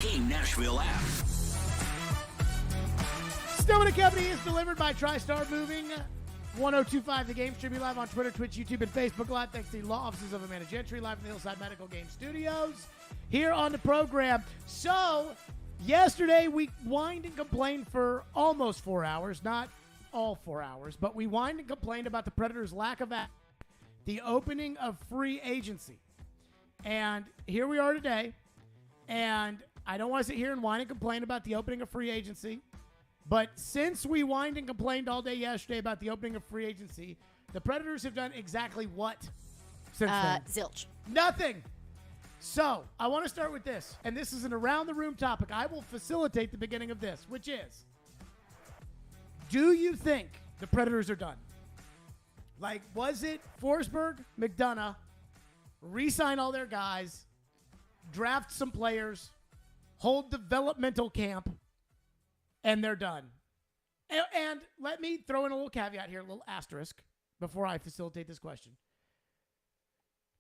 Team Nashville app. Stillman and Company is delivered by TriStar Moving. 1025 The Game, streaming live on Twitter, Twitch, YouTube, and Facebook Live. Thanks to the law offices of Amanda Gentry, live from the Hillside Medical Game Studios. Here on the program. So, yesterday we whined and complained for almost 4 hours. Not all 4 hours, but we whined and complained about the Predators' lack of the opening of free agency. And here we are today. And I don't want to sit here and whine and complain about the opening of free agency. But since we whined and complained all day yesterday about the opening of free agency, the Predators have done exactly what since then? Zilch. Nothing. So I want to start with this. And this is an around-the-room topic. I will facilitate the beginning of this, which is, do you think the Predators are done? Like, was it Forsberg, McDonough, re-sign all their guys, draft some players, hold developmental camp, and they're done? And let me throw in a little caveat here, a little asterisk, before I facilitate this question.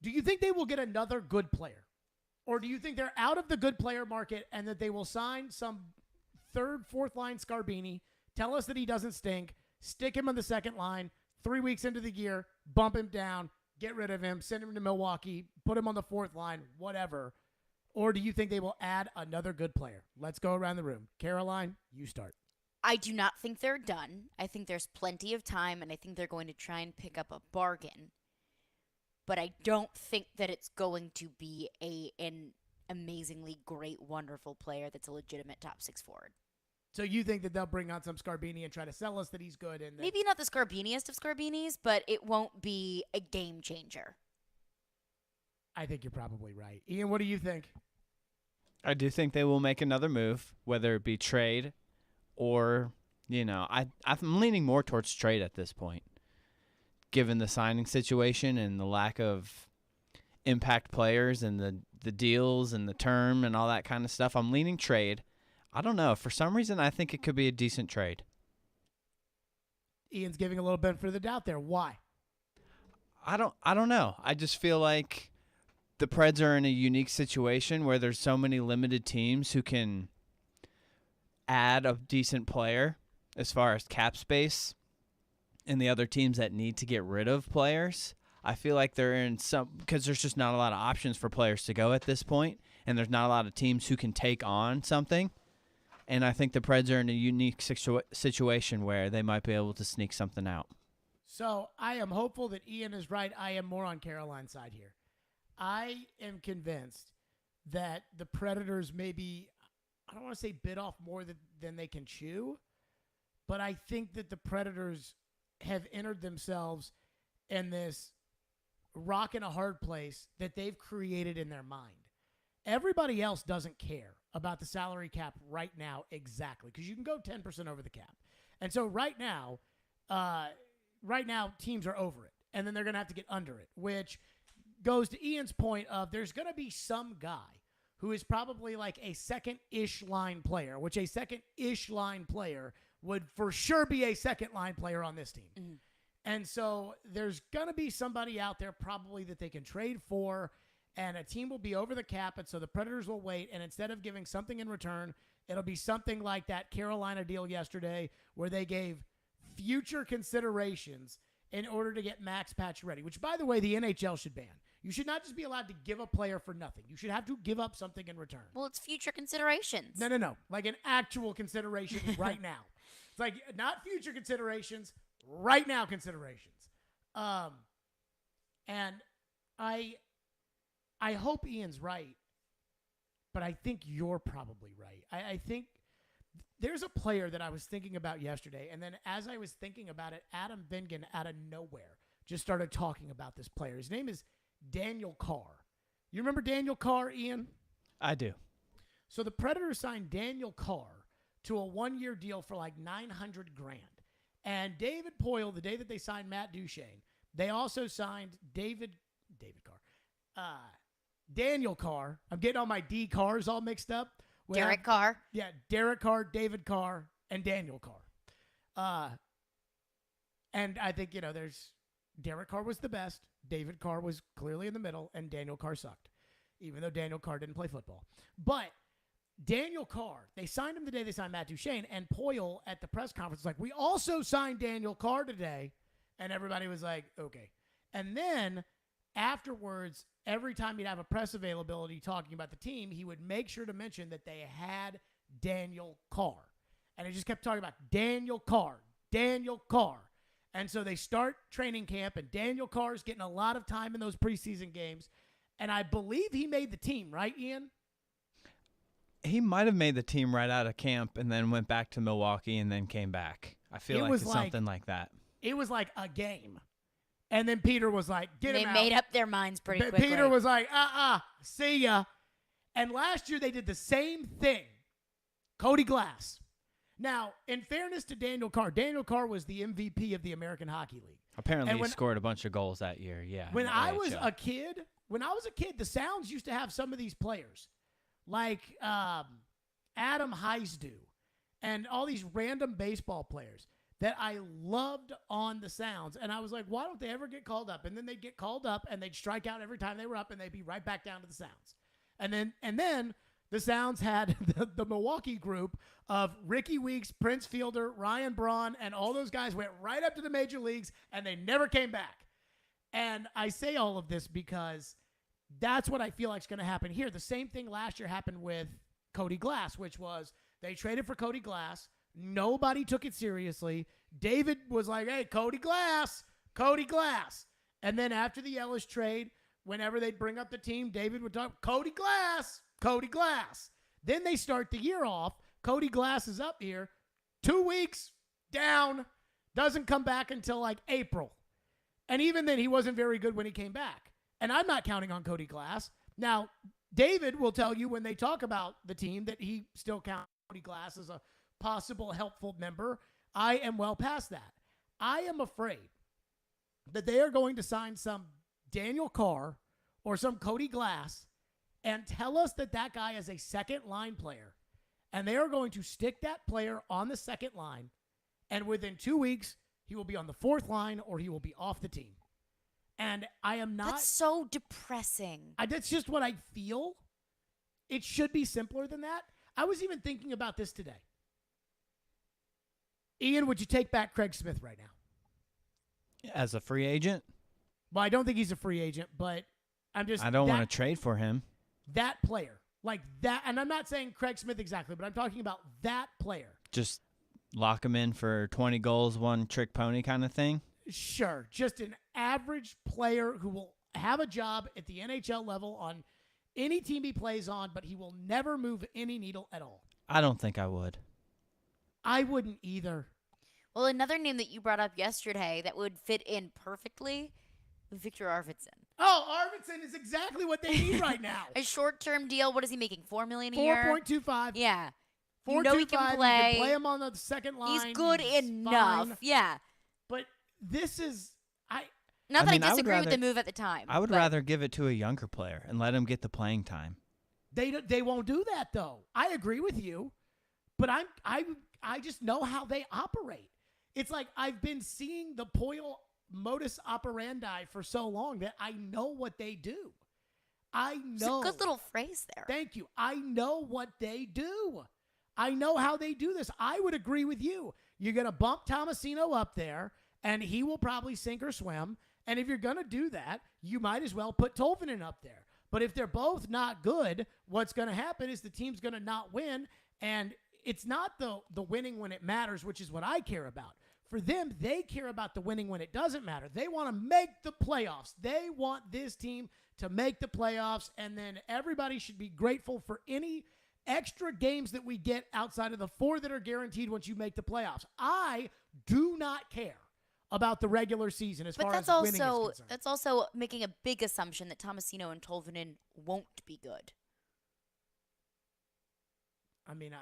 Do you think they will get another good player? Or do you think they're out of the good player market and that they will sign some third, fourth line Scarbini, tell us that he doesn't stink, stick him on the second line, 3 weeks into the year, bump him down, get rid of him, send him to Milwaukee, put him on the fourth line, whatever? Or do you think they will add another good player? Let's go around the room. Caroline, you start. I do not think they're done. I think there's plenty of time, and I think they're going to try and pick up a bargain. But I don't think that it's going to be an amazingly great, wonderful player that's a legitimate top six forward. So you think that they'll bring on some Scarbini and try to sell us that he's good? And maybe not the Scarbiniest of Scarbinis, but it won't be a game changer. I think you're probably right. Ian, what do you think? I do think they will make another move, whether it be trade or, I'm leaning more towards trade at this point, given the signing situation and the lack of impact players and the deals and the term and all that kind of stuff. I'm leaning trade. I don't know. For some reason, I think it could be a decent trade. Ian's giving a little benefit of the doubt there. Why? I don't know. I just feel like the Preds are in a unique situation where there's so many limited teams who can add a decent player as far as cap space, and the other teams that need to get rid of players. I feel like they're in some, because there's just not a lot of options for players to go at this point, and there's not a lot of teams who can take on something. And I think the Preds are in a unique situation where they might be able to sneak something out. So I am hopeful that Ian is right. I am more on Caroline's side here. I am convinced that the Predators maybe, I don't want to say bit off more than they can chew, but I think that the Predators have entered themselves in this rock and a hard place that they've created in their mind. Everybody else doesn't care about the salary cap right now exactly, because you can go 10% over the cap. And so right now teams are over it, and then they're going to have to get under it, which goes to Ian's point of there's going to be some guy who is probably like a second-ish line player, which a second-ish line player would for sure be a second-line player on this team. Mm-hmm. And so there's going to be somebody out there probably that they can trade for, and a team will be over the cap, and so the Predators will wait, and instead of giving something in return, it'll be something like that Carolina deal yesterday where they gave future considerations in order to get Max Pacioretty, which, by the way, the NHL should ban. You should not just be allowed to give a player for nothing. You should have to give up something in return. Well, it's future considerations. No. Like an actual consideration right now. It's like not future considerations, right now considerations. And I hope Ian's right, but I think you're probably right. I think there's a player that I was thinking about yesterday, and then as I was thinking about it, Adam Vingan out of nowhere just started talking about this player. His name is Daniel Carr. You remember Daniel Carr, Ian? I do. So the Predators signed Daniel Carr to a 1-year deal for like $900,000. And David Poile, the day that they signed Matt Duchene, they also signed Daniel Carr. I'm getting all my D Cars all mixed up. Derek Carr. Yeah, Derek Carr, David Carr, and Daniel Carr. And I think, there's Derek Carr was the best. David Carr was clearly in the middle, and Daniel Carr sucked, even though Daniel Carr didn't play football. But Daniel Carr, they signed him the day they signed Matt Duchene, and Poyle at the press conference was like, we also signed Daniel Carr today. And everybody was like, okay. And then afterwards, every time he'd have a press availability talking about the team, he would make sure to mention that they had Daniel Carr. And he just kept talking about Daniel Carr, Daniel Carr. And so they start training camp, and Daniel Carr is getting a lot of time in those preseason games. And I believe he made the team, right, Ian? He might have made the team right out of camp and then went back to Milwaukee and then came back. I feel like it's something like that. It was like a game. And then Peter was like, get him out. They made up their minds pretty quickly. Peter was like, see ya. And last year they did the same thing. Cody Glass. Now, in fairness to Daniel Carr was the MVP of the American Hockey League. Apparently he scored a bunch of goals that year, yeah. When I was a kid, the Sounds used to have some of these players. Like Adam Heisdu and all these random baseball players that I loved on the Sounds. And I was like, why don't they ever get called up? And then they'd get called up and they'd strike out every time they were up and they'd be right back down to the Sounds. And then the Sounds had the Milwaukee group of Ricky Weeks, Prince Fielder, Ryan Braun, and all those guys went right up to the major leagues and they never came back. And I say all of this because that's what I feel like is going to happen here. The same thing last year happened with Cody Glass, which was they traded for Cody Glass. Nobody took it seriously. David was like, hey, Cody Glass. And then after the Ellis trade, whenever they'd bring up the team, David would talk, Cody Glass. Then they start the year off. Cody Glass is up here. 2 weeks down. Doesn't come back until like April. And even then, he wasn't very good when he came back. And I'm not counting on Cody Glass. Now, David will tell you when they talk about the team that he still counts Cody Glass as a possible helpful member. I am well past that. I am afraid that they are going to sign some Daniel Carr or some Cody Glass and tell us that that guy is a second line player. And they are going to stick that player on the second line. And within 2 weeks, he will be on the fourth line or he will be off the team. And I am not. That's so depressing. That's just what I feel. It should be simpler than that. I was even thinking about this today. Ian, would you take back Craig Smith right now? As a free agent? Well, I don't think he's a free agent, but I don't want to trade for him. That player. Like that. And I'm not saying Craig Smith exactly, but I'm talking about that player. Just lock him in for 20 goals, one trick pony kind of thing? Sure. Just an average player who will have a job at the NHL level on any team he plays on, but he will never move any needle at all. I don't think I would. I wouldn't either. Well, another name that you brought up yesterday that would fit in perfectly, Victor Arvidsson. Oh, Arvidsson is exactly what they need right now. A short-term deal. What is he making? $4 million a year? 4.25. Yeah. You know he can play. You can play him on the second line. He's good enough. Fine. Yeah. But this is Not that I disagree with the move at the time. I would rather give it to a younger player and let him get the playing time. They won't do that though. I agree with you, but I just know how they operate. It's like I've been seeing the Poyle modus operandi for so long that I know what they do. I know. It's a good little phrase there. Thank you. I know what they do. I know how they do this. I would agree with you. You're going to bump Tomasino up there, and he will probably sink or swim. And if you're going to do that, you might as well put Tolvanen up there. But if they're both not good, what's going to happen is the team's going to not win. And it's not the winning when it matters, which is what I care about. For them, they care about the winning when it doesn't matter. They want to make the playoffs. They want this team to make the playoffs, and then everybody should be grateful for any extra games that we get outside of the 4 that are guaranteed once you make the playoffs. I do not care about the regular season as far as winning is concerned. That's also making a big assumption that Tomasino and Tolvanen won't be good. I mean,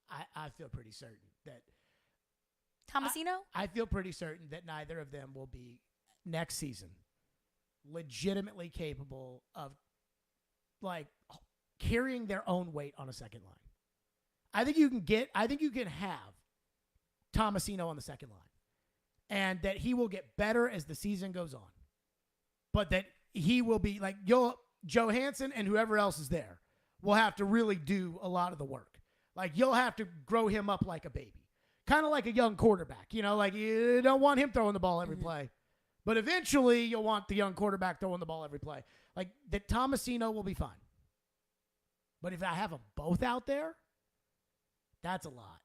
I feel pretty certain that Tomasino? I feel pretty certain that neither of them will be next season legitimately capable of like carrying their own weight on a second line. I think you can have Tomasino on the second line, and that he will get better as the season goes on. But that he will be like Johansson and whoever else is there will have to really do a lot of the work. Like, you'll have to grow him up like a baby. Kind of like a young quarterback. You know, like, you don't want him throwing the ball every play. But eventually, you'll want the young quarterback throwing the ball every play. Like, that Tomasino will be fine. But if I have them both out there, that's a lot.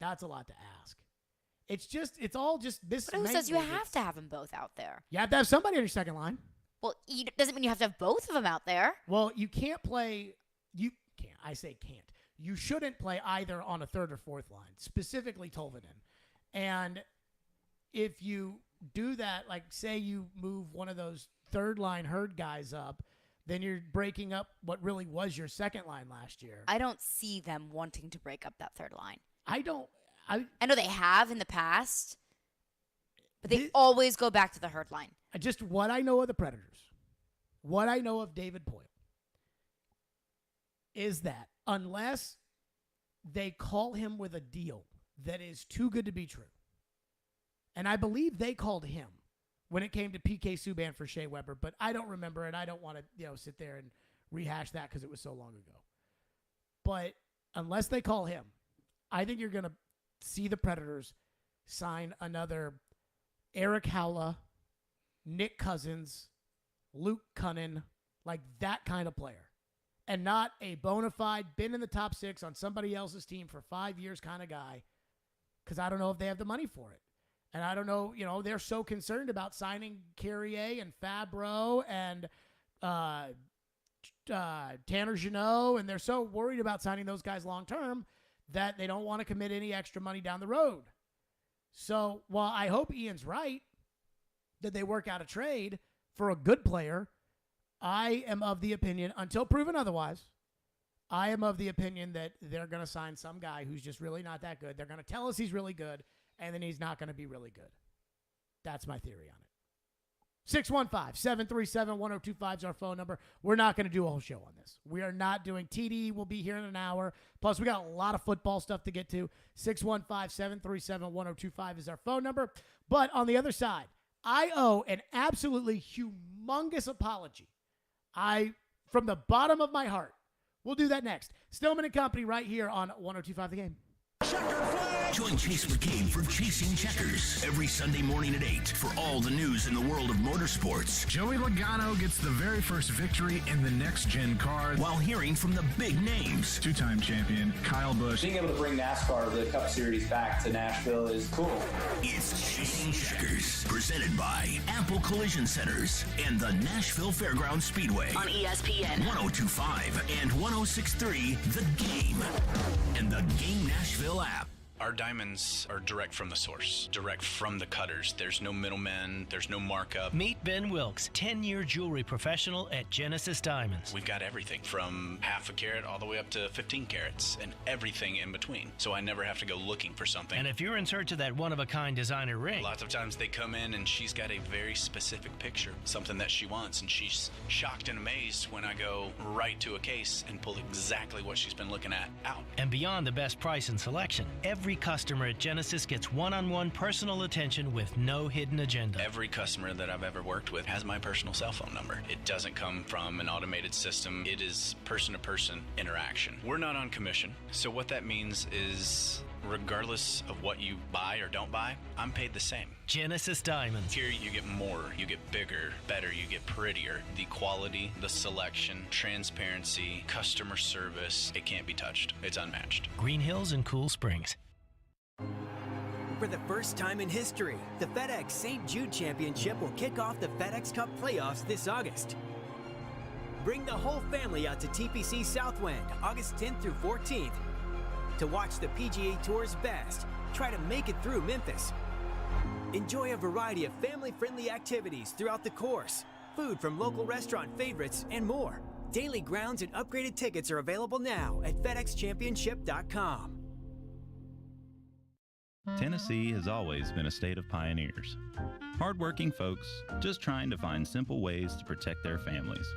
That's a lot to ask. It's all just this. But who says you have to have them both out there? You have to have somebody on your second line. Well, doesn't mean you have to have both of them out there. Well, you can't play. You can't. I say can't. You shouldn't play either on a third or fourth line, specifically Tolvanen. And if you do that, like say you move one of those third line herd guys up, then you're breaking up what really was your second line last year. I don't see them wanting to break up that third line. I know they have in the past, but they always go back to the herd line. Just what I know of the Predators, what I know of David Poile, is that unless they call him with a deal that is too good to be true, and I believe they called him when it came to PK Subban for Shea Weber, but I don't remember, and I don't want to sit there and rehash that because it was so long ago. But unless they call him, I think you're going to see the Predators sign another Eric Howla, Nick Cousins, Luke Cunnin, like that kind of player. And not a bona fide, been in the top 6 on somebody else's team for 5 years kind of guy, because I don't know if they have the money for it. And I don't know, they're so concerned about signing Carrier and Fabro and Tanner Jeannot, and they're so worried about signing those guys long-term that they don't want to commit any extra money down the road. So while I hope Ian's right that they work out a trade for a good player, I am of the opinion, until proven otherwise, I am of the opinion that they're going to sign some guy who's just really not that good. They're going to tell us he's really good, and then he's not going to be really good. That's my theory on it. 615-737-1025 is our phone number. We're not going to do a whole show on this. We are not doing TD. We'll be here in an hour. Plus, we got a lot of football stuff to get to. 615-737-1025 is our phone number. But on the other side, I owe an absolutely humongous apology. From the bottom of my heart, we'll do that next. Stillman and Company right here on 1025 The Game. Join Chase McCabe for Chasing Checkers every Sunday morning at 8 for all the news in the world of motorsports. Joey Logano gets the very first victory in the next-gen car while hearing from the big names. Two-time champion Kyle Busch. Being able to bring NASCAR, the Cup Series, back to Nashville is cool. It's Chasing Checkers, presented by Apple Collision Centers and the Nashville Fairgrounds Speedway on ESPN 102.5 and 106.3 The Game and the Game Nashville app. Our diamonds are direct from the source, direct from the cutters. There's no middlemen, there's no markup. Meet Ben Wilkes, 10-year jewelry professional at Genesis Diamonds. We've got everything from half a carat all the way up to 15 carats and everything in between. So I never have to go looking for something. And if you're in search of that one-of-a-kind designer ring, lots of times they come in and she's got a very specific picture, something that she wants, and she's shocked and amazed when I go right to a case and pull exactly what she's been looking at out. And beyond the best price and selection, every customer at Genesis gets one-on-one personal attention with no hidden agenda. Every customer that I've ever worked with has my personal cell phone number. It doesn't come from an automated system. It is person-to-person interaction. We're not on commission, so what that means is regardless of what you buy or don't buy, I'm paid the same. Genesis Diamonds. Here you get more, you get bigger, better, you get prettier. The quality, the selection, transparency, customer service, it can't be touched. It's unmatched. Green Hills and Cool Springs. For the first time in history, the FedEx St. Jude Championship will kick off the FedEx Cup playoffs this August. Bring the whole family out to TPC Southwind August 10th through 14th to watch the PGA Tour's best try to make it through Memphis. Enjoy a variety of family-friendly activities throughout the course, food from local restaurant favorites, and more. Daily grounds and upgraded tickets are available now at FedExChampionship.com. Tennessee has always been a state of pioneers. Hardworking folks just trying to find simple ways to protect their families,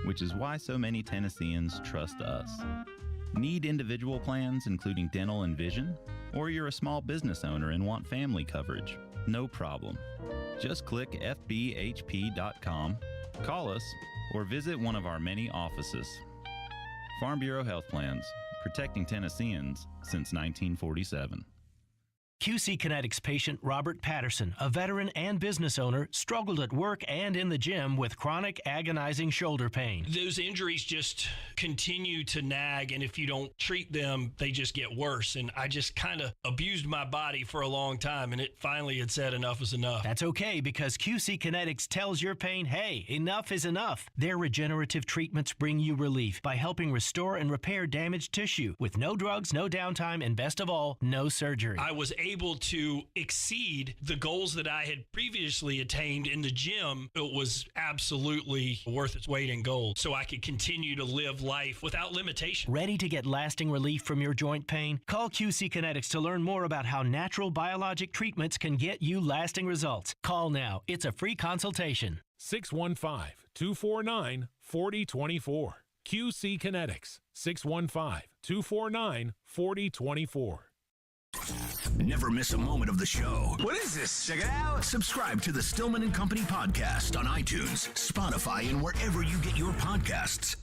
which is why so many Tennesseans trust us. Need individual plans including dental and vision? Or you're a small business owner and want family coverage? No problem. Just click fbhp.com, call us, or visit one of our many offices. Farm Bureau Health Plans. protecting Tennesseans since 1947. QC Kinetics patient Robert Patterson, a veteran and business owner, struggled at work and in the gym with chronic agonizing shoulder pain. Those injuries just continue to nag, and if you don't treat them, they just get worse. And I just kind of abused my body for a long time, and it finally had said enough is enough. That's okay, because QC Kinetics tells your pain, hey, enough is enough. Their regenerative treatments bring you relief by helping restore and repair damaged tissue with no drugs, no downtime, and best of all, no surgery. I was able to exceed the goals that I had previously attained in the gym. It was absolutely worth its weight in gold, so I could continue to live life without limitation. Ready to get lasting relief from your joint pain? Call QC Kinetics to learn more about how natural biologic treatments can get you lasting results. Call now. It's a free consultation. 615-249-4024. QC Kinetics. 615-249-4024. Never miss a moment of the show. What is this? Check it out. Subscribe to the Stillman and Company podcast on iTunes, Spotify, and wherever you get your podcasts.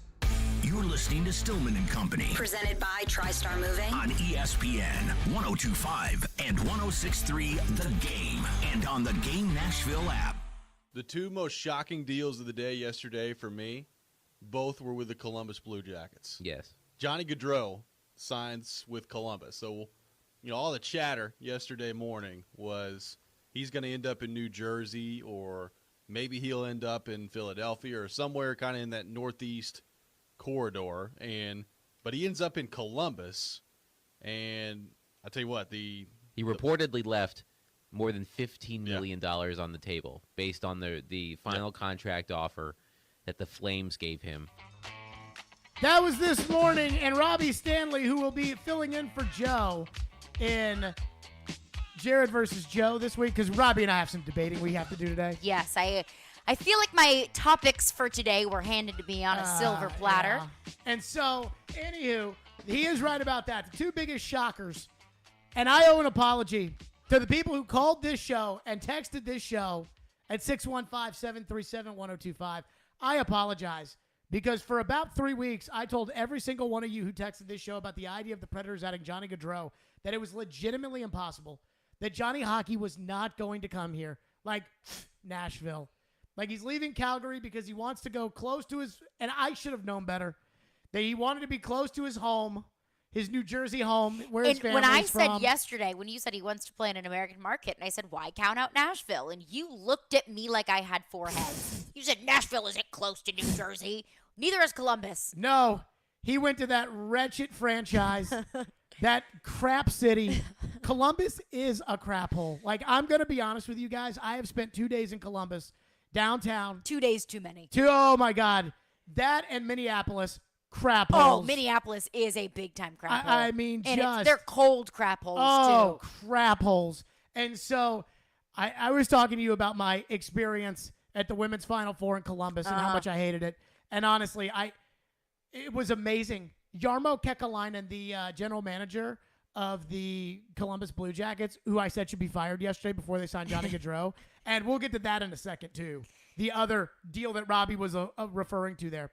You're listening to Stillman and Company. Presented by TriStar Moving. On ESPN 102.5 and 106.3 The Game. And on the Game Nashville app. The two most shocking deals of the day yesterday for me, both were with the Columbus Blue Jackets. Yes. Johnny Gaudreau signs with Columbus. So, you know, all the chatter yesterday morning was he's going to end up in New Jersey, or maybe he'll end up in Philadelphia or somewhere kind of in that northeast corridor. But he ends up in Columbus, and I tell you what, he reportedly left more than $15 million on the table based on the final contract offer that the Flames gave him. That was this morning, and Robbie Stanley, who will be filling in for Joe in Jared versus Joe this week, because Robbie and I have some debating we have to do today. Yes, I feel like my topics for today were handed to me on a silver platter. Yeah. And so, anywho, he is right about that. The two biggest shockers, and I owe an apology to the people who called this show and texted this show at 615-737-1025. I apologize, because for about 3 weeks, I told every single one of you who texted this show about the idea of the Predators adding Johnny Gaudreau that it was legitimately impossible, that Johnny Hockey was not going to come here. Like, Nashville. Like, he's leaving Calgary because he wants to go close to his, and I should have known better, that he wanted to be close to his home, his New Jersey home, where his family's from. When I from. said yesterday, when you said he wants to play in an American market, and I said, why count out Nashville? And you looked at me like I had four heads. You said, Nashville isn't close to New Jersey. Neither is Columbus. No, he went to that wretched franchise, that crap city. Columbus is a crap hole. Like, I'm going to be honest with you guys. I have spent 2 days in Columbus, downtown. 2 days too many. Oh, my God. That and Minneapolis. Crap holes. Oh, Minneapolis is a big-time crap hole. I mean, and they're cold crap holes, too. Oh, crap holes. And so I was talking to you about my experience at the Women's Final Four in Columbus and how much I hated it. And honestly, it was amazing. Jarmo Kekalainen, the general manager of the Columbus Blue Jackets, who I said should be fired yesterday before they signed Johnny Gaudreau. And we'll get to that in a second, too. The other deal that Robbie was referring to there.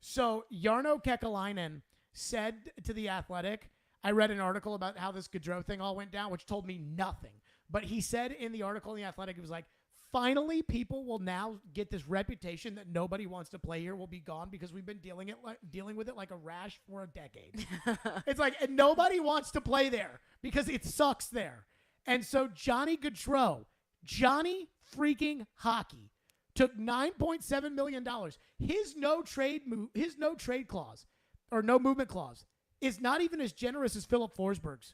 So Jarno Kekalainen said to The Athletic, I read an article about how this Gaudreau thing all went down, which told me nothing. But he said in the article in The Athletic, it was like, finally people will now get this reputation that nobody wants to play here will be gone because we've been dealing with it like a rash for a decade. It's like, and nobody wants to play there because it sucks there. And so Johnny Gaudreau, Johnny freaking Hockey, took $9.7 million. His no trade clause, or no movement clause, is not even as generous as Philip Forsberg's.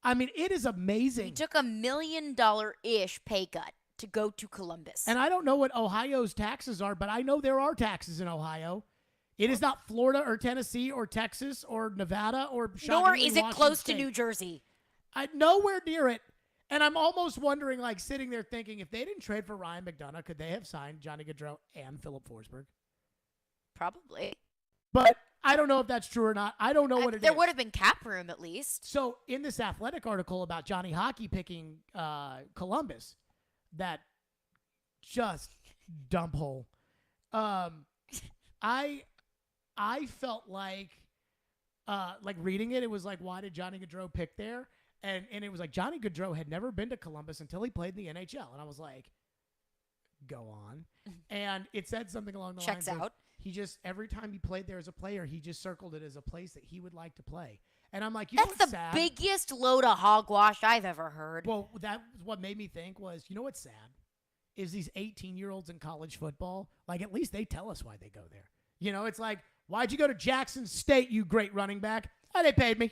I mean, it is amazing. He took $1 million-ish pay cut to go to Columbus. And I don't know what Ohio's taxes are, but I know there are taxes in Ohio. It is not Florida or Tennessee or Texas or Nevada or nor is it close State. To New Jersey. Nowhere near it. And I'm almost wondering, like, sitting there thinking, if they didn't trade for Ryan McDonough, could they have signed Johnny Gaudreau and Philip Forsberg? Probably. But I don't know if that's true or not. I don't know what it is. There would have been cap room, at least. So in this Athletic article about Johnny Hockey picking Columbus, that just dump hole, I felt like like reading it, it was like, why did Johnny Gaudreau pick there? And it was like Johnny Gaudreau had never been to Columbus until he played in the NHL. And I was like, go on. And it said something along the Checks lines of out. he just, every time he played there as a player, he just circled it as a place that he would like to play. And I'm like, you know That's what's the sad? biggest load of hogwash I've ever heard. Well, that was what made me think was, you know what's sad? Is these 18-year-olds in college football, like at least they tell us why they go there. You know, it's like, why'd you go to Jackson State, you great running back? Oh, they paid me.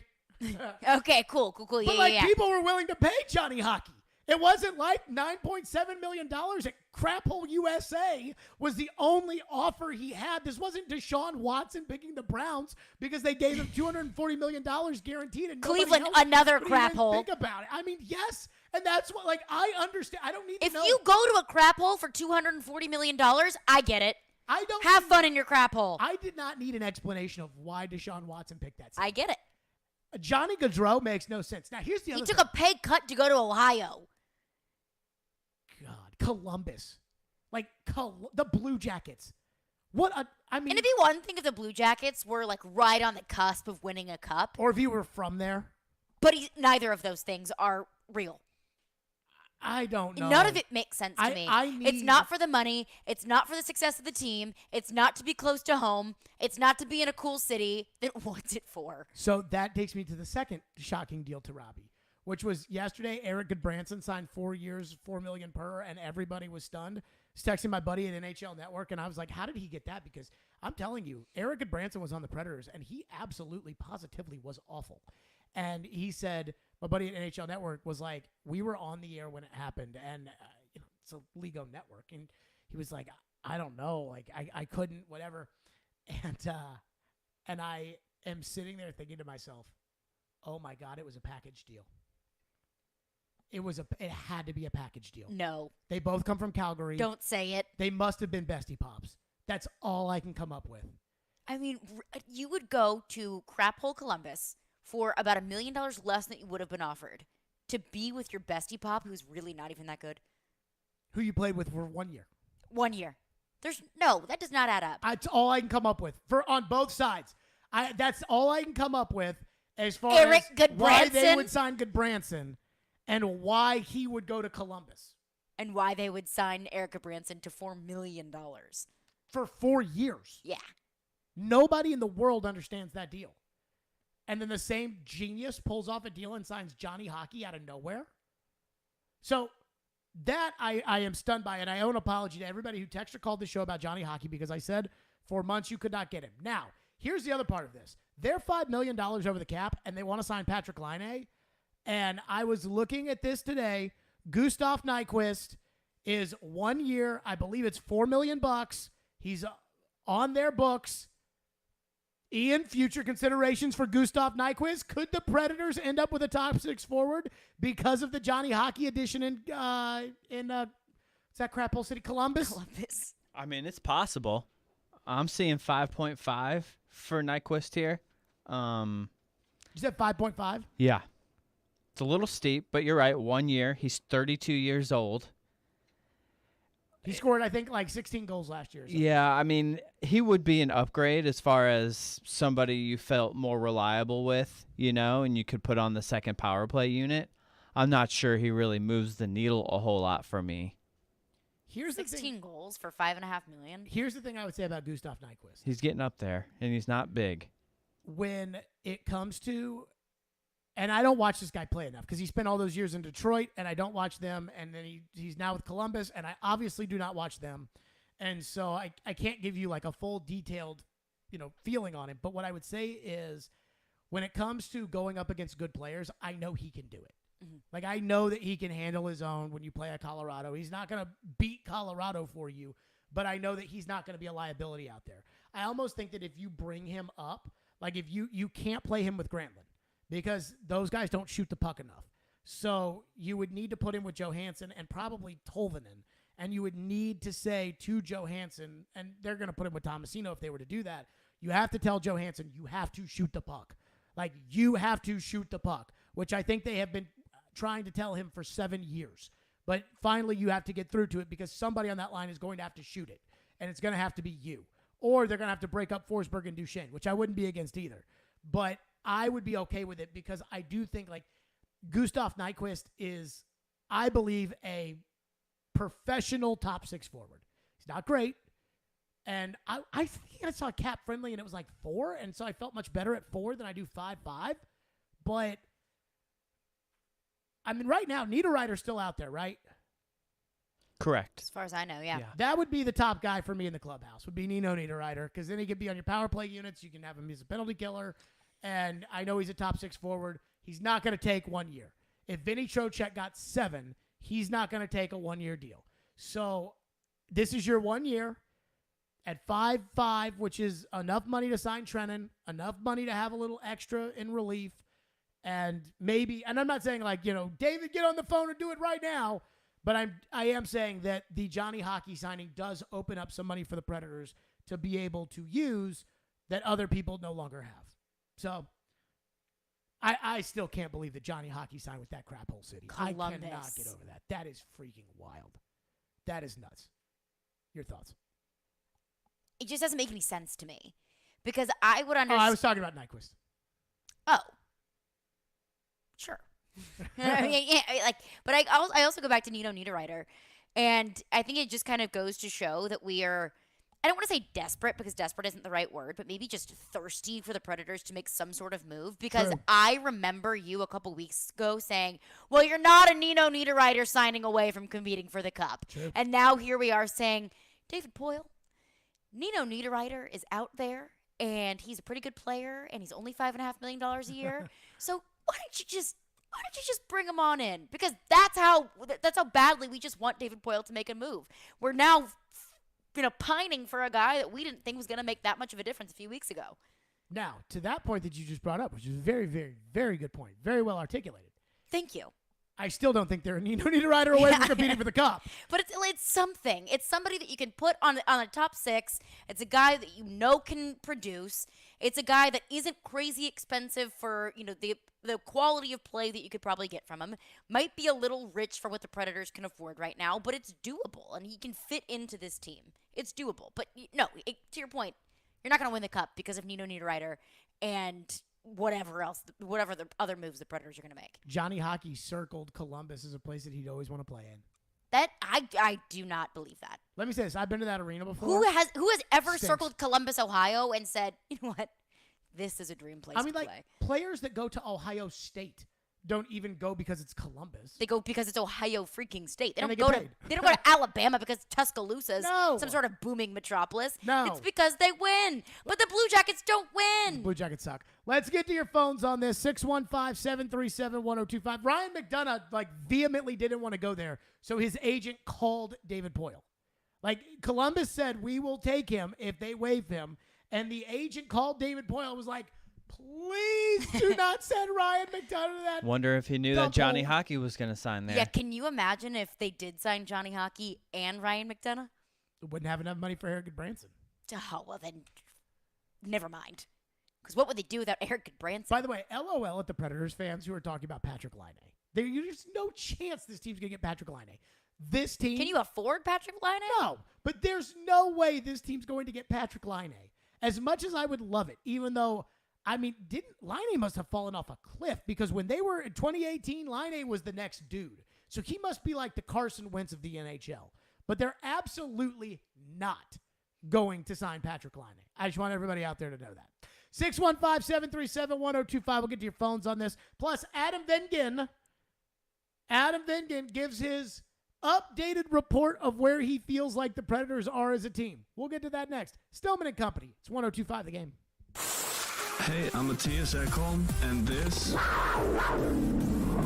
Okay, cool. But Yeah, like yeah. people were willing to pay Johnny Hockey. It wasn't like $9.7 million at Crap Hole USA was the only offer he had. This wasn't Deshaun Watson picking the Browns because they gave him $240 million guaranteed. And nobody Cleveland, else another would crap even hole. Think about it. I mean, yes, and that's what, like, I understand. I don't need If to know. you go to a crap hole for $240 million, I get it. I don't have need- fun in your crap hole. I did not need an explanation of why Deshaun Watson picked that seat. I get it. Johnny Gaudreau makes no sense. Now, here's the He other took thing. a pay cut to go to Ohio. God, Columbus. Like, the Blue Jackets. What a, I mean. And it'd be one thing if the Blue Jackets were like right on the cusp of winning a cup. Or if you were from there. But neither of those things are real. I don't know. None of it makes sense to me. It's need- not for the money. It's not for the success of the team. It's not to be close to home. It's not to be in a cool city. Then what's it for? So that takes me to the second shocking deal to Robbie, which was yesterday. Eric Goodbranson signed 4 years, $4 million per, and everybody was stunned. I was texting my buddy at NHL Network, and I was like, how did he get that? Because I'm telling you, Eric Goodbranson was on the Predators, and he absolutely, positively was awful. And he said, my buddy at NHL Network was like, we were on the air when it happened, and it's a Lego network. And he was like, I don't know, like I couldn't, whatever. And I am sitting there thinking to myself, oh my God, it was a package deal. It had to be a package deal. No. They both come from Calgary. Don't say it. They must have been bestie pops. That's all I can come up with. I mean, you would go to Crap Hole Columbus for about $1 million less than you would have been offered to be with your bestie pop, who's really not even that good. Who you played with for 1 year. 1 year. That does not add up. That's all I can come up with on both sides. That's all I can come up with as far Eric as why they Goodbranson? would sign Goodbranson and why he would go to Columbus. And why they would sign Eric Branson to $4 million. For 4 years. Yeah. Nobody in the world understands that deal. And then the same genius pulls off a deal and signs Johnny Hockey out of nowhere. So that I am stunned by, and I owe an apology to everybody who texted or called the show about Johnny Hockey because I said for months you could not get him. Now, here's the other part of this. They're $5 million over the cap, and they want to sign Patrick Laine. And I was looking at this today. Gustav Nyquist is 1 year. I believe it's $4 million. He's on their books. Ian, future considerations for Gustav Nyquist. Could the Predators end up with a top six forward because of the Johnny Hockey edition in what's that crap hole city, Columbus? I mean, it's possible. I'm seeing 5.5 for Nyquist here. You said 5.5? Yeah. It's a little steep, but you're right. 1 year. He's 32 years old. He scored, I think, like 16 goals last year. Yeah, I mean, he would be an upgrade as far as somebody you felt more reliable with, and you could put on the second power play unit. I'm not sure he really moves the needle a whole lot for me. Here's 16 goals for $5.5 million. Here's the thing I would say about Gustav Nyquist. He's getting up there, and he's not big. When it comes to, and I don't watch this guy play enough because he spent all those years in Detroit, and I don't watch them, and then he's now with Columbus, and I obviously do not watch them. And so I can't give you like a full detailed, feeling on him. But what I would say is when it comes to going up against good players, I know he can do it. Mm-hmm. Like, I know that he can handle his own when you play at Colorado. He's not going to beat Colorado for you, but I know that he's not going to be a liability out there. I almost think that if you bring him up, like if you can't play him with Granlund because those guys don't shoot the puck enough. So you would need to put him with Johansson and probably Tolvanen, and you would need to say to Johansson, and they're going to put him with Tomasino if they were to do that, you have to tell Johansson you have to shoot the puck. Like, you have to shoot the puck, which I think they have been trying to tell him for 7 years. But finally, you have to get through to it because somebody on that line is going to have to shoot it, and it's going to have to be you. Or they're going to have to break up Forsberg and Duchesne, which I wouldn't be against either. but I would be okay with it because I do think like Gustav Nyquist is, I believe, a professional top 6 forward. He's not great. And I think I saw cap friendly and it was like 4. And so I felt much better at 4 than I do 5.5. But I mean, right now, Niederreiter's still out there, right? Correct. As far as I know, yeah. That would be the top guy for me in the clubhouse, would be Nino Niederreiter, because then he could be on your power play units. You can have him as a penalty killer. And I know he's a top 6 forward. He's not going to take 1 year. If Vinny Trocheck got 7, he's not going to take a 1-year deal. So this is your 1 year at 5.5, which is enough money to sign Trennan, enough money to have a little extra in relief. And maybe, and I'm not saying like, David, get on the phone and do it right now. But I am saying that the Johnny Hockey signing does open up some money for the Predators to be able to use that other people no longer have. So I still can't believe that Johnny Hockey signed with that crap hole city. Columbus. I cannot get over that. That is freaking wild. That is nuts. Your thoughts? It just doesn't make any sense to me because I would understand. I was talking about Nyquist. Oh, sure. I mean, yeah, but I also go back to Nino Niederreiter, and I think it just kind of goes to show that we are, I don't want to say desperate because desperate isn't the right word, but maybe just thirsty for the Predators to make some sort of move because True. I remember you a couple weeks ago saying, well, you're not a Nino Niederreiter signing away from competing for the Cup. True. And now here we are saying, David Poile, Nino Niederreiter is out there, and he's a pretty good player, and he's only $5.5 million a year. So why don't you just bring him on in? Because that's how badly we just want David Poile to make a move. We're now, pining for a guy that we didn't think was going to make that much of a difference a few weeks ago. Now, to that point that you just brought up, which is a very, very, very good point, very well articulated. Thank you. I still don't think they're a Nino Niederreiter away from competing for the Cup. But it's something. It's somebody that you can put on a top 6. It's a guy that can produce. It's a guy that isn't crazy expensive for the quality of play that you could probably get from him. Might be a little rich for what the Predators can afford right now, but it's doable, and he can fit into this team. It's doable. But to your point, you're not going to win the Cup because of Nino Niederreiter and whatever the other moves the Predators are going to make. Johnny Hockey circled Columbus as a place that he'd always want to play in. That I do not believe that. Let me say this. I've been to that arena before. Who has ever Stinks. circled Columbus, Ohio and said, you know what? This is a dream place to play. Players that go to Ohio State don't even go because it's Columbus. They go because it's Ohio freaking State. They And don't they go get to paid. they don't go to Alabama because Tuscaloosa's No. some sort of booming metropolis. No. It's because they win. But the Blue Jackets don't win. Blue Jackets suck. Let's get to your phones on this. 615-737-1025. Ryan McDonough vehemently didn't want to go there, so his agent called David Poile. Columbus said, we will take him if they waive him, and the agent called David Poile and was like, please do not send Ryan McDonough to that. Wonder if he knew that Johnny Hockey was going to sign there. Yeah, can you imagine if they did sign Johnny Hockey and Ryan McDonough? Wouldn't have enough money for Eric Branson. Oh, well then, never mind. Because what would they do without Eric Branson? By the way, LOL at the Predators fans who are talking about Patrick Laine. There's no chance this team's going to get Patrick Laine. This team... Can you afford Patrick Laine? No, but there's no way this team's going to get Patrick Laine. As much as I would love it, even though... Laine must have fallen off a cliff because when they were in 2018, Laine was the next dude. So he must be like the Carson Wentz of the NHL. But they're absolutely not going to sign Patrick Laine. I just want everybody out there to know that. 615-737-1025. We'll get to your phones on this. Plus, Adam Vengen gives his updated report of where he feels like the Predators are as a team. We'll get to that next. Stillman and Company. It's 102.5 The Game. Hey, I'm Matthias Ekholm, and this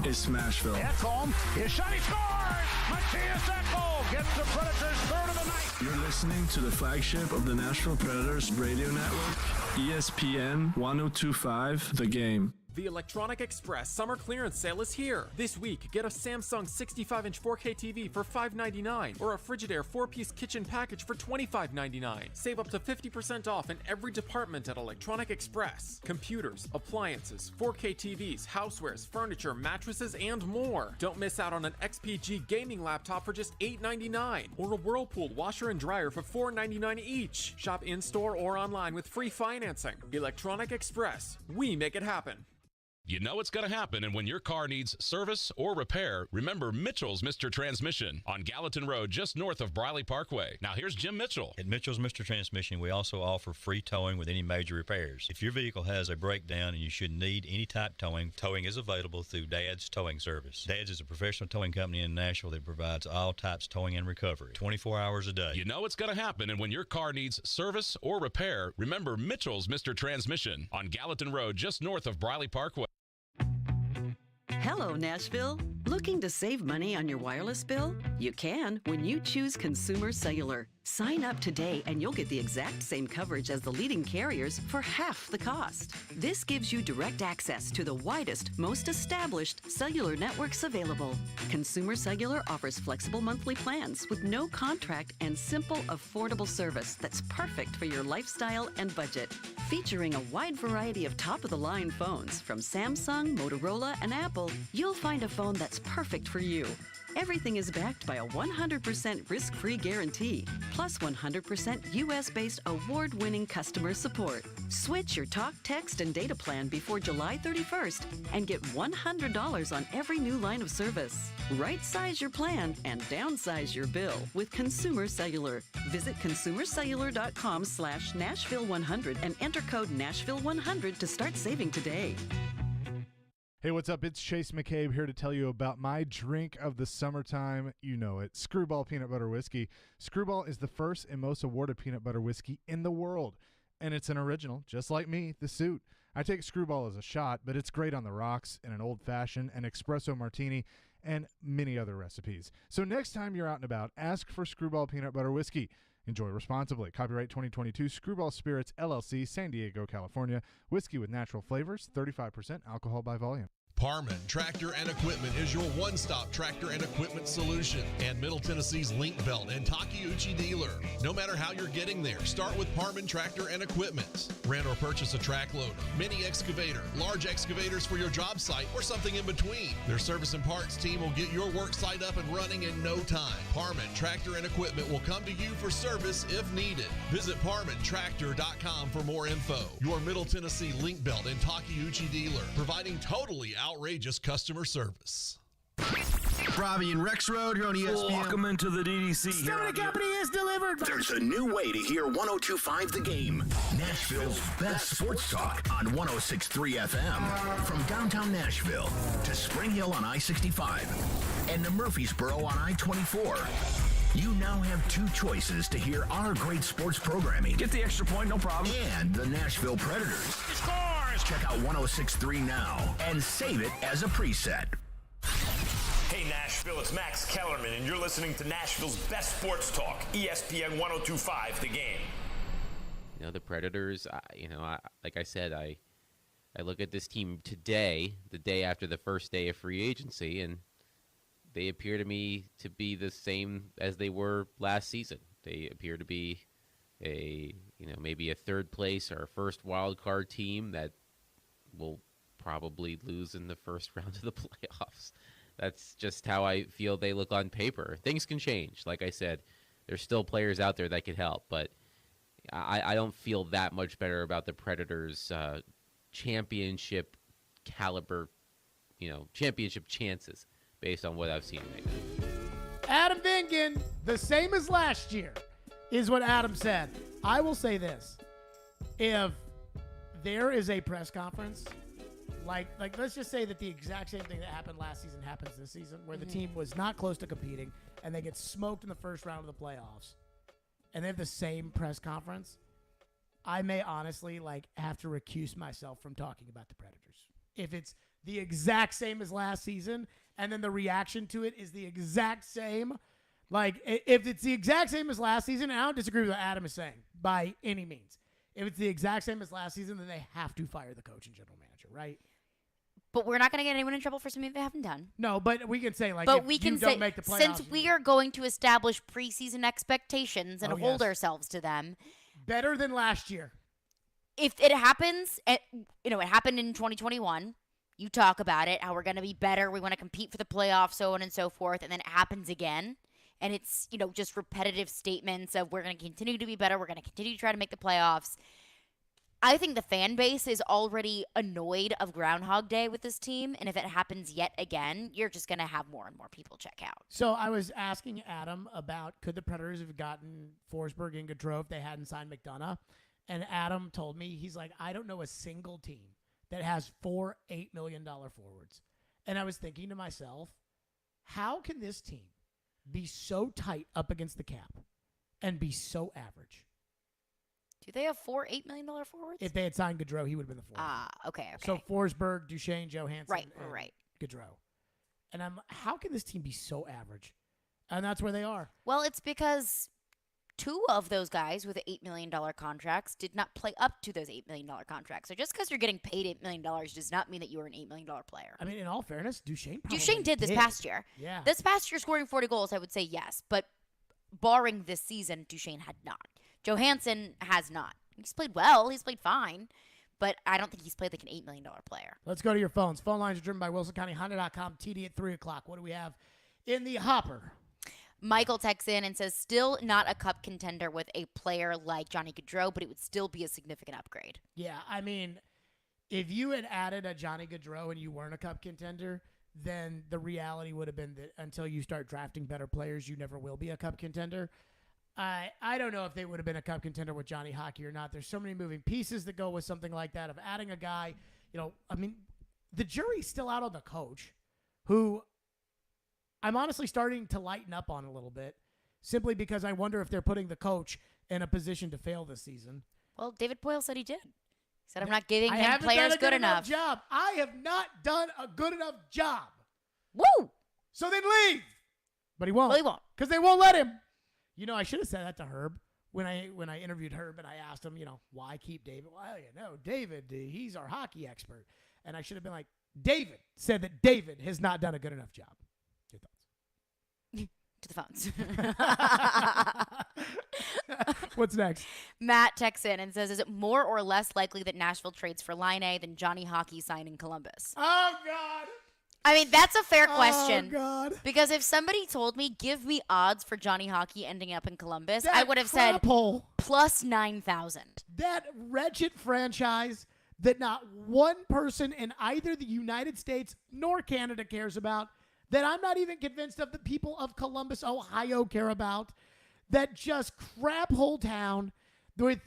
is Smashville. Ekholm, his shot, he scores! Matthias Ekholm gets the Predators' third of the night. You're listening to the flagship of the Nashville Predators radio network, ESPN 102.5 The Game. The Electronic Express summer clearance sale is here. This week, get a Samsung 65-inch 4K TV for $599 or a Frigidaire 4-piece kitchen package for $25.99. Save up to 50% off in every department at Electronic Express. Computers, appliances, 4K TVs, housewares, furniture, mattresses, and more. Don't miss out on an XPG gaming laptop for just $899 or a Whirlpool washer and dryer for $499 each. Shop in-store or online with free financing. Electronic Express. We make it happen. You know it's going to happen, and when your car needs service or repair, remember Mitchell's Mr. Transmission on Gallatin Road, just north of Briley Parkway. Now here's Jim Mitchell. At Mitchell's Mr. Transmission, we also offer free towing with any major repairs. If your vehicle has a breakdown and you should need any type towing is available through Dad's Towing Service. Dad's is a professional towing company in Nashville that provides all types towing and recovery, 24 hours a day. You know it's going to happen, and when your car needs service or repair, remember Mitchell's Mr. Transmission on Gallatin Road, just north of Briley Parkway. Hello, Nashville. Looking to save money on your wireless bill? You can when you choose Consumer Cellular. Sign up today and you'll get the exact same coverage as the leading carriers for half the cost. This gives you direct access to the widest, most established cellular networks available. Consumer Cellular offers flexible monthly plans with no contract and simple, affordable service that's perfect for your lifestyle and budget. Featuring a wide variety of top-of-the-line phones from Samsung, Motorola, and Apple, you'll find a phone that's perfect for you. Everything is backed by a 100% risk-free guarantee, plus 100% U.S.-based award-winning customer support. Switch your talk, text, and data plan before July 31st and get $100 on every new line of service. Right-size your plan and downsize your bill with Consumer Cellular. Visit consumercellular.com/Nashville100 and enter code Nashville100 to start saving today. Hey, what's up? It's Chase McCabe here to tell you about my drink of the summertime. You know it, Screwball Peanut Butter Whiskey. Screwball is the first and most awarded peanut butter whiskey in the world, and it's an original, just like me, the suit. I take Screwball as a shot, but it's great on the rocks, in an old-fashioned, an espresso martini, and many other recipes. So next time you're out and about, ask for Screwball Peanut Butter Whiskey. Enjoy responsibly. Copyright 2022 Screwball Spirits, LLC, San Diego, California. Whiskey with natural flavors, 35% alcohol by volume. Parman Tractor and Equipment is your one-stop tractor and equipment solution and Middle Tennessee's Link Belt and Takeuchi dealer. No matter how you're getting there, start with Parman Tractor and Equipment. Rent or purchase a track loader, mini excavator, large excavators for your job site, or something in between. Their service and parts team will get your work site up and running in no time. Parman Tractor and Equipment will come to you for service if needed. Visit ParmanTractor.com for more info. Your Middle Tennessee Link Belt and Takeuchi dealer, providing totally outrageous customer service. Robbie and Rex Road here on ESPN. Welcome into the DDC. Stillman Company is delivered. There's a new way to hear 102.5 The Game. Nashville's best sports talk on 106.3 FM. From downtown Nashville to Spring Hill on I-65 and to Murfreesboro on I-24. You now have two choices to hear our great sports programming. Get the extra point, no problem. And the Nashville Predators. He scores! Check out 106.3 now and save it as a preset. Hey Nashville, it's Max Kellerman, and you're listening to Nashville's best sports talk, ESPN 102.5 The Game. You know, the Predators, like I said, I look at this team today, the day after the first day of free agency, and they appear to me to be the same as they were last season. They appear to be maybe a third place or a first wild card team that will probably lose in the first round of the playoffs. That's just how I feel they look on paper. Things can change. Like I said, there's still players out there that could help, but I don't feel that much better about the Predators' championship caliber, championship chances based on what I've seen right now. Adam Vingan, the same as last year, is what Adam said. I will say this. If there is a press conference, like let's just say that the exact same thing that happened last season happens this season, where the team was not close to competing and they get smoked in the first round of the playoffs, and they have the same press conference, I may honestly have to recuse myself from talking about the Predators. If it's the exact same as last season, and then the reaction to it is the exact same, if it's the exact same as last season, and I don't disagree with what Adam is saying by any means. If it's the exact same as last season, then they have to fire the coach and general manager, right? But we're not going to get anyone in trouble for something they haven't done. No, but we can say, like, But if we you can don't say, make the playoffs, since we are going to establish preseason expectations and hold yes. ourselves to them. Better than last year. If it happens, it happened in 2021. You talk about it, how we're going to be better. We want to compete for the playoffs, so on and so forth. And then it happens again. And it's, just repetitive statements of we're going to continue to be better. We're going to continue to try to make the playoffs. I think the fan base is already annoyed of Groundhog Day with this team. And if it happens yet again, you're just going to have more and more people check out. So I was asking Adam about could the Predators have gotten Forsberg and Gaudreau if they hadn't signed McDonough? And Adam told me, he's like, I don't know a single team that has 4 $8 million forwards. And I was thinking to myself, how can this team be so tight up against the cap and be so average? Do they have 4 $8 million forwards? If they had signed Gaudreau, he would have been the forward. Okay. So Forsberg, Duchesne, Johansson, right. Gaudreau. And how can this team be so average? And that's where they are. Well, it's because 2 of those guys with $8 million contracts did not play up to those $8 million contracts. So just because you're getting paid $8 million does not mean that you are an $8 million player. I mean, in all fairness, Duchesne did this past year. Yeah. This past year scoring 40 goals, I would say yes. But barring this season, Duchesne had not. Johansson has not. He's played well. He's played fine. But I don't think he's played like an $8 million player. Let's go to your phones. Phone lines are driven by WilsonCountyHonda.com. TD at 3 o'clock. What do we have in the hopper? Michael texts in and says, still not a cup contender with a player like Johnny Gaudreau, but it would still be a significant upgrade. Yeah, I mean, if you had added a Johnny Gaudreau and you weren't a cup contender, then the reality would have been that until you start drafting better players, you never will be a cup contender. I don't know if they would have been a cup contender with Johnny Hockey or not. There's so many moving pieces that go with something like that, of adding a guy. I mean, the jury's still out on the coach, who I'm honestly starting to lighten up on a little bit, simply because I wonder if they're putting the coach in a position to fail this season. Well, David Boyle said he did. He said, I'm not giving him players done a good enough job. I have not done a good enough job. Woo! So then leave. But he won't. Well, he won't. Because they won't let him. I should have said that to Herb when I interviewed Herb, and I asked him, why keep David? Well, David, he's our hockey expert. And I should have been like, David said that David has not done a good enough job. Your thoughts? To the phones. What's next? Matt texts in and says, is it more or less likely that Nashville trades for Laine than Johnny Hockey signing Columbus? Oh, God. I mean, that's a fair question. Oh, God. Because if somebody told me, give me odds for Johnny Hockey ending up in Columbus, That I would have said crap-hole. plus 9,000. That wretched franchise that not one person in either the United States nor Canada cares about, that I'm not even convinced of the people of Columbus, Ohio care about, that just crap hole town with,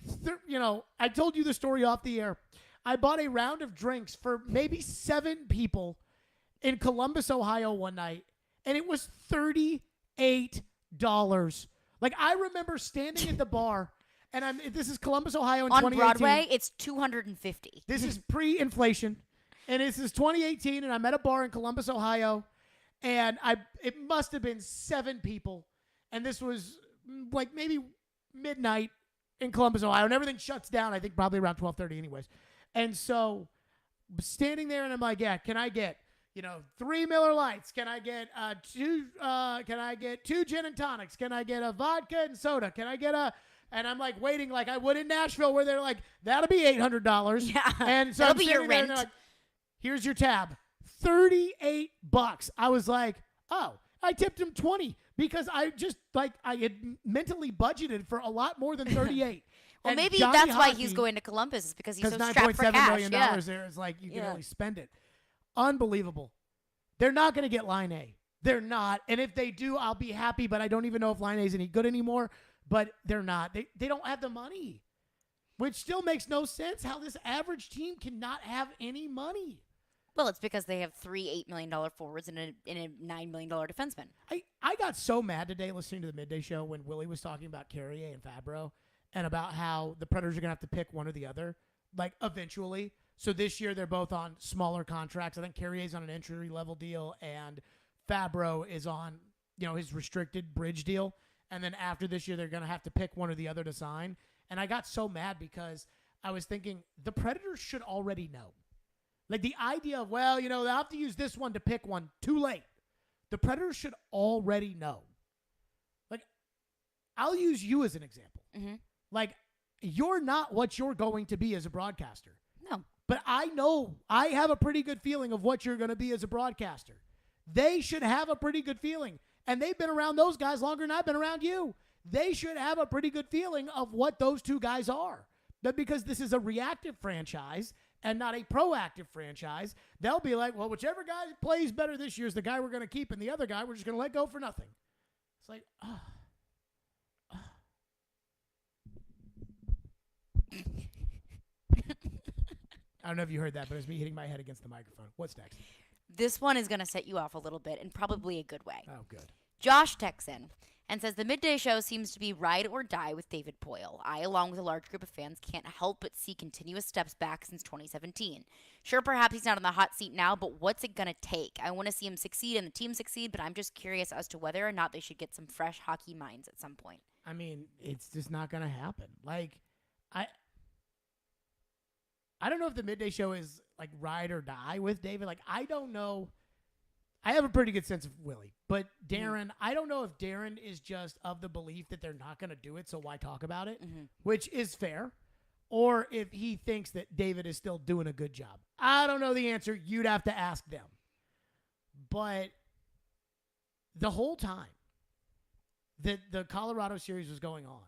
I told you the story off the air. I bought a round of drinks for maybe 7 people in Columbus, Ohio one night, and it was $38. Like, I remember standing at the bar, and this is Columbus, Ohio in On 2018. Broadway, it's $250. This is pre-inflation, and this is 2018, and I'm at a bar in Columbus, Ohio, and it must have been 7 people, and this was like maybe midnight in Columbus, Ohio, and everything shuts down, I think probably around 12:30 anyways. And so standing there, and I'm like, yeah, can I get 3 Miller Lights? Can I get 2 gin and tonics? Can I get a vodka and soda? Can I get and I'm like waiting like I would in Nashville, where they're like, that'll be $800. Yeah. And so That'll I'm be your sitting there, and rent. they're like, here's your tab. $38. I was like, oh, I tipped him 20 because I had mentally budgeted for a lot more than 38. Well, And maybe Johnny that's why Hockey, he's going to Columbus, is because he's so $9.7 strapped for cash. million Yeah. there is like you can Yeah. only spend it. Unbelievable. They're not going to get Line A. They're not. And if they do, I'll be happy, but I don't even know if Line A is any good anymore. But they're not. They don't have the money, which still makes no sense how this average team cannot have any money. Well, it's because they have 3 $8 million forwards and a $9 million defenseman. I got so mad today listening to the Midday Show when Willie was talking about Carrier and Fabro and about how the Predators are going to have to pick one or the other, like, eventually. So this year they're both on smaller contracts. I think Carrier's on an entry-level deal and Fabro is on, his restricted bridge deal. And then after this year, they're going to have to pick one or the other to sign. And I got so mad because I was thinking the Predators should already know. Like the idea of, well, they'll have to use this one to pick one. Too late. The Predators should already know. Like, I'll use you as an example. Mm-hmm. Like, you're not what you're going to be as a broadcaster. No. But I know I have a pretty good feeling of what you're going to be as a broadcaster. They should have a pretty good feeling. And they've been around those guys longer than I've been around you. They should have a pretty good feeling of what those two guys are. But because this is a reactive franchise and not a proactive franchise, they'll be like, well, whichever guy plays better this year is the guy we're going to keep, and the other guy we're just going to let go for nothing. It's like, I don't know if you heard that, but it was me hitting my head against the microphone. What's next? This one is going to set you off a little bit, in probably a good way. Oh, good. Josh texts in and says, the midday show seems to be ride or die with David Poile. I, along with a large group of fans, can't help but see continuous steps back since 2017. Sure, perhaps he's not on the hot seat now, but what's it going to take? I want to see him succeed and the team succeed, but I'm just curious as to whether or not they should get some fresh hockey minds at some point. I mean, it's just not going to happen. Like, I don't know if the midday show is like ride or die with David. Like, I don't know. I have a pretty good sense of Willie, but Darren, I don't know if Darren is just of the belief that they're not going to do it, so why talk about it, which is fair, or if he thinks that David is still doing a good job. I don't know the answer. You'd have to ask them. But the whole time that the Colorado series was going on,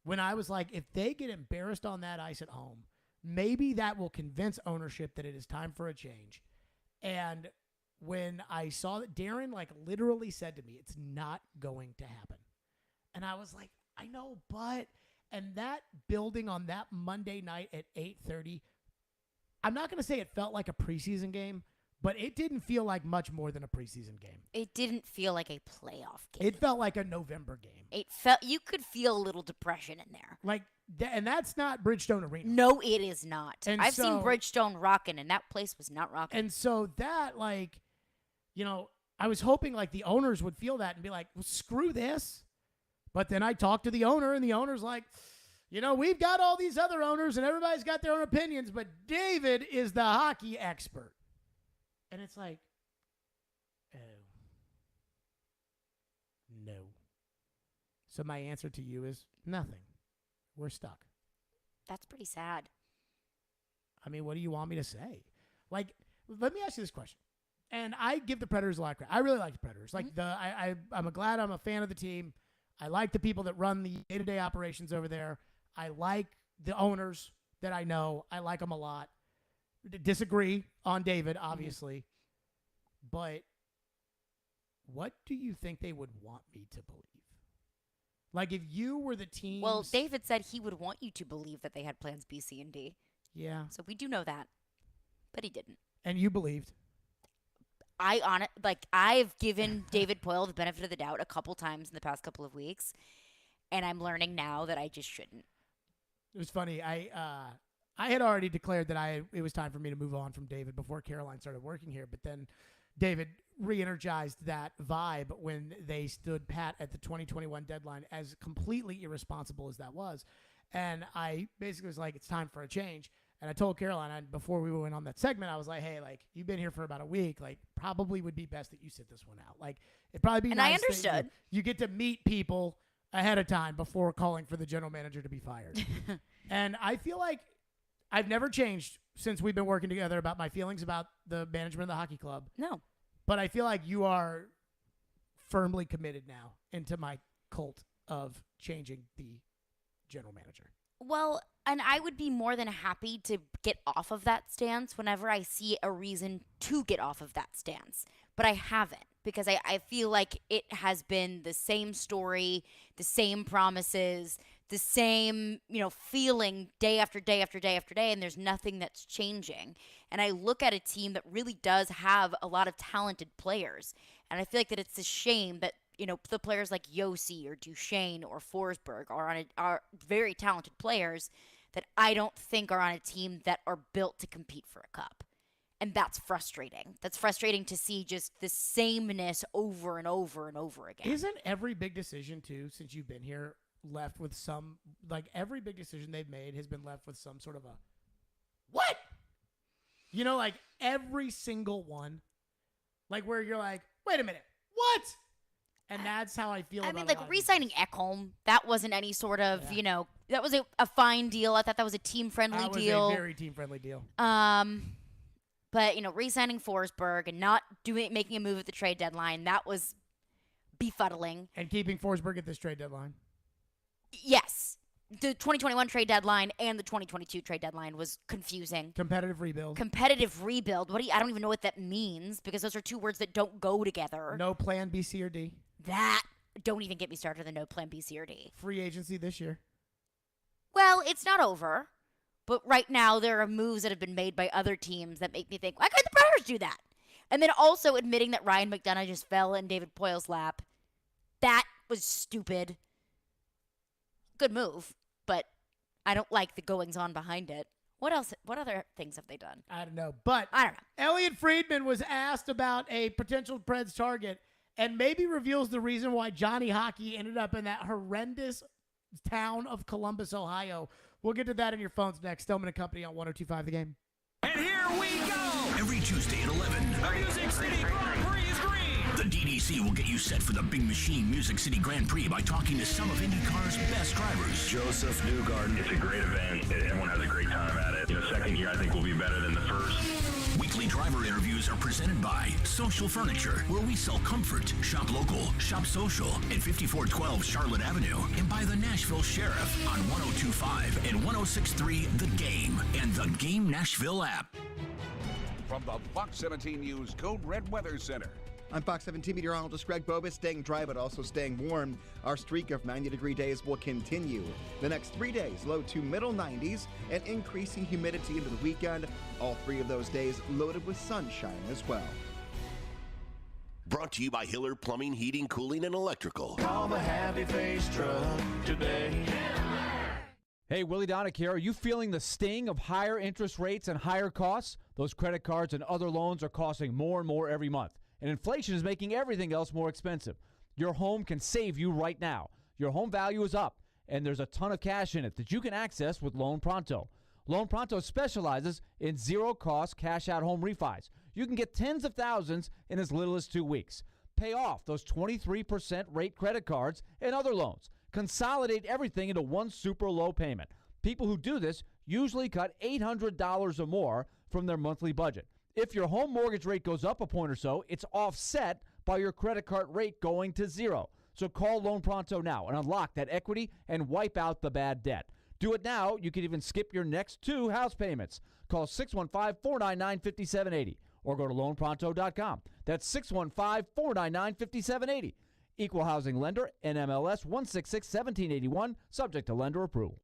when I was like, if they get embarrassed on that ice at home, maybe that will convince ownership that it is time for a change. And when I saw that, Darren literally said to me, it's not going to happen. And I was like, I know, but, and that building on that Monday night at 8:30, I'm not going to say it felt like a preseason game, but it didn't feel like much more than a preseason game. It didn't feel like a playoff game. It felt like a November game. You could feel a little depression in there. And that's not Bridgestone Arena. No, it is not. And I've seen Bridgestone rocking, and that place was not rocking. And so that, I was hoping the owners would feel that and be like, well, screw this. But then I talked to the owner, and the owner's like, we've got all these other owners, and everybody's got their own opinions, but David is the hockey expert. And it's like, oh, no. So my answer to you is nothing. We're stuck. That's pretty sad. I mean, what do you want me to say? Let me ask you this question. And I give the Predators a lot of credit. I really like the Predators. I'm glad I'm a fan of the team. I like the people that run the day-to-day operations over there. I like the owners that I know. I like them a lot. Disagree on David, obviously. But what do you think they would want me to believe? If you were the team. Well, David said he would want you to believe that they had plans B, C, and D. Yeah. So we do know that. But he didn't. And you believed. I've given David Poile the benefit of the doubt a couple times in the past couple of weeks, and I'm learning now that I just shouldn't. It was funny. I had already declared that it was time for me to move on from David before Caroline started working here, but then David re-energized that vibe when they stood pat at the 2021 deadline, as completely irresponsible as that was. And I basically was like, it's time for a change. And I told Caroline, before we went on that segment, I was like, hey, you've been here for about a week. Probably would be best that you sit this one out. It'd probably be nice. And I understood. That you get to meet people ahead of time before calling for the general manager to be fired. And I feel like I've never changed since we've been working together about my feelings about the management of the hockey club. No. But I feel like you are firmly committed now into my cult of changing the general manager. Well, and I would be more than happy to get off of that stance whenever I see a reason to get off of that stance. But I haven't, because I feel like it has been the same story, the same promises, the same, feeling day after day after day after day, and there's nothing that's changing. And I look at a team that really does have a lot of talented players, and I feel like that it's a shame that the players like Yossi or Duchesne or Forsberg are very talented players that I don't think are on a team that are built to compete for a cup. And that's frustrating. That's frustrating to see just the sameness over and over and over again. Isn't every big decision, too, since you've been here, left with some, every big decision they've made has been left with some sort of a, what? You know, like every single one. Like where you're like, wait a minute, what? And that's how I feel about it. I mean, like re-signing Ekholm, that wasn't any sort of, that was a fine deal. I thought that was a team-friendly deal. That was a very team-friendly deal. But, re-signing Forsberg and not making a move at the trade deadline, that was befuddling. And keeping Forsberg at this trade deadline. Yes. The 2021 trade deadline and the 2022 trade deadline was confusing. Competitive rebuild. Competitive rebuild. I don't even know what that means because those are two words that don't go together. No plan B, C, or D. That, don't even get me started on the no plan B, C, or D. Free agency this year. Well, it's not over. But right now, there are moves that have been made by other teams that make me think, why couldn't the Predators do that? And then also admitting that Ryan McDonough just fell in David Poyle's lap. That was stupid. Good move, but I don't like the goings-on behind it. What else? What other things have they done? I don't know. But I don't know. Elliot Friedman was asked about a potential Preds target and maybe reveals the reason why Johnny Hockey ended up in that horrendous town of Columbus, Ohio. We'll get to that in your phones next. Stillman and Company on 102.5 The Game. And here we go! Every Tuesday at 11, The Music City Grand Prix is green! the DDC will get you set for the Big Machine Music City Grand Prix by talking to some of IndyCar's best drivers. Joseph Newgarden. It's a great event. Everyone has a great time at it. Second year I think will be better than the first. Weekly driver interviews are presented by Social Furniture, where we sell comfort. Shop local, shop social at 5412 Charlotte Avenue, and by the Nashville Sheriff on 102.5 and 106.3 The Game and the Game Nashville app. From the Fox 17 News Code Red Weather Center. I'm Fox 17 meteorologist Greg Bobus. Staying dry but also staying warm. Our streak of 90-degree days will continue. The next 3 days, low to middle 90s and increasing humidity into the weekend. All 3 of those days loaded with sunshine as well. Brought to you by Hiller Plumbing, Heating, Cooling, and Electrical. Call the Happy Face Truck today. Hey, Willie Donick here. Are you feeling the sting of higher interest rates and higher costs? Those credit cards and other loans are costing more and more every month. And inflation is making everything else more expensive. Your home can save you right now. Your home value is up, and there's a ton of cash in it that you can access with Loan Pronto. Loan Pronto specializes in zero-cost cash-out home refis. You can get tens of thousands in as little as 2 weeks. Pay off those 23% rate credit cards and other loans. Consolidate everything into one super low payment. People who do this usually cut $800 or more from their monthly budget. If your home mortgage rate goes up a point or so, it's offset by your credit card rate going to zero. So call Loan Pronto now and unlock that equity and wipe out the bad debt. Do it now. You can even skip your next 2 house payments. Call 615-499-5780 or go to loanpronto.com. That's 615-499-5780. Equal housing lender, NMLS 166-1781, subject to lender approval.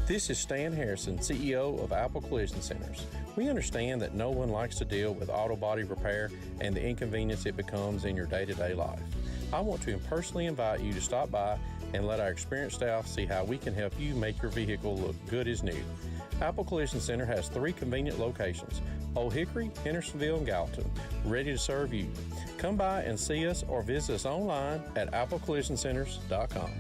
This is Stan Harrison, CEO of Apple Collision Centers. We understand that no one likes to deal with auto body repair and the inconvenience it becomes in your day-to-day life. I want to personally invite you to stop by and let our experienced staff see how we can help you make your vehicle look good as new. Apple Collision Center has 3 convenient locations, Old Hickory, Hendersonville, and Gallatin, ready to serve you. Come by and see us or visit us online at applecollisioncenters.com.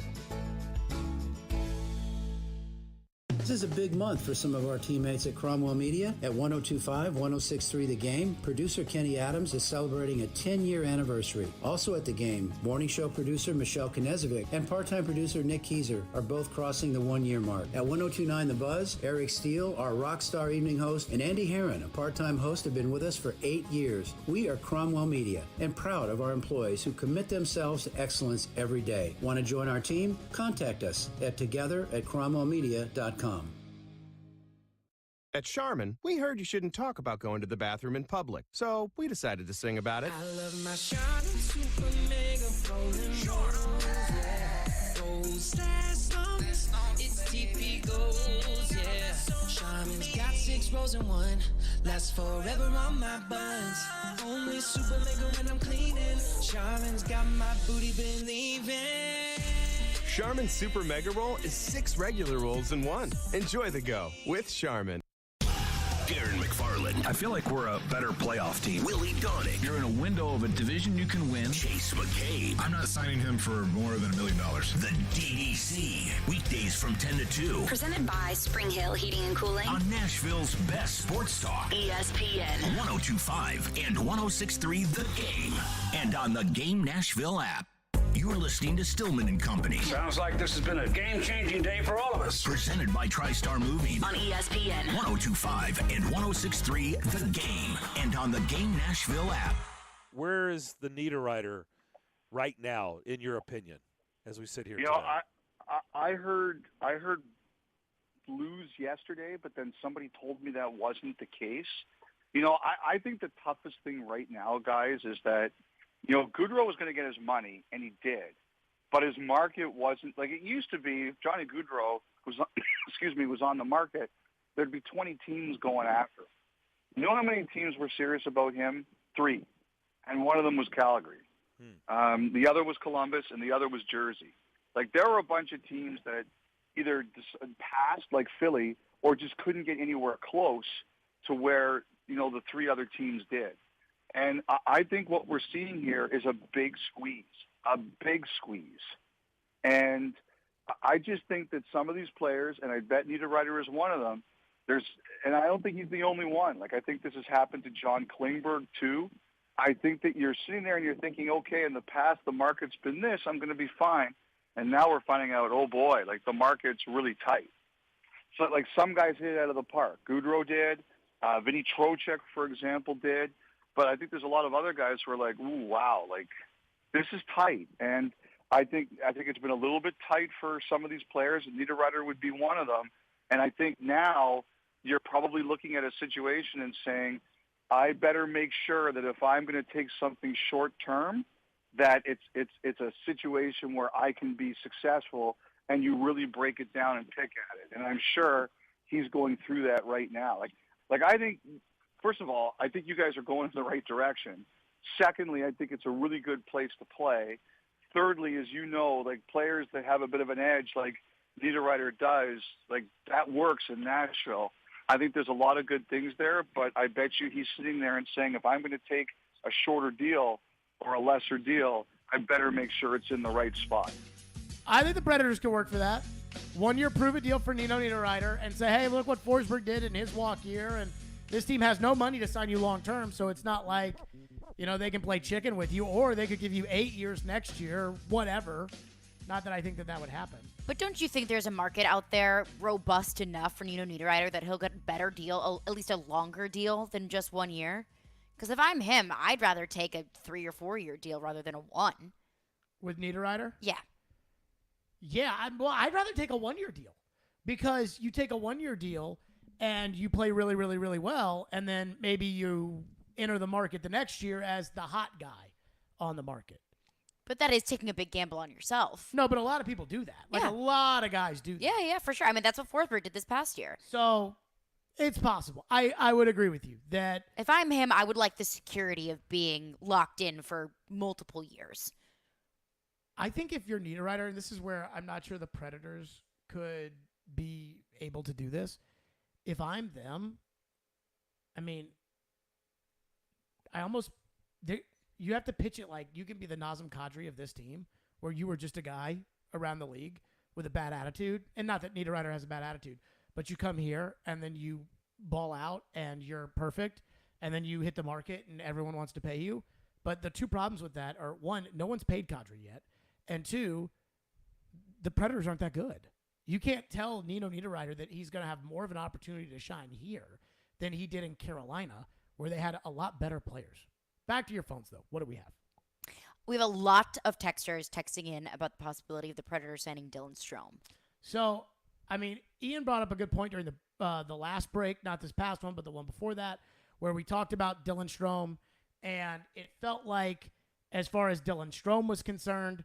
This is a big month for some of our teammates at Cromwell Media. At 102.5, 106.3 The Game, producer Kenny Adams is celebrating a 10-year anniversary. Also at The Game, morning show producer Michelle Knezovic and part-time producer Nick Keyser are both crossing the 1-year mark. At 102.9 The Buzz, Eric Steele, our rock star evening host, and Andy Herron, a part-time host, have been with us for 8 years. We are Cromwell Media and proud of our employees who commit themselves to excellence every day. Want to join our team? Contact us at together@cromwellmedia.com. At Charmin, we heard you shouldn't talk about going to the bathroom in public, so we decided to sing about it. I love my Charmin Super Mega Frozen Bottles, yeah. Goes last long, it's TP goes, yeah. Charmin's got 6 rows in 1, lasts forever on my buns. Only Super Mega when I'm cleaning. Charmin's got my booty believing. Charmin Super Mega Roll is 6 regular rolls in 1. Enjoy the go with Charmin. Darren McFarland Garland. I feel like we're a better playoff team. Willie Donick. You're in a window of a division you can win. Chase McCabe. I'm not signing him for more than $1 million. The DDC. Weekdays from 10 to 2. Presented by Spring Hill Heating and Cooling. On Nashville's best sports talk. ESPN. 102.5 and 106.3 The Game. And on the Game Nashville app. You're listening to Stillman and Company. Sounds like this has been a game-changing day for all of us. Presented by TriStar Moving. On ESPN. 102.5 and 106.3 The Game. And on the Game Nashville app. Where is the Niederreiter right now, in your opinion, as we sit here today? I heard lose yesterday, but then somebody told me that wasn't the case. I think the toughest thing right now, guys, is that Goodrow was going to get his money, and he did. But his market wasn't like it used to be. If Johnny Goodrow was on the market, there'd be 20 teams going after him. You know how many teams were serious about him? 3. And one of them was Calgary. The other was Columbus, and the other was Jersey. Like, there were a bunch of teams that either passed, like Philly, or just couldn't get anywhere close to where, the 3 other teams did. And I think what we're seeing here is a big squeeze. And I just think that some of these players, and I bet Niederreiter is one of them, and I don't think he's the only one. Like, I think this has happened to John Klingberg, too. I think that you're sitting there and you're thinking, okay, in the past the market's been this, I'm going to be fine. And now we're finding out, oh, boy, like the market's really tight. So, like, some guys hit it out of the park. Goodrow did. Vinny Trocheck, for example, did. But I think there's a lot of other guys who are like, ooh, wow, like this is tight. And I think it's been a little bit tight for some of these players, and Niederreiter would be one of them. And I think now you're probably looking at a situation and saying, I better make sure that if I'm going to take something short term, that it's a situation where I can be successful, and you really break it down and pick at it. And I'm sure he's going through that right now. Like I think. First of all, I think you guys are going in the right direction. Secondly, I think it's a really good place to play. Thirdly, as you know, like players that have a bit of an edge like Niederreiter does, like that works in Nashville. I think there's a lot of good things there, but I bet you he's sitting there and saying, if I'm going to take a shorter deal or a lesser deal, I better make sure it's in the right spot. I think the Predators could work for that. 1-year prove-it deal for Nino Niederreiter and say, hey, look what Forsberg did in his walk year, and this team has no money to sign you long-term, so it's not like, they can play chicken with you, or they could give you 8 years next year, whatever. Not that I think that would happen. But don't you think there's a market out there robust enough for Nino Niederreiter that he'll get a better deal, at least a longer deal than just 1 year? Because if I'm him, I'd rather take a 3 or 4 year deal rather than a 1. With Niederreiter? Yeah. Yeah, I'd rather take a 1-year deal. Because you take a 1-year deal and you play really, really, really well, and then maybe you enter the market the next year as the hot guy on the market. But that is taking a big gamble on yourself. No, but a lot of people do that. Like, a lot of guys do that. Yeah, for sure. I mean, that's what Forsberg did this past year. So, it's possible. I would agree with you that... If I'm him, I would like the security of being locked in for multiple years. I think if you're Niederreiter, and this is where I'm not sure the Predators could be able to do this, if I'm them, I mean, you have to pitch it like you can be the Nazem Kadri of this team, where you were just a guy around the league with a bad attitude. And not that Niederreiter has a bad attitude, but you come here and then you ball out and you're perfect, and then you hit the market and everyone wants to pay you. But the 2 problems with that are, 1, no one's paid Kadri yet, and 2, the Predators aren't that good. You can't tell Nino Niederreiter that he's going to have more of an opportunity to shine here than he did in Carolina, where they had a lot better players. Back to your phones, though. What do we have? We have a lot of texters texting in about the possibility of the Predators signing Dylan Strome. So, I mean, Ian brought up a good point during the last break, not this past one, but the one before that, where we talked about Dylan Strome, and it felt like, as far as Dylan Strome was concerned,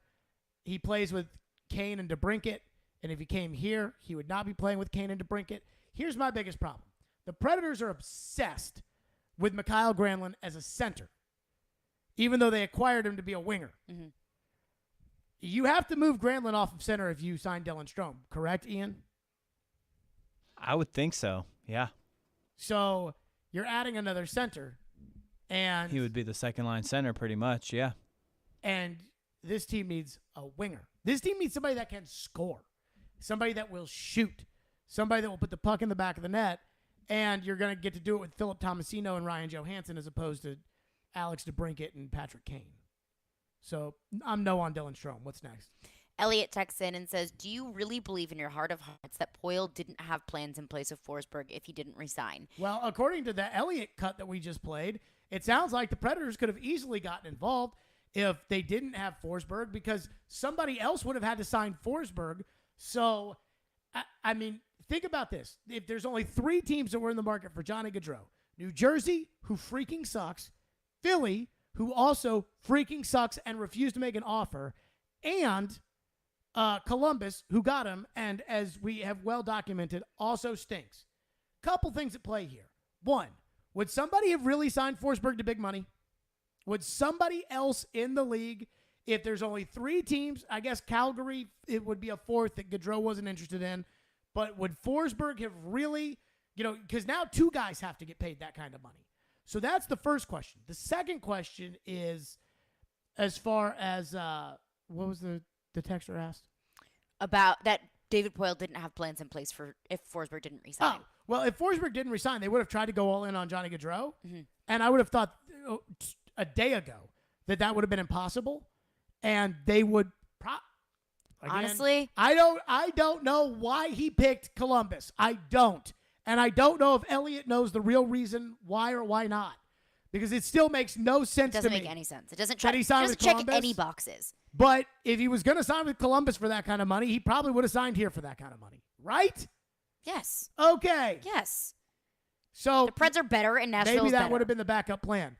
he plays with Kane and DeBrincat. And if he came here, he would not be playing with Kane and DeBrincat. Here's my biggest problem. The Predators are obsessed with Mikhail Granlund as a center, even though they acquired him to be a winger. Mm-hmm. You have to move Granlund off of center if you sign Dylan Strome, correct, Ian? I would think so, yeah. So you're adding another center. And he would be the second-line center pretty much, yeah. And this team needs a winger. This team needs somebody that can score, somebody that will shoot, somebody that will put the puck in the back of the net, and you're going to get to do it with Philip Tomasino and Ryan Johansson as opposed to Alex DeBrincat and Patrick Kane. So I'm no on Dylan Strome. What's next? Elliot texts in and says, do you really believe in your heart of hearts that Poyle didn't have plans in place of Forsberg if he didn't resign? Well, according to the Elliott cut that we just played, it sounds like the Predators could have easily gotten involved if they didn't have Forsberg because somebody else would have had to sign Forsberg. So, I mean, think about this. If there's only 3 teams that were in the market for Johnny Gaudreau, New Jersey, who freaking sucks, Philly, who also freaking sucks and refused to make an offer, and Columbus, who got him, and as we have well documented, also stinks. Couple things at play here. One, would somebody have really signed Forsberg to big money? Would somebody else in the league, if there's only 3 teams, I guess Calgary, it would be a 4th that Gaudreau wasn't interested in, but would Forsberg have really, because now 2 guys have to get paid that kind of money. So that's the first question. The second question is, as far as, what was the texter asked? About that David Poyle didn't have plans in place for if Forsberg didn't resign. Oh, well, if Forsberg didn't resign, they would have tried to go all in on Johnny Gaudreau. Mm-hmm. And I would have thought a day ago that would have been impossible. And they would honestly, I don't know why he picked Columbus. I don't. And I don't know if Elliott knows the real reason why or why not. Because it still makes no sense to me. Doesn't make any sense. It doesn't check any boxes. But if he was going to sign with Columbus for that kind of money, he probably would have signed here for that kind of money. Right? Yes. Okay. Yes. So the Preds are better and Nashville's maybe that better. would have been the backup plan.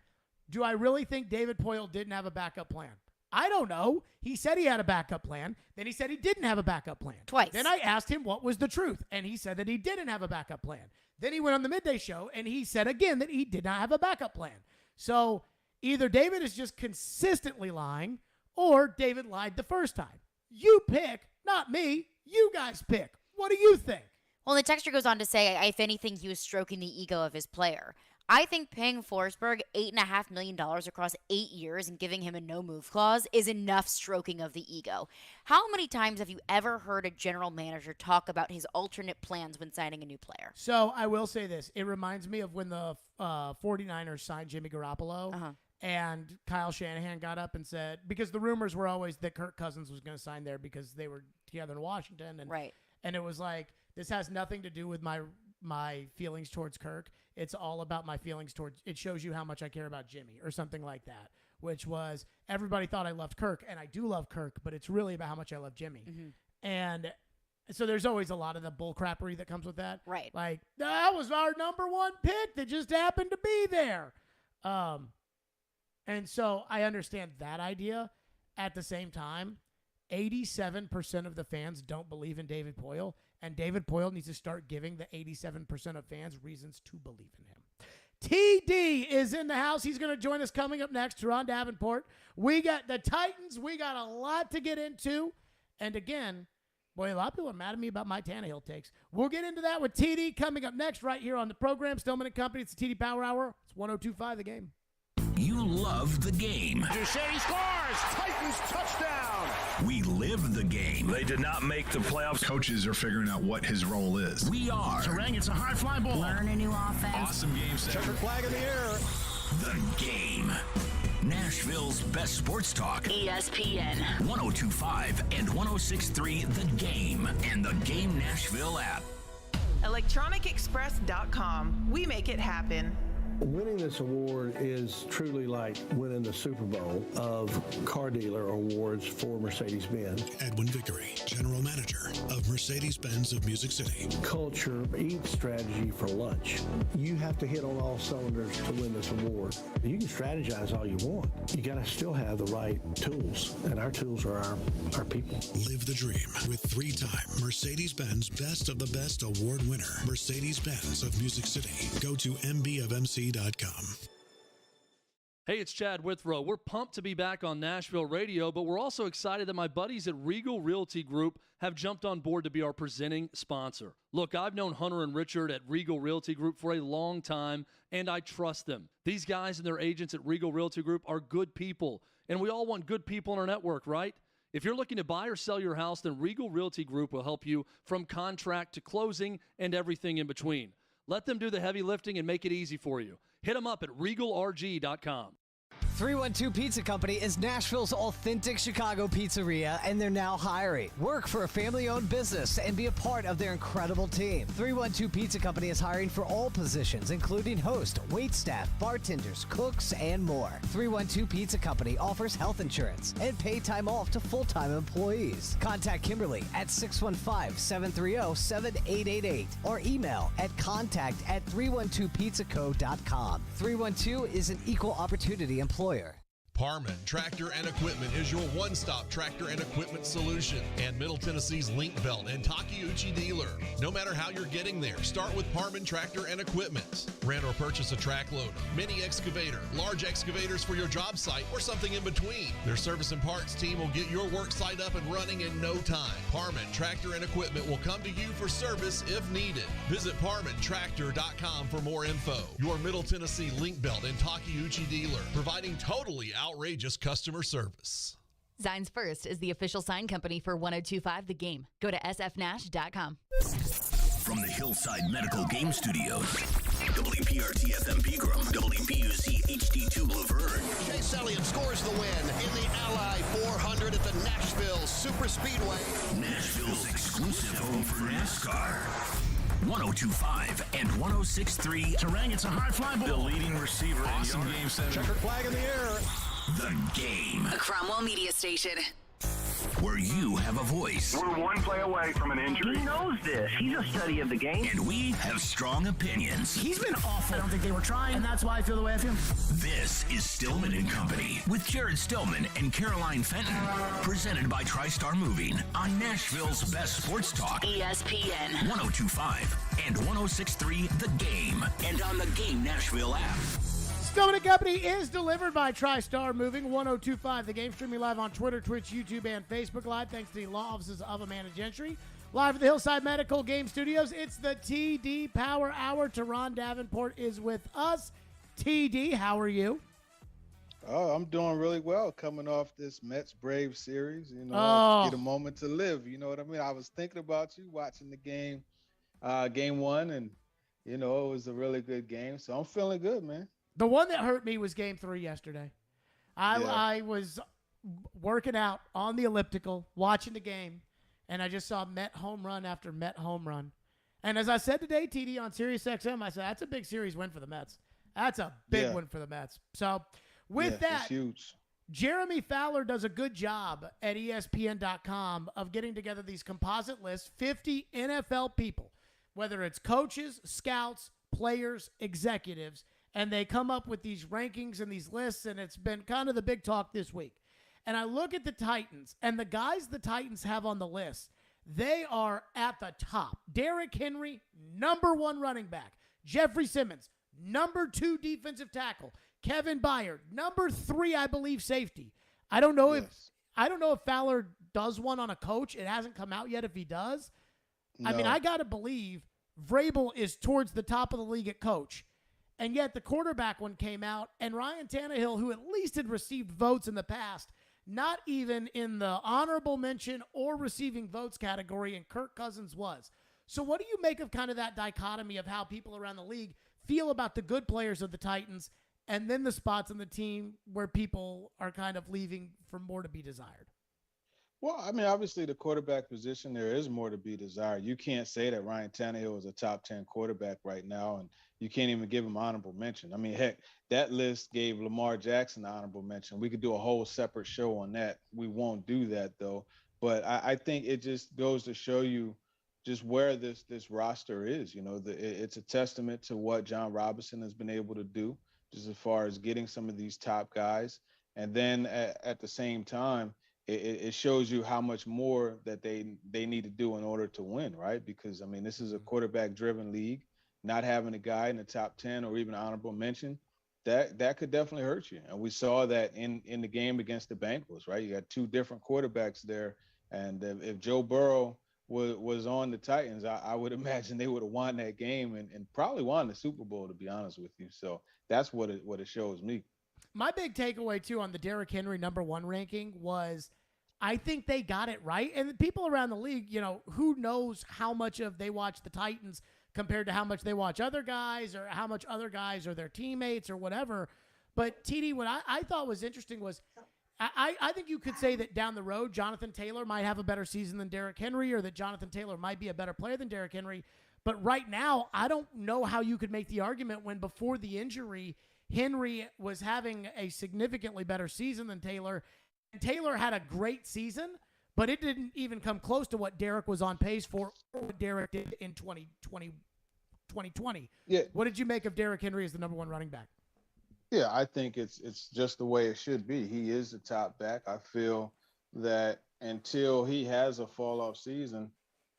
Do I really think David Poyle didn't have a backup plan? I don't know. He said he had a backup plan. Then he said he didn't have a backup plan. Twice. Then I asked him what was the truth, and he said that he didn't have a backup plan. Then he went on the midday show, and he said again that he did not have a backup plan. So either David is just consistently lying, or David lied the first time. You pick, not me. You guys pick. What do you think? Well, the texter goes on to say, if anything, he was stroking the ego of his player. I think paying Forsberg $8.5 million across 8 years and giving him a no-move clause is enough stroking of the ego. How many times have you ever heard a general manager talk about his alternate plans when signing a new player? So I will say this. It reminds me of when the 49ers signed Jimmy Garoppolo, and Kyle Shanahan got up and said, because the rumors were always that Kirk Cousins was going to sign there because they were together in Washington. And, right. And it was like, this has nothing to do with my feelings towards Kirk. It's all about my feelings towards, it shows you how much I care about Jimmy or something like that, which was everybody thought I loved Kirk, and I do love Kirk, but it's really about how much I love Jimmy. Mm-hmm. And so there's always a lot of the bull crappery that comes with that. Right. Like, that was our number 1 pick that just happened to be there. And so I understand that idea. At the same time, 87% of the fans don't believe in David Poyle, and David Poyle needs to start giving the 87% of fans reasons to believe in him. TD is in the house. He's going to join us coming up next. Teron Davenport. We got the Titans. We got a lot to get into. And again, boy, a lot of people are mad at me about my Tannehill takes. We'll get into that with TD coming up next right here on the program. Stillman & Company. It's the TD Power Hour. It's 102.5 The Game. You love the game. Duchesne scores! Titans touchdown! We live the game. They did not make the playoffs. Coaches are figuring out what his role is. We are. Terang, it's a high fly ball. Learn a new offense. Awesome game set. Checker flag in the air. The game. Nashville's best sports talk. ESPN 102.5 and 106.3 The Game and the Game Nashville app. ElectronicExpress.com. We make it happen. Winning this award is truly like winning the Super Bowl of car dealer awards for Mercedes-Benz. Edwin Vickery, General Manager of Mercedes-Benz of Music City. Culture eats strategy for lunch. You have to hit on all cylinders to win this award. You can strategize all you want. You got to still have the right tools, and our tools are our people. Live the dream with 3-time Mercedes-Benz Best of the Best award winner, Mercedes-Benz of Music City. Go to mbofmc.com. Hey, it's Chad Withrow. We're pumped to be back on Nashville radio, but we're also excited that my buddies at Regal Realty Group have jumped on board to be our presenting sponsor. Look, I've known Hunter and Richard at Regal Realty Group for a long time, and I trust them. These guys and their agents at Regal Realty Group are good people, and we all want good people in our network, right? If you're looking to buy or sell your house, then Regal Realty Group will help you from contract to closing and everything in between. Let them do the heavy lifting and make it easy for you. Hit them up at regalrg.com. 312 Pizza Company is Nashville's authentic Chicago pizzeria, and they're now hiring. Work for a family-owned business and be a part of their incredible team. 312 Pizza Company is hiring for all positions, including host, waitstaff, bartenders, cooks, and more. 312 Pizza Company offers health insurance and paid time off to full-time employees. Contact Kimberly at 615-730-7888 or email at contact@312pizzaco.com. 312 is an equal opportunity employer. Parman Tractor and Equipment is your one-stop tractor and equipment solution and Middle Tennessee's Link Belt and Takeuchi dealer. No matter how you're getting there, start with Parman Tractor and Equipment. Rent or purchase a track loader, mini excavator, large excavators for your job site, or something in between. Their service and parts team will get your work site up and running in no time. Parman Tractor and Equipment will come to you for service if needed. Visit ParmanTractor.com for more info. Your Middle Tennessee Link Belt and Takeuchi dealer, providing totally outrageous customer service. Zines First is the official sign company for 1025 The Game. Go to sfnash.com. From the Hillside Medical Game Studios, WPRT-FM Pegram, WPUC HD2 Laverne. Chase Elliott scores the win in the Ally 400 at the Nashville Super Speedway. Nashville's exclusive home for NASCAR. 102.5 and 106.3. Terang, it's a high fly ball. The leading receiver. Awesome game center. Checkered flag in the air. The Game. A Cromwell Media Station. Where you have a voice. We're one play away from an injury. He knows this. He's a study of the game. And we have strong opinions. He's been awful. I don't think they were trying, and that's why I feel the way I feel. This is Stillman and Company with Jared Stillman and Caroline Fenton. Presented by TriStar Moving on Nashville's best sports talk. ESPN. 102.5 and 106.3 The Game. And on the Game Nashville app. Stillman & Company is delivered by TriStar Moving, 102.5 The Game, streaming live on Twitter, Twitch, YouTube, and Facebook Live, thanks to the law offices of Amanda Gentry. Live at the Hillside Medical Game Studios, it's the TD Power Hour. Teron Davenport is with us. TD, how are you? Oh, I'm doing really well coming off this Mets-Braves series. You know, get a moment to live. You know what I mean? I was thinking about you watching the game, game one, and, you know, it was a really good game. So I'm feeling good, man. The one that hurt me was Game 3 yesterday. I was working out on the elliptical, watching the game, and I just saw Met home run after Met home run. And as I said today, TD, on SiriusXM, I said, that's a big series win for the Mets. That's a big win for the Mets. So with that, huge. Jeremy Fowler does a good job at ESPN.com of getting together these composite lists, 50 NFL people, whether it's coaches, scouts, players, executives, and they come up with these rankings and these lists, and it's been kind of the big talk this week. And I look at the Titans, and the guys the Titans have on the list, they are at the top. Derrick Henry, #1 running back. Jeffrey Simmons, #2 defensive tackle. Kevin Byard, #3, I believe, safety. I don't know if Fowler does one on a coach. It hasn't come out yet if he does. No. I mean, I got to believe Vrabel is towards the top of the league at coach. And yet the quarterback one came out, and Ryan Tannehill, who at least had received votes in the past, not even in the honorable mention or receiving votes category, and Kirk Cousins was. So what do you make of kind of that dichotomy of how people around the league feel about the good players of the Titans and then the spots on the team where people are kind of leaving for more to be desired? Well, I mean, obviously the quarterback position, there is more to be desired. You can't say that Ryan Tannehill is a top 10 quarterback right now, and you can't even give him honorable mention. I mean, heck, that list gave Lamar Jackson the honorable mention. We could do a whole separate show on that. We won't do that, though. But I think it just goes to show you just where this roster is. You know, it's a testament to what John Robinson has been able to do, just as far as getting some of these top guys. And then at the same time, it shows you how much more that they need to do in order to win, right? Because, I mean, this is a quarterback-driven league. Not having a guy in the top 10 or even honorable mention that could definitely hurt you. And we saw that in the game against the Bengals, right? You got two different quarterbacks there, and if Joe Burrow was on the Titans, I would imagine they would have won that game and probably won the Super Bowl, to be honest with you. So that's what it shows me. My big takeaway, too, on the Derrick Henry #1 ranking was I think they got it right. And the people around the league, who knows how much of they watch the Titans compared to how much they watch other guys or how much other guys are their teammates or whatever. But, TD, what I thought was interesting was I think you could say that down the road, Jonathan Taylor might have a better season than Derrick Henry, or that Jonathan Taylor might be a better player than Derrick Henry. But right now, I don't know how you could make the argument when before the injury, Henry was having a significantly better season than Taylor. And Taylor had a great season, but it didn't even come close to what Derrick was on pace for, or what Derrick did in 2020. Yeah. What did you make of Derrick Henry as the #1 running back? Yeah, I think it's just the way it should be. He is the top back. I feel that until he has a fall-off season,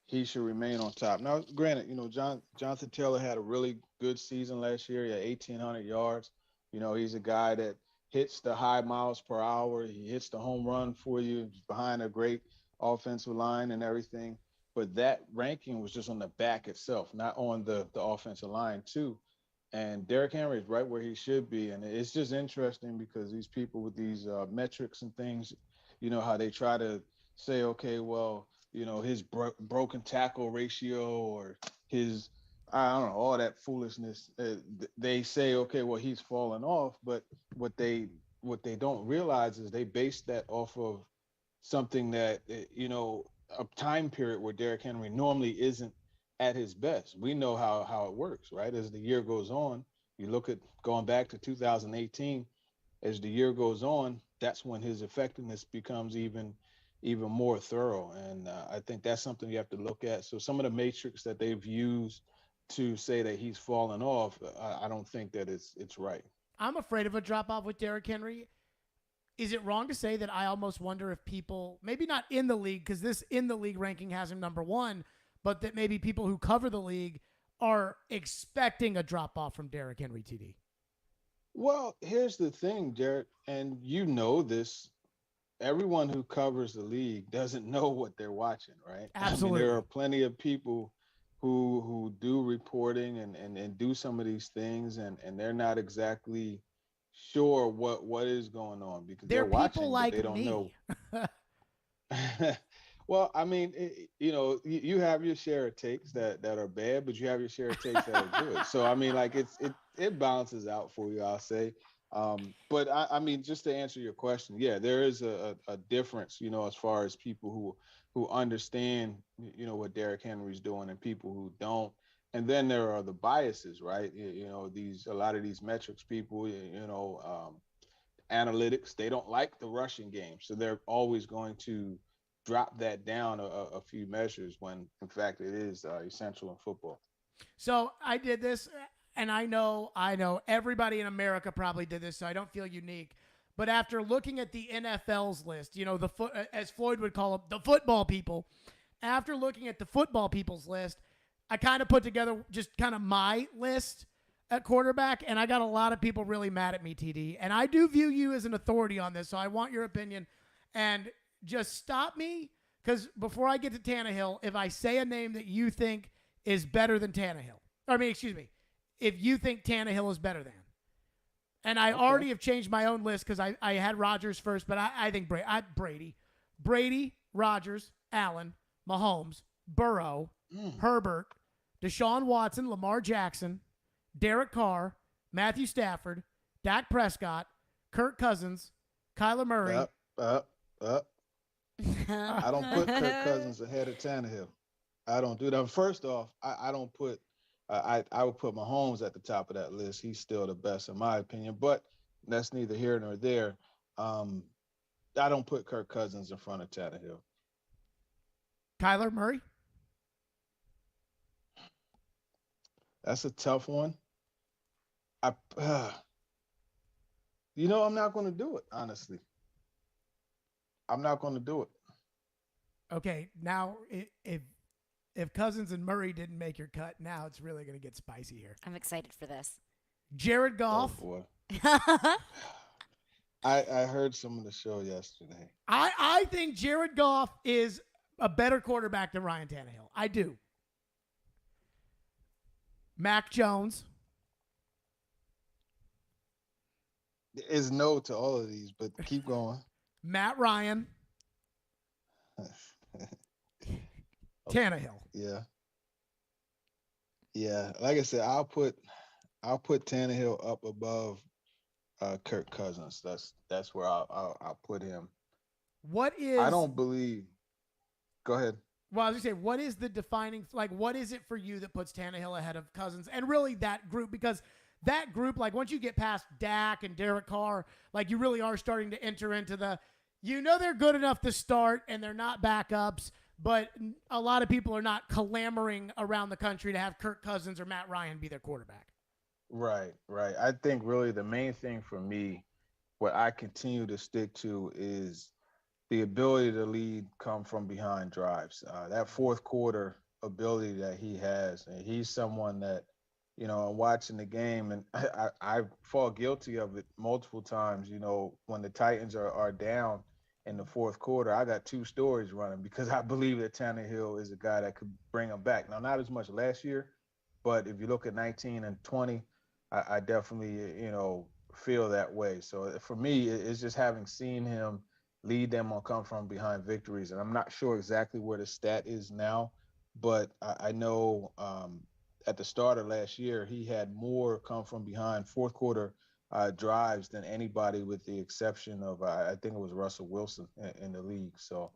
he should remain on top. Now, granted, Jonathan Taylor had a really good season last year. He had 1,800 yards. He's a guy that hits the high miles per hour. He hits the home run for you behind a great offensive line and everything. But that ranking was just on the back itself, not on the offensive line too. And Derrick Henry is right where he should be. And it's just interesting because these people with these metrics and things, how they try to say, okay, well, his broken tackle ratio or his, I don't know, all that foolishness. They say, okay, well, he's falling off. But what they don't realize is they base that off of something that, a time period where Derrick Henry normally isn't at his best. We know how it works, right? As the year goes on, you look at going back to 2018, as the year goes on, that's when his effectiveness becomes even more thorough. And I think that's something you have to look at. So some of the matrix that they've used to say that he's fallen off, I don't think that it's right. I'm afraid of a drop-off with Derrick Henry. Is it wrong to say that I almost wonder if people, maybe not in the league, because this in the league ranking has him #1, but that maybe people who cover the league are expecting a drop-off from Derrick Henry, TD? Well, here's the thing, Jared, and this. Everyone who covers the league doesn't know what they're watching, right? Absolutely. There are plenty of people who do reporting and do some of these things, and they're not exactly sure what is going on because they're watching, people like but they don't me. know. Well, I mean, you have your share of takes that are bad, but you have your share of takes that are good. So I mean, like it balances out for you, I'll say. But I mean, just to answer your question, yeah, there is a difference, as far as people who understand, what Derrick Henry's doing and people who don't. And then there are the biases, right? A lot of these metrics people, analytics, they don't like the rushing game. So they're always going to drop that down a few measures when, in fact, it is essential in football. So I did this, and I know everybody in America probably did this, so I don't feel unique. But after looking at the NFL's list, as Floyd would call them, the football people, after looking at the football people's list, I kind of put together just kind of my list at quarterback, and I got a lot of people really mad at me, TD. And I do view you as an authority on this, so I want your opinion. And just stop me, because before I get to Tannehill, if I say a name that you think is better than Tannehill, if you think Tannehill is better than. And I already have changed my own list because I had Rodgers first, but I think Brady, Rodgers, Allen, Mahomes, Burrow, Herbert, Deshaun Watson, Lamar Jackson, Derek Carr, Matthew Stafford, Dak Prescott, Kirk Cousins, Kyler Murray. I don't put Kirk Cousins ahead of Tannehill. I don't do that. First off, I don't put I would put Mahomes at the top of that list. He's still the best in my opinion, but that's neither here nor there. I don't put Kirk Cousins in front of Tannehill. Kyler Murray? That's a tough one. I'm not going to do it, honestly. I'm not going to do it. Okay, now if Cousins and Murray didn't make your cut, now it's really going to get spicy here. I'm excited for this. Jared Goff, I heard some of the show yesterday. I think Jared Goff is a better quarterback than Ryan Tannehill. I do. Mac Jones. Is no to all of these, but keep going. Matt Ryan. Tannehill. Yeah. Yeah. Like I said, I'll put Tannehill up above Kirk Cousins. That's where I'll put him. What is? I don't believe. Go ahead. Well, I was gonna say, what is the defining? Like, what is it for you that puts Tannehill ahead of Cousins, and really that group? Because that group, like, once you get past Dak and Derek Carr, like, you really are starting to enter into the, they're good enough to start, and they're not backups. But a lot of people are not clamoring around the country to have Kirk Cousins or Matt Ryan be their quarterback. Right. I think really the main thing for me, what I continue to stick to is the ability to lead come from behind drives. That fourth quarter ability that he has, and he's someone that, watching the game, and I fall guilty of it multiple times, when the Titans are down in the fourth quarter, I got two stories running because I believe that Tannehill is a guy that could bring them back. Now, not as much last year, but if you look at 19 and 20, I definitely, feel that way. So for me, it's just having seen him lead them on come from behind victories. And I'm not sure exactly where the stat is now, but I know at the start of last year, he had more come from behind fourth quarter drives than anybody, with the exception of, I think it was Russell Wilson in the league. So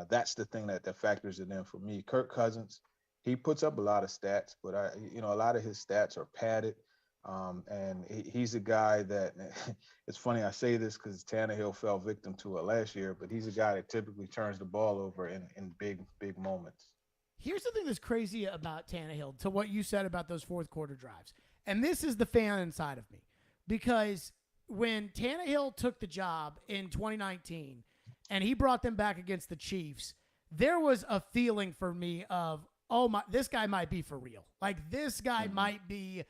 that's the thing that factors it in for me. Kirk Cousins, he puts up a lot of stats, but a lot of his stats are padded. And he's a guy that, it's funny I say this because Tannehill fell victim to it last year, but he's a guy that typically turns the ball over in big moments. Here's the thing that's crazy about Tannehill, to what you said about those fourth quarter drives. And this is the fan inside of me. Because when Tannehill took the job in 2019 and he brought them back against the Chiefs, there was a feeling for me of, oh my, this guy might be for real. Like, this guy might be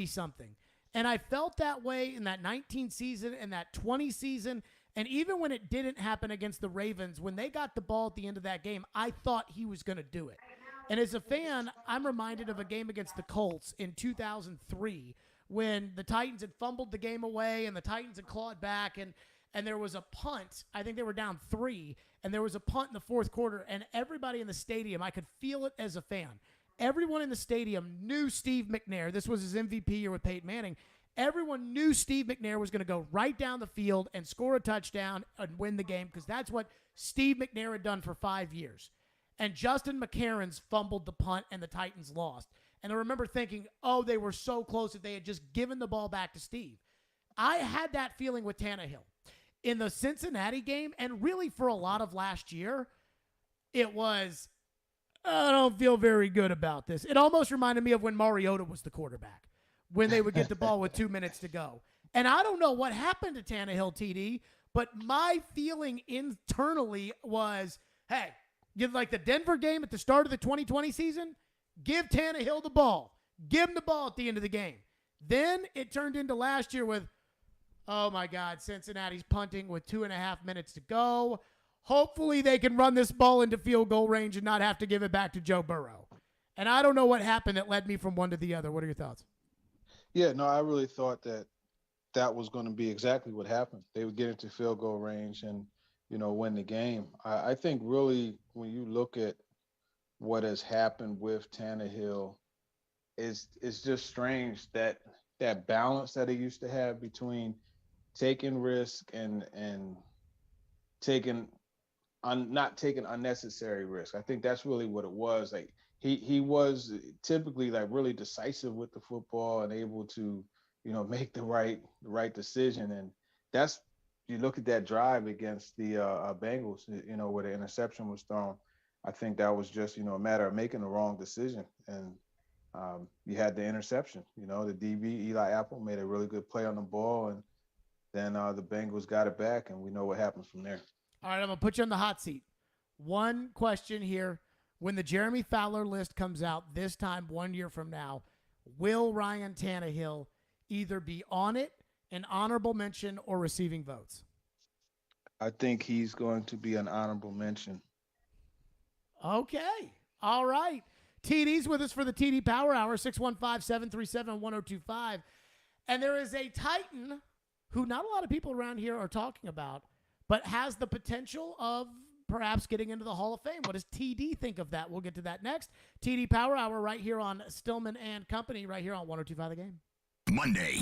something. And I felt that way in that 19 season and that 20 season. And even when it didn't happen against the Ravens, when they got the ball at the end of that game, I thought he was going to do it. And as a fan, I'm reminded of a game against the Colts in 2003 when the Titans had fumbled the game away and the Titans had clawed back, and there was a punt. I think they were down 3, and there was a punt in the fourth quarter, and everybody in the stadium, I could feel it as a fan. Everyone in the stadium knew Steve McNair. This was his MVP year with Peyton Manning. Everyone knew Steve McNair was going to go right down the field and score a touchdown and win the game, because that's what Steve McNair had done for 5 years. And Justin McCarron's fumbled the punt, and the Titans lost. And I remember thinking, oh, they were so close if they had just given the ball back to Steve. I had that feeling with Tannehill. In the Cincinnati game, and really for a lot of last year, it was, I don't feel very good about this. It almost reminded me of when Mariota was the quarterback, when they would get the ball with 2 minutes to go. And I don't know what happened to Tannehill, TD, but my feeling internally was, hey, you like the Denver game at the start of the 2020 season? Give Tannehill the ball. Give him the ball at the end of the game. Then it turned into last year with, oh my God, Cincinnati's punting with 2.5 minutes to go. Hopefully they can run this ball into field goal range and not have to give it back to Joe Burrow. And I don't know what happened that led me from one to the other. What are your thoughts? Yeah, no, I really thought that was going to be exactly what happened. They would get into field goal range and, win the game. I think really when you look at what has happened with Tannehill, it's just strange that balance that he used to have between taking risk and not taking unnecessary risk. I think that's really what it was. Like he was typically like really decisive with the football and able to, make the right decision. And that's, you look at that drive against the Bengals, where the interception was thrown. I think that was just, a matter of making the wrong decision. And you had the interception, the DB, Eli Apple, made a really good play on the ball. And then the Bengals got it back, and we know what happens from there. All right, I'm going to put you on the hot seat. One question here. When the Jeremy Fowler list comes out this time 1 year from now, will Ryan Tannehill either be on it, an honorable mention or receiving votes? I think he's going to be an honorable mention. Okay. All right. TD's with us for the TD Power Hour, 615-737-1025. And there is a Titan who not a lot of people around here are talking about, but has the potential of perhaps getting into the Hall of Fame. What does TD think of that? We'll get to that next. TD Power Hour right here on Stillman and Company, right here on 1025 The Game. Monday.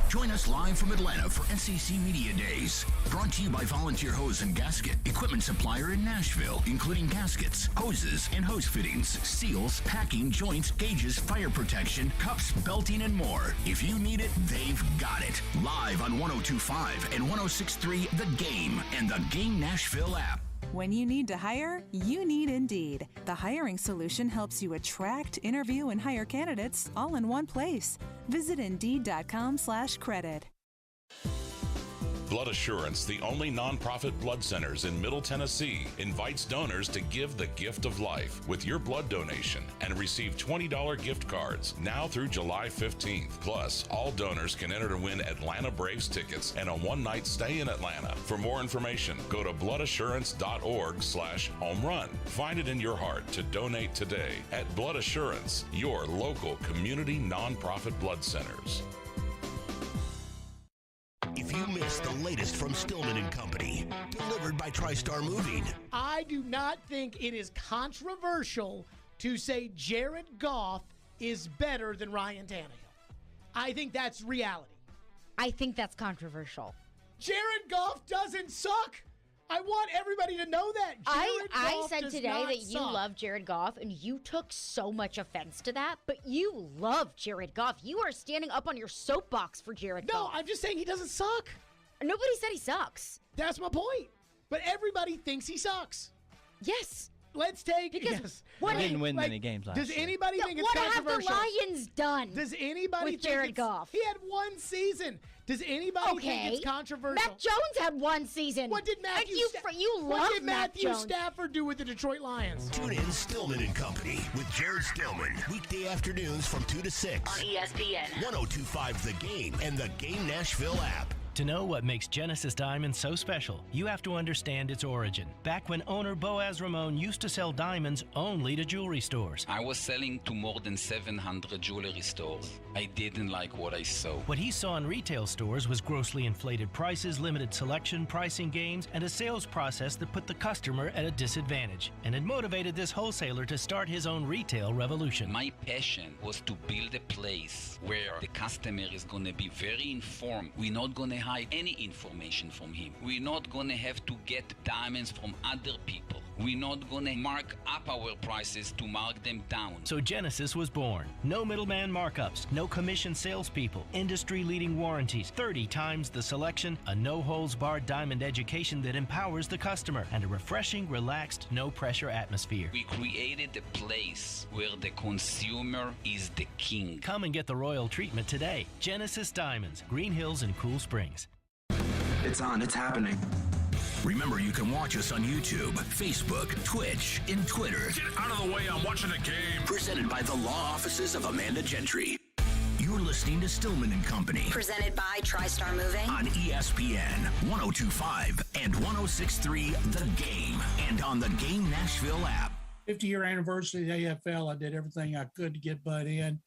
Join us live from Atlanta for SEC Media Days. Brought to you by Volunteer Hose and Gasket, equipment supplier in Nashville, including gaskets, hoses, and hose fittings, seals, packing, joints, gauges, fire protection, cups, belting, and more. If you need it, they've got it. Live on 1025 and 1063 The Game and the Game Nashville app. When you need to hire, you need Indeed. The hiring solution helps you attract, interview, and hire candidates all in one place. Visit Indeed.com/credit. Blood Assurance, the only nonprofit blood centers in Middle Tennessee, invites donors to give the gift of life with your blood donation and receive $20 gift cards now through July 15th. Plus, all donors can enter to win Atlanta Braves tickets and a one-night stay in Atlanta. For more information, go to bloodassurance.org/homerun. Find it in your heart to donate today at Blood Assurance, your local community nonprofit blood centers. If you missed the latest from Stillman and Company, delivered by TriStar Moving. I do not think it is controversial to say Jared Goff is better than Ryan Tannehill. I think that's reality. I think that's controversial. Jared Goff doesn't suck. I want everybody to know that. I said today that you love Jared Goff, and you took so much offense to that, but you love Jared Goff. You are standing up on your soapbox for Jared Goff. No, I'm just saying he doesn't suck. Nobody said he sucks. That's my point. But everybody thinks he sucks. Yes. Let's take because he didn't win many games last year. Does anybody think it's what controversial? What have the Lions done? Does anybody with think Jared Goff? He had one season. Does anybody think it's controversial? Mac Jones had one season. What did Matthew? What did Matthew Stafford do with the Detroit Lions? Tune in Stillman and Company with Jared Stillman weekday afternoons from 2 to 6 on ESPN 1025 The Game and the Game Nashville app. To know what makes Genesis diamonds so special, you have to understand its origin. Back when owner Boaz Ramon used to sell diamonds only to jewelry stores. I was selling to more than 700 jewelry stores. I didn't like what I saw. What he saw in retail stores was grossly inflated prices, limited selection, pricing games, and a sales process that put the customer at a disadvantage. And it motivated this wholesaler to start his own retail revolution. My passion was to build a place where the customer is going to be very informed. We're not going to hide any information from him. We're not going to have to get diamonds from other people. We're not going to mark up our prices to mark them down. So Genesis was born. No middleman markups, no commission salespeople, industry-leading warranties, 30 times the selection, a no-holds-barred diamond education that empowers the customer, and a refreshing, relaxed, no-pressure atmosphere. We created a place where the consumer is the king. Come and get the royal treatment today. Genesis Diamonds, Green Hills and Cool Springs. It's on. It's happening. Remember, you can watch us on YouTube, Facebook, Twitch, and Twitter. Get out of the way. I'm watching the game. Presented by the law offices of Amanda Gentry. You're listening to Stillman and Company. Presented by TriStar Moving. On ESPN 1025 and 1063 The Game. And on the Game Nashville app. 50-year anniversary of the AFL. I did everything I could to get Bud in.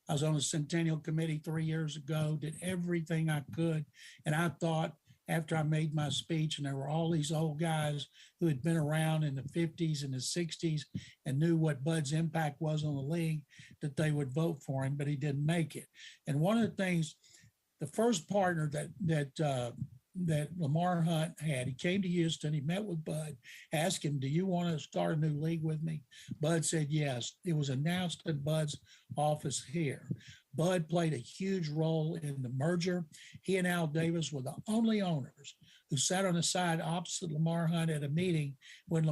I was on the Centennial Committee 3 years ago, did everything I could. And I thought after I made my speech, and there were all these old guys who had been around in the 50s and the 60s and knew what Bud's impact was on the league, that they would vote for him, but he didn't make it. And one of the things, the first partner that Lamar Hunt had, he came to Houston, he met with Bud, asked him, do you want to start a new league with me? Bud said yes. It was announced in Bud's office here. Bud played a huge role in the merger. He and Al Davis were the only owners who sat on the side opposite Lamar Hunt at a meeting when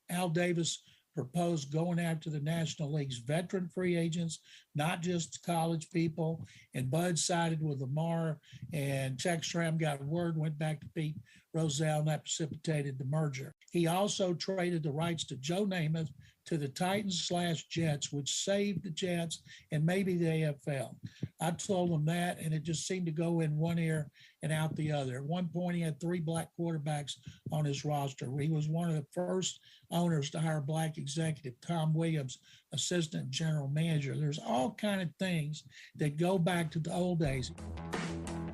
Al Davis proposed going after the National League's veteran free agents, not just college people. And Bud sided with Lamar, and Techstram got word, went back to Pete Rozelle, and that precipitated the merger. He also traded the rights to Joe Namath to the Titans/Jets, which saved the Jets and maybe the AFL. I told him that, and it just seemed to go in one ear and out the other. At one point, he had 3 black quarterbacks on his roster. He was one of the first owners to hire a black executive, Tom Williams, assistant general manager. There's all kind of things that go back to the old days.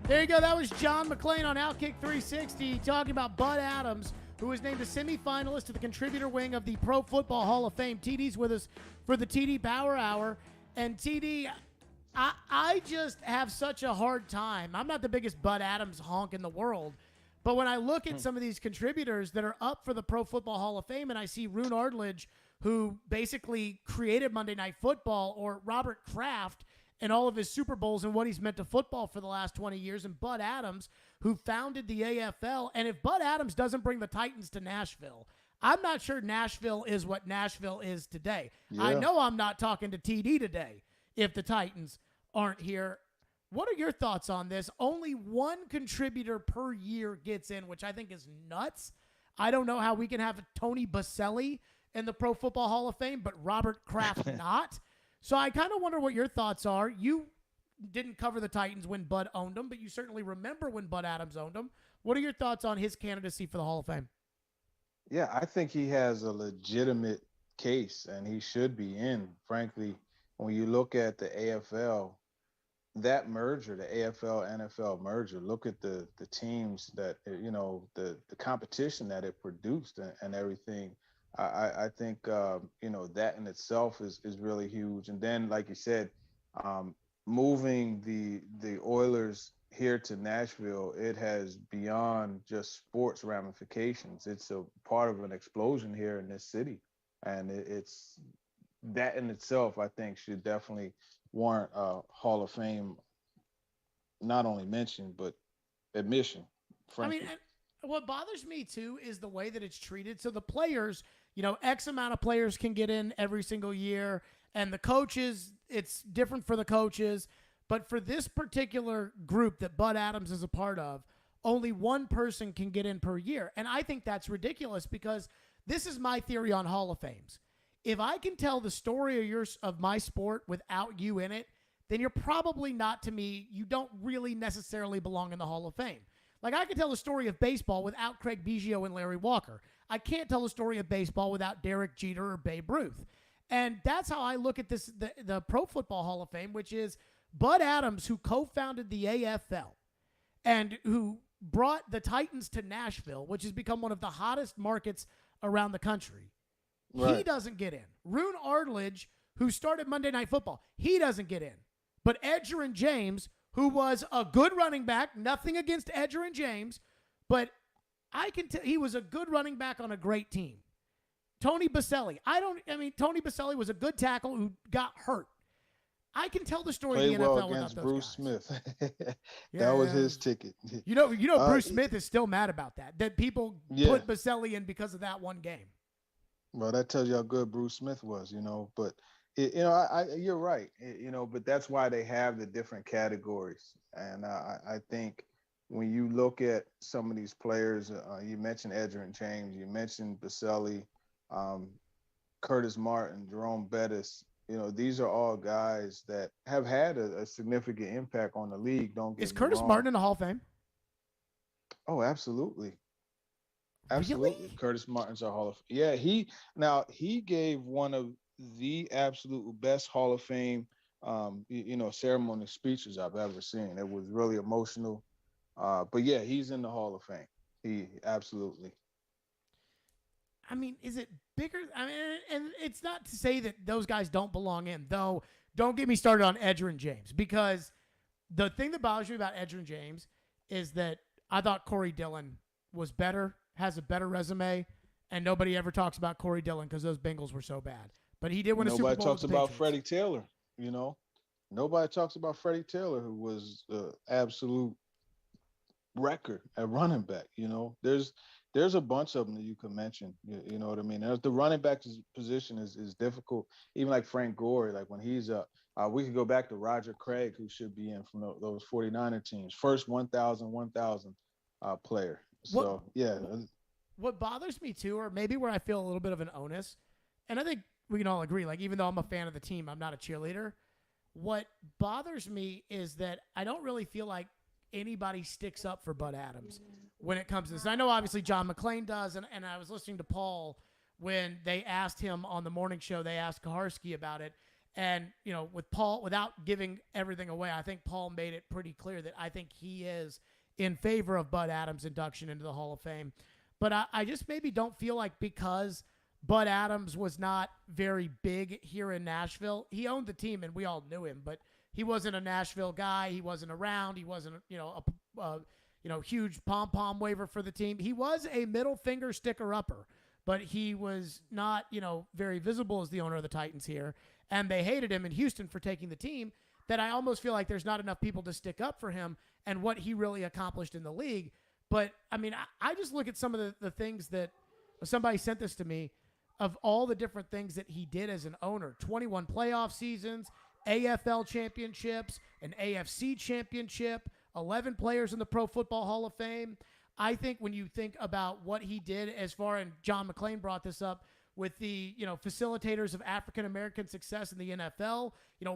There you go. That was John McClain on Outkick 360 talking about Bud Adams, who was named a semifinalist to the contributor wing of the Pro Football Hall of Fame. TD's with us for the TD Power Hour. And TD, I just have such a hard time. I'm not the biggest Bud Adams honk in the world, but when I look at some of these contributors that are up for the Pro Football Hall of Fame, and I see Rune Ardledge, who basically created Monday Night Football, or Robert Kraft and all of his Super Bowls and what he's meant to football for the last 20 years, and Bud Adams, who founded the AFL. And if Bud Adams doesn't bring the Titans to Nashville, I'm not sure Nashville is what Nashville is today. Yeah. I know I'm not talking to TD today if the Titans aren't here. What are your thoughts on this? Only one contributor per year gets in, which I think is nuts. I don't know how we can have Tony Baselli in the Pro Football Hall of Fame, but Robert Kraft not. So I kind of wonder what your thoughts are. You didn't cover the Titans when Bud owned them, but you certainly remember when Bud Adams owned them. What are your thoughts on his candidacy for the Hall of Fame? Yeah, I think he has a legitimate case, and he should be in. Frankly, when you look at the AFL, that merger, the AFL-NFL merger, look at the teams that, the competition that it produced and everything. I think, that in itself is really huge. And then, like you said, moving the Oilers here to Nashville, it has beyond just sports ramifications. It's a part of an explosion here in this city. And it's that in itself, I think, should definitely warrant a Hall of Fame, not only mention, but admission, frankly. I mean, what bothers me, too, is the way that it's treated. So the players, X amount of players can get in every single year. And the coaches, it's different for the coaches. But for this particular group that Bud Adams is a part of, only one person can get in per year. And I think that's ridiculous, because this is my theory on Hall of Fames. If I can tell the story of my sport without you in it, then you're probably not, to me, you don't really necessarily belong in the Hall of Fame. Like, I can tell the story of baseball without Craig Biggio and Larry Walker. I can't tell the story of baseball without Derek Jeter or Babe Ruth. And that's how I look at this, the Pro Football Hall of Fame, which is Bud Adams, who co-founded the AFL and who brought the Titans to Nashville, which has become one of the hottest markets around the country. Right. He doesn't get in. Rune Ardledge, who started Monday Night Football, he doesn't get in. But Edgerrin James, who was a good running back, nothing against Edgerrin James, but I can tell he was a good running back on a great team. Tony Baselli. Tony Baselli was a good tackle who got hurt. I can tell the story Played of the NFL well without against those Bruce guys. Smith. That was his ticket. Bruce Smith is still mad about that people put Baselli in because of that one game. Well, that tells you how good Bruce Smith was, but you're right, but that's why they have the different categories. And I think when you look at some of these players, you mentioned Edgerrin James, you mentioned Baselli, Curtis Martin, Jerome Bettis, these are all guys that have had a significant impact on the league. Is Curtis Martin in the Hall of Fame? Oh, absolutely. Absolutely. Really? Curtis Martin's our Hall of Fame. Yeah, he gave one of the absolute best Hall of Fame ceremony speeches I've ever seen. It was really emotional. But yeah, he's in the Hall of Fame. He absolutely. I mean, is it bigger? I mean, and it's not to say that those guys don't belong in, though. Don't get me started on Edgerrin James, because the thing that bothers me about Edgerrin James is that I thought Corey Dillon was better, has a better resume, and nobody ever talks about Corey Dillon because those Bengals were so bad. But he did win a Super Bowl. Nobody talks about Freddie Taylor, Nobody talks about Freddie Taylor, who was the absolute record at running back. There's a bunch of them that you could mention. You know what I mean? The running back position is difficult. Even like Frank Gore, like when he's up, we could go back to Roger Craig, who should be in from those 49er teams. First 1,000 player. So, yeah. What bothers me too, or maybe where I feel a little bit of an onus, and I think we can all agree, like, even though I'm a fan of the team, I'm not a cheerleader. What bothers me is that I don't really feel like anybody sticks up for Bud Adams when it comes to this. I know obviously John McClain does, and I was listening to Paul when they asked him on the morning show, they asked Kaharski about it. And, you know, with Paul, without giving everything away, I think Paul made it pretty clear that I think he is in favor of Bud Adams' induction into the Hall of Fame. But I just maybe don't feel like because Bud Adams was not very big here in Nashville. He owned the team, and we all knew him, but he wasn't a Nashville guy. He wasn't around. He wasn't, a huge pom-pom waver for the team. He was a middle finger sticker-upper, but he was not, very visible as the owner of the Titans here. And they hated him in Houston for taking the team, that I almost feel like there's not enough people to stick up for him and what he really accomplished in the league. But, I mean, I just look at some of the things that somebody sent this to me of all the different things that he did as an owner. 21 playoff seasons, AFL championships, an AFC championship, 11 players in the Pro Football Hall of Fame. I think when you think about what he did as far, and John McClain brought this up, with the, facilitators of African-American success in the NFL.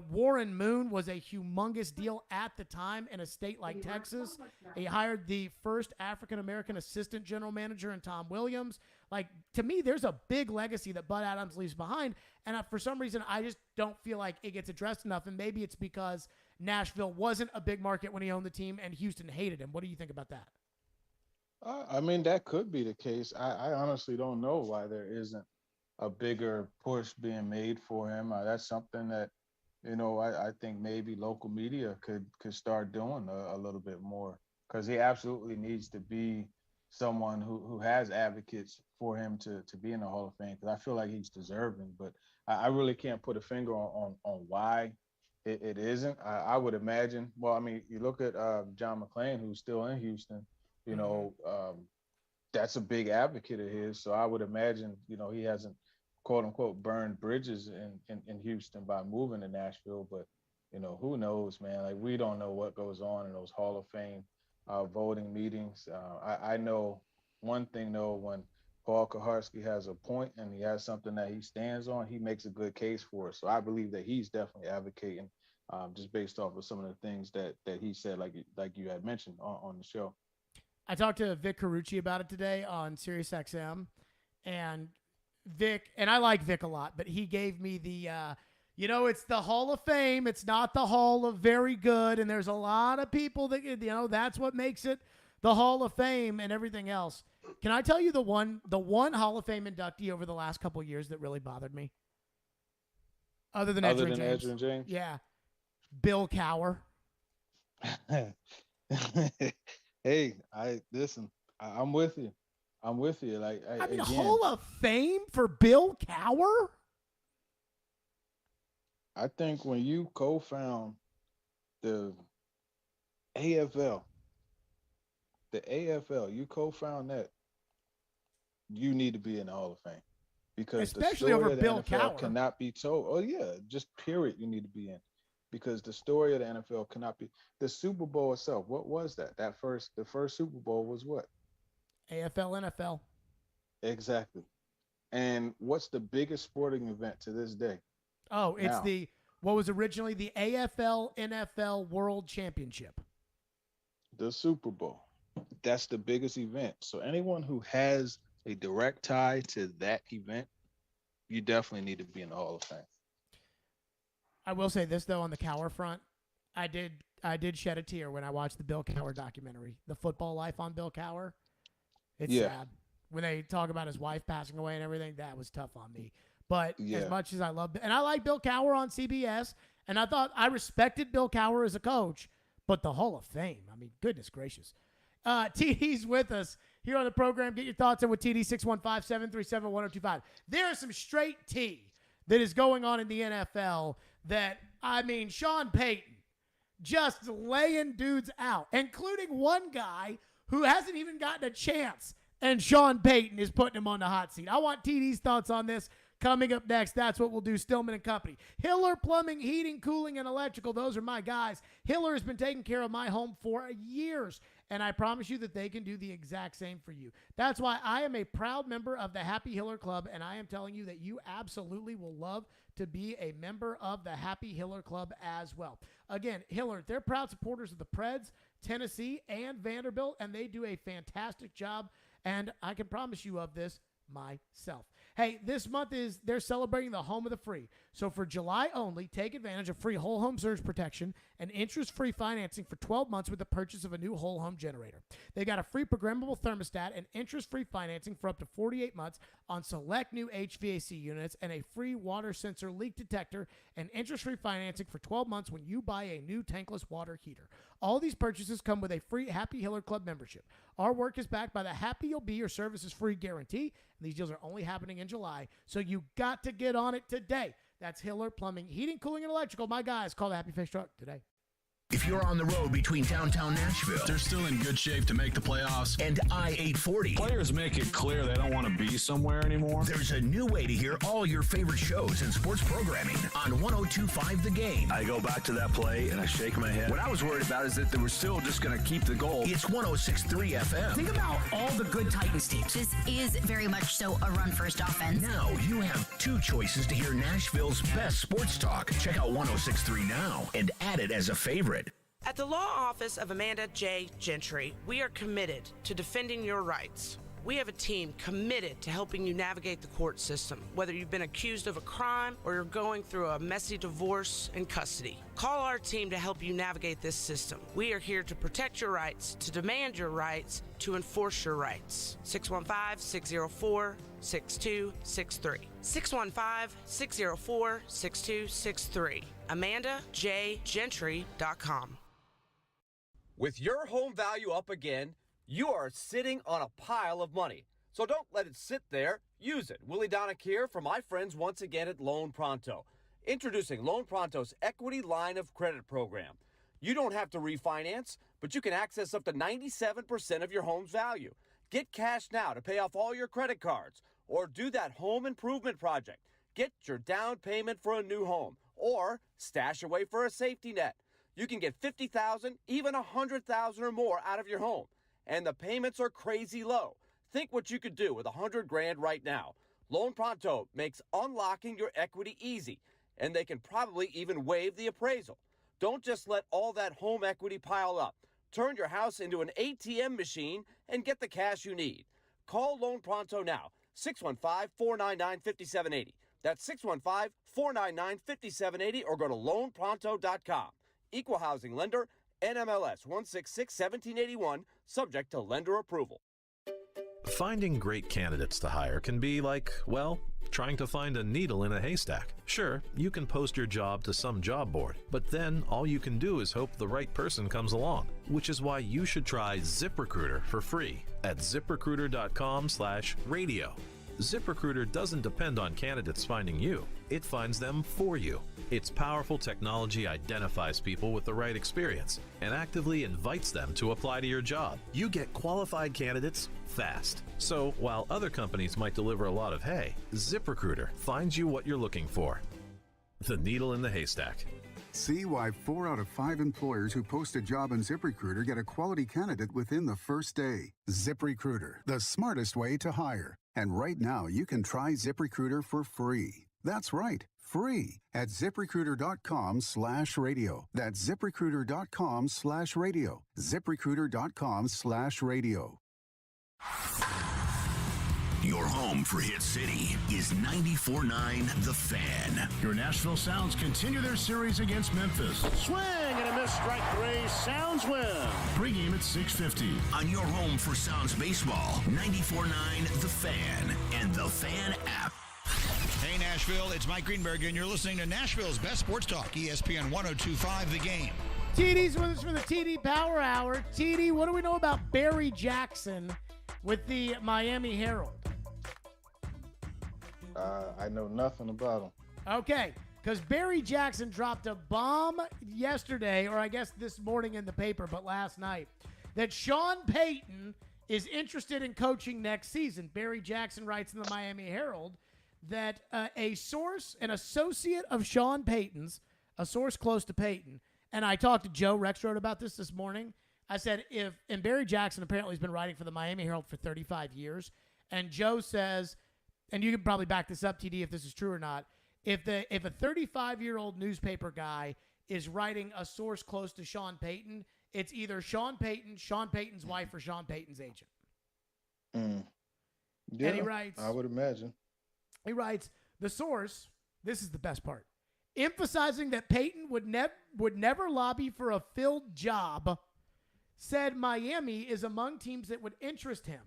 Warren Moon was a humongous deal at the time in a state like Texas. He hired the first African-American assistant general manager in Tom Williams. Like, to me, there's a big legacy that Bud Adams leaves behind. And for some reason, I just don't feel like it gets addressed enough. And maybe it's because Nashville wasn't a big market when he owned the team and Houston hated him. What do you think about that? I mean, that could be the case. I honestly don't know why there isn't a bigger push being made for him. That's something that, I think maybe local media could start doing a little bit more, because he absolutely needs to be someone who has advocates for him to be in the Hall of Fame, because I feel like he's deserving. But I really can't put a finger on why it isn't. I would imagine, well, I mean, you look at John McClain, who's still in Houston, that's a big advocate of his. So I would imagine, he hasn't, quote unquote, burned bridges in Houston by moving to Nashville. But, who knows, man? Like, we don't know what goes on in those Hall of Fame voting meetings. I know one thing, though, when Paul Kaharski has a point and he has something that he stands on, he makes a good case for it. So I believe that he's definitely advocating just based off of some of the things that he said, like you had mentioned on the show. I talked to Vic Carucci about it today on SiriusXM, and Vic, and I like Vic a lot, but he gave me the, it's the Hall of Fame. It's not the Hall of Very Good, and there's a lot of people that, that's what makes it the Hall of Fame and everything else. Can I tell you the one Hall of Fame inductee over the last couple of years that really bothered me? Other than Edgerrin James? Yeah. Bill Cowher. Hey, I'm with you. I'm with you. Like, again, Hall of Fame for Bill Cowher? I think when you co-found the AFL, you co-found that, you need to be in the Hall of Fame, because especially the story over of the Bill NFL Cowher cannot be told. Oh yeah, just period. You need to be in, because the story of the NFL cannot be. The Super Bowl itself, what was that? The first Super Bowl was what? AFL, NFL. Exactly. And what's the biggest sporting event to this day? Oh, it's what was originally the AFL NFL World Championship. The Super Bowl. That's the biggest event. So anyone who has a direct tie to that event, you definitely need to be in the Hall of Fame. I will say this, though, on the Cowher front, I did shed a tear when I watched the Bill Cowher documentary, The Football Life on Bill Cowher. It's sad. When they talk about his wife passing away and everything, that was tough on me. But as much as I love, and I like Bill Cowher on CBS, and I respected Bill Cowher as a coach, but the Hall of Fame, I mean, goodness gracious. TD's with us here on the program. Get your thoughts in with TD 615-737-1025. There is some straight tea that is going on in the NFL that, Sean Payton just laying dudes out, including one guy who hasn't even gotten a chance, and Sean Payton is putting him on the hot seat. I want TD's thoughts on this coming up next. That's what we'll do. Stillman and Company. Hiller Plumbing, Heating, Cooling, and Electrical. Those are my guys. Hiller has been taking care of my home for years, and I promise you that they can do the exact same for you. That's why I am a proud member of the Happy Hiller Club, and I am telling you that you absolutely will love to be a member of the Happy Hiller Club as well. Again, Hiller, they're proud supporters of the Preds, Tennessee, and Vanderbilt, and they do a fantastic job, and I can promise you of this myself. Hey, this month they're celebrating the home of the free. So for July only, take advantage of free whole home surge protection and interest-free financing for 12 months with the purchase of a new whole home generator. They got a free programmable thermostat and interest-free financing for up to 48 months on select new HVAC units and a free water sensor leak detector and interest-free financing for 12 months when you buy a new tankless water heater. All these purchases come with a free Happy Hiller Club membership. Our work is backed by the Happy You'll Be Your Services Free guarantee, and these deals are only happening in July, so you got to get on it today. That's Hiller Plumbing, Heating, Cooling, and Electrical. My guys, call the Happy Face Truck today. If you're on the road between downtown Nashville, They're still in good shape to make the playoffs. and I-840, Players make it clear they don't want to be somewhere anymore. there's a new way to hear all your favorite shows and sports programming on 102.5 The Game. I go back to that play and I shake my head. What I was worried about is that they were still just going to keep the goal. It's 106.3 FM. Think about all the good Titans teams. This is very much so a run-first offense. Now you have two choices to hear Nashville's best sports talk. Check out 106.3 now and add it as a favorite. At the law office of Amanda J. Gentry, we are committed to defending your rights. We have a team committed to helping you navigate the court system, whether you've been accused of a crime or you're going through a messy divorce and custody. Call our team to help you navigate this system. We are here to protect your rights, to demand your rights, to enforce your rights. 615-604-6263. 615-604-6263. AmandaJGentry.com. With your home value up again, you are sitting on a pile of money. So don't let it sit there. Use it. Willie Donick here for my friends once again at Loan Pronto. Introducing Loan Pronto's Equity Line of Credit program. You don't have to refinance, but you can access up to 97% of your home's value. Get cash now to pay off all your credit cards or do that home improvement project. Get your down payment for a new home or stash away for a safety net. You can get $50,000, even $100,000 or more out of your home. And the payments are crazy low. Think what you could do with $100,000 right now. Loan Pronto makes unlocking your equity easy, and they can probably even waive the appraisal. Don't just let all that home equity pile up. Turn your house into an ATM machine and get the cash you need. Call Loan Pronto now, 615-499-5780. That's 615-499-5780, or go to loanpronto.com. Equal housing lender, NMLS 166-1781, subject to lender approval. Finding great candidates to hire can be like, well, trying to find a needle in a haystack. Sure, you can post your job to some job board, but then all you can do is hope the right person comes along, which is why you should try ZipRecruiter for free at ZipRecruiter.com/radio. ZipRecruiter doesn't depend on candidates finding you. It finds them for you. Its powerful technology identifies people with the right experience and actively invites them to apply to your job. You get qualified candidates fast. So while other companies might deliver a lot of hay, ZipRecruiter finds you what you're looking for. The needle in the haystack. See why 4 out of 5 employers who post a job on ZipRecruiter get a quality candidate within the first day. ZipRecruiter, the smartest way to hire. And right now, you can try ZipRecruiter for free. That's right, free at ZipRecruiter.com/radio. That's ZipRecruiter.com/radio. ZipRecruiter.com/radio. Your home for Hit City is 94.9 The Fan. Your Nashville Sounds continue their series against Memphis. Swing and a miss, strike 3. Sounds win. Pregame at 6:50. On your home for Sounds baseball, 94.9 The Fan and The Fan app. Hey, Nashville, it's Mike Greenberg, and you're listening to Nashville's best sports talk, ESPN 102.5 The Game. TD's with us for the TD Power Hour. TD, what do we know about Barry Jackson with the Miami Herald? I know nothing about him. Okay, because Barry Jackson dropped a bomb yesterday, or I guess this morning in the paper, but last night, that Sean Payton is interested in coaching next season. Barry Jackson writes in the Miami Herald that a source, an associate of Sean Payton's, a source close to Payton, and I talked to Joe Rexrode about this morning, I said, and Barry Jackson apparently has been writing for the Miami Herald for 35 years. And Joe says, and you can probably back this up, TD, if this is true or not. If a 35-year-old newspaper guy is writing a source close to Sean Payton, it's either Sean Payton, Sean Payton's wife, or Sean Payton's agent. Yeah, and he writes, I would imagine. He writes, the source, this is the best part, emphasizing that Payton would never lobby for a filled job, said Miami is among teams that would interest him.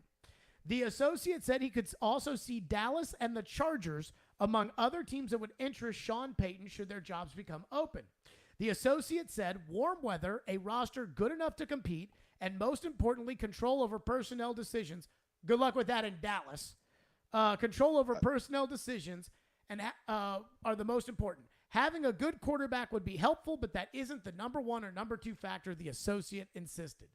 The Associate said he could also see Dallas and the Chargers among other teams that would interest Sean Payton should their jobs become open. The Associate said warm weather, a roster good enough to compete, and most importantly, control over personnel decisions. Good luck with that in Dallas. Control over personnel decisions and are the most important. Having a good quarterback would be helpful, but that isn't the number one or number two factor, the Associate insisted.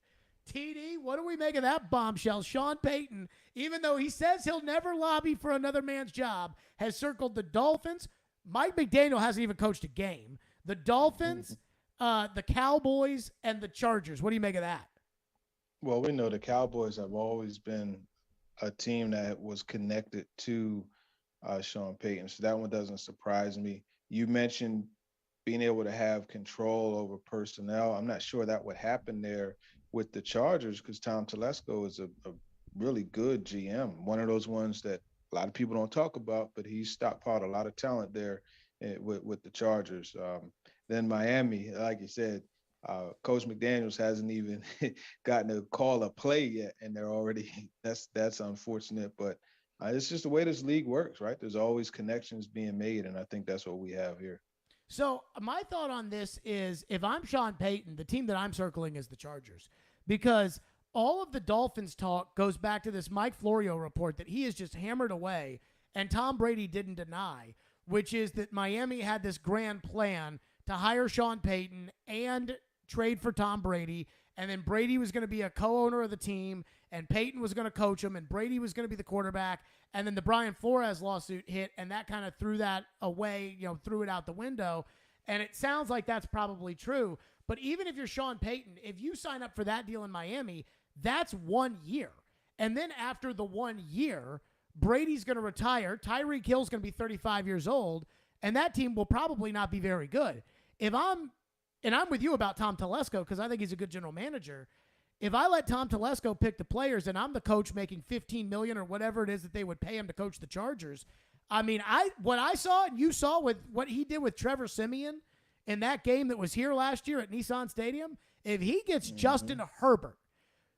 TD, what do we make of that bombshell? Sean Payton, even though he says he'll never lobby for another man's job, has circled the Dolphins. Mike McDaniel hasn't even coached a game. The Dolphins, the Cowboys, and the Chargers. What do you make of that? Well, we know the Cowboys have always been a team that was connected to Sean Payton, so that one doesn't surprise me. You mentioned being able to have control over personnel. I'm not sure that would happen there with the Chargers because Tom Telesco is a really good GM, one of those ones that a lot of people don't talk about, but he's stockpiled a lot of talent there with the Chargers. Then Miami, like you said, Coach McDaniels hasn't even gotten to call a play yet, and they're already that's unfortunate. But it's just the way this league works, right? There's always connections being made, and I think that's what we have here. So my thought on this is if I'm Sean Payton, the team that I'm circling is the Chargers because all of the Dolphins talk goes back to this Mike Florio report that he has just hammered away and Tom Brady didn't deny, which is that Miami had this grand plan to hire Sean Payton and trade for Tom Brady, and then Brady was going to be a co-owner of the team, and Payton was going to coach him, and Brady was going to be the quarterback, and then the Brian Flores lawsuit hit, and that kind of threw that away, threw it out the window, and it sounds like that's probably true, but even if you're Sean Payton, if you sign up for that deal in Miami, that's 1 year, and then after the 1 year, Brady's going to retire, Tyreek Hill's going to be 35 years old, and that team will probably not be very good. And I'm with you about Tom Telesco because I think he's a good general manager. If I let Tom Telesco pick the players and I'm the coach making $15 million or whatever it is that they would pay him to coach the Chargers, I mean, what I saw and you saw with what he did with Trevor Siemian in that game that was here last year at Nissan Stadium, if he gets Justin Herbert,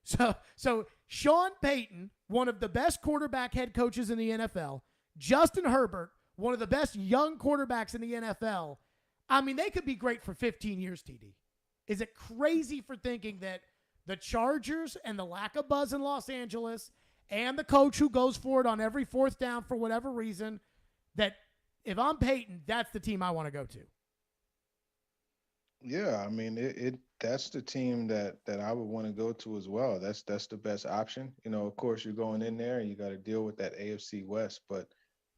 so Sean Payton, one of the best quarterback head coaches in the NFL, Justin Herbert, one of the best young quarterbacks in the NFL, I mean, they could be great for 15 years, TD. Is it crazy for thinking that the Chargers and the lack of buzz in Los Angeles and the coach who goes for it on every fourth down for whatever reason, that if I'm Peyton, that's the team I want to go to? Yeah, I mean, that's the team that I would want to go to as well. That's the best option. Of course, you're going in there and you got to deal with that AFC West, but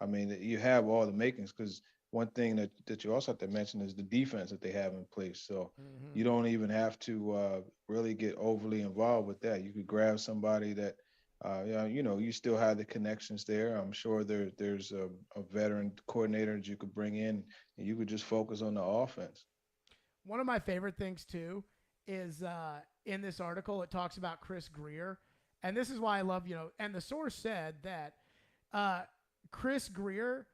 I mean, you have all the makings because one thing that you also have to mention is the defense that they have in place. So you don't even have to really get overly involved with that. You could grab somebody that, you still have the connections there. I'm sure there's a veteran coordinator that you could bring in and you could just focus on the offense. One of my favorite things, too, is in this article, it talks about Chris Greer. And this is why I love, and the source said that Chris Greer,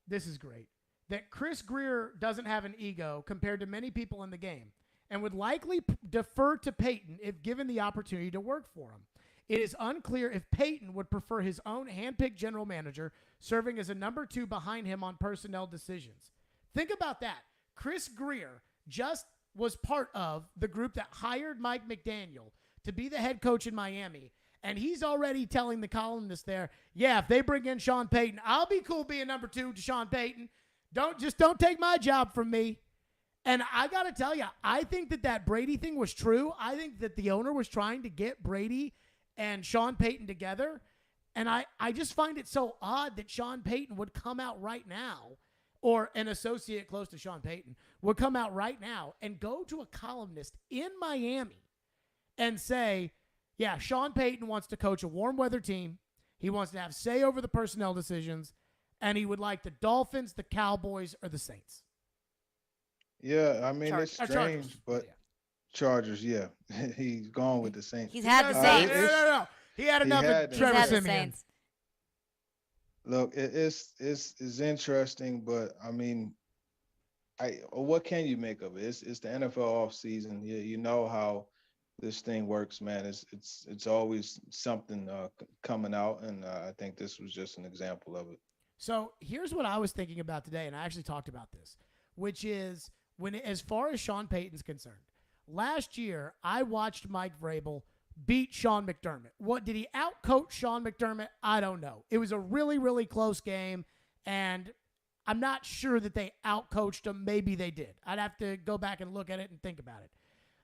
this is great, that Chris Greer doesn't have an ego compared to many people in the game and would likely defer to Payton if given the opportunity to work for him. It is unclear if Payton would prefer his own handpicked general manager serving as a number two behind him on personnel decisions. Think about that. Chris Greer just was part of the group that hired Mike McDaniel to be the head coach in Miami, and he's already telling the columnists there, yeah, if they bring in Sean Payton, I'll be cool being number two to Sean Payton. Don't take my job from me. And I got to tell you, I think that Brady thing was true. I think that the owner was trying to get Brady and Sean Payton together. And I just find it so odd that Sean Payton would come out right now, or an associate close to Sean Payton would come out right now and go to a columnist in Miami and say, yeah, Sean Payton wants to coach a warm weather team. He wants to have say over the personnel decisions, and he would like the Dolphins, the Cowboys, or the Saints. Yeah, I mean, it's strange, Chargers. but Chargers, yeah. He's gone with the Saints. He's had the Saints. No. He had enough of Trevor Siemian. Look, it's interesting, but I mean, what can you make of it? It's the NFL offseason. You know how this thing works, man. It's always something coming out, and I think this was just an example of it. So here's what I was thinking about today, and I actually talked about this, which is as far as Sean Payton's concerned, last year I watched Mike Vrabel beat Sean McDermott. What did he outcoach Sean McDermott? I don't know. It was a really, really close game, and I'm not sure that they outcoached him. Maybe they did. I'd have to go back and look at it and think about it.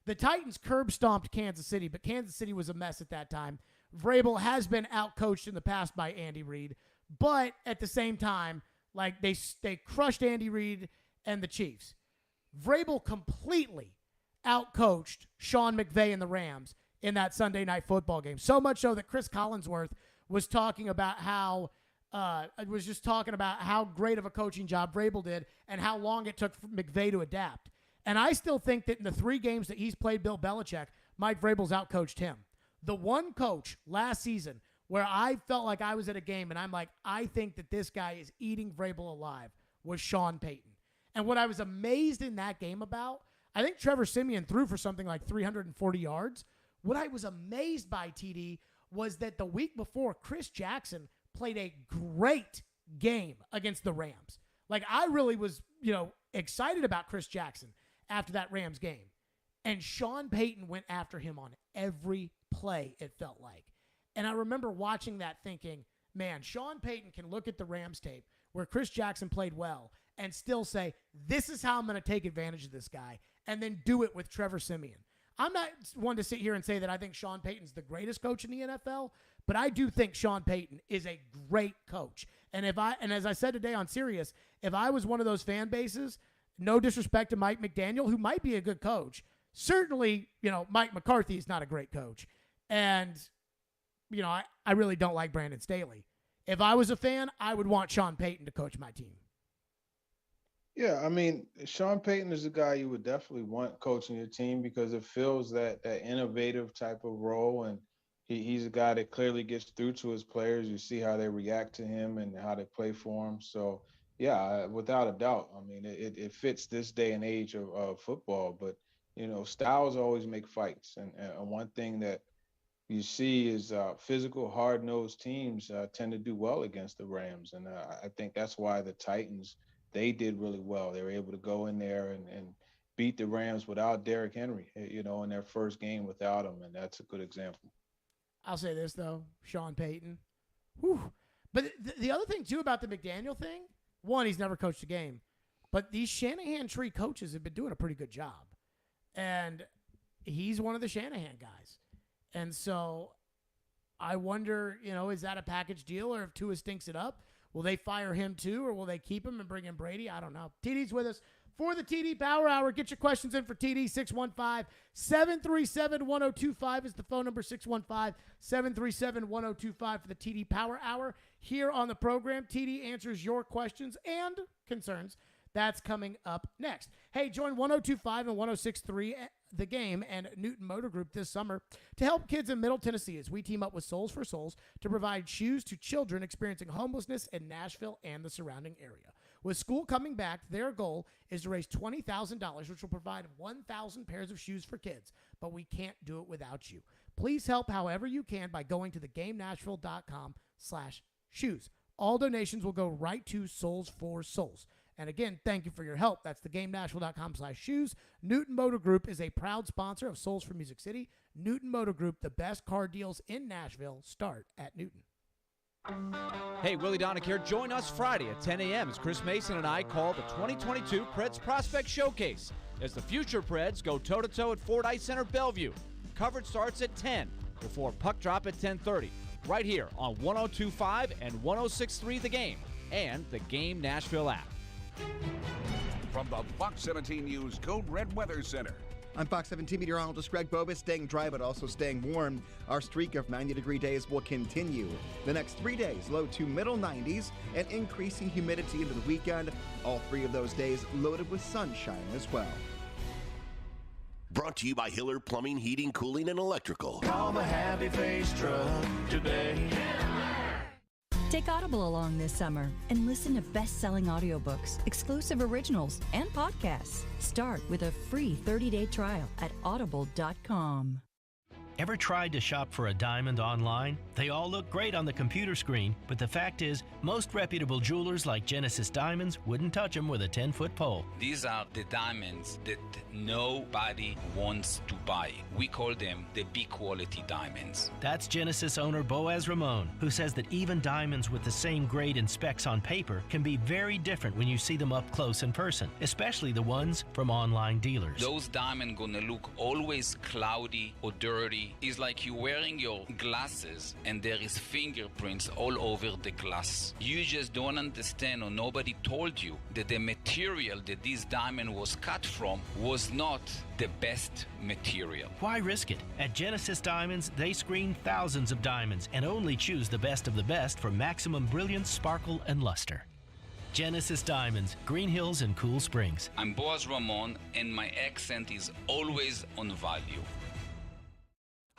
The Titans curb stomped Kansas City, but Kansas City was a mess at that time. Vrabel has been outcoached in the past by Andy Reid, but at the same time, like they crushed Andy Reid and the Chiefs. Vrabel completely outcoached Sean McVay and the Rams in that Sunday night football game. So much so that Chris Collinsworth was talking about how great of a coaching job Vrabel did and how long it took for McVay to adapt. And I still think that in the 3 games that he's played Bill Belichick, Mike Vrabel's outcoached him. The one coach last season where I felt like I was at a game and I'm like, I think that this guy is eating Vrabel alive was Sean Payton. And what I was amazed in that game about, I think Trevor Siemian threw for something like 340 yards. What I was amazed by, TD, was that the week before, Chris Jackson played a great game against the Rams. Like, I really was, excited about Chris Jackson after that Rams game. And Sean Payton went after him on every play, it felt like. And I remember watching that thinking, man, Sean Payton can look at the Rams tape where Chris Jackson played well and still say, this is how I'm going to take advantage of this guy, and then do it with Trevor Siemian. I'm not one to sit here and say that I think Sean Payton's the greatest coach in the NFL, but I do think Sean Payton is a great coach. And as I said today on Sirius, if I was one of those fan bases, no disrespect to Mike McDaniel, who might be a good coach, certainly, Mike McCarthy is not a great coach. And, I really don't like Brandon Staley. If I was a fan, I would want Sean Payton to coach my team. Yeah, I mean, Sean Payton is a guy you would definitely want coaching your team because it fills that innovative type of role, and he's a guy that clearly gets through to his players. You see how they react to him and how they play for him. So, yeah, without a doubt, I mean, it fits this day and age of football. But, styles always make fights, and one thing that you see is physical, hard-nosed teams tend to do well against the Rams, and I think that's why the Titans – they did really well. They were able to go in there and beat the Rams without Derrick Henry, in their first game without him, and that's a good example. I'll say this, though, Sean Payton. Whew. But the other thing, too, about the McDaniel thing, one, he's never coached a game, but these Shanahan tree coaches have been doing a pretty good job, and he's one of the Shanahan guys. And so I wonder, is that a package deal, or if Tua stinks it up, will they fire him too, or will they keep him and bring in Brady? I don't know. TD's with us for the TD Power Hour. Get your questions in for TD. 615-737-1025 is the phone number. 615-737-1025 for the TD Power Hour. Here on the program, TD answers your questions and concerns. That's coming up next. Hey, join 102.5 and 106.3 The Game and Newton Motor Group this summer to help kids in Middle Tennessee as we team up with Souls for Souls to provide shoes to children experiencing homelessness in Nashville and the surrounding area. With school coming back, their goal is to raise $20,000, which will provide 1,000 pairs of shoes for kids, but we can't do it without you. Please help however you can by going to thegamenashville.com/shoes. All donations will go right to Souls for Souls. And again, thank you for your help. That's thegamenashville.com/shoes. Newton Motor Group is a proud sponsor of Souls for Music City. Newton Motor Group, the best car deals in Nashville start at Newton. Hey, Willie Donick here. Join us Friday at 10 a.m. as Chris Mason and I call the 2022 Preds Prospect Showcase as the future Preds go toe-to-toe at Ford Ice Center Bellevue. Coverage starts at 10 before puck drop at 10:30. Right here on 102.5 and 106.3 The Game and the Game Nashville app. From the Fox 17 News Code Red Weather Center, I'm Fox 17 meteorologist Greg Bobus. Staying dry but also staying warm. Our streak of 90-degree days will continue. The next 3 days, low to middle 90s and increasing humidity into the weekend. All 3 of those days loaded with sunshine as well. Brought to you by Hiller Plumbing, Heating, Cooling, and Electrical. Call the Happy Face Truck today. Take Audible along this summer and listen to best-selling audiobooks, exclusive originals, and podcasts. Start with a free 30-day trial at audible.com. Ever tried to shop for a diamond online? They all look great on the computer screen, but the fact is, most reputable jewelers like Genesis Diamonds wouldn't touch them with a 10-foot pole. These are the diamonds that nobody wants to buy. We call them the B-quality diamonds. That's Genesis owner Boaz Ramon, who says that even diamonds with the same grade and specs on paper can be very different when you see them up close in person, especially the ones from online dealers. Those diamonds gonna look always cloudy or dirty. It's like you're wearing your glasses and there is fingerprints all over the glass. You just don't understand, or nobody told you that the material that this diamond was cut from was not the best material. Why risk it? At Genesis Diamonds, they screen thousands of diamonds and only choose the best of the best for maximum brilliance, sparkle, and luster. Genesis Diamonds, Green Hills and Cool Springs. I'm Boaz Ramon, and my accent is always on value.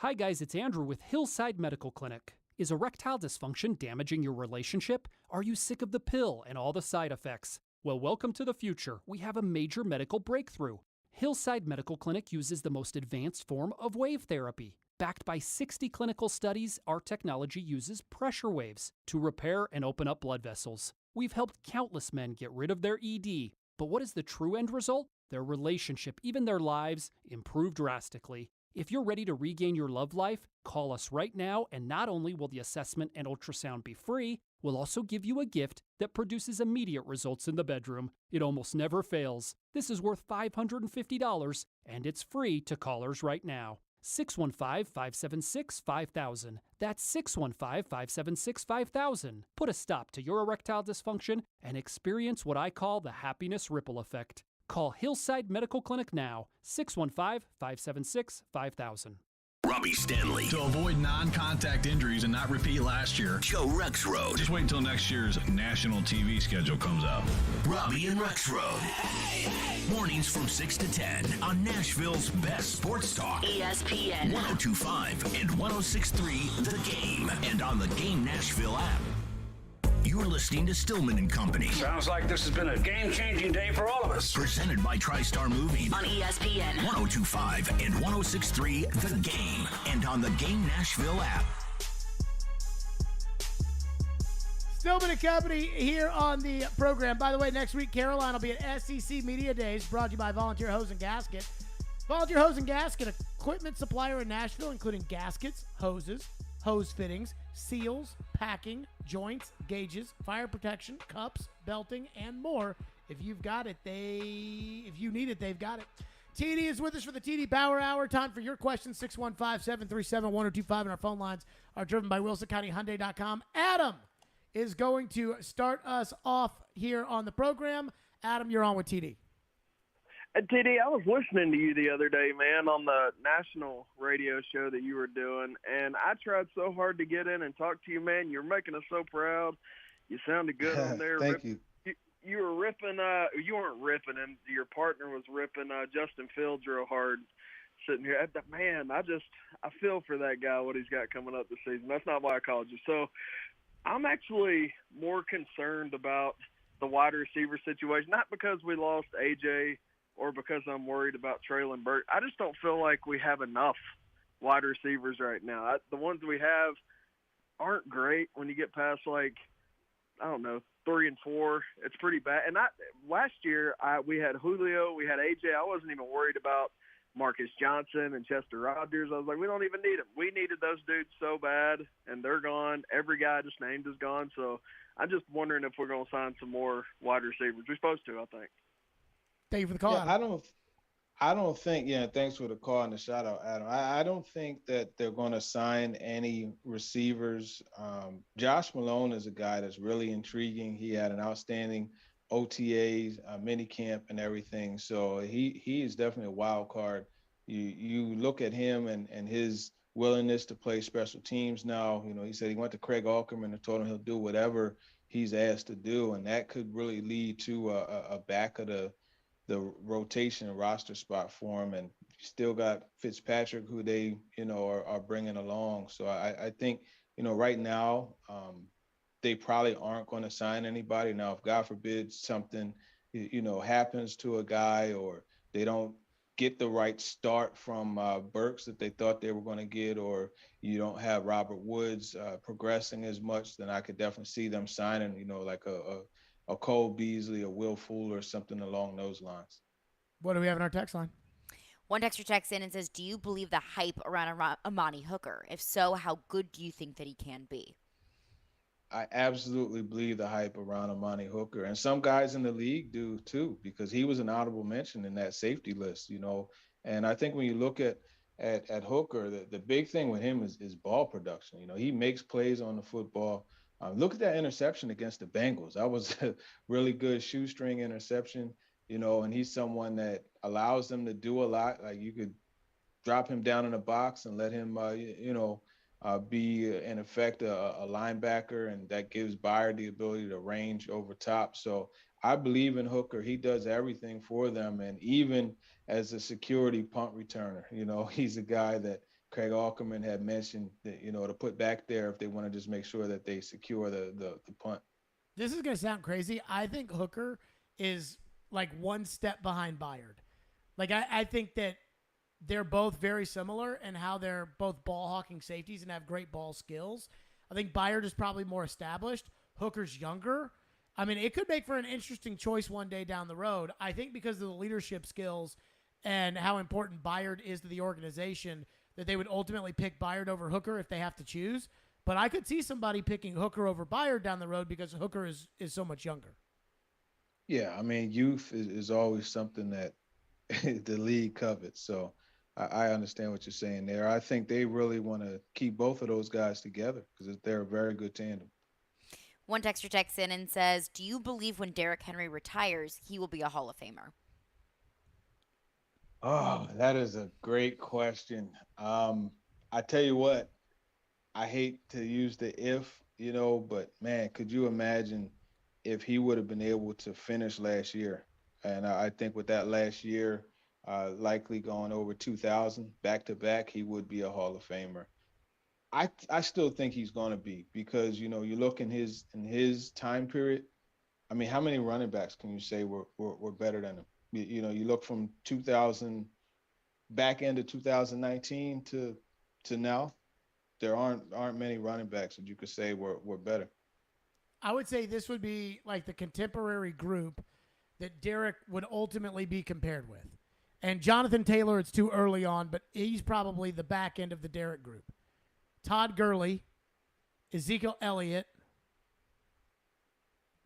Hi guys, it's Andrew with Hillside Medical Clinic. Is erectile dysfunction damaging your relationship? Are you sick of the pill and all the side effects? Well, welcome to the future. We have a major medical breakthrough. Hillside Medical Clinic uses the most advanced form of wave therapy. Backed by 60 clinical studies, our technology uses pressure waves to repair and open up blood vessels. We've helped countless men get rid of their ED. But what is the true end result? Their relationship, even their lives, improve drastically. If you're ready to regain your love life, call us right now, and not only will the assessment and ultrasound be free, we'll also give you a gift that produces immediate results in the bedroom. It almost never fails. This is worth $550, and it's free to callers right now. 615-576-5000. That's 615-576-5000. Put a stop to your erectile dysfunction and experience what I call the happiness ripple effect. Call Hillside Medical Clinic now, 615-576-5000. Robbie Stanley. To avoid non-contact injuries and not repeat last year. Joe Rexroad. Just wait until next year's national TV schedule comes out. Robbie and Rexroad. Mornings from 6 to 10 on Nashville's best sports talk. ESPN 102.5 and 106.3 The Game. And on the Game Nashville app. You're listening to Stillman and Company. Sounds like this has been a game-changing day for all of us. Presented by TriStar Movie. on ESPN 102.5 and 106.3 The Game. And on the Game Nashville app. Stillman and Company here on the program. By the way, next week, Caroline will be at SEC Media Days, brought to you by Volunteer Hose and Gasket. Volunteer Hose and Gasket, equipment supplier in Nashville, including gaskets, hoses, hose fittings, seals, packing, joints, gauges, fire protection, cups, belting, and more. If you've got it, if you need it, they've got it. TD is with us for the TD Power Hour. Time for your questions, 615-737-1025, and our phone lines are driven by WilsonCountyHyundai.com. Adam is going to start us off here on the program. Adam, you're on with TD. TD, I was listening to you the other day, man, on the national radio show that you were doing, and I tried so hard to get in and talk to you, man. You're making us so proud. You sounded good on there. Thank you. You were ripping, you weren't ripping, and your partner was ripping Justin Fields real hard sitting here. Man, I feel for that guy, what he's got coming up this season. That's not why I called you. So I'm actually more concerned about the wide receiver situation, not because we lost A.J., or because I'm worried about Traylon Burke. I just don't feel like we have enough wide receivers right now. The ones we have aren't great when you get past, 3 and 4. It's pretty bad. And last year we had Julio, we had AJ. I wasn't even worried about Marcus Johnson and Chester Rogers. I was like, we don't even need them. We needed those dudes so bad, and they're gone. Every guy I just named is gone. So I'm just wondering if we're going to sign some more wide receivers. We're supposed to, I think. Thank you for the call. Yeah, I don't think. Yeah, thanks for the call and the shout out, Adam. I don't think that they're going to sign any receivers. Josh Malone is a guy that's really intriguing. He had an outstanding OTAs, mini camp, and everything. So he is definitely a wild card You look at him and his willingness to play special teams now. He said he went to Craig Alkerman and told him he'll do whatever he's asked to do, and that could really lead to a back of the rotation roster spot for him. And still got Fitzpatrick, who they are bringing along. So I think right now they probably aren't going to sign anybody. Now, if God forbid something happens to a guy, or they don't get the right start from Burks that they thought they were going to get, or you don't have Robert Woods progressing as much, then I could definitely see them signing, like a Cole Beasley, a Will Fuller, or something along those lines. What do we have in our text line? One texter texts in and says, do you believe the hype around Amani Hooker? If so, how good do you think that he can be? I absolutely believe the hype around Amani Hooker, and some guys in the league do too, because he was an honorable mention in that safety list, And I think when you look at Hooker, the big thing with him is ball production. He makes plays on the football. Look at that interception against the Bengals. That was a really good shoestring interception, and he's someone that allows them to do a lot. Like, you could drop him down in a box and let him, be in effect a linebacker, and that gives Byard the ability to range over top. So I believe in Hooker. He does everything for them, and even as a security punt returner, he's a guy that Craig Alkerman had mentioned that to put back there if they want to just make sure that they secure the punt. This is going to sound crazy. I think Hooker is like one step behind Byard. Like, I think that they're both very similar in how they're both ball hawking safeties and have great ball skills. I think Byard is probably more established. Hooker's younger. I mean, it could make for an interesting choice one day down the road. I think because of the leadership skills and how important Byard is to the organization, that they would ultimately pick Byard over Hooker if they have to choose. But I could see somebody picking Hooker over Byard down the road because Hooker is so much younger. Yeah, I mean, youth is always something that the league covets. So I understand what you're saying there. I think they really want to keep both of those guys together because they're a very good tandem. One texter texts in and says, do you believe when Derrick Henry retires, he will be a Hall of Famer? Oh, that is a great question. I tell you what, I hate to use the if, but man, could you imagine if he would have been able to finish last year? And I think with that last year, likely going over 2,000 back-to-back, he would be a Hall of Famer. I still think he's going to be because, you look in his time period. I mean, how many running backs can you say were better than him? You look from 2000 back end of 2019 to now, there aren't many running backs that you could say were better. I would say this would be like the contemporary group that Derrick would ultimately be compared with. And Jonathan Taylor, it's too early on, but he's probably the back end of the Derrick group. Todd Gurley, Ezekiel Elliott.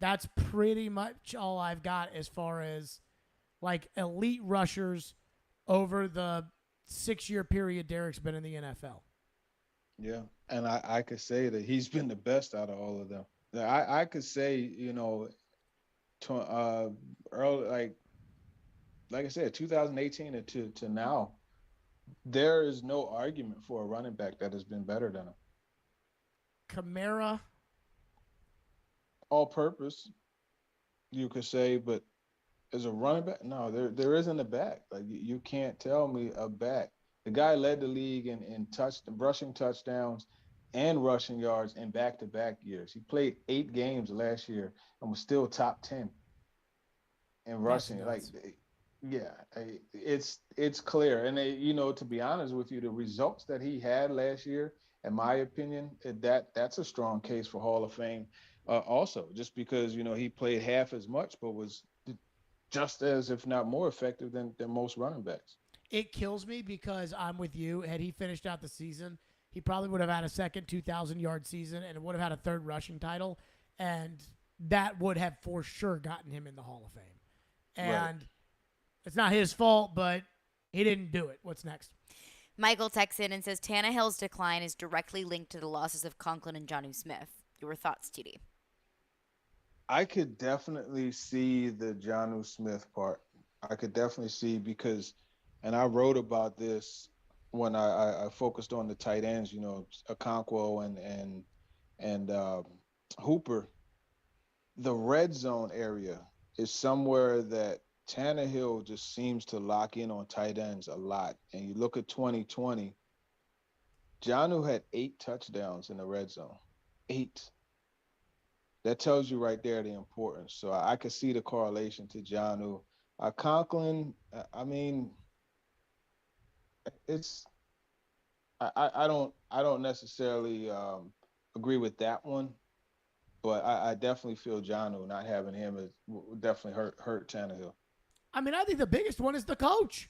That's pretty much all I've got as far as like elite rushers over the 6-year period Derrick's been in the NFL. Yeah, and I could say that he's been the best out of all of them. I could say, early, like I said, 2018 to now, there is no argument for a running back that has been better than him. Kamara. All purpose, you could say, but as a running back, no, there isn't a back. Like, you can't tell me a back. The guy led the league in rushing touchdowns and rushing yards in back-to-back years. He played 8 games last year and was still top 10 in rushing. Like, yeah, it's clear. And to be honest with you, the results that he had last year, in my opinion, that's a strong case for Hall of Fame. Also, just because he played half as much, but was just as, if not more, effective than most running backs. It kills me because I'm with you. Had he finished out the season, he probably would have had a second 2,000-yard season and would have had a third rushing title, and that would have for sure gotten him in the Hall of Fame. And It's not his fault, but he didn't do it. What's next? Michael texts in and says Tannehill's decline is directly linked to the losses of Conklin and Jonnu Smith. Your thoughts, TD? I could definitely see the Jonnu Smith part. I could definitely see because and I wrote about this when I focused on the tight ends, Okonkwo and Hooper. The red zone area is somewhere that Tannehill just seems to lock in on tight ends a lot. And you look at 2020, Jonnu had 8 touchdowns in the red zone. 8. That tells you right there the importance. So I could see the correlation to Jonnu. Conklin, I mean, it's I don't necessarily agree with that one, but I definitely feel Jonnu not having him is definitely hurt Tannehill. I mean, I think the biggest one is the coach.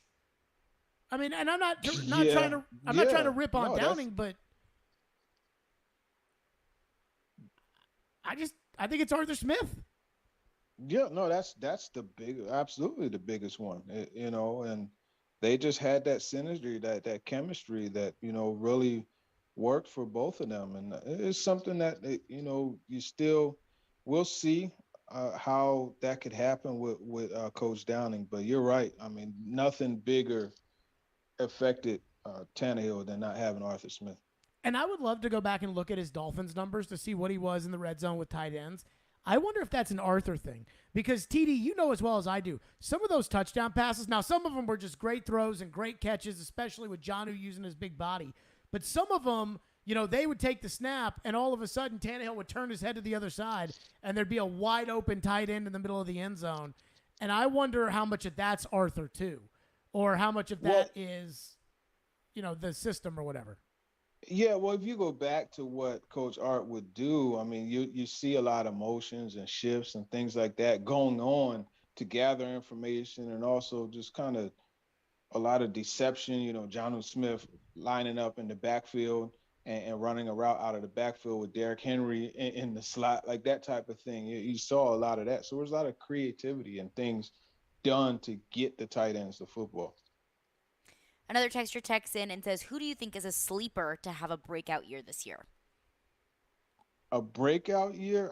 I mean, and I'm not trying to rip on Downing, but I think it's Arthur Smith. Yeah, no, that's absolutely the biggest one, and they just had that synergy, that chemistry that, really worked for both of them. And it's something that, we'll see how that could happen with Coach Downing. But you're right. I mean, nothing bigger affected Tannehill than not having Arthur Smith. And I would love to go back and look at his Dolphins numbers to see what he was in the red zone with tight ends. I wonder if that's an Arthur thing. Because, TD, you know as well as I do, some of those touchdown passes, now some of them were just great throws and great catches, especially with Jonnu using his big body. But some of them, they would take the snap, and all of a sudden Tannehill would turn his head to the other side, and there'd be a wide-open tight end in the middle of the end zone. And I wonder how much of that's Arthur, too, or how much of that is, the system or whatever. Yeah, well, if you go back to what Coach Art would do, I mean, you see a lot of motions and shifts and things like that going on to gather information, and also just kind of a lot of deception. Jonnu Smith lining up in the backfield and running a route out of the backfield with Derrick Henry in the slot, like that type of thing. You saw a lot of that. So there's a lot of creativity and things done to get the tight ends the football. Another texter texts in and says, who do you think is a sleeper to have a breakout year this year? A breakout year?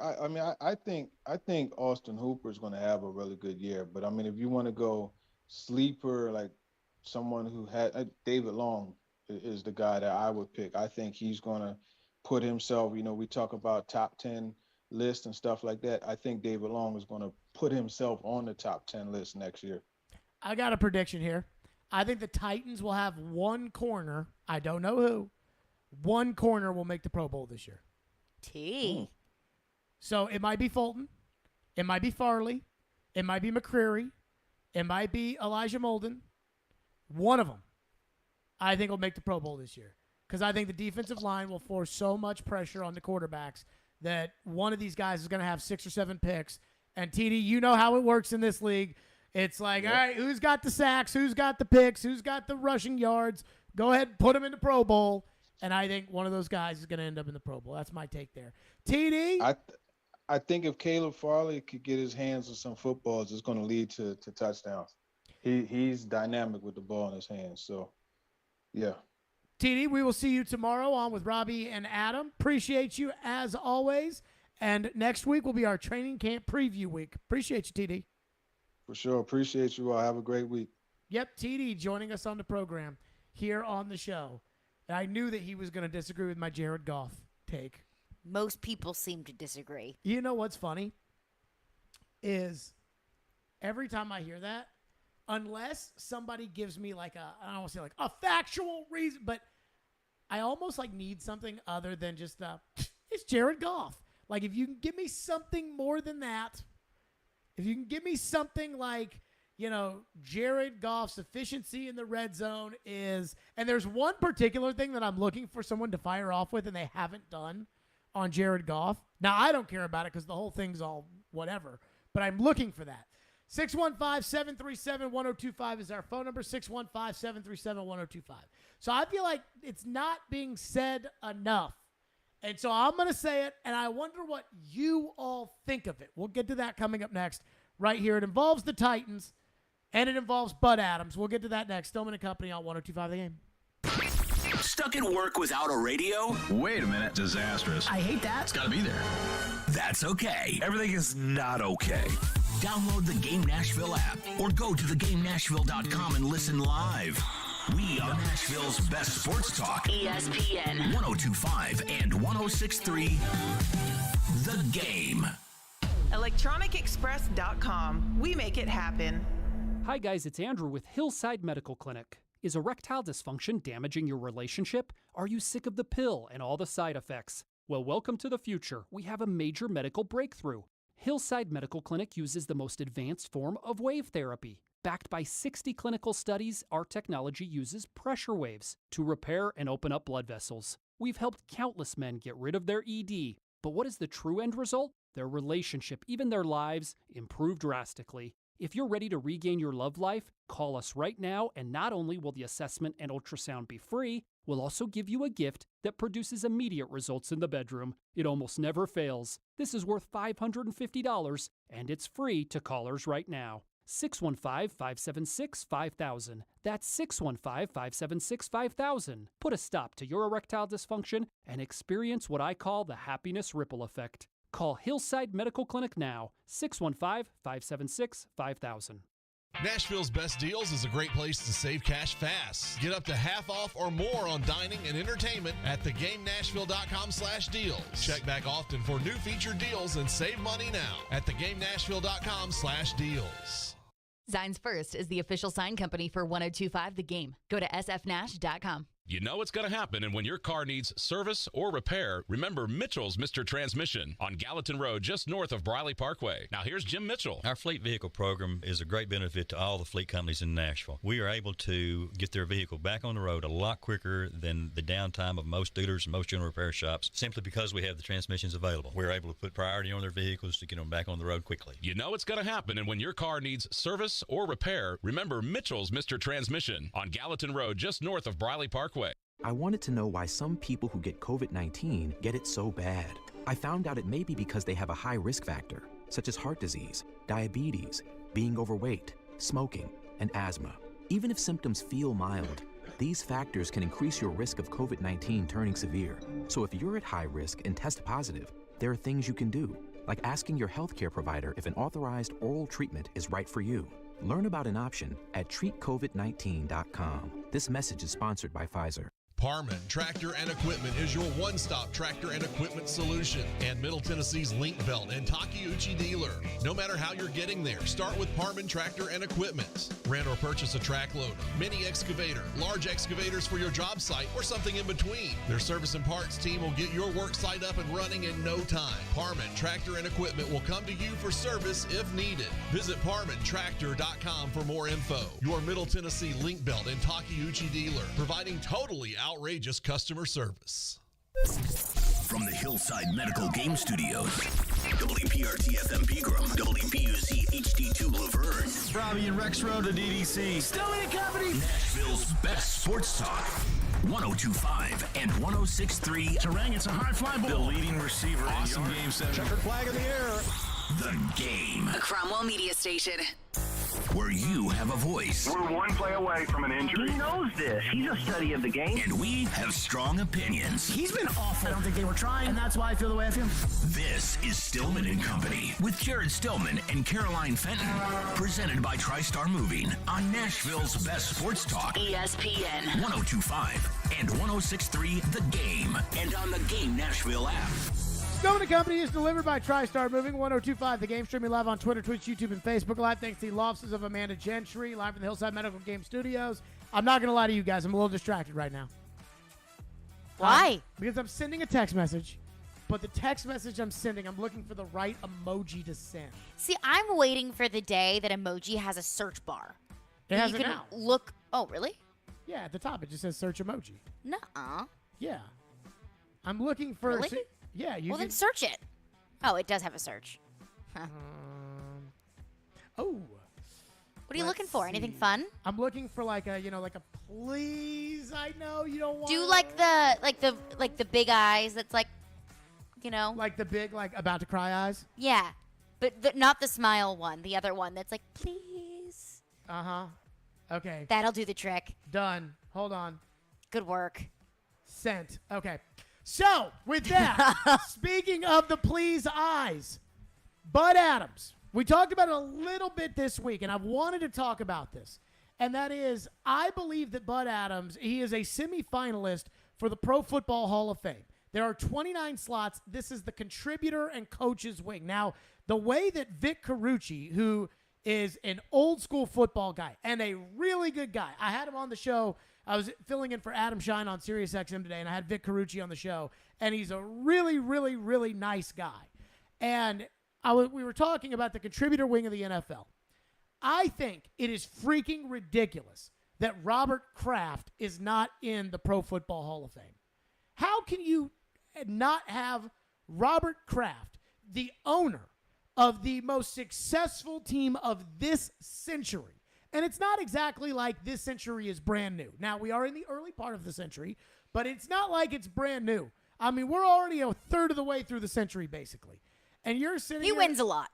I think Austin Hooper is going to have a really good year. But, I mean, if you want to go sleeper, like someone who had David Long is the guy that I would pick. I think he's going to put himself, we talk about top 10 lists and stuff like that. I think David Long is going to put himself on the top 10 list next year. I got a prediction here. I think the Titans will have one corner. I don't know who. One corner will make the Pro Bowl this year. So it might be Fulton. It might be Farley. It might be McCreary. It might be Elijah Molden. One of them, I think, will make the Pro Bowl this year. Because I think the defensive line will force so much pressure on the quarterbacks that one of these guys is going to have 6 or 7 picks. And, TD, you know how it works in this league. It's like, all right, who's got the sacks? Who's got the picks? Who's got the rushing yards? Go ahead and put them in the Pro Bowl. And I think one of those guys is going to end up in the Pro Bowl. That's my take there. TD? I think if Caleb Farley could get his hands on some footballs, it's going to lead to touchdowns. He's dynamic with the ball in his hands. So, yeah. TD, we will see you tomorrow on with Robbie and Adam. Appreciate you as always. And next week will be our training camp preview week. Appreciate you, TD. For sure. Appreciate you all. Have a great week. Yep, TD joining us on the program here on the show. And I knew that he was going to disagree with my Jared Goff take. Most people seem to disagree. You know what's funny? Is every time I hear that, unless somebody gives me I don't want to say a factual reason, but I almost need something other than just it's Jared Goff. Like, if you can give me something more than that, if you can give me something like, Jared Goff's efficiency in the red zone is, and there's one particular thing that I'm looking for someone to fire off with and they haven't done on Jared Goff. Now, I don't care about it because the whole thing's all whatever, but I'm looking for that. 615-737-1025 is our phone number, 615-737-1025. So I feel like it's not being said enough. And so I'm going to say it, and I wonder what you all think of it. We'll get to that coming up next right here. It involves the Titans, and it involves Bud Adams. We'll get to that next. Stillman and Company on 102.5 The Game. Stuck at work without a radio? Wait a minute. Disastrous. I hate that. It's got to be there. That's okay. Everything is not okay. Download the Game Nashville app or go to thegamenashville.com and listen live. We are Nashville's best sports talk. ESPN 102.5 and 106.3. The Game. ElectronicExpress.com. We make it happen. Hi guys, it's Andrew with Hillside Medical Clinic. Is erectile dysfunction damaging your relationship? Are you sick of the pill and all the side effects? Well, welcome to the future. We have a major medical breakthrough. Hillside Medical Clinic uses the most advanced form of wave therapy. Backed by 60 clinical studies, our technology uses pressure waves to repair and open up blood vessels. We've helped countless men get rid of their ED. But what is the true end result? Their relationship, even their lives, improve drastically. If you're ready to regain your love life, call us right now, and not only will the assessment and ultrasound be free, we'll also give you a gift that produces immediate results in the bedroom. It almost never fails. This is worth $550, and it's free to callers right now. 615-576-5000. That's 615-576-5000. Put a stop to your erectile dysfunction and experience what I call the happiness ripple effect. Call Hillside Medical Clinic now, 615-576-5000. Nashville's Best Deals is a great place to save cash fast. Get up to half off or more on dining and entertainment at thegamenashville.com/deals. Check back often for new featured deals and save money now at thegamenashville.com/deals. Zines First is the official sign company for 102.5 The Game. Go to sfnash.com. You know what's going to happen, and when your car needs service or repair, remember Mitchell's Mr. Transmission on Gallatin Road, just north of Briley Parkway. Now here's Jim Mitchell. Our fleet vehicle program is a great benefit to all the fleet companies in Nashville. We are able to get their vehicle back on the road a lot quicker than the downtime of most dealers and most general repair shops, simply because we have the transmissions available. We're able to put priority on their vehicles to get them back on the road quickly. You know what's going to happen, and when your car needs service or repair, remember Mitchell's Mr. Transmission on Gallatin Road, just north of Briley Parkway. I wanted to know why some people who get COVID-19 get it so bad. I found out it may be because they have a high risk factor, such as heart disease, diabetes, being overweight, smoking, and asthma. Even if symptoms feel mild, these factors can increase your risk of COVID-19 turning severe. So if you're at high risk and test positive, there are things you can do, like asking your healthcare provider if an authorized oral treatment is right for you. Learn about an option at treatcovid19.com. This message is sponsored by Pfizer. Parman Tractor and Equipment is your one-stop tractor and equipment solution, and Middle Tennessee's Link Belt and Takeuchi dealer. No matter how you're getting there, start with Parman Tractor and Equipment. Rent or purchase a track loader, mini excavator, large excavators for your job site, or something in between. Their service and parts team will get your work site up and running in no time. Parman Tractor and Equipment will come to you for service if needed. Visit ParmanTractor.com for more info. Your Middle Tennessee Link Belt and Takeuchi dealer, providing totally outrageous customer service. From the Hillside Medical Game Studios, WPRT FM Pegram, WPUZ HD2 Laverne, Robbie and Rex Road to DDC. Stillman and Company, Nashville's best sports talk. 102.5 and 106.3. Terang, it's a high fly ball. The leading receiver. Awesome game 7. Checkered flag in the air. The Game. A Cromwell media station. Where you have a voice. We're one play away from an injury. He knows this. He's a study of the game. And we have strong opinions. He's been awful. I don't think they were trying, and that's why I feel the way I feel. This is Stillman and Company with Jared Stillman and Caroline Fenton. Presented by TriStar Moving on Nashville's best sports talk. ESPN 102.5 and 106.3 The Game. And on the Game Nashville app. Stillman and Company is delivered by TriStar Moving, 102.5 The Game, streaming live on Twitter, Twitch, YouTube, and Facebook Live. Thanks to the law offices of Amanda Gentry, live from the Hillside Medical Game Studios. I'm not going to lie to you guys. I'm a little distracted right now. Why? Because I'm sending a text message, but the text message I'm sending, I'm looking for the right emoji to send. See, I'm waiting for the day that emoji has a search bar. It has you it can now. Look. Oh, really? Yeah, at the top, it just says search emoji. Nuh-uh. Yeah. I'm looking for... Really? Yeah, you Well, can... then search it. Oh, it does have a search. Huh. Oh. What are you looking for? Anything fun? I'm looking for like a please. I know you don't want. Do like the big eyes. That's like, like the big about to cry eyes. Yeah, but not the smile one. The other one that's like please. Okay. That'll do the trick. Done. Hold on. Good work. Sent. Okay. So with that, speaking of the please eyes, Bud Adams We talked about it a little bit this week, and I've wanted to talk about this. And that is, I believe that Bud Adams, he is a semifinalist for the Pro Football Hall of Fame. There are 29 slots. This is the contributor and coach's wing. Now, the way that Vic Carucci, who is an old school football guy and a really good guy, I had him on the show. I was filling in for Adam Shine on SiriusXM today, and I had Vic Carucci on the show, and he's a really, really, really nice guy. And we were talking about the contributor wing of the NFL. I think it is freaking ridiculous that Robert Kraft is not in the Pro Football Hall of Fame. How can you not have Robert Kraft, the owner of the most successful team of this century? And it's not exactly like this century is brand new. Now, we are in the early part of the century, but it's not like it's brand new. I mean, we're already a third of the way through the century, basically. And you're sitting He wins a lot.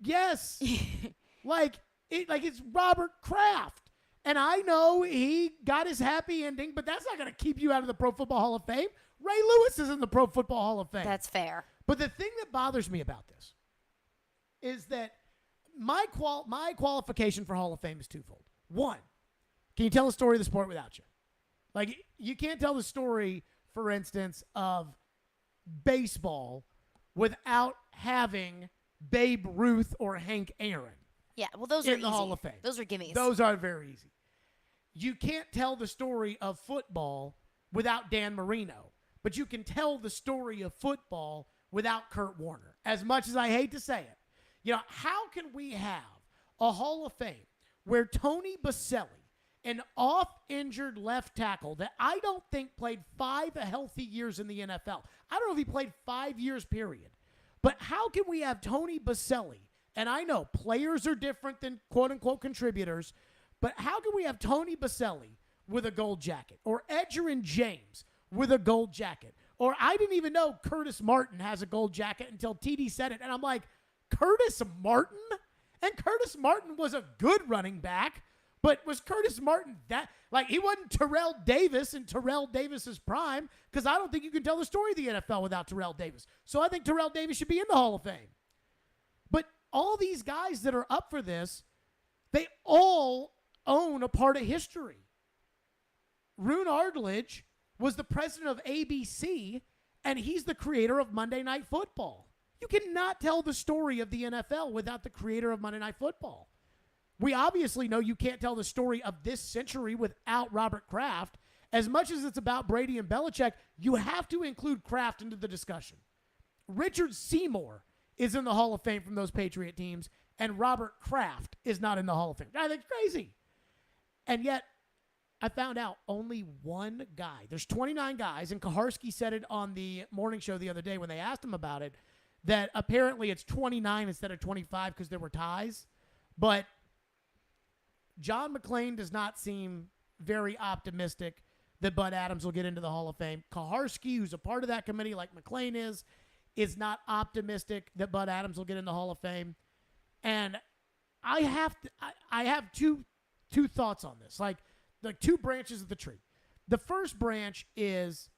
Yes. It's Robert Kraft. And I know he got his happy ending, but that's not going to keep you out of the Pro Football Hall of Fame. Ray Lewis is in the Pro Football Hall of Fame. That's fair. But the thing that bothers me about this is that my qualification for Hall of Fame is twofold. One, can you tell the story of the sport without you? Like, you can't tell the story, for instance, of baseball without having Babe Ruth or Hank Aaron. Yeah, well, those are in the easy. Hall of Fame. Those are gimmies. Those are very easy. You can't tell the story of football without Dan Marino, but you can tell the story of football without Kurt Warner. As much as I hate to say it, how can we have a Hall of Fame where Tony Baselli, an off-injured left tackle that I don't think played 5 healthy years in the NFL. I don't know if he played 5 years, period. But how can we have Tony Baselli, and I know players are different than quote-unquote contributors, but how can we have Tony Baselli with a gold jacket, or Edgerrin James with a gold jacket, or I didn't even know Curtis Martin has a gold jacket until TD said it, and I'm like, Curtis Martin? And Curtis Martin was a good running back, but was Curtis Martin that, he wasn't Terrell Davis in Terrell Davis's prime, because I don't think you can tell the story of the NFL without Terrell Davis. So I think Terrell Davis should be in the Hall of Fame. But all these guys that are up for this, they all own a part of history. Roone Arledge was the president of ABC, and he's the creator of Monday Night Football. You cannot tell the story of the NFL without the creator of Monday Night Football. We obviously know you can't tell the story of this century without Robert Kraft. As much as it's about Brady and Belichick, you have to include Kraft into the discussion. Richard Seymour is in the Hall of Fame from those Patriot teams, and Robert Kraft is not in the Hall of Fame. I think it's crazy. And yet, I found out only one guy. There's 29 guys, and Kaharski said it on the morning show the other day when they asked him about it, that apparently it's 29 instead of 25 because there were ties. But John McClain does not seem very optimistic that Bud Adams will get into the Hall of Fame. Kaharski, who's a part of that committee like McClain is not optimistic that Bud Adams will get in the Hall of Fame. And I have two thoughts on this, like two branches of the tree. The first branch is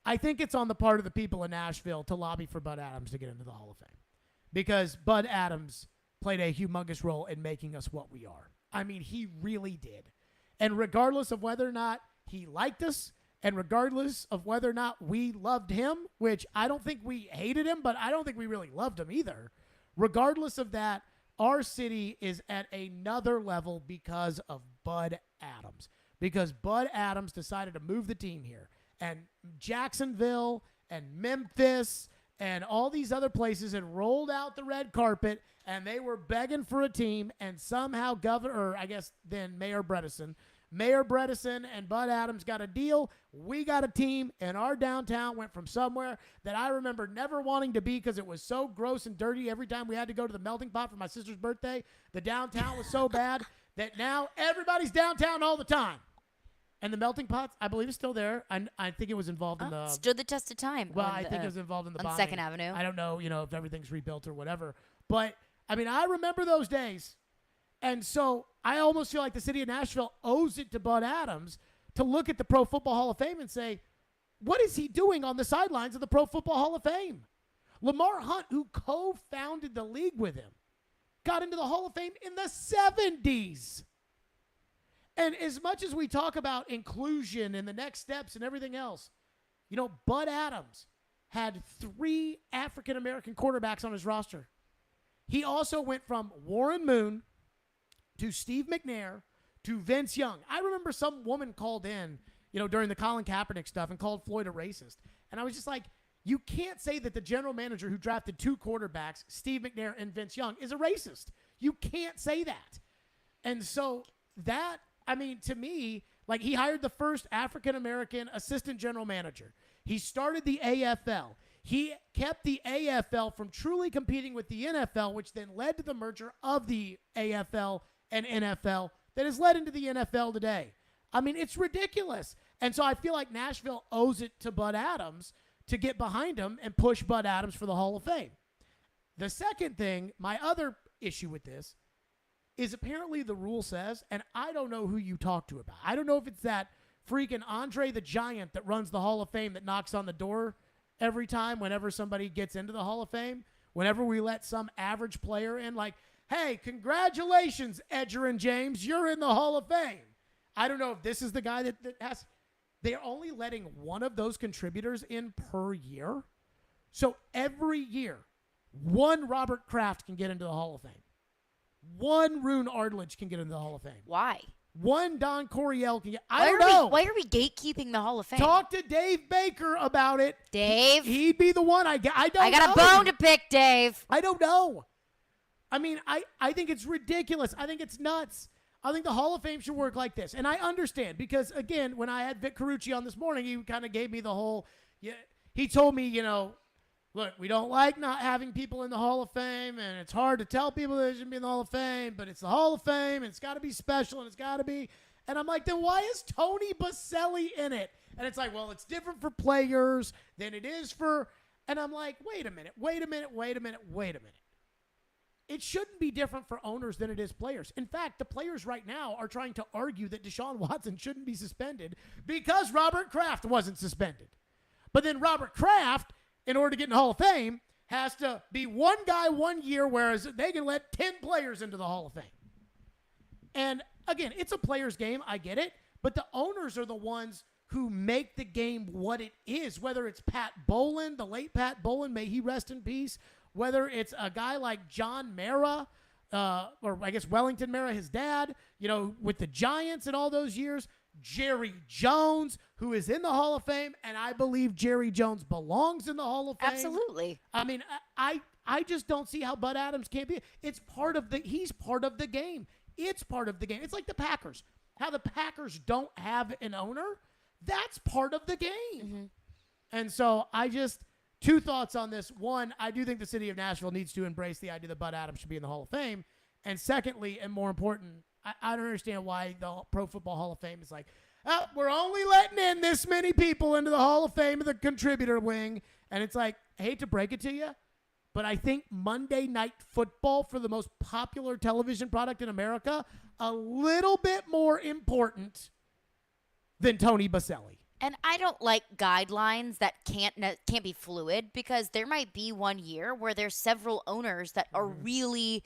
I think it's on the part of the people in Nashville to lobby for Bud Adams to get into the Hall of Fame, because Bud Adams played a humongous role in making us what we are. I mean, he really did. And regardless of whether or not he liked us, and regardless of whether or not we loved him, which I don't think we hated him, but I don't think we really loved him either, regardless of that, our city is at another level because of Bud Adams. Because Bud Adams decided to move the team here. And Jacksonville and Memphis and all these other places had rolled out the red carpet, and they were begging for a team, and somehow Mayor Bredesen and Bud Adams got a deal. We got a team, and our downtown went from somewhere that I remember never wanting to be because it was so gross and dirty every time we had to go to the melting pot for my sister's birthday. The downtown was so bad that now everybody's downtown all the time. And the melting pot, I believe, is still there. I think it was involved in the... Stood the test of time. Well, I think it was involved in the bombing. On 2nd Avenue. I don't know, if everything's rebuilt or whatever. But, I mean, I remember those days. And so I almost feel like the city of Nashville owes it to Bud Adams to look at the Pro Football Hall of Fame and say, what is he doing on the sidelines of the Pro Football Hall of Fame? Lamar Hunt, who co-founded the league with him, got into the Hall of Fame in the 70s. And as much as we talk about inclusion and the next steps and everything else, you know, Bud Adams had 3 African-American quarterbacks on his roster. He also went from Warren Moon to Steve McNair to Vince Young. I remember some woman called in, you know, during the Colin Kaepernick stuff and called Floyd a racist. And I was just like, you can't say that the general manager who drafted 2 quarterbacks, Steve McNair and Vince Young, is a racist. You can't say that. And so that, I mean, to me, like, he hired the first African-American assistant general manager. He started the AFL. He kept the AFL from truly competing with the NFL, which then led to the merger of the AFL and NFL that has led into the NFL today. I mean, it's ridiculous. And so I feel like Nashville owes it to Bud Adams to get behind him and push Bud Adams for the Hall of Fame. The second thing, my other issue with this, is apparently the rule says, and I don't know who you talk to about. I don't know if it's that freaking Andre the Giant that runs the Hall of Fame that knocks on the door every time whenever somebody gets into the Hall of Fame, whenever we let some average player in, like, hey, congratulations, Edgerrin James, you're in the Hall of Fame. I don't know if this is the guy that has, they're only letting one of those contributors in per year. So every year, one Robert Kraft can get into the Hall of Fame. One Rune Ardledge can get into the Hall of Fame. Why? One Don Coryell can get. I don't know. Why are we gatekeeping the Hall of Fame? Talk to Dave Baker about it. Dave? He'd be the one. I don't know. I got a bone to pick, Dave. I don't know. I mean, I think it's ridiculous. I think it's nuts. I think the Hall of Fame should work like this. And I understand because, again, when I had Vic Carucci on this morning, he kind of gave me the whole, he told me, you know, look, we don't like not having people in the Hall of Fame, and it's hard to tell people they shouldn't be in the Hall of Fame, but it's the Hall of Fame, and it's got to be special, and it's got to be. And I'm like, then why is Tony Baselli in it? And it's like, well, it's different for players than it is for. And I'm like, wait a minute. It shouldn't be different for owners than it is players. In fact, the players right now are trying to argue that Deshaun Watson shouldn't be suspended because Robert Kraft wasn't suspended. But then Robert Kraft, in order to get in the Hall of Fame, has to be one guy 1 year, whereas they can let 10 players into the Hall of Fame. And again, it's a player's game. I get it. But the owners are the ones who make the game what it is, whether it's Pat Bowlen, the late Pat Bowlen, may he rest in peace, whether it's a guy like John Mara, or I guess Wellington Mara, his dad, you know, with the Giants and all those years, Jerry Jones, who is in the Hall of Fame, and I believe Jerry Jones belongs in the Hall of Fame. Absolutely. I mean, I just don't see how Bud Adams can't be. He's part of the game. It's part of the game. It's like the Packers. How the Packers don't have an owner, that's part of the game. Mm-hmm. And so two thoughts on this. One, I do think the city of Nashville needs to embrace the idea that Bud Adams should be in the Hall of Fame. And secondly, and more important, I don't understand why the Pro Football Hall of Fame is like, oh, we're only letting in this many people into the Hall of Fame of the contributor wing. And it's like, I hate to break it to you, but I think Monday Night Football, for the most popular television product in America, a little bit more important than Tony Baselli. And I don't like guidelines that can't be fluid, because there might be 1 year where there's several owners that are really,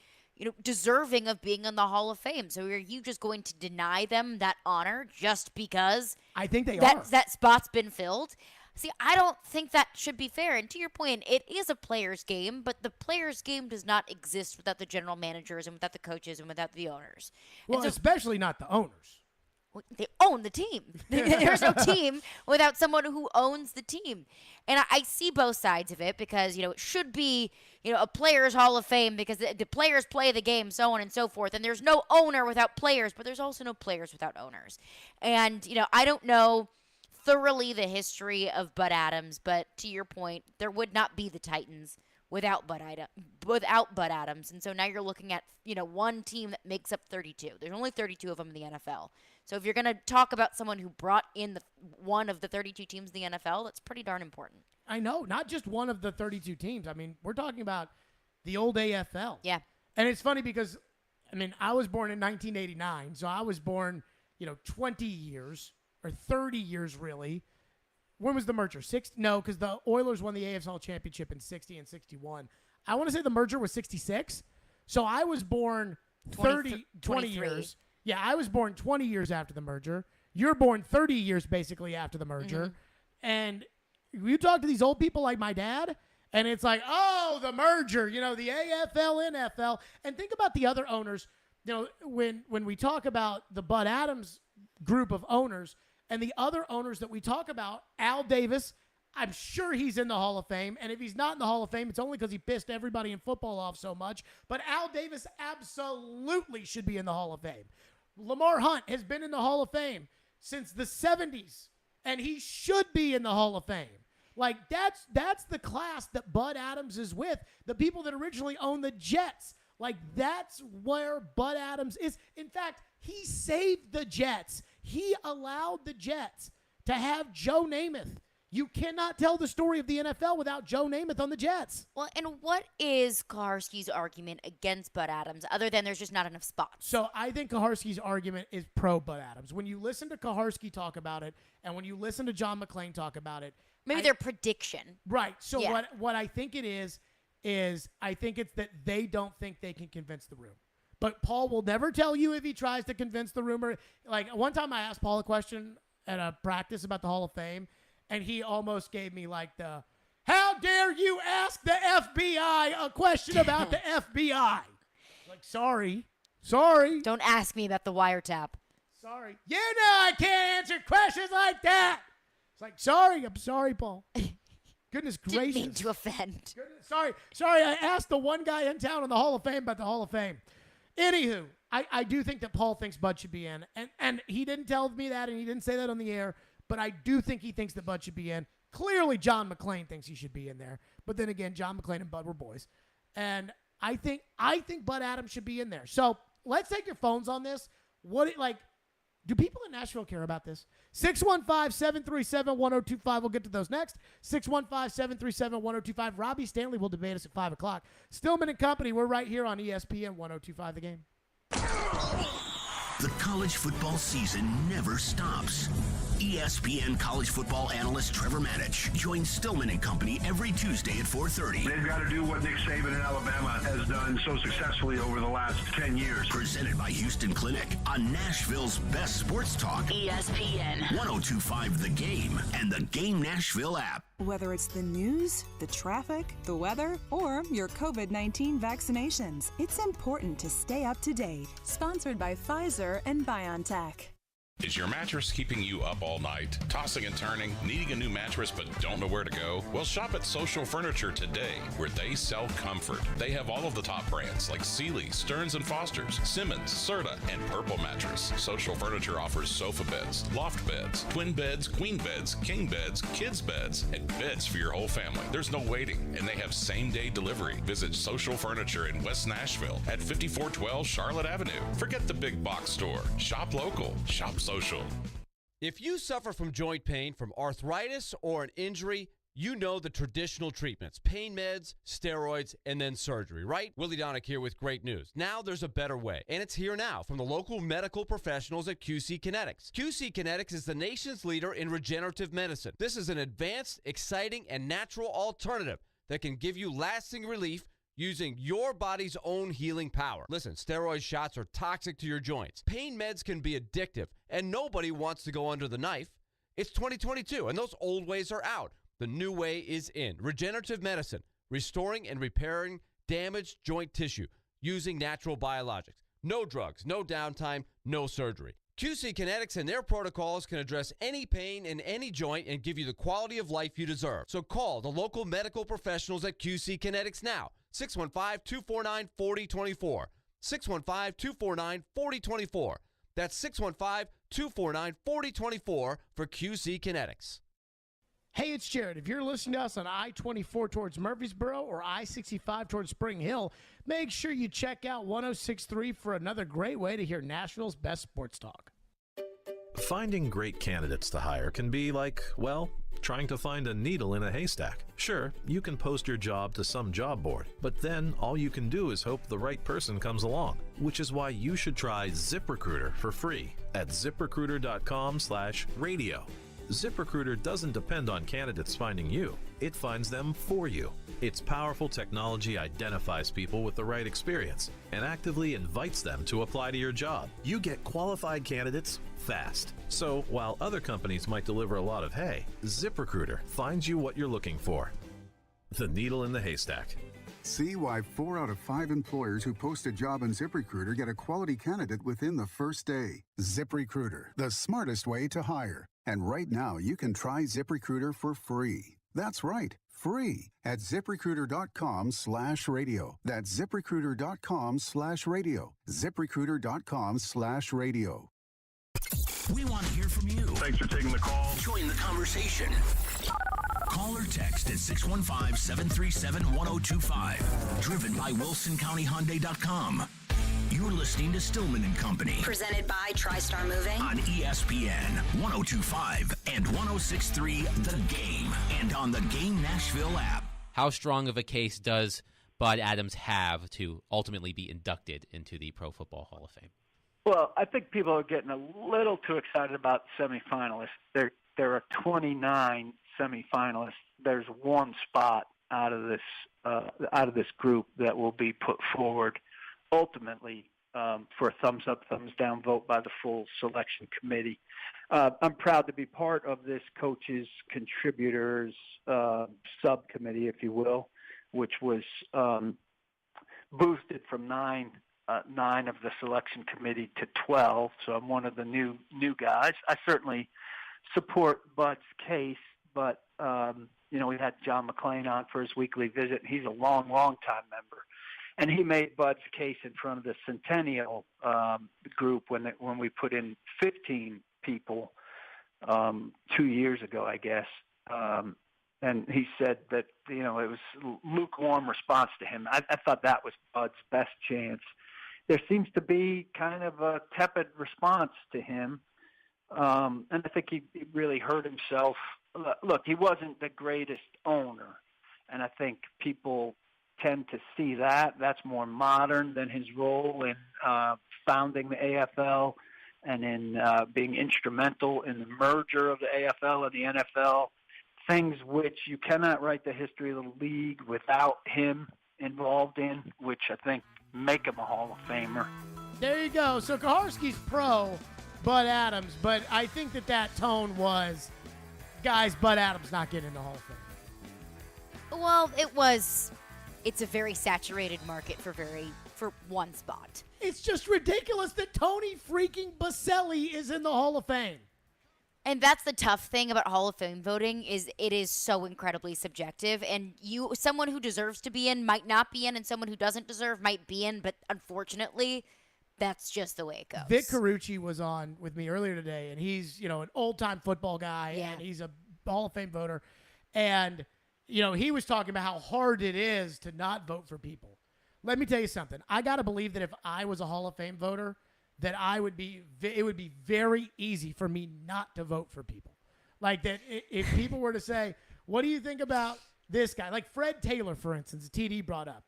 deserving of being in the Hall of Fame. So are you just going to deny them that honor just because I think they are. That spot's been filled? See, I don't think that should be fair. And to your point, it is a player's game, but the player's game does not exist without the general managers and without the coaches and without the owners. Well, especially not the owners. They own the team. There's no team without someone who owns the team. And I see both sides of it, because, it should be, a players' Hall of Fame because the players play the game, so on and so forth. And there's no owner without players, but there's also no players without owners. And, I don't know thoroughly the history of Bud Adams, but to your point, there would not be the Titans without Bud Adams. And so now you're looking at, one team that makes up 32. There's only 32 of them in the NFL. So if you're going to talk about someone who brought in one of the 32 teams in the NFL, that's pretty darn important. I know, not just one of the 32 teams. I mean, we're talking about the old AFL. Yeah. And it's funny because, I was born in 1989, so I was born, 20 years or 30 years really. When was the merger? No, because the Oilers won the AFL championship in 60 and 61. I want to say the merger was 66. So I was born 20 23. years. Yeah, I was born 20 years after the merger. You're born 30 years basically after the merger. And you talk to these old people like my dad, and it's like, oh, the merger, the AFL, NFL. And think about the other owners. When we talk about the Bud Adams group of owners and the other owners that we talk about, Al Davis, I'm sure he's in the Hall of Fame. And if he's not in the Hall of Fame, it's only because he pissed everybody in football off so much. But Al Davis absolutely should be in the Hall of Fame. Lamar Hunt has been in the Hall of Fame since the 70s, and he should be in the Hall of Fame. Like, that's the class that Bud Adams is with, the people that originally owned the Jets. Like, that's where Bud Adams is. In fact, he saved the Jets. He allowed the Jets to have Joe Namath. You cannot tell the story of the NFL without Joe Namath on the Jets. Well, and what is Kaharski's argument against Bud Adams other than there's just not enough spots? So I think Kaharski's argument is pro Bud Adams. When you listen to Kaharski talk about it and when you listen to John McClain talk about it. Maybe their prediction. Right. So what I think it is I think it's that they don't think they can convince the room. But Paul will never tell you if he tries to convince the room. Like, one time I asked Paul a question at a practice about the Hall of Fame, and he almost gave me like the, how dare you ask the FBI a question about the FBI? Like, sorry. Don't ask me about the wiretap. Sorry. You know I can't answer questions like that. It's like, I'm sorry, Paul. Goodness gracious. Didn't mean to offend. Sorry, I asked the one guy in town in the Hall of Fame about the Hall of Fame. Anywho, I do think that Paul thinks Bud should be in. And he didn't tell me that, and he didn't say that on the air, but I do think he thinks that Bud should be in. Clearly, John McClain thinks he should be in there. But then again, John McClain and Bud were boys. And I think Bud Adams should be in there. So let's take your phones on this. Do people in Nashville care about this? 615-737-1025. We'll get to those next. 615-737-1025. Robbie Stanley will debate us at 5 o'clock. Stillman and Company, we're right here on ESPN 1025 The Game. The college football season never stops. ESPN college football analyst Trevor Manich joins Stillman and Company every Tuesday at 4:30. They've got to do what Nick Saban in Alabama has done so successfully over the last 10 years. Presented by Houston Clinic on Nashville's best sports talk. ESPN 1025 The Game and the Game Nashville app. Whether it's the news, the traffic, the weather, or your COVID-19 vaccinations, it's important to stay up to date. Sponsored by Pfizer and BioNTech. Is your mattress keeping you up all night? Tossing and turning? Needing a new mattress but don't know where to go? Well, shop at Social Furniture today, where they sell comfort. They have all of the top brands like Sealy, Stearns & Foster's, Simmons, Serta, and Purple Mattress. Social Furniture offers sofa beds, loft beds, twin beds, queen beds, king beds, kids beds, and beds for your whole family. There's no waiting, and they have same-day delivery. Visit Social Furniture in West Nashville at 5412 Charlotte Avenue. Forget the big box store. Shop local. Shop social. If you suffer from joint pain, from arthritis, or an injury, you know the traditional treatments: pain meds, steroids, and then surgery, right? Willie Donick here with great news. Now there's a better way, and it's here now from the local medical professionals at QC Kinetics. QC Kinetics is the nation's leader in regenerative medicine. This is an advanced, exciting, and natural alternative that can give you lasting relief using your body's own healing power. Listen, steroid shots are toxic to your joints. Pain meds can be addictive, and nobody wants to go under the knife. It's 2022, and those old ways are out. The new way is in. Regenerative medicine, restoring and repairing damaged joint tissue using natural biologics. No drugs, no downtime, no surgery. QC Kinetics and their protocols can address any pain in any joint and give you the quality of life you deserve. So call the local medical professionals at QC Kinetics now. 615-249-4024. 615-249-4024. That's 615-249-4024 for QC Kinetics. Hey, it's Jared. If you're listening to us on I-24 towards Murfreesboro or I-65 towards Spring Hill, make sure you check out 106.3 for another great way to hear Nashville's best sports talk. Finding great candidates to hire can be like, well, trying to find a needle in a haystack. Sure, you can post your job to some job board, but then all you can do is hope the right person comes along, which is why you should try ZipRecruiter for free at ziprecruiter.com/radio. ZipRecruiter doesn't depend on candidates finding you. It finds them for you. Its powerful technology identifies people with the right experience and actively invites them to apply to your job. You get qualified candidates fast. So while other companies might deliver a lot of hay, ZipRecruiter finds you what you're looking for. The needle in the haystack. See why 4 out of 5 employers who post a job on ZipRecruiter get a quality candidate within the first day. ZipRecruiter, the smartest way to hire. And right now, you can try ZipRecruiter for free. That's right, free at ZipRecruiter.com/radio. That's ZipRecruiter.com/radio. ZipRecruiter.com/radio. We want to hear from you. Thanks for taking the call. Join the conversation. Call or text at 615-737-1025. Driven by WilsonCountyHyundai.com. You're listening to Stillman and Company. Presented by TriStar Moving. On ESPN 1025 and 1063 The Game. And on the Game Nashville app. How strong of a case does Bud Adams have to ultimately be inducted into the Pro Football Hall of Fame? Well, I think people are getting a little too excited about semifinalists. There are 29 semifinalists. There's one spot out of this group that will be put forward ultimately for a thumbs up, thumbs down vote by the full selection committee. I'm proud to be part of this coaches, contributors subcommittee, if you will, which was boosted from nine of the selection committee to 12. So I'm one of the new guys. I certainly support Bud's case, but we had John McClain on for his weekly visit. He's a long time member, and he made Bud's case in front of the Centennial group when we put in 15 people 2 years ago, I guess. And he said that it was lukewarm response to him. I thought that was Bud's best chance. There seems to be kind of a tepid response to him. And I think he really hurt himself. Look, he wasn't the greatest owner, and I think people tend to see that. That's more modern than his role in founding the AFL and in being instrumental in the merger of the AFL and the NFL, things which you cannot write the history of the league without him involved in, which I think make him a Hall of Famer. There you go. So Kaharski's pro Bud Adams, but I think that tone was, guys, Bud Adams not getting in the Hall of Fame. Well, it's a very saturated market for one spot. It's just ridiculous that Tony freaking Baselli is in the Hall of Fame. And that's the tough thing about Hall of Fame voting is it is so incredibly subjective, and someone who deserves to be in might not be in, and someone who doesn't deserve might be in, but unfortunately, that's just the way it goes. Vic Carucci was on with me earlier today, and he's, an old-time football guy, and he's a Hall of Fame voter. And, he was talking about how hard it is to not vote for people. Let me tell you something. I got to believe that if I was a Hall of Fame voter, that it would be very easy for me not to vote for people. Like that if people were to say, what do you think about this guy? Like Fred Taylor, for instance, TD brought up.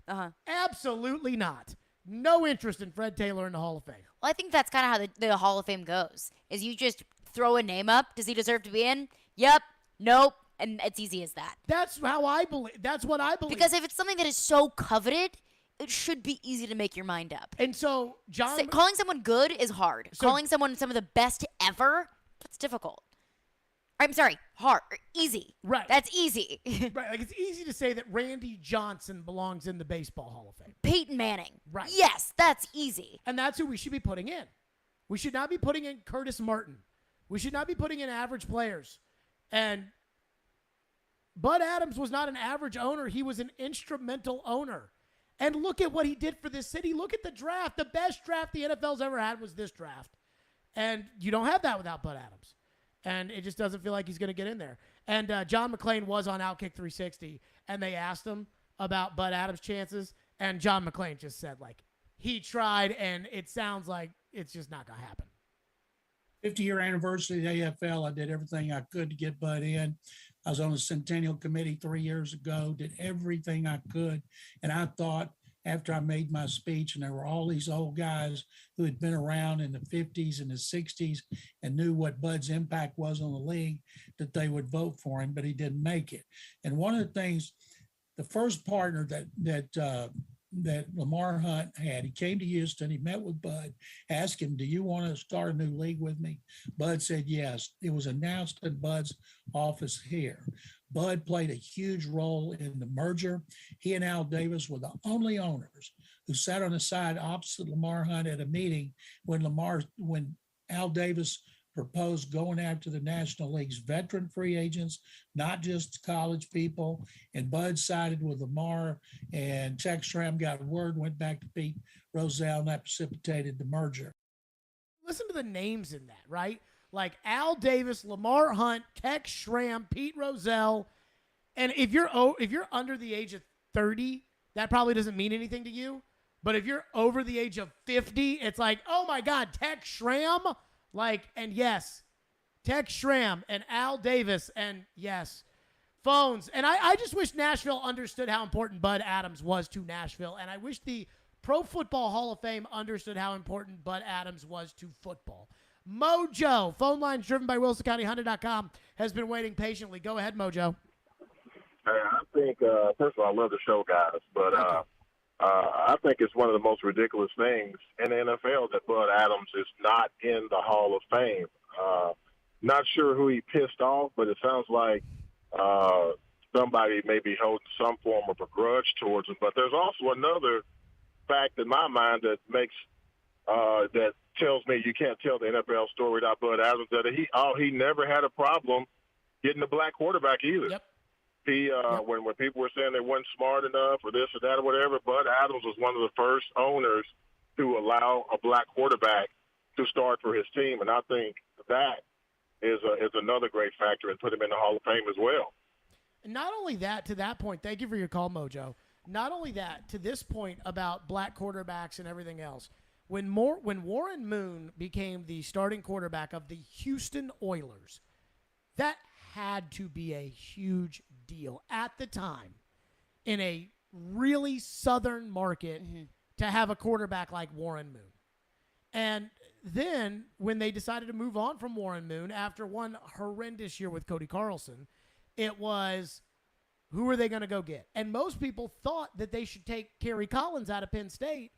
Absolutely not. No interest in Fred Taylor in the Hall of Fame. Well, I think that's kind of how the Hall of Fame goes, is you just throw a name up. Does he deserve to be in? Yep. Nope. And it's easy as that. That's how I believe. That's what I believe. Because if it's something that is so coveted, it should be easy to make your mind up. And so, calling someone good is hard. Calling someone some of the best ever, that's difficult. I'm sorry, hard. Easy. Right. That's easy. Right. Like, it's easy to say that Randy Johnson belongs in the Baseball Hall of Fame. Peyton Manning. Right. Yes, that's easy. And that's who we should be putting in. We should not be putting in Curtis Martin. We should not be putting in average players. And Bud Adams was not an average owner. He was an instrumental owner. And look at what he did for this city. Look at the draft. The best draft the NFL's ever had was this draft. And you don't have that without Bud Adams. And it just doesn't feel like he's going to get in there. And John McClain was on Outkick 360, and they asked him about Bud Adams' chances. And John McClain just said, he tried, and it sounds like it's just not going to happen. 50-year anniversary of the AFL, I did everything I could to get Bud in. I was on the Centennial Committee 3 years ago, did everything I could. And I thought after I made my speech, and there were all these old guys who had been around in the 50s and the 60s and knew what Bud's impact was on the league, that they would vote for him, but he didn't make it. And one of the things, the first partner that Lamar Hunt had, he came to Houston, he met with Bud, asked him, do you want to start a new league with me? Bud said yes. It was announced in Bud's office here. Bud played a huge role in the merger. He and Al Davis were the only owners who sat on the side opposite Lamar Hunt at a meeting when Al Davis proposed going after the National League's veteran free agents, not just college people. And Bud sided with Lamar, and Tex Schramm got word, went back to Pete Rozelle, and that precipitated the merger. Listen to the names in that, right? Like Al Davis, Lamar Hunt, Tex Schramm, Pete Rozelle. And if you're under the age of 30, that probably doesn't mean anything to you. But if you're over the age of 50, it's like, oh my God, Tex Schramm? And yes, Tex Schramm and Al Davis, and yes, phones. And I just wish Nashville understood how important Bud Adams was to Nashville. And I wish the Pro Football Hall of Fame understood how important Bud Adams was to football. Mojo, phone lines driven by WilsonCountyHunter.com, has been waiting patiently. Go ahead, Mojo. Hey, I think, first of all, I love the show, guys, but I think it's one of the most ridiculous things in the NFL that Bud Adams is not in the Hall of Fame. Not sure who he pissed off, but it sounds like somebody may be holding some form of a grudge towards him. But there's also another fact in my mind that makes that tells me you can't tell the NFL story without Bud Adams, that he never had a problem getting a black quarterback either. Yep. When people were saying they weren't smart enough or this or that or whatever, Bud Adams was one of the first owners to allow a black quarterback to start for his team, and I think that is another great factor and put him in the Hall of Fame as well. And not only that, to that point, thank you for your call, Mojo. Not only that, to this point about black quarterbacks and everything else, when Warren Moon became the starting quarterback of the Houston Oilers, that had to be a huge deal at the time in a really southern market to have a quarterback like Warren Moon. And then when they decided to move on from Warren Moon after one horrendous year with Cody Carlson, it was, who are they going to go get? And most people thought that they should take Kerry Collins out of Penn State,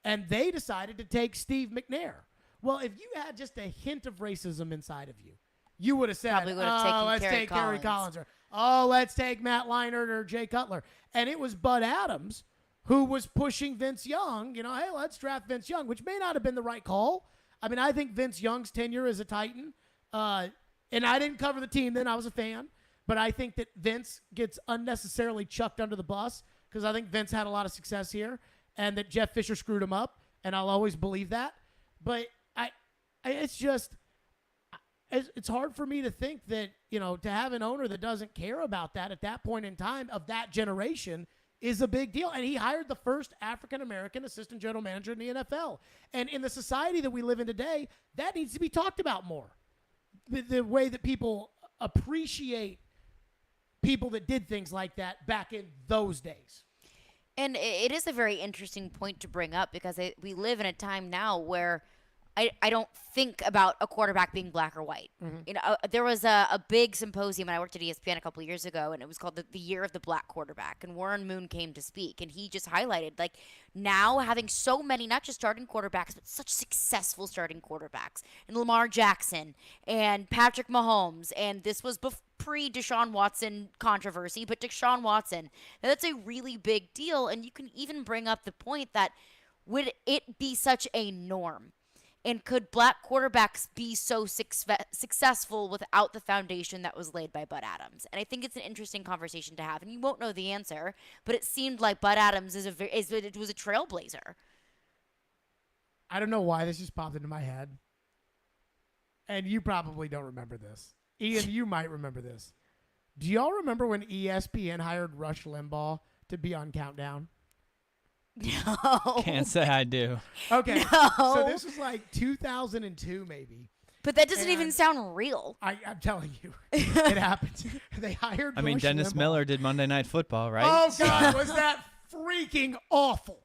and they decided to take Steve McNair. Well, if you had just a hint of racism inside of you, you would have said, let's take Kerry Collins, or let's take Matt Leinart or Jay Cutler. And it was Bud Adams who was pushing Vince Young, hey, let's draft Vince Young, which may not have been the right call. I mean, I think Vince Young's tenure as a Titan, and I didn't cover the team then, I was a fan, but I think that Vince gets unnecessarily chucked under the bus because I think Vince had a lot of success here and that Jeff Fisher screwed him up, and I'll always believe that. But it's just, it's hard for me to think that, to have an owner that doesn't care about that at that point in time of that generation is a big deal. And he hired the first African-American assistant general manager in the NFL. And in the society that we live in today, that needs to be talked about more. The way that people appreciate people that did things like that back in those days. And it is a very interesting point to bring up because we live in a time now where I don't think about a quarterback being black or white. Mm-hmm. There was a big symposium when I worked at ESPN a couple of years ago, and it was called the Year of the Black Quarterback. And Warren Moon came to speak, and he just highlighted, now having so many, not just starting quarterbacks, but such successful starting quarterbacks. And Lamar Jackson and Patrick Mahomes, and this was pre-Deshaun Watson controversy, but Deshaun Watson, that's a really big deal. And you can even bring up the point that would it be such a norm? And could black quarterbacks be so successful without the foundation that was laid by Bud Adams? And I think it's an interesting conversation to have. And you won't know the answer, but it seemed like Bud Adams was a trailblazer. I don't know why this just popped into my head. And you probably don't remember this. Ian, you might remember this. Do y'all remember when ESPN hired Rush Limbaugh to be on Countdown? No. Can't say I do. Okay. No. So this was 2002 maybe. But that doesn't even sound real. I'm telling you. It happened. They hired Rush Dennis Limbaugh. Miller did Monday Night Football, right? Oh, God. Was that freaking awful.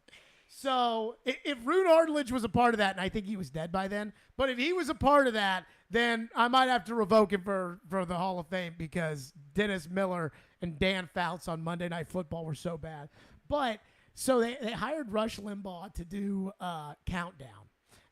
So if Roone Arledge was a part of that, and I think he was dead by then, but if he was a part of that, then I might have to revoke him for the Hall of Fame because Dennis Miller and Dan Fouts on Monday Night Football were so bad. But so they hired Rush Limbaugh to do Countdown.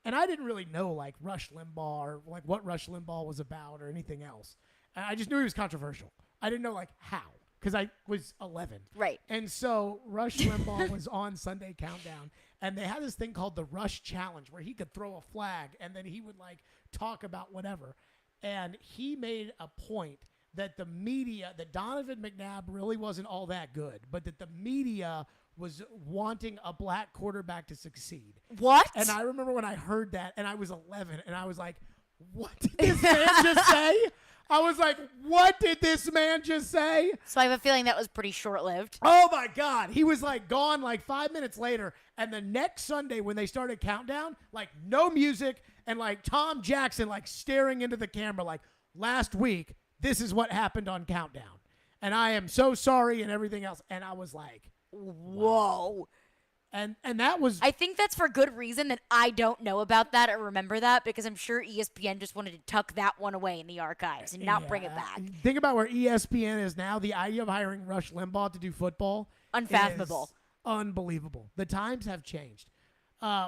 And I didn't really know like Rush Limbaugh or like what Rush Limbaugh was about or anything else. I just knew he was controversial. I didn't know like how because I was 11. Right. And so Rush Limbaugh was on Sunday Countdown, and they had this thing called the Rush Challenge where he could throw a flag and then he would like talk about whatever. And he made a point that the media, that Donovan McNabb really wasn't all that good, but that the media was wanting a black quarterback to succeed. What? And I remember when I heard that, and I was 11, and I was like, what did this man just say? I was like, what did this man just say? So I have a feeling that was pretty short-lived. Oh, my God. He was, like, gone, like, 5 minutes later. And the next Sunday when they started Countdown, like, no music and, like, Tom Jackson, like, staring into the camera, like, last week, this is what happened on Countdown. And I am so sorry and everything else. And I was like, whoa. And that was... I think that's for good reason that I don't know about that or remember that because I'm sure ESPN just wanted to tuck that one away in the archives and not bring it back. Think about where ESPN is now. The idea of hiring Rush Limbaugh to do football unfathomable. Is unbelievable. The times have changed.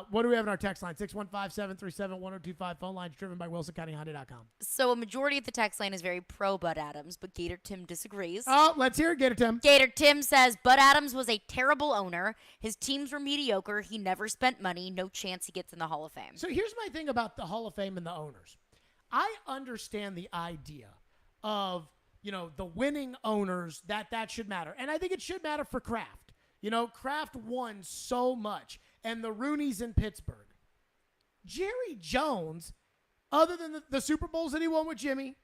What do we have in our text line? 615-737-1025. Phone lines driven by WilsonCountyHonda.com. So a majority of the text line is very pro Bud Adams, but Gator Tim disagrees. Oh, let's hear it, Gator Tim. Gator Tim says Bud Adams was a terrible owner. His teams were mediocre. He never spent money. No chance he gets in the Hall of Fame. So here's my thing about the Hall of Fame and the owners. I understand the idea of, the winning owners, that should matter. And I think it should matter for Kraft. Kraft won so much. And the Rooneys in Pittsburgh. Jerry Jones, other than the Super Bowls that he won with Jimmy,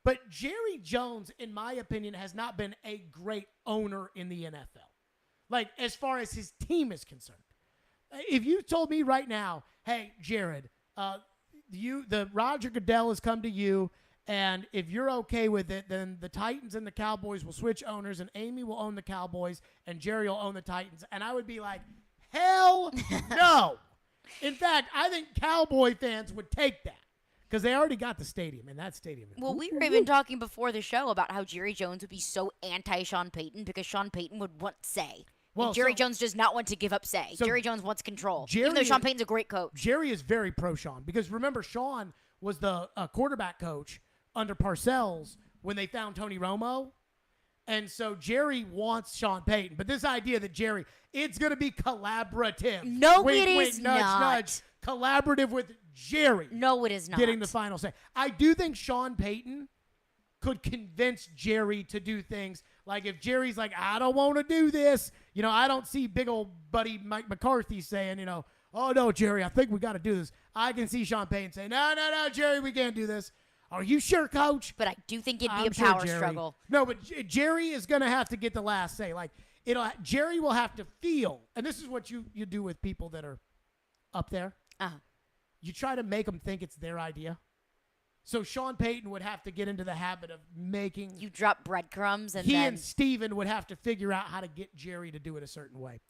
but Jerry Jones, in my opinion, has not been a great owner in the NFL. Like, as far as his team is concerned. If you told me right now, hey, Jared, the Roger Goodell has come to you, and if you're okay with it, then the Titans and the Cowboys will switch owners, and Amy will own the Cowboys, and Jerry will own the Titans. And I would be like, hell no. In fact, I think Cowboy fans would take that because they already got the stadium, and that stadium is... Well, we were even talking before the show about how Jerry Jones would be so anti-Sean Payton because Sean Payton would want say. Well, and Jerry Jones does not want to give up say. Jerry Jones wants control, even though Sean Payton's a great coach. Jerry is very pro-Sean because, remember, Sean was the quarterback coach under Parcells when they found Tony Romo. And so Jerry wants Sean Payton. But this idea that Jerry, it's going to be collaborative. No, wink, it is wink, nudge, not. Nudge. Collaborative with Jerry. No, it is not. Getting the final say. I do think Sean Payton could convince Jerry to do things. Like if Jerry's like, I don't want to do this. I don't see big old buddy Mike McCarthy saying, oh, no, Jerry, I think we got to do this. I can see Sean Payton say, no, Jerry, we can't do this. Are you sure, Coach? But I do think it'd be a power struggle. No, but Jerry is going to have to get the last say. Like, Jerry will have to feel, and this is what you do with people that are up there. Uh-huh. You try to make them think it's their idea. So Sean Payton would have to get into the habit of making... You drop breadcrumbs and he then... and Steven would have to figure out how to get Jerry to do it a certain way.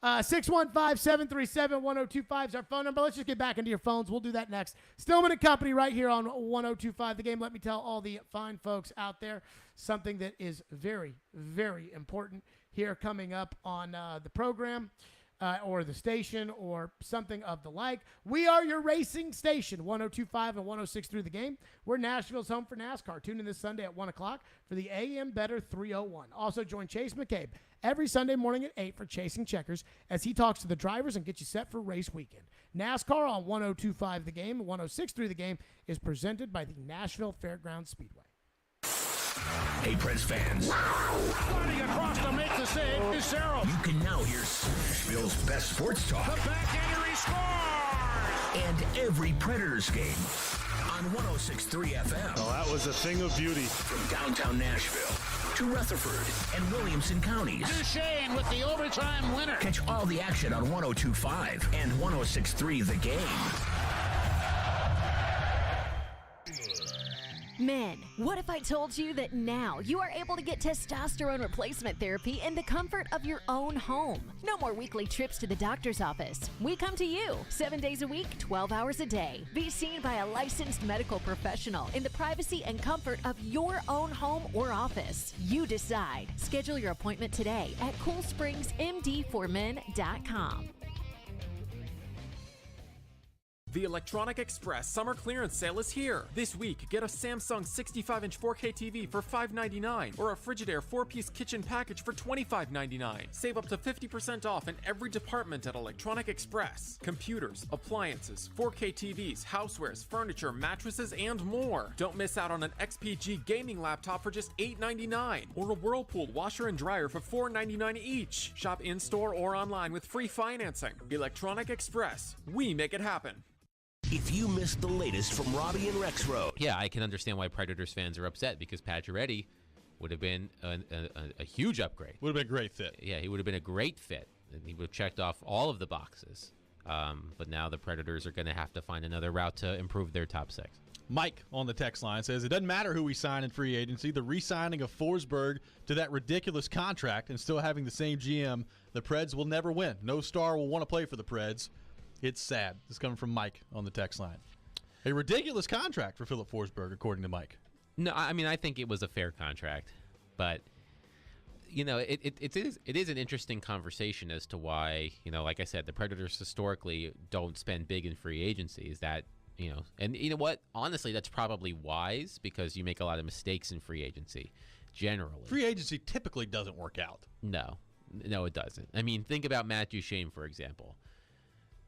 615-737-1025 is our phone number. Let's just get back into your phones. We'll do that next. Stillman & Company right here on 1025 The Game. Let me tell all the fine folks out there something that is very, very important here coming up on the program or the station or something of the like. We are your racing station, 1025 and 106 The Game. We're Nashville's home for NASCAR. Tune in this Sunday at 1 o'clock for the AM Better 301. Also join Chase McCabe every Sunday morning at 8 for Chasing Checkers as he talks to the drivers and gets you set for race weekend. NASCAR on 1025 The Game and 106.3 The Game is presented by the Nashville Fairgrounds Speedway. Hey, Preds fans. Running across to make the save is Sarah. You can now hear Nashville's best sports talk. The backhander, he scores! And every Predators game on 106.3 FM. Oh, that was a thing of beauty. From downtown Nashville to Rutherford and Williamson counties. Duchesne with the overtime winner. Catch all the action on 102.5 and 106.3 The Game. Men, what if I told you that now you are able to get testosterone replacement therapy in the comfort of your own home? No more weekly trips to the doctor's office. We come to you 7 days a week, 12 hours a day. Be seen by a licensed medical professional in the privacy and comfort of your own home or office. You decide. Schedule your appointment today at CoolSpringsMD4Men.com. The Electronic Express summer clearance sale is here. This week, get a Samsung 65-inch 4K TV for $599 or a Frigidaire 4-piece kitchen package for $25.99. Save up to 50% off in every department at Electronic Express. Computers, appliances, 4K TVs, housewares, furniture, mattresses, and more. Don't miss out on an XPG gaming laptop for just $899 or a Whirlpool washer and dryer for $499 each. Shop in-store or online with free financing. Electronic Express. We make it happen. If you missed the latest from Robbie and Rexroad. Yeah, I can understand why Predators fans are upset because Pacioretty would have been a huge upgrade. Would have been a great fit. Yeah, he would have been a great fit. And he would have checked off all of the boxes. But now the Predators are going to have to find another route to improve their top six. Mike on the text line says, it doesn't matter who we sign in free agency. The re-signing of Forsberg to that ridiculous contract and still having the same GM, the Preds will never win. No star will want to play for the Preds. It's sad. This is coming from Mike on the text line. A ridiculous contract for Philip Forsberg, according to Mike. No, I mean, I think it was a fair contract. But, you know, it is an interesting conversation as to why, you know, like I said, the Predators historically don't spend big in free agencies. That, you know, and you know what? Honestly, that's probably wise because you make a lot of mistakes in free agency, generally. Free agency typically doesn't work out. No, it doesn't. I mean, think about Matt Duchene, for example.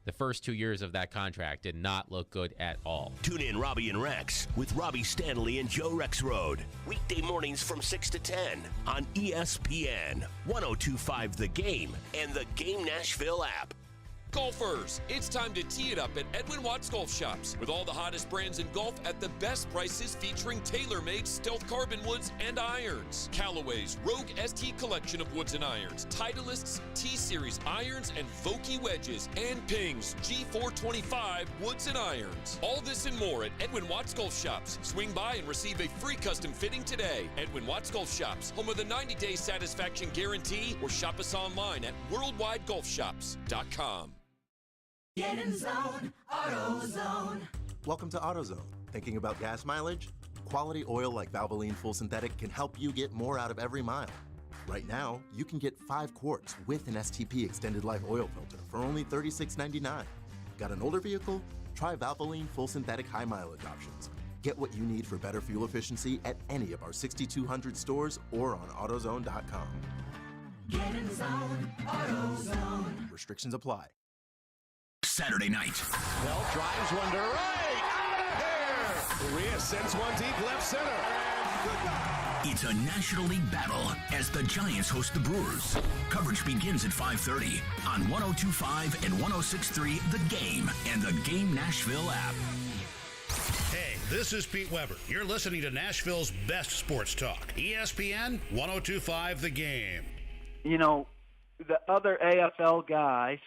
The first 2 years of that contract did not look good at all. Tune in Robbie and Rex with Robbie Stanley and Joe Rexroad. Weekday mornings from 6 to 10 on ESPN, 102.5 The Game, and the Game Nashville app. Golfers, it's time to tee it up at Edwin Watts Golf Shops with all the hottest brands in golf at the best prices featuring tailor-made stealth carbon woods and irons. Callaway's Rogue ST collection of woods and irons, Titleist's T-Series irons and Vokey wedges, and Ping's G425 woods and irons. All this and more at Edwin Watts Golf Shops. Swing by and receive a free custom fitting today. Edwin Watts Golf Shops, home of the 90-day satisfaction guarantee, or shop us online at worldwidegolfshops.com. Get in zone, AutoZone. Welcome to AutoZone. Thinking about gas mileage? Quality oil like Valvoline Full Synthetic can help you get more out of every mile. Right now, you can get 5 quarts with an STP Extended Life oil filter for only $36.99. Got an older vehicle? Try Valvoline Full Synthetic high mileage options. Get what you need for better fuel efficiency at any of our 6,200 stores or on AutoZone.com. Get in zone, AutoZone. Restrictions apply. Saturday night. Bell drives one to right. Out of here. Korea sends one deep left center. And goodbye. It's a National League battle as the Giants host the Brewers. Coverage begins at 5:30 on 102.5 and 106.3 The Game and the Game Nashville app. Hey, this is Pete Weber. You're listening to Nashville's best sports talk. ESPN 102.5 The Game. You know, the other AFL guys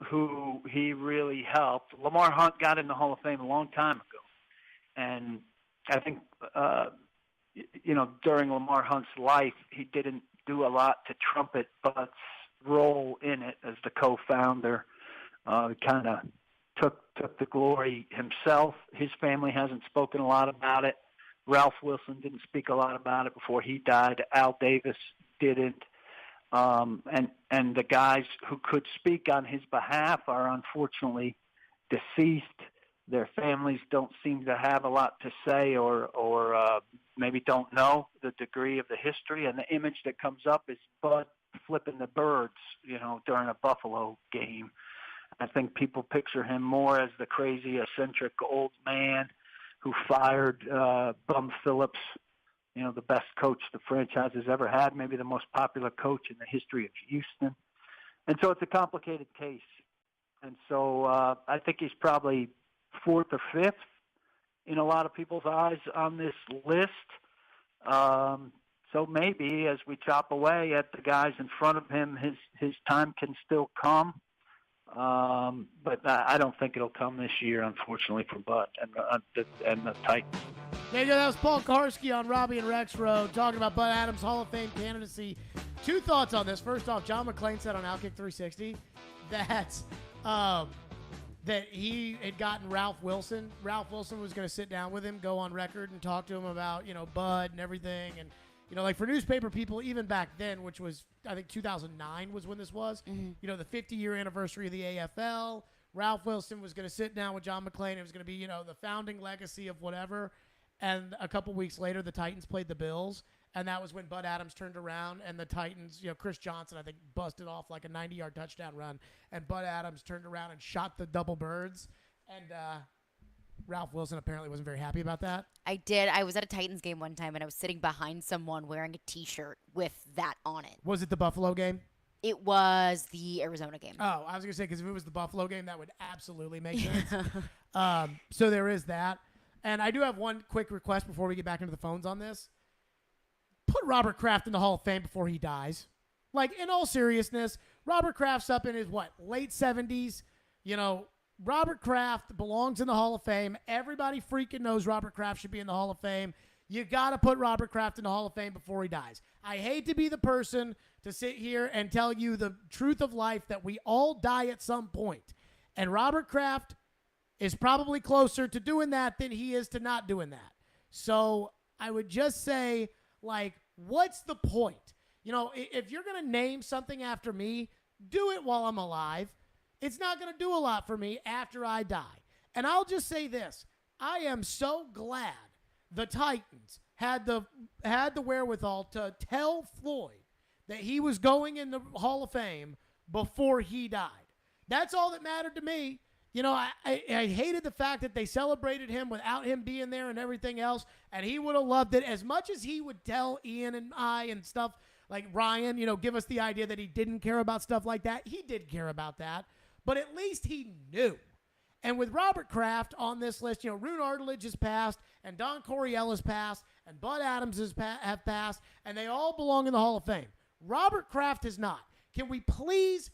who he really helped. Lamar Hunt got in the Hall of Fame a long time ago. And I think, you know, during Lamar Hunt's life, he didn't do a lot to trumpet Bud's role in it as the co-founder. He kind of took the glory himself. His family hasn't spoken a lot about it. Ralph Wilson didn't speak a lot about it before he died. Al Davis didn't. And the guys who could speak on his behalf are unfortunately deceased. Their families don't seem to have a lot to say or maybe don't know the degree of the history. And the image that comes up is Bud flipping the birds, you know, during a Buffalo game. I think people picture him more as the crazy, eccentric old man who fired Bum Phillips, you know, the best coach the franchise has ever had, maybe the most popular coach in the history of Houston. And so it's a complicated case. And so I think he's probably 4th or 5th in a lot of people's eyes on this list. So maybe as we chop away at the guys in front of him, his time can still come. But I don't think it'll come this year, unfortunately, for Bud and the Titans. There you go. That was Paul Karski on Robbie and Rex Road talking about Bud Adams' Hall of Fame candidacy. Two thoughts on this. First off, John McClain said on Outkick 360 that he had gotten Ralph Wilson. Ralph Wilson was going to sit down with him, go on record, and talk to him about, Bud and everything. And, like for newspaper people, even back then, which was, I think 2009 was when this was, the 50-year anniversary of the AFL. Ralph Wilson was going to sit down with John McClain. It was going to be, the founding legacy of whatever. And a couple weeks later, the Titans played the Bills. And that was when Bud Adams turned around and the Titans, Chris Johnson, I think, busted off like a 90-yard touchdown run. And Bud Adams turned around and shot the double birds. And Ralph Wilson apparently wasn't very happy about that. I did. I was at a Titans game one time, and I was sitting behind someone wearing a T-shirt with that on it. Was it the Buffalo game? It was the Arizona game. Oh, I was going to say, because if it was the Buffalo game, that would absolutely make sense. So there is that. And I do have one quick request before we get back into the phones on this. Put Robert Kraft in the Hall of Fame before he dies. Like, in all seriousness, Robert Kraft's up in his, late 70s. Robert Kraft belongs in the Hall of Fame. Everybody freaking knows Robert Kraft should be in the Hall of Fame. You got to put Robert Kraft in the Hall of Fame before he dies. I hate to be the person to sit here and tell you the truth of life that we all die at some point. And Robert Kraft is probably closer to doing that than he is to not doing that. So I would just say, what's the point? If you're going to name something after me, do it while I'm alive. It's not going to do a lot for me after I die. And I'll just say this. I am so glad the Titans had the wherewithal to tell Floyd that he was going in the Hall of Fame before he died. That's all that mattered to me. I hated the fact that they celebrated him without him being there and everything else, and he would have loved it as much as he would tell Ian and I and stuff like Ryan, give us the idea that he didn't care about stuff like that. He did care about that, but at least he knew. And with Robert Kraft on this list, Rune Ardeledge has passed, and Don Coryell has passed, and Bud Adams have passed, and they all belong in the Hall of Fame. Robert Kraft has not. Can we please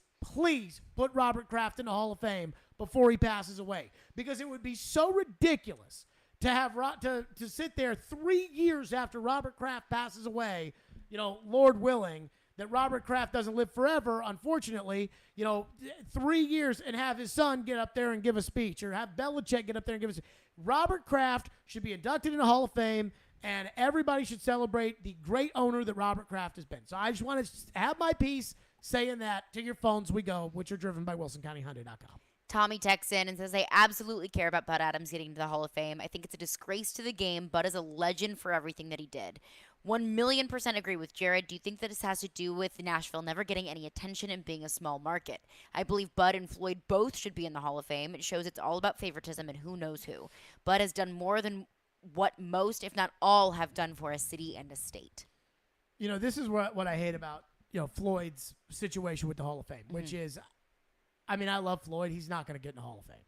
put Robert Kraft in the Hall of Fame before he passes away? Because it would be so ridiculous to have to sit there 3 years after Robert Kraft passes away, Lord willing, that Robert Kraft doesn't live forever, unfortunately, 3 years and have his son get up there and give a speech, or have Belichick get up there and give a speech. Robert Kraft should be inducted in the Hall of Fame, and everybody should celebrate the great owner that Robert Kraft has been. So I just want to have my piece saying that. To your phones we go, which are driven by WilsonCountyHyundai.com. Tommy texts in and says, I absolutely care about Bud Adams getting to the Hall of Fame. I think it's a disgrace to the game. Bud is a legend for everything that he did. 1,000,000% agree with Jared. Do you think that this has to do with Nashville never getting any attention and being a small market? I believe Bud and Floyd both should be in the Hall of Fame. It shows it's all about favoritism and who knows who. Bud has done more than what most, if not all, have done for a city and a state. This is what I hate about Floyd's situation with the Hall of Fame, which is, I love Floyd. He's not going to get in the Hall of Fame.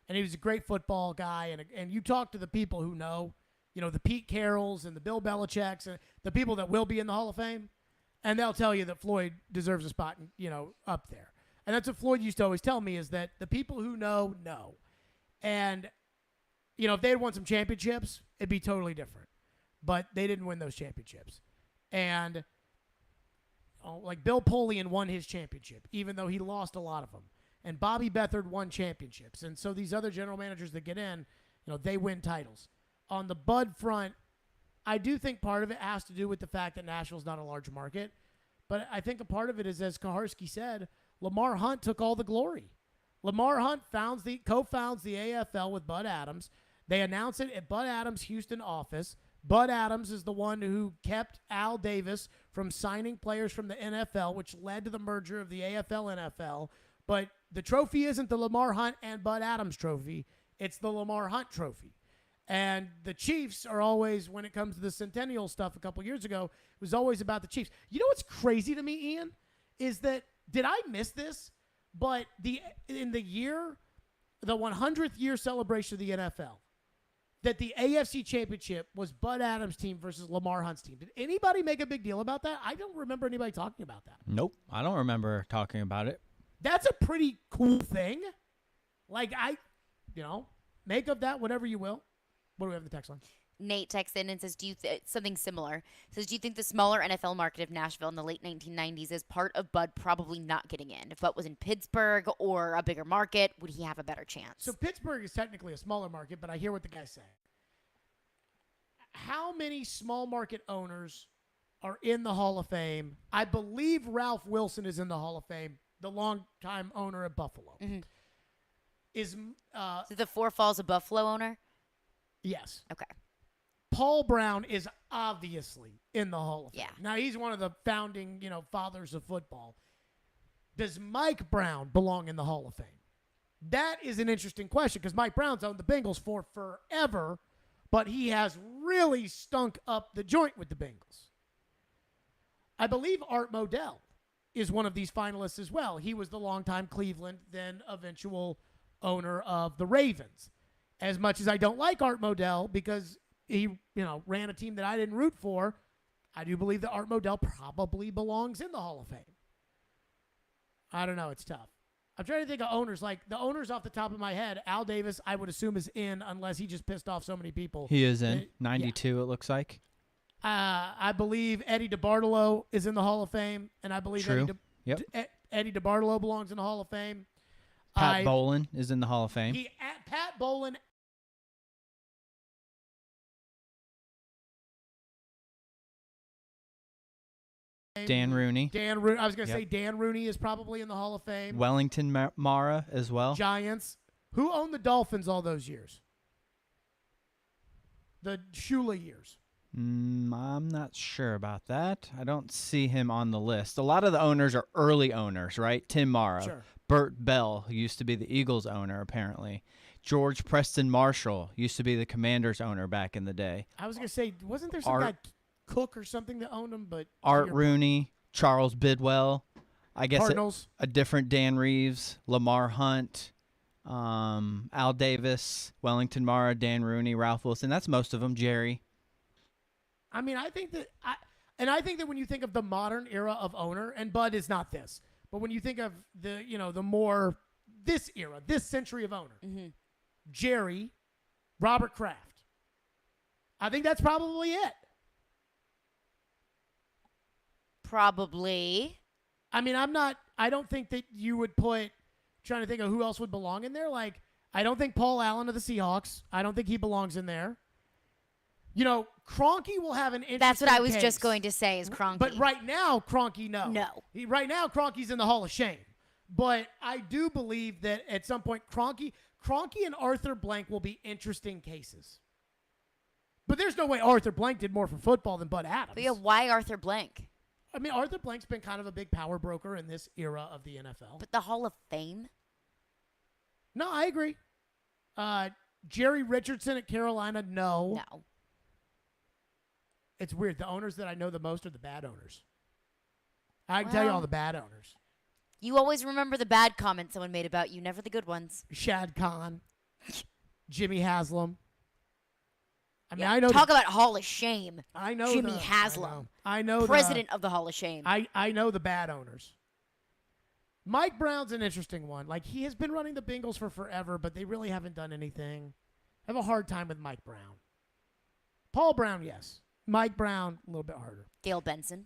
And he was a great football guy. And you talk to the people who know, the Pete Carrolls and the Bill Belichicks and the people that will be in the Hall of Fame, and they'll tell you that Floyd deserves a spot, up there. And that's what Floyd used to always tell me, is that the people who know. And, if they had won some championships, it'd be totally different. But they didn't win those championships. And like Bill Polian won his championship, even though he lost a lot of them. And Bobby Beathard won championships. And so these other general managers that get in, they win titles. On the Bud front, I do think part of it has to do with the fact that Nashville's not a large market. But I think a part of it is, as Kaharski said, Lamar Hunt took all the glory. Lamar Hunt co-founds the AFL with Bud Adams. They announce it at Bud Adams' Houston office. Bud Adams is the one who kept Al Davis from signing players from the NFL, which led to the merger of the AFL-NFL. But the trophy isn't the Lamar Hunt and Bud Adams trophy. It's the Lamar Hunt trophy. And the Chiefs are always, when it comes to the Centennial stuff a couple years ago, it was always about the Chiefs. You know what's crazy to me, Ian, is that, did I miss this? But in the 100th year celebration of the NFL, that the AFC Championship was Bud Adams' team versus Lamar Hunt's team. Did anybody make a big deal about that? I don't remember anybody talking about that. Nope, I don't remember talking about it. That's a pretty cool thing. Like, make of that whatever you will. What do we have in the text line? Nate texts in and says, something similar. Says, do you think the smaller NFL market of Nashville in the late 1990s is part of Bud probably not getting in? If Bud was in Pittsburgh or a bigger market, would he have a better chance? So Pittsburgh is technically a smaller market, but I hear what the guy's saying. How many small market owners are in the Hall of Fame? I believe Ralph Wilson is in the Hall of Fame, the longtime owner of Buffalo. Mm-hmm. Is the Four Falls a Buffalo owner? Yes. Okay. Paul Brown is obviously in the Hall of Fame. Yeah. Now, he's one of the founding, fathers of football. Does Mike Brown belong in the Hall of Fame? That is an interesting question because Mike Brown's owned the Bengals for forever, but he has really stunk up the joint with the Bengals. I believe Art Modell is one of these finalists as well. He was the longtime Cleveland, then eventual owner of the Ravens. As much as I don't like Art Modell because he, ran a team that I didn't root for, I do believe that Art Modell probably belongs in the Hall of Fame. I don't know. It's tough. I'm trying to think of owners. Like, the owners off the top of my head, Al Davis, I would assume is in unless he just pissed off so many people. He is in. 92, It looks like. I believe Eddie DeBartolo is in the Hall of Fame, and I believe True. Eddie DeBartolo belongs in the Hall of Fame. Pat Bowlen is in the Hall of Fame. Pat Bowlen. Dan Rooney. I was going to say Dan Rooney is probably in the Hall of Fame. Wellington Mara as well. Giants. Who owned the Dolphins all those years? The Shula years. I'm not sure about that. I don't see him on the list. A lot of the owners are early owners, right? Tim Mara. Sure. Burt Bell, who used to be the Eagles owner, apparently. George Preston Marshall used to be the Commanders owner back in the day. I was going to say, wasn't there some guy, Cook or something, that owned him? But Art Rooney, Charles Bidwell. I guess Cardinals. a different Dan Reeves, Lamar Hunt, Al Davis, Wellington Mara, Dan Rooney, Ralph Wilson. That's most of them. Jerry. I mean, I think that when you think of the modern era of owner, and Bud is not this, but when you think of the more this era, this century of owner, Jerry, Robert Kraft, I think that's probably it. Probably. I mean, I don't think that you would trying to think of who else would belong in there. Like, I don't think Paul Allen of the Seahawks, I don't think he belongs in there. Kroenke will have an interesting That's what I was case. just going to say is Kroenke. But right now, Kroenke, no. No. Right now, Kroenke's in the Hall of Shame. But I do believe that at some point, Kroenke and Arthur Blank will be interesting cases. But there's no way Arthur Blank did more for football than Bud Adams. But yeah, why Arthur Blank? I mean, Arthur Blank's been kind of a big power broker in this era of the NFL. But the Hall of Fame? No, I agree. Jerry Richardson at Carolina, no. No. It's weird. The owners that I know the most are the bad owners. I can tell you all the bad owners. You always remember the bad comments someone made about you, never the good ones. Shad Khan, Jimmy Haslam. I mean, Yeah, I know. Talk about Hall of Shame. I know Jimmy Haslam. I know President of the Hall of Shame. I know the bad owners. Mike Brown's an interesting one. Like, he has been running the Bengals for forever, but they really haven't done anything. I have a hard time with Mike Brown. Paul Brown, yes. Mike Brown, a little bit harder. Dale Benson.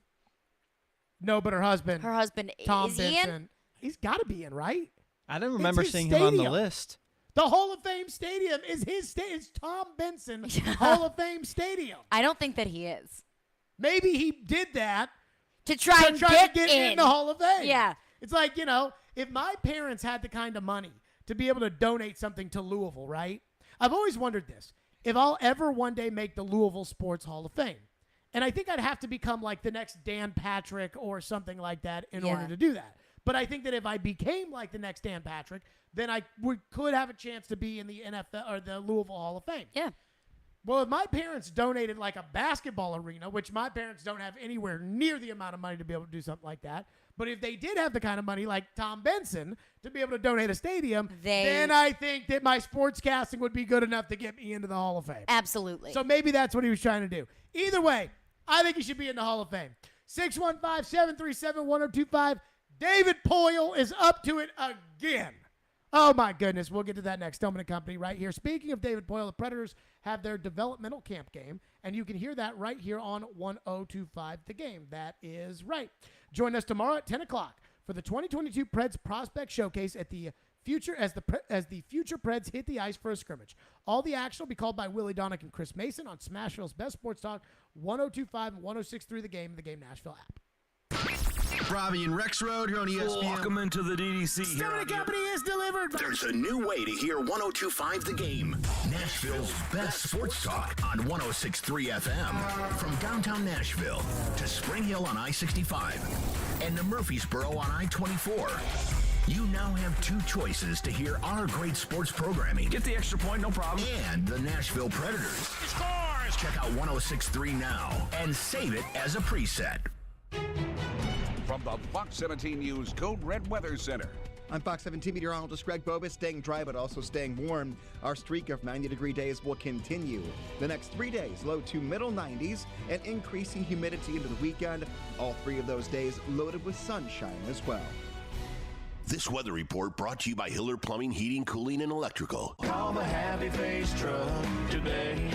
No, but her husband. Tom is he in? Benson. He's got to be in, right? I don't remember It's his seeing him on the stadium. list. The Hall of Fame Stadium is his stadium. It's Tom Benson Hall of Fame Stadium. I don't think that he is. Maybe he did that to try to get in in the Hall of Fame. Yeah. It's like, if my parents had the kind of money to be able to donate something to Louisville, right? I've always wondered this. If I'll ever one day make the Louisville Sports Hall of Fame. And I think I'd have to become like the next Dan Patrick or something like that in order to do that. But I think that if I became like the next Dan Patrick, then I could have a chance to be in the NFL or the Louisville Hall of Fame. Yeah. Well, if my parents donated like a basketball arena, which my parents don't have anywhere near the amount of money to be able to do something like that, but if they did have the kind of money like Tom Benson to be able to donate a stadium, then I think that my sports casting would be good enough to get me into the Hall of Fame. Absolutely. So maybe that's what he was trying to do. Either way, I think he should be in the Hall of Fame. 615-737-1025. David Poyle is up to it again. Oh, my goodness. We'll get to that next. Stillman & Company right here. Speaking of David Poyle, the Predators have their developmental camp game, and you can hear that right here on 1025 The Game. That is right. Join us tomorrow at 10 o'clock for the 2022 Preds Prospect Showcase at the Future as the future Preds hit the ice for a scrimmage. All the action will be called by Willie Donick and Chris Mason on Smashville's Best Sports Talk, 1025 and 1063 The Game, the Game Nashville app. Robbie and Rex Road here on ESPN. Welcome into the DDC. Stillman & Company is delivered. There's a new way to hear 1025 The Game. Nashville's best sports talk on 1063 FM. From downtown Nashville to Spring Hill on I-65 and to Murfreesboro on I-24. You now have two choices to hear our great sports programming. Get the extra point, no problem. And the Nashville Predators. He scores! Check out 1063 now and save it as a preset. From the Fox 17 News Code Red Weather Center. I'm Fox 17 meteorologist Greg Bobus. Staying dry but also staying warm. Our streak of 90-degree days will continue. The next 3 days, low to middle 90s and increasing humidity into the weekend. All 3 of those days loaded with sunshine as well. This weather report brought to you by Hiller Plumbing, Heating, Cooling, and Electrical. Call the Happy Face Truck today.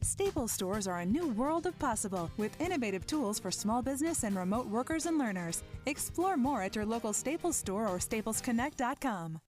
Staples stores are a new world of possible with innovative tools for small business and remote workers and learners. Explore more at your local Staples store or staplesconnect.com.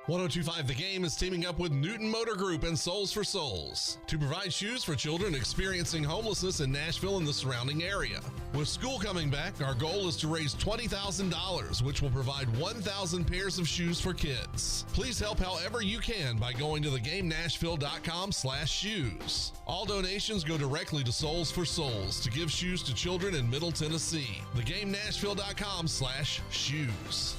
1025 The Game is teaming up with Newton Motor Group and Souls for Souls to provide shoes for children experiencing homelessness in Nashville and the surrounding area. With school coming back, our goal is to raise $20,000, which will provide 1,000 pairs of shoes for kids. Please help however you can by going to thegamenashville.com/shoes. All donations go directly to Souls for Souls to give shoes to children in Middle Tennessee. Thegamenashville.com/shoes.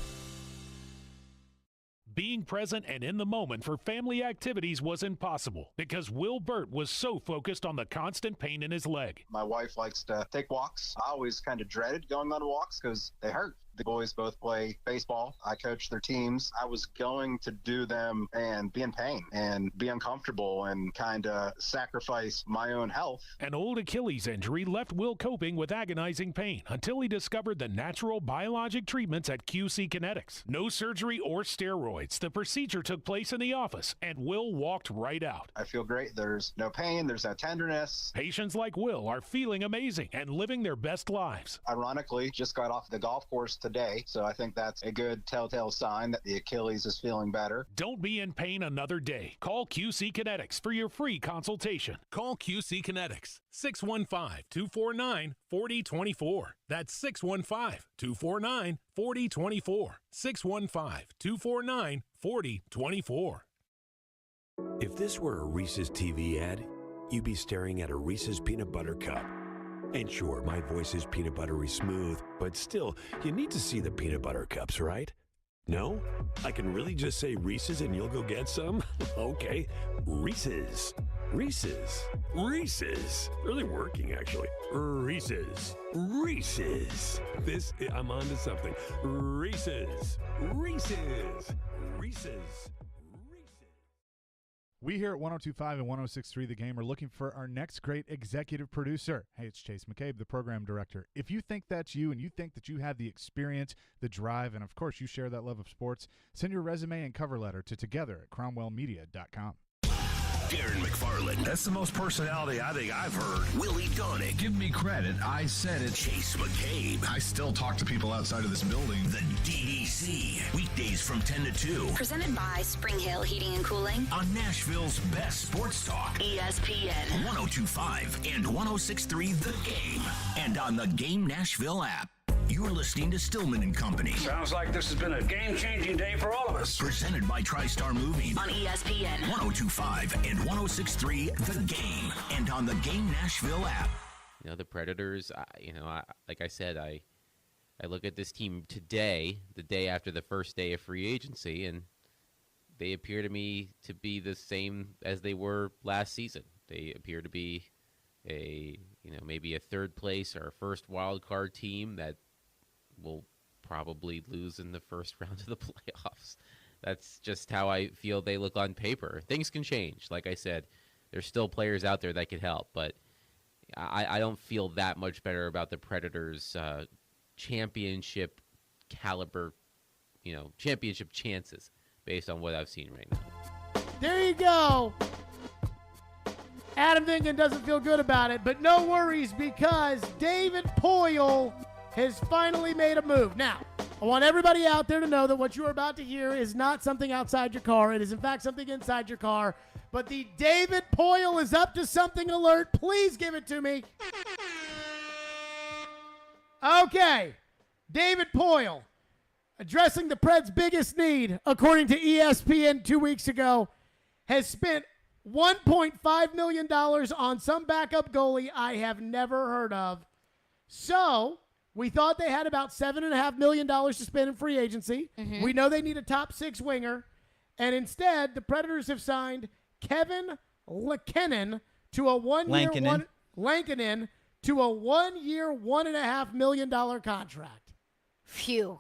Being present and in the moment for family activities was impossible because Will Burt was so focused on the constant pain in his leg. My wife likes to take walks. I always kind of dreaded going on walks because they hurt. The boys both play baseball. I coach their teams. I was going to do them and be in pain and be uncomfortable and kind of sacrifice my own health. An old Achilles injury left Will coping with agonizing pain until he discovered the natural biologic treatments at QC Kinetics. No surgery or steroids. The procedure took place in the office, and Will walked right out. I feel great. There's no pain. There's no tenderness. Patients like Will are feeling amazing and living their best lives. Ironically, just got off the golf course today, so I think that's a good telltale sign that the Achilles is feeling better. Don't be in pain another day. Call QC Kinetics for your free consultation. Call QC Kinetics, 615-249-4024. That's 615-249-4024. 615-249-4024. If this were a Reese's TV ad, you'd be staring at a Reese's peanut butter cup. And sure, my voice is peanut buttery smooth, but still, you need to see the peanut butter cups, right? No? I can really just say Reese's and you'll go get some? Okay, Reese's. Reese's. Reese's. Really working, actually. Reese's. Reese's. I'm on to something. Reese's. Reese's. Reese's. We here at 1025 and 1063 The Game are looking for our next great executive producer. Hey, it's Chase McCabe, the program director. If you think that's you and you think that you have the experience, the drive, and of course you share that love of sports, send your resume and cover letter to together@cromwellmedia.com. Darren McFarland. That's the most personality I think I've heard. Willie Donick. Give me credit. I said it. Chase McCabe. I still talk to people outside of this building. The DDC. Weekdays from 10 to 2. Presented by Spring Hill Heating and Cooling. On Nashville's best sports talk. ESPN. 1025 and 1063 The Game. And on the Game Nashville app. You're listening to Stillman & Company. Sounds like this has been a game-changing day for all of us. Presented by TriStar Moving. On ESPN. 1025 and 1063 The Game. And on the Game Nashville app. You know, the Predators, like I said, I look at this team today, the day after the first day of free agency, and they appear to me to be the same as they were last season. They appear to be maybe a third place or a first wild card team that will probably lose in the first round of the playoffs. That's just how I feel they look on paper. Things can change. Like I said, there's still players out there that could help, but I don't feel that much better about the Predators' championship caliber, championship chances based on what I've seen right now. There you go. Adam Vingan doesn't feel good about it, but no worries because David Poyle has finally made a move. Now, I want everybody out there to know that what you are about to hear is not something outside your car. It is, in fact, something inside your car. But the David Poyle is up to something alert. Please give it to me. Okay. David Poyle, addressing the Preds' biggest need, according to ESPN 2 weeks ago, has spent $1.5 million on some backup goalie I have never heard of. So we thought they had about $7.5 million to spend in free agency. Mhm. We know they need a top six winger. And instead, the Predators have signed Kevin Lankinen to a one-year Lankinen to a 1 year, $1.5 million contract. Phew.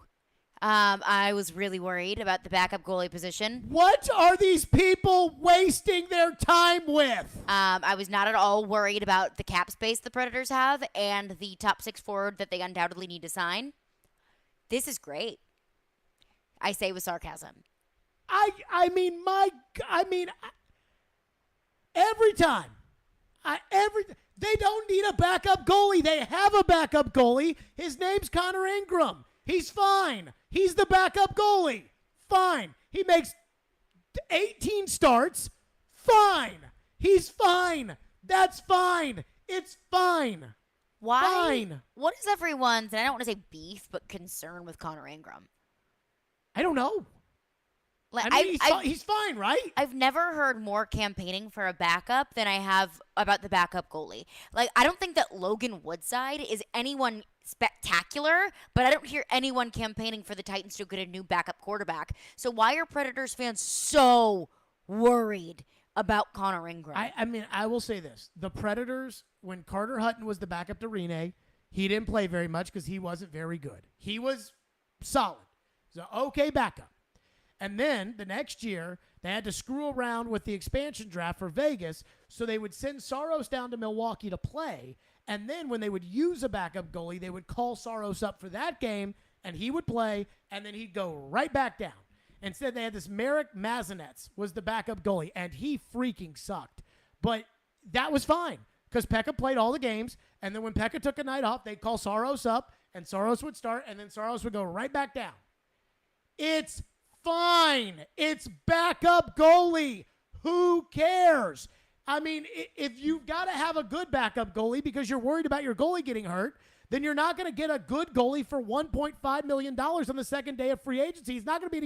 I was really worried about the backup goalie position. What are these people wasting their time with? I was not at all worried about the cap space the Predators have and the top six forward that they undoubtedly need to sign. This is great. I say with sarcasm. Every time. They don't need a backup goalie. They have a backup goalie. His name's Connor Ingram. He's fine. He's the backup goalie. Fine. He makes 18 starts. Fine. He's fine. That's fine. It's fine. Why? Fine. What is everyone's, and I don't want to say beef, but concern with Connor Ingram? I don't know. Like, he's fine, right? I've never heard more campaigning for a backup than I have about the backup goalie. Like, I don't think that Logan Woodside is anyone spectacular, but I don't hear anyone campaigning for the Titans to get a new backup quarterback. So why are Predators fans so worried about Connor Ingram? I will say this. The Predators, when Carter Hutton was the backup to Rene, he didn't play very much because he wasn't very good. He was solid. He's an okay backup. And then the next year, they had to screw around with the expansion draft for Vegas, so they would send Saros down to Milwaukee to play. And then when they would use a backup goalie, they would call Saros up for that game, and he would play, and then he'd go right back down. Instead, they had this Marek Mazanets was the backup goalie, and he freaking sucked. But that was fine because Pekka played all the games, and then when Pekka took a night off, they'd call Saros up, and Saros would start, and then Saros would go right back down. It's fine. It's backup goalie. Who cares? I mean, if you've got to have a good backup goalie because you're worried about your goalie getting hurt, then you're not going to get a good goalie for $1.5 million on the second day of free agency. He's not going to be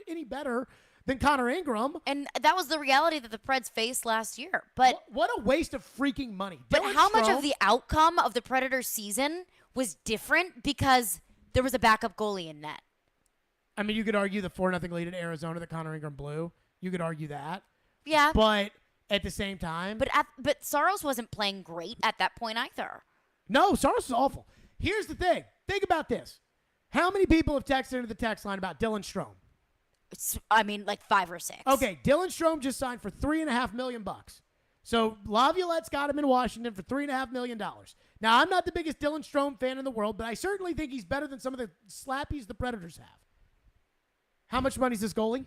any better than Connor Ingram. And that was the reality that the Preds faced last year. But what a waste of freaking money. But Dylan how much Strome- of the outcome of the Predators season was different because there was a backup goalie in net? I mean, you could argue the 4-0 lead in Arizona that Connor Ingram blew. You could argue that. Yeah. But at the same time. But Saros wasn't playing great at that point either. No, Saros is awful. Here's the thing. Think about this. How many people have texted into the text line about Dylan Strome? Like 5 or 6. Okay, Dylan Strome just signed for $3.5 million. So Laviolette's got him in Washington for $3.5 million. Now, I'm not the biggest Dylan Strome fan in the world, but I certainly think he's better than some of the slappies the Predators have. How much money is this goalie?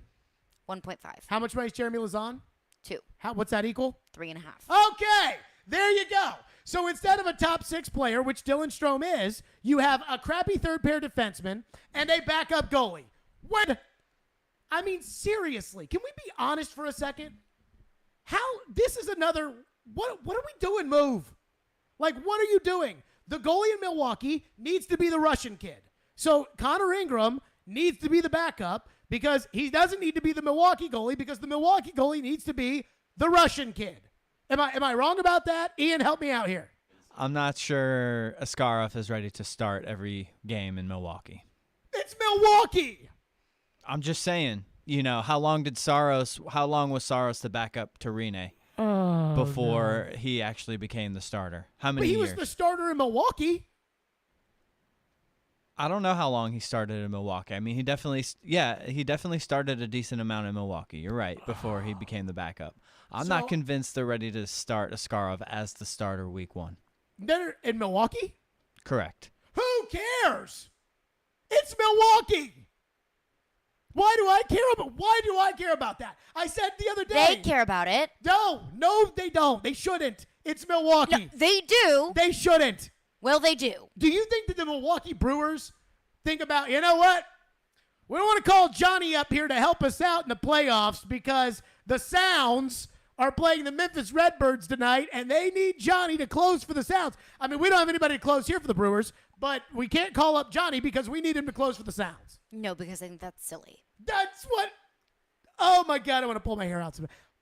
1.5. How much money is Jeremy Lauzon? 2. What's that equal? 3.5. Okay, there you go. So instead of a top 6 player, which Dylan Strome is, you have a crappy third-pair defenseman and a backup goalie. What? I mean, seriously, can we be honest for a second? This is another, what are we doing move? Like, what are you doing? The goalie in Milwaukee needs to be the Russian kid. So Connor Ingram needs to be the backup because he doesn't need to be the Milwaukee goalie because the Milwaukee goalie needs to be the Russian kid. Am I wrong about that? Ian, help me out here. I'm not sure Askarov is ready to start every game in Milwaukee. It's Milwaukee. I'm just saying, how long was Saros the backup to Rene before he actually became the starter? How many years? But he was the starter in Milwaukee. I don't know how long he started in Milwaukee. I mean, he definitely started a decent amount in Milwaukee. You're right, before he became the backup. I'm not convinced they're ready to start Askarov as the starter week 1. They're in Milwaukee? Correct. Who cares? It's Milwaukee. Why do I care about that? I said the other day. They care about it. No, they don't. They shouldn't. It's Milwaukee. No, they do. They shouldn't. Well, they do. Do you think that the Milwaukee Brewers think about, you know what? We don't want to call Johnny up here to help us out in the playoffs because the Sounds are playing the Memphis Redbirds tonight, and they need Johnny to close for the Sounds. I mean, we don't have anybody to close here for the Brewers, but we can't call up Johnny because we need him to close for the Sounds. No, because I think that's silly. That's what. Oh, my God, I want to pull my hair out.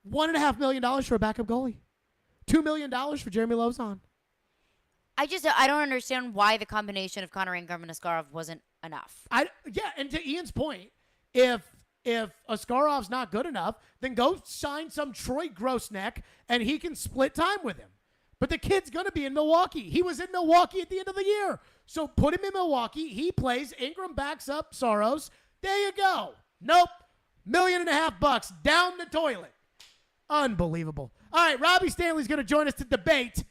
$1.5 million for a backup goalie. $2 million for Jeremy Lozon. I don't understand why the combination of Connor Ingram and Askarov wasn't enough. And to Ian's point, if Askarov's not good enough, then go sign some Troy Grossneck and he can split time with him. But the kid's going to be in Milwaukee. He was in Milwaukee at the end of the year. So put him in Milwaukee. He plays. Ingram backs up Soros. There you go. Nope. $1.5 million down the toilet. Unbelievable. All right, Robbie Stanley's going to join us to debate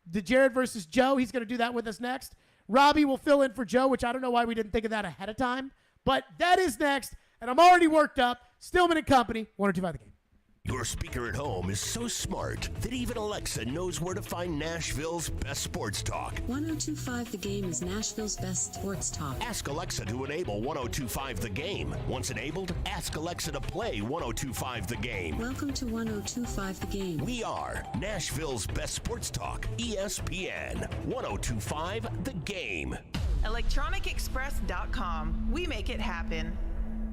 the Jared versus Joe. He's going to do that with us next. Robbie will fill in for Joe, which I don't know why we didn't think of that ahead of time. But that is next, and I'm already worked up. Stillman and Company, 102.5 The Game. Your speaker at home is so smart that even Alexa knows where to find Nashville's best sports talk. 102.5 The Game is Nashville's best sports talk. Ask Alexa to enable 102.5 The Game. Once enabled, ask Alexa to play 102.5 The Game. Welcome to 102.5 The Game. We are Nashville's best sports talk, ESPN 102.5 The Game. ElectronicExpress.com. We make it happen.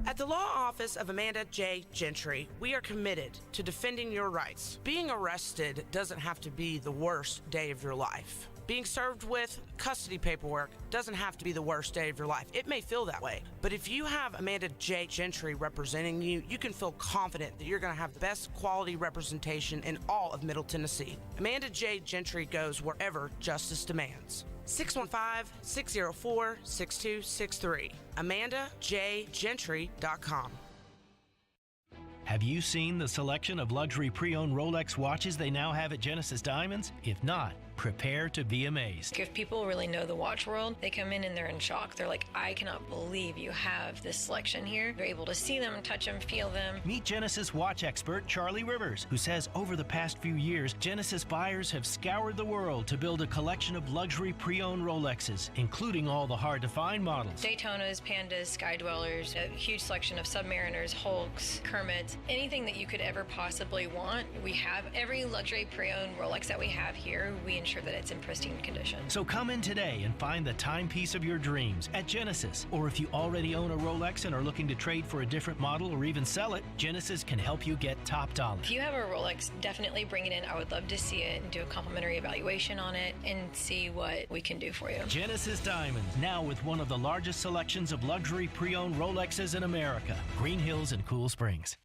At the law office of Amanda J. Gentry, we are committed to defending your rights. Being arrested doesn't have to be the worst day of your life. Being served with custody paperwork doesn't have to be the worst day of your life. It may feel that way, but if you have Amanda J. Gentry representing you, you can feel confident that you're going to have the best quality representation in all of Middle Tennessee. Amanda J. Gentry goes wherever justice demands. 615-604-6263. AmandaJGentry.com. Have you seen the selection of luxury pre-owned Rolex watches they now have at Genesis Diamonds? If not, prepare to be amazed. If people really know the watch world, they come in and they're in shock. They're like, I cannot believe you have this selection here. They're able to see them, touch them, feel them. Meet Genesis watch expert Charlie Rivers, who says over the past few years, Genesis buyers have scoured the world to build a collection of luxury pre-owned Rolexes, including all the hard-to-find models. Daytonas, Pandas, Sky Dwellers, a huge selection of Submariners, Hulks, Kermits, anything that you could ever possibly want. We have every luxury pre-owned Rolex that we have here. We ensure that it's in pristine condition. So come in today and find the timepiece of your dreams at Genesis. Or if you already own a Rolex and are looking to trade for a different model or even sell it, Genesis can help you get top dollar. If you have a Rolex, definitely bring it in. I would love to see it and do a complimentary evaluation on it and see what we can do for you. Genesis Diamonds, now with one of the largest selections of luxury pre-owned Rolexes in America. Green Hills and Cool Springs.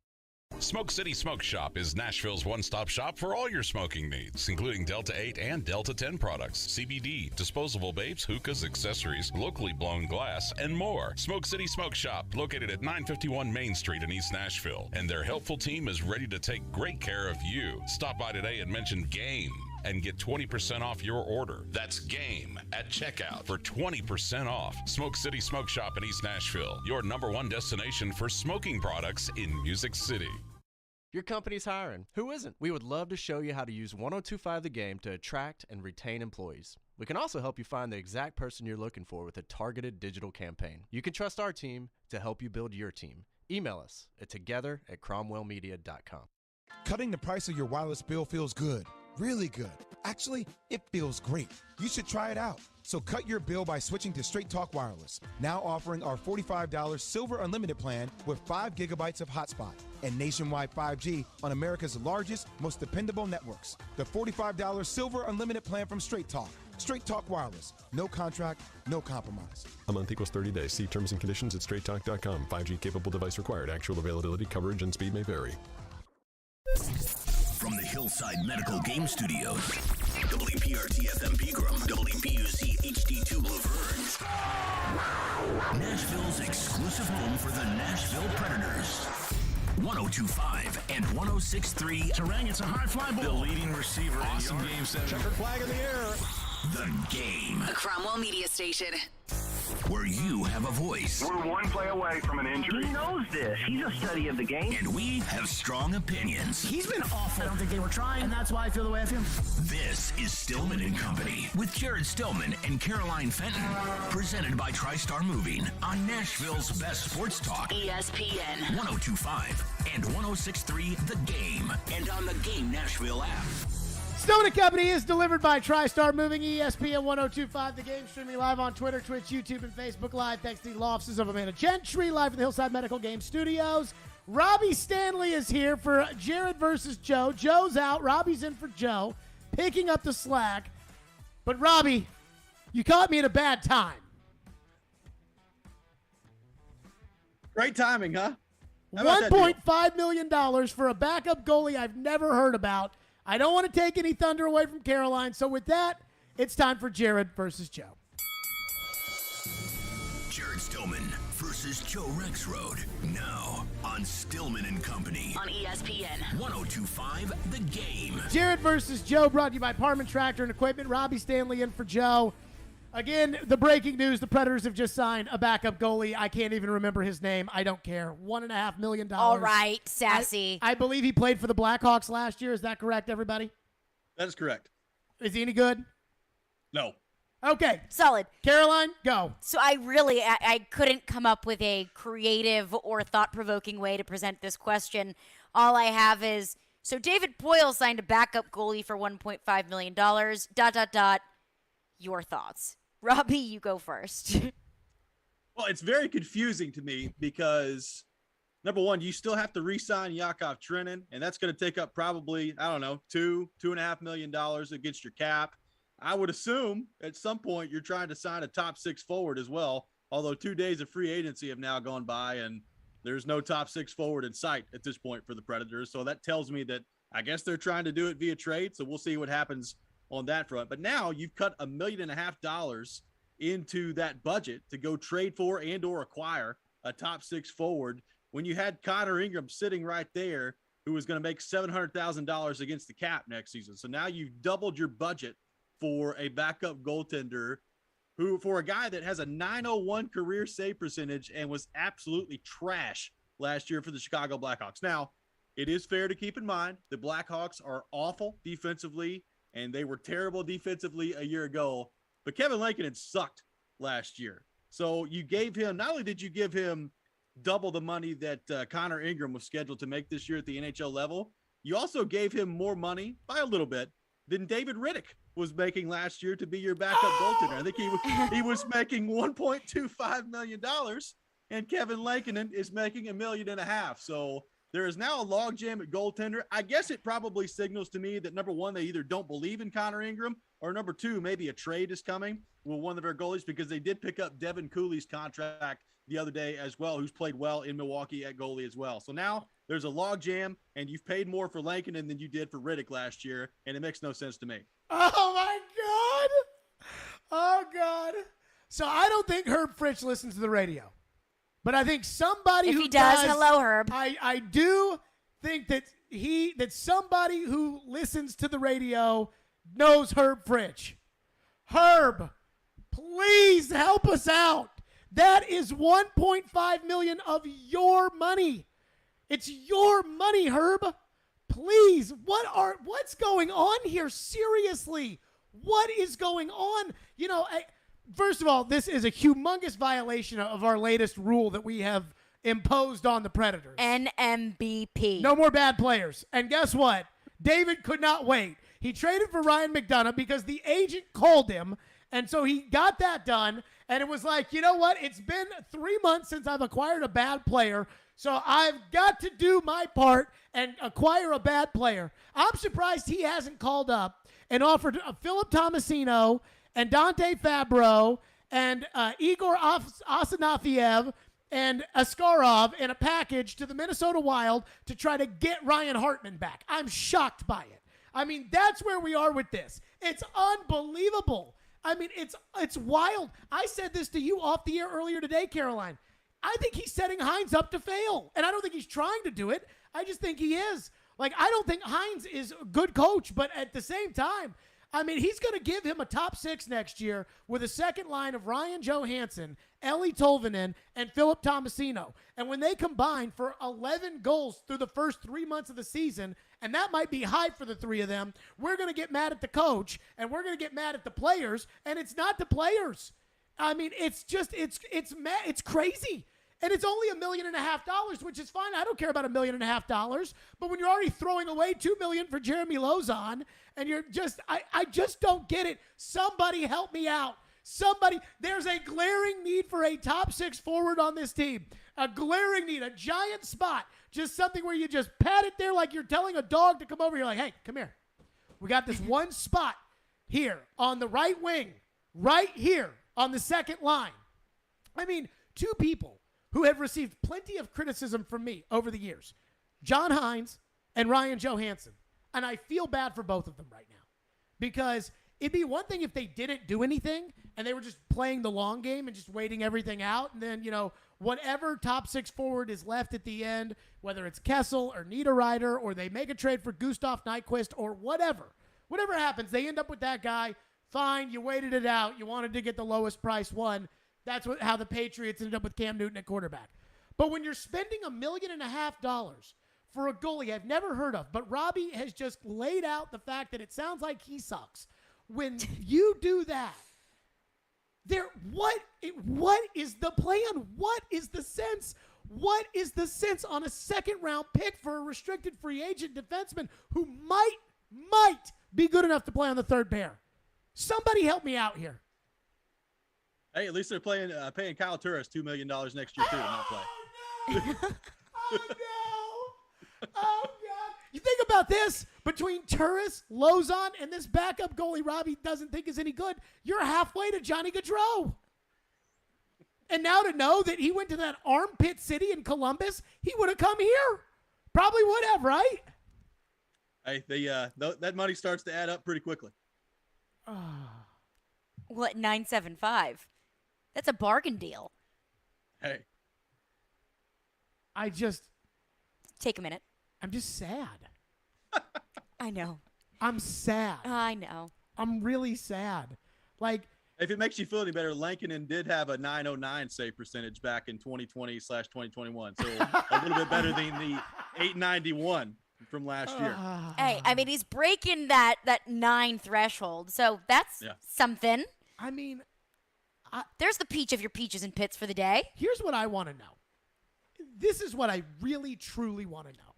Smoke City Smoke Shop is Nashville's one-stop shop for all your smoking needs, including Delta 8 and Delta 10 products, CBD, disposable vapes, hookahs, accessories, locally blown glass, and more. Smoke City Smoke Shop, located at 951 Main Street in East Nashville, and their helpful team is ready to take great care of you. Stop by today and mention GAME and get 20% off your order. That's GAME at checkout for 20% off. Smoke City Smoke Shop in East Nashville, your #1 destination for smoking products in Music City. Your company's hiring. Who isn't? We would love to show you how to use 102.5 The Game to attract and retain employees. We can also help you find the exact person you're looking for with a targeted digital campaign. You can trust our team to help you build your team. Email us at together@cromwellmedia.com. Cutting the price of your wireless bill feels good. Really good. Actually, it feels great. You should try it out. So cut your bill by switching to Straight Talk Wireless, now offering our $45 Silver Unlimited plan with 5 gigabytes of hotspot and nationwide 5G on America's largest, most dependable networks. The $45 Silver Unlimited plan from Straight Talk. Straight Talk Wireless. No contract, no compromise. A month equals 30 days. See terms and conditions at straighttalk.com. 5G capable device required. Actual availability, coverage, and speed may vary. From the Hillside Medical Game Studios, WPRT FM Pegram, WPUC HD2 Laverne, Nashville's exclusive home for the Nashville Predators. 102.5 and 106.3. Terang, it's a high fly ball. The leading receiver. Awesome game 7. Checkered flag in the air. The Game. A Cromwell Media Station. where you have a voice. We're one play away from an injury. He knows this. He's a study of the game. And we have strong opinions. He's been awful. I don't think they were trying, and that's why I feel the way I feel. This is Stillman and Company with Jared Stillman and Caroline Fenton. Presented by TriStar Moving on Nashville's best sports talk. ESPN 102.5 and 106.3 The Game. And on the Game Nashville app. Stillman and Company is delivered by TriStar Moving, ESPN 102.5 The Game, streaming live on Twitter, Twitch, YouTube, and Facebook Live. Thanks to the law offices of Amanda Gentry, live from the Hillside Medical Game Studios. Robbie Stanley is here for Jared versus Joe. Joe's out. Robbie's in for Joe, picking up the slack. But, Robbie, you caught me at a bad time. Great timing, huh? $1.5 million for a backup goalie I've never heard about. I don't want to take any thunder away from Caroline. So with that, it's time for Jared versus Joe. Jared Stillman versus Joe Rexroad. Now on Stillman and Company. on ESPN 102.5 The Game. Jared versus Joe, brought to you by Parman Tractor and Equipment. Robbie Stanley in for Joe. Again, the breaking news, the Predators have just signed a backup goalie. I can't even remember his name. I don't care. $1.5 million. All right, sassy. I believe he played for the Blackhawks last year. Is that correct, everybody? That is correct. Is he any good? No. Okay. Solid. Caroline, go. So I couldn't come up with a creative or thought-provoking way to present this question. All I have is, so David Poyle signed a backup goalie for $1.5 million. ... Your thoughts. Robbie, you go first. Well, it's very confusing to me because, number one, you still have to re-sign Yakov Trenin, and that's going to take up probably, I don't know, $2.5 million against your cap. I would assume at some point you're trying to sign a top six forward as well, although 2 days of free agency have now gone by, and there's no top six forward in sight at this point for the Predators. So that tells me that I guess they're trying to do it via trade, so we'll see what happens on that front. But now you've cut $1.5 million into that budget to go trade for and or acquire a top six forward when you had Connor Ingram sitting right there who was going to make $700,000 against the cap next season. So now you've doubled your budget for a backup goaltender who, for a guy that has a .901 career save percentage and was absolutely trash last year for the Chicago Blackhawks. Now, it is fair to keep in mind the Blackhawks are awful defensively, and they were terrible defensively a year ago. But Kevin Lankinen sucked last year. So you gave him, not only did you give him double the money that Connor Ingram was scheduled to make this year at the NHL level, you also gave him more money, by a little bit, than David Riddick was making last year to be your backup goaltender. I think he was making $1.25 million, and Kevin Lankinen is making $1.5 million. So there is now a logjam at goaltender. I guess it probably signals to me that, number one, they either don't believe in Connor Ingram, or number two, maybe a trade is coming with one of their goalies, because they did pick up Devin Cooley's contract the other day as well, who's played well in Milwaukee at goalie as well. So now there's a logjam, and you've paid more for Lankinen than you did for Riddick last year, and it makes no sense to me. Oh, my God. Oh, God. So I don't think Herb Fritch listens to the radio. But I think somebody if who he does, hello, Herb. I do think that somebody who listens to the radio knows Herb Fritch. Herb, please help us out. That is $1.5 million of your money. It's your money, Herb. Please, what's going on here? Seriously, what is going on? You know, first of all, this is a humongous violation of our latest rule that we have imposed on the Predators. NMBP. No more bad players. And guess what? David could not wait. He traded for Ryan McDonough because the agent called him, and so he got that done. And it was like, you know what? It's been 3 months since I've acquired a bad player, so I've got to do my part and acquire a bad player. I'm surprised he hasn't called up and offered Philip Tomasino and Dante Fabro and Igor Asanafiev and Askarov in a package to the Minnesota Wild to try to get Ryan Hartman back. I'm shocked by it. I mean, that's where we are with this. It's unbelievable. I mean, it's wild. I said this to you off the air earlier today, Caroline. I think he's setting Hines up to fail, and I don't think he's trying to do it. I just think he is. Like, I don't think Hines is a good coach, but at the same time, I mean, he's going to give him a top six next year with a second line of Ryan Johansson Ellie Tolvanen, and Philip Tomasino. And when they combine for 11 goals through the first 3 months of the season, and that might be high for the three of them, we're going to get mad at the coach, and we're going to get mad at the players, and it's not the players. I mean, it's crazy. And it's only $1.5 million, which is fine. I don't care about $1.5 million. But when you're already throwing away $2 million for Jeremy Lozon, and you're just, I just don't get it. Somebody help me out. Somebody, there's a glaring need for a top 6 forward on this team. A glaring need, a giant spot. Just something where you just pat it there like you're telling a dog to come over. You're like, hey, come here. We got this one spot here on the right wing, right here on the second line. I mean, two people who have received plenty of criticism from me over the years, John Hines and Ryan Johansson. And I feel bad for both of them right now because it'd be one thing if they didn't do anything and they were just playing the long game and just waiting everything out. And then, whatever top 6 forward is left at the end, whether it's Kessel or Niederreiter or they make a trade for Gustav Nyquist or whatever happens, they end up with that guy. Fine, you waited it out. You wanted to get the lowest price one. That's how the Patriots ended up with Cam Newton at quarterback. But when you're spending $1.5 million for a goalie I've never heard of, but Robbie has just laid out the fact that it sounds like he sucks. When you do that, what is the plan? What is the sense? What is the sense on a second-round pick for a restricted free agent defenseman who might be good enough to play on the third pair? Somebody help me out here. Hey, at least they're paying Kyle Turris $2 million next year too to not play. Oh no! Oh God! You think about this: between Turris, Lozon, and this backup goalie Robbie doesn't think is any good, you're halfway to Johnny Gaudreau. And now to know that he went to that armpit city in Columbus, he would have come here. Probably would have, right? Hey, that money starts to add up pretty quickly. What, 975? That's a bargain deal. Hey. Take a minute. I'm just sad. I know. I'm sad. I know. I'm really sad. Like, if it makes you feel any better, Lankinen did have a .909 save percentage back in 2020/2021. So a little bit better than the .891 from last year. Hey, I mean, he's breaking that 9 threshold. So that's something. I mean, there's the peach of your peaches and pits for the day. Here's what I want to know. This is what I really, truly want to know.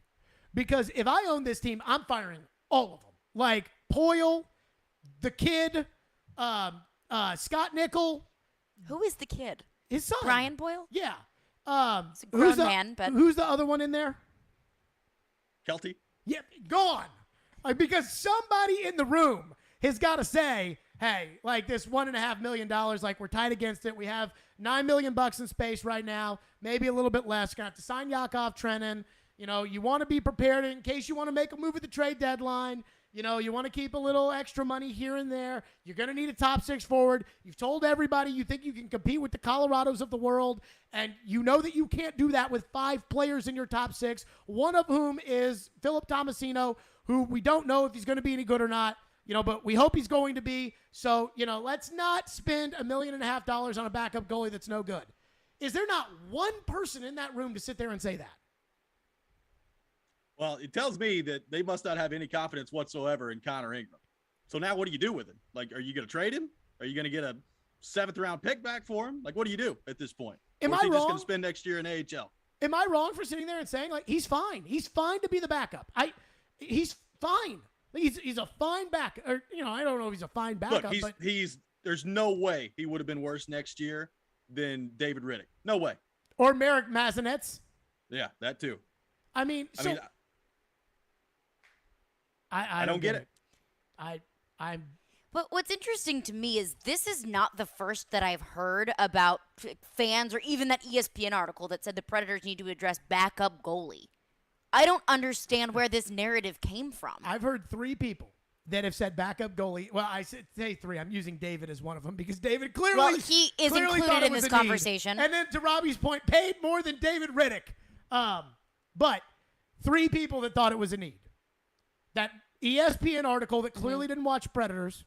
Because if I own this team, I'm firing all of them. Like Poyle, the kid, Scott Nickel. Who is the kid? His son. Brian Boyle? Yeah. It's a grown man, but who's the other one in there? Kelty? Yeah, gone. Because somebody in the room has got to say, hey, like this $1.5 million, like we're tight against it. We have $9 million in space right now, maybe a little bit less. Gonna have to sign Yakov Trenin. You want to be prepared in case you want to make a move at the trade deadline. You want to keep a little extra money here and there. You're going to need a top 6 forward. You've told everybody you think you can compete with the Colorados of the world, and you know that you can't do that with 5 players in your top 6, one of whom is Philip Tomasino, who we don't know if he's going to be any good or not, but we hope he's going to be. So, let's not spend $1.5 million on a backup goalie that's no good. Is there not one person in that room to sit there and say that? Well, it tells me that they must not have any confidence whatsoever in Connor Ingram. So now what do you do with him? Like, are you going to trade him? Are you going to get a 7th-round pick back for him? Like, what do you do at this point? Am or is I he wrong? just going to spend next year in AHL? Am I wrong for sitting there and saying, like, he's fine? He's fine to be the backup. He's fine. He's a fine back. Or, I don't know if he's a fine backup. Look, there's no way he would have been worse next year than David Riddick. No way. Or Marek Mazanets. Yeah, that too. I mean, I don't get it. But what's interesting to me is this is not the first that I've heard about fans or even that ESPN article that said the Predators need to address backup goalie. I don't understand where this narrative came from. I've heard 3 people that have said backup goalie. Well, I say 3. I'm using David as one of them because David clearly he is included in this conversation. And then to Robbie's point, paid more than David Riddick. But 3 people that thought it was a need. That ESPN article that clearly didn't watch Predators.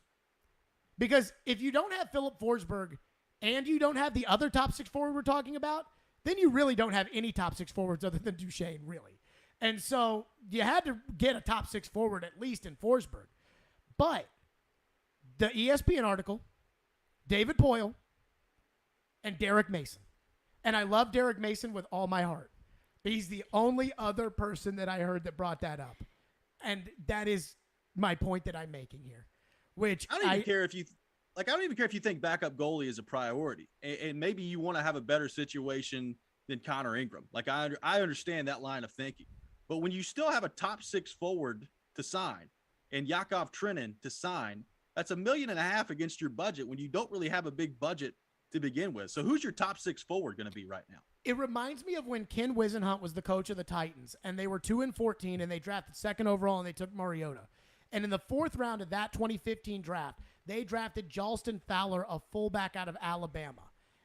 Because if you don't have Philip Forsberg and you don't have the other top 6 forward we're talking about, then you really don't have any top 6 forwards other than Duchesne, really. And so you had to get a top 6 forward at least in Forsberg. But the ESPN article, David Poyle, and Derek Mason. And I love Derek Mason with all my heart. He's the only other person that I heard that brought that up. And that is my point that I'm making here. Which I don't even care if you I don't even care if you think backup goalie is a priority, and maybe you want to have a better situation than Connor Ingram. Like I understand that line of thinking, but when you still have a top 6 forward to sign and Yakov Trenin to sign, that's $1.5 million against your budget when you don't really have a big budget to begin with. So who's your top 6 forward going to be right now? It reminds me of when Ken Wisenhunt was the coach of the Titans, and they were 2-14, and they drafted 2nd overall, and they took Mariota. And in the 4th round of that 2015 draft, they drafted Jalston Fowler, a fullback out of Alabama.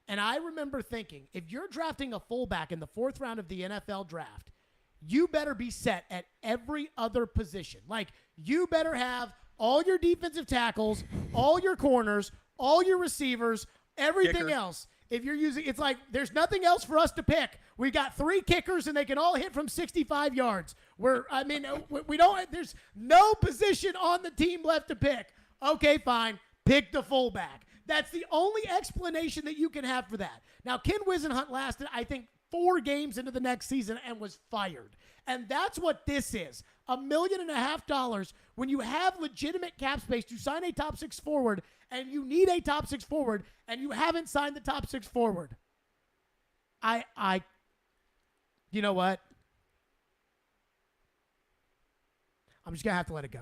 And I remember thinking, if you're drafting a fullback in the 4th round of the NFL draft, you better be set at every other position. Like, you better have all your defensive tackles, all your corners, all your receivers, everything else. If you're using, it's like there's nothing else for us to pick. We got 3 kickers and they can all hit from 65 yards. We don't, there's no position on the team left to pick. Okay, fine. Pick the fullback. That's the only explanation that you can have for that. Now, Ken Wisenhunt lasted, I think, 4 games into the next season and was fired. And that's what this is. $1.5 million when you have legitimate cap space to sign a top 6 forward, and you need a top 6 forward, and you haven't signed the top 6 forward. You know what? I'm just going to have to let it go.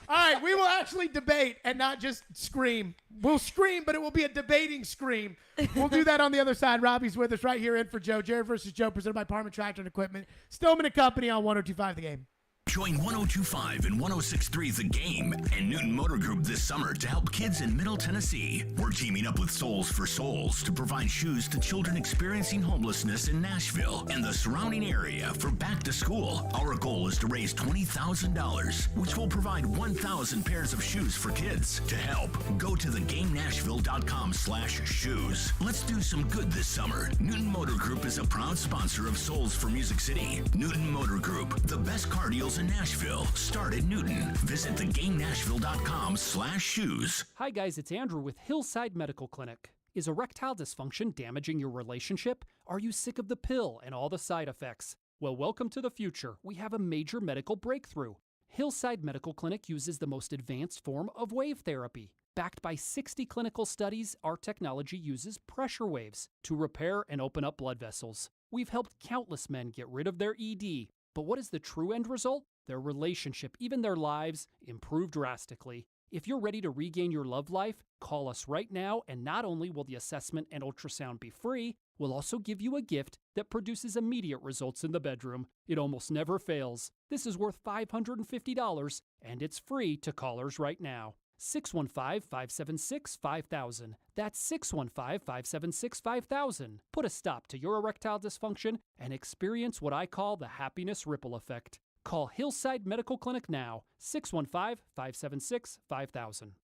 All right, we will actually debate and not just scream. We'll scream, but it will be a debating scream. We'll do that on the other side. Robbie's with us right here in for Joe. Jared versus Joe, presented by Parman Tractor and Equipment. Stillman and Company on 102.5 The Game. Join 102.5 and 106.3 The Game and Newton Motor Group this summer to help kids in Middle Tennessee. We're teaming up with Souls for Souls to provide shoes to children experiencing homelessness in Nashville and the surrounding area for back to school. Our goal is to raise $20,000, which will provide 1,000 pairs of shoes for kids. To help, go to thegamenashville.com/shoes. Let's do some good this summer. Newton Motor Group is a proud sponsor of Souls for Music City. Newton Motor Group, the best car deals in Nashville. Start at Newton. Visit thegamenashville.com/shoes. Hi guys, it's Andrew with Hillside Medical Clinic. Is erectile dysfunction damaging your relationship? Are you sick of the pill and all the side effects? Well, welcome to the future. We have a major medical breakthrough. Hillside Medical Clinic uses the most advanced form of wave therapy. Backed by 60 clinical studies, our technology uses pressure waves to repair and open up blood vessels. We've helped countless men get rid of their ED. But what is the true end result? Their relationship, even their lives, improve drastically. If you're ready to regain your love life, call us right now, and not only will the assessment and ultrasound be free, we'll also give you a gift that produces immediate results in the bedroom. It almost never fails. This is worth $550, and it's free to callers right now. 615-576-5000. That's 615-576-5000. Put a stop to your erectile dysfunction and experience what I call the happiness ripple effect. Call Hillside Medical Clinic now, 615-576-5000.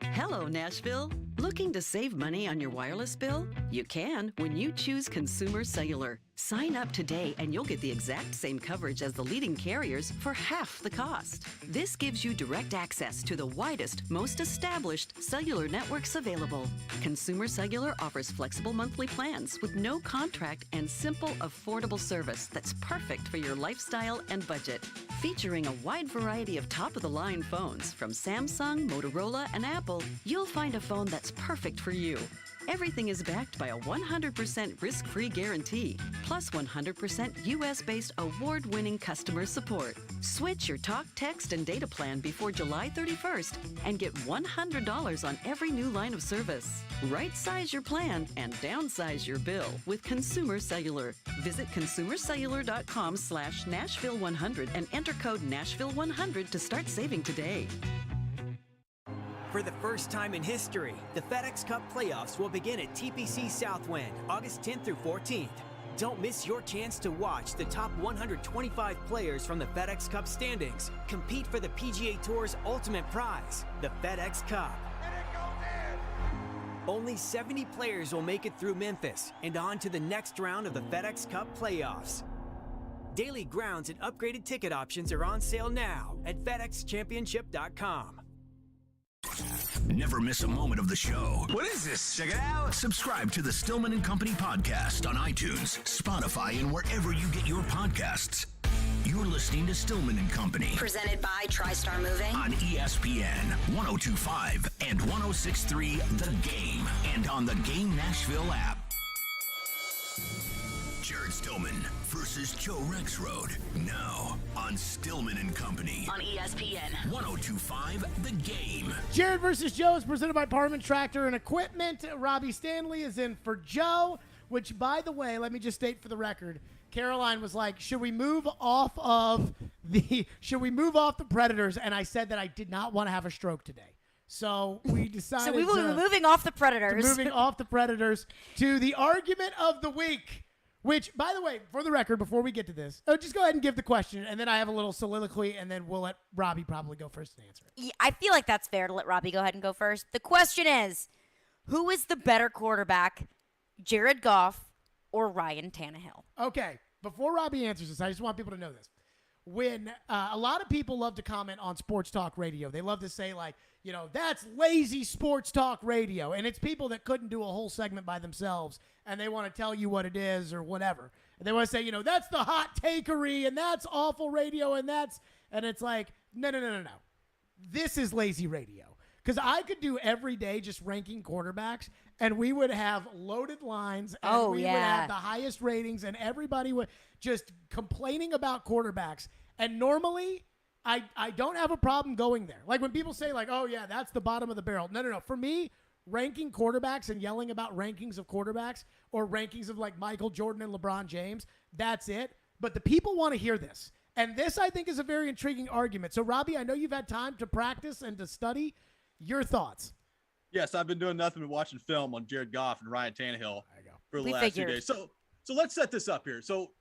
Hello, Nashville. Looking to save money on your wireless bill? You can when you choose Consumer Cellular. Sign up today and you'll get the exact same coverage as the leading carriers for half the cost. This gives you direct access to the widest, most established cellular networks available. Consumer Cellular offers flexible monthly plans with no contract and simple, affordable service that's perfect for your lifestyle and budget. Featuring a wide variety of top-of-the-line phones from Samsung, Motorola, and Apple, you'll find a phone that's perfect for you. Everything is backed by a 100% risk-free guarantee, plus 100% U.S.-based award-winning customer support. Switch your talk, text, and data plan before July 31st and get $100 on every new line of service. Right-size your plan and downsize your bill with Consumer Cellular. Visit consumercellular.com/Nashville100 and enter code Nashville100 to start saving today. For the first time in history, the FedEx Cup playoffs will begin at TPC Southwind, August 10th through 14th. Don't miss your chance to watch the top 125 players from the FedEx Cup standings compete for the PGA Tour's ultimate prize, the FedEx Cup. Only 70 players will make it through Memphis and on to the next round of the FedEx Cup playoffs. Daily grounds and upgraded ticket options are on sale now at FedExChampionship.com. Never miss a moment of the show. What is this? Check it out. Subscribe to the Stillman and Company podcast on iTunes, Spotify, and wherever you get your podcasts. You're listening to Stillman and Company. Presented by TriStar Moving. On ESPN 1025 and 1063 The Game. And on the Game Nashville app. Jared Stillman versus Joe Rexrode. Now on Stillman and Company. On ESPN 1025 The Game. Jared versus Joe is presented by Parman Tractor and Equipment. Robbie Stanley is in for Joe, which, by the way, let me just state for the record, Caroline was like, should we move off the Predators? And I said that I did not want to have a stroke today. So we decided So we will be moving off the Predators. Moving off the Predators to the argument of the week, which, by the way, for the record, before we get to this, just go ahead and give the question, and then I have a little soliloquy, and then we'll let Robbie probably go first and answer it. Yeah, I feel like that's fair to let Robbie go ahead and go first. The question is, who is the better quarterback, Jared Goff or Ryan Tannehill? Okay, before Robbie answers this, I just want people to know this. When a lot of people love to comment on Sports Talk Radio, they love to say, like, you know, that's lazy Sports Talk Radio. And it's people that couldn't do a whole segment by themselves, and they want to tell you what it is or whatever. And they want to say, you know, that's the hot takery, and that's awful radio, and it's like, no. This is lazy radio. Because I could do every day just ranking quarterbacks, and we would have loaded lines, and we would have the highest ratings, and everybody would just complaining about quarterbacks. And normally, I don't have a problem going there. Like when people say, like, oh, yeah, that's the bottom of the barrel. No. For me, ranking quarterbacks and yelling about rankings of quarterbacks or rankings of, like, Michael Jordan and LeBron James, that's it. But the people want to hear this. And this, I think, is a very intriguing argument. So, Robbie, I know you've had time to practice and to study. Your thoughts? Yes, I've been doing nothing but watching film on Jared Goff and Ryan Tannehill for the last 2 days. So let's set this up here. So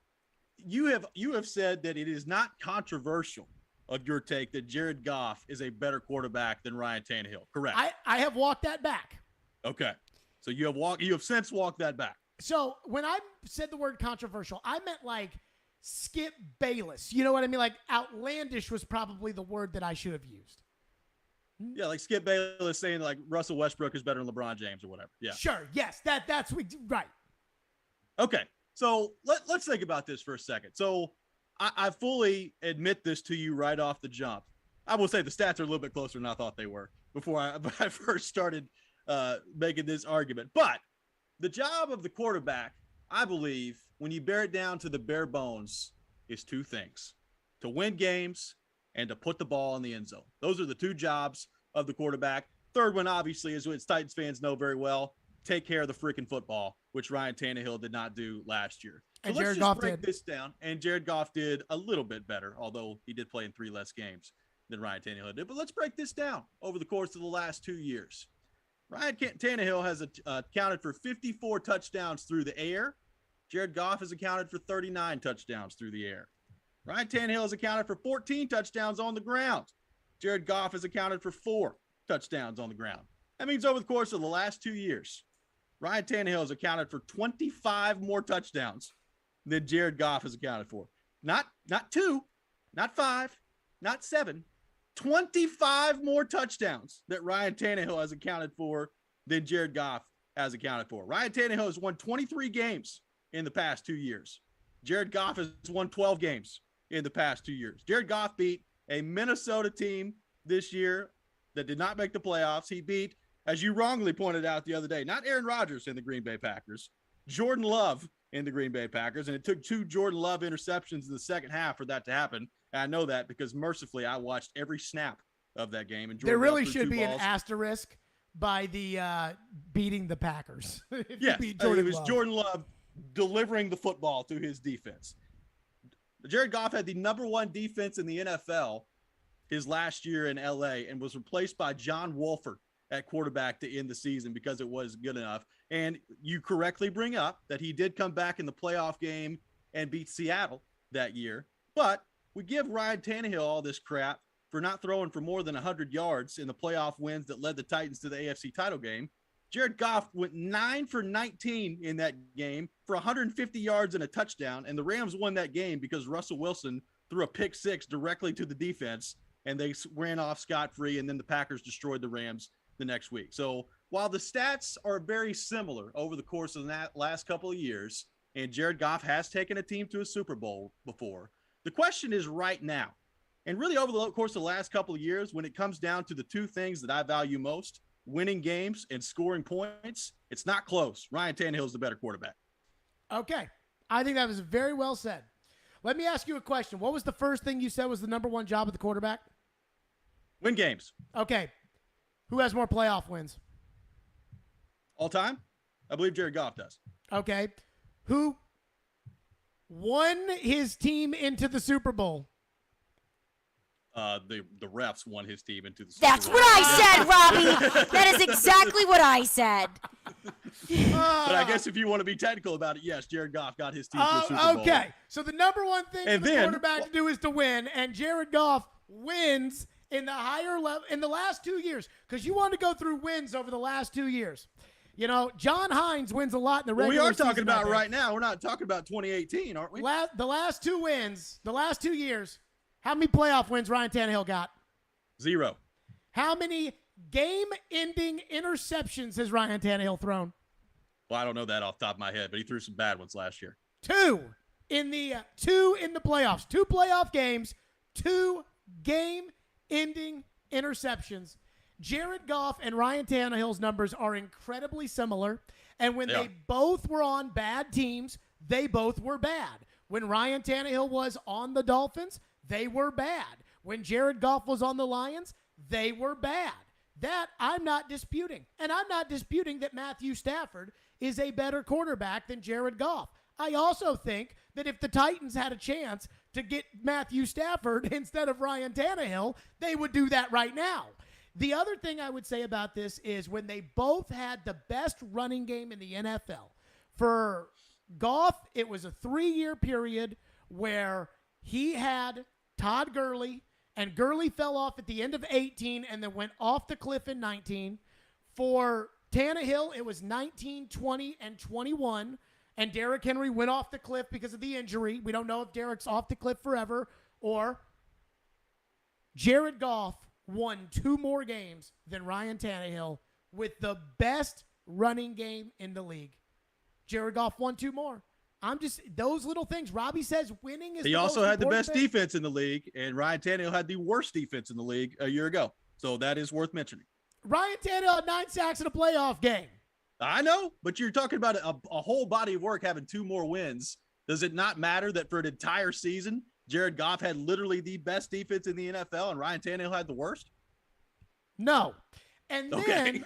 you have said that it is not controversial of your take that Jared Goff is a better quarterback than Ryan Tannehill. Correct? I have walked that back. Okay. So you have since walked that back. So when I said the word controversial, I meant like Skip Bayless. You know what I mean? Like outlandish was probably the word that I should have used. Yeah, like Skip Bayless saying like Russell Westbrook is better than LeBron James or whatever. Yeah. Sure. Yes. That's right. Okay. So let's think about this for a second. So I fully admit this to you right off the jump. I will say the stats are a little bit closer than I thought they were before I first started making this argument. But the job of the quarterback, I believe, when you bear it down to the bare bones, is two things: to win games and to put the ball in the end zone. Those are the two jobs of the quarterback. Third one, obviously, is what Titans fans know very well: take care of the freaking football, which Ryan Tannehill did not do last year. So and let's Jared just Goff break did. this down. And Jared Goff did a little bit better, although he did play in 3 less games than Ryan Tannehill did. But let's break this down over the course of the last 2 years. Ryan Tannehill has accounted for 54 touchdowns through the air. Jared Goff has accounted for 39 touchdowns through the air. Ryan Tannehill has accounted for 14 touchdowns on the ground. Jared Goff has accounted for 4 touchdowns on the ground. That means over the course of the last 2 years, Ryan Tannehill has accounted for 25 more touchdowns than Jared Goff has accounted for. Not 2, not 5, not 7, 25 more touchdowns that Ryan Tannehill has accounted for than Jared Goff has accounted for. Ryan Tannehill has won 23 games in the past 2 years. Jared Goff has won 12 games in the past 2 years. Jared Goff beat a Minnesota team this year that did not make the playoffs. He beat, as you wrongly pointed out the other day, not Aaron Rodgers in the Green Bay Packers, Jordan Love in the Green Bay Packers. And it took 2 Jordan Love interceptions in the second half for that to happen. And I know that because mercifully I watched every snap of that game. And there really should be an asterisk by the beating the Packers. Yes, it was Jordan Love delivering the football to his defense. Jared Goff had the #1 defense in the NFL his last year in LA and was replaced by John Wolford at quarterback to end the season because it was good enough. And you correctly bring up that he did come back in the playoff game and beat Seattle that year. But we give Ryan Tannehill all this crap for not throwing for more than 100 yards in the playoff wins that led the Titans to the AFC title game. Jared Goff went 9 for 19 in that game for 150 yards and a touchdown, and the Rams won that game because Russell Wilson threw a pick six directly to the defense, and they ran off scot-free, and then the Packers destroyed the Rams the next week. So while the stats are very similar over the course of that last couple of years, and Jared Goff has taken a team to a Super Bowl before, the question is right now, and really over the course of the last couple of years, when it comes down to the two things that I value most, winning games and scoring points, it's not close. Ryan Tannehill is the better quarterback. Okay. I think that was very well said. Let me ask you a question. What was the first thing you said was the number one job of the quarterback? Win games. Okay. Who has more playoff wins? All time? I believe Jared Goff does. Okay. Who won his team into the Super Bowl? The refs won his team into the Super That's Bowl. what I said, Robbie. That is exactly what I said. But I guess if you want to be technical about it, yes, Jared Goff got his team to a Super Bowl. Okay. So the number one thing for the quarterback to do is to win, and Jared Goff wins in the higher level in the last 2 years, because you want to go through wins over the last 2 years. You know, John Hines wins a lot in the regular season. We are talking about right now. We're not talking about 2018, aren't we? The last 2 wins, the last 2 years, how many playoff wins Ryan Tannehill got? 0. How many game-ending interceptions has Ryan Tannehill thrown? Well, I don't know that off the top of my head, but he threw some bad ones last year. 2 in the playoffs. 2 playoff games, 2 game-ending interceptions. Jared Goff and Ryan Tannehill's numbers are incredibly similar, and when they both were on bad teams, they both were bad. When Ryan Tannehill was on the Dolphins, they were bad. When Jared Goff was on the Lions, they were bad. That I'm not disputing. And I'm not disputing that Matthew Stafford is a better quarterback than Jared Goff. I also think that if the Titans had a chance to get Matthew Stafford instead of Ryan Tannehill, they would do that right now. The other thing I would say about this is when they both had the best running game in the NFL. For Goff, it was a 3-year period where he had Todd Gurley, and Gurley fell off at the end of 18 and then went off the cliff in 19. For Tannehill, it was 19, 20, and 21, and Derrick Henry went off the cliff because of the injury. We don't know if Derrick's off the cliff forever, or Jared Goff won 2 more games than Ryan Tannehill with the best running game in the league. Jared Goff won 2 more. I'm just, those little things. Robbie says winning is He the also most had the best important thing. defense in the league, and Ryan Tannehill had the worst defense in the league a year ago. So that is worth mentioning. Ryan Tannehill had 9 sacks in a playoff game. I know, but you're talking about a whole body of work having 2 more wins. Does it not matter that for an entire season, Jared Goff had literally the best defense in the NFL and Ryan Tannehill had the worst? No. And then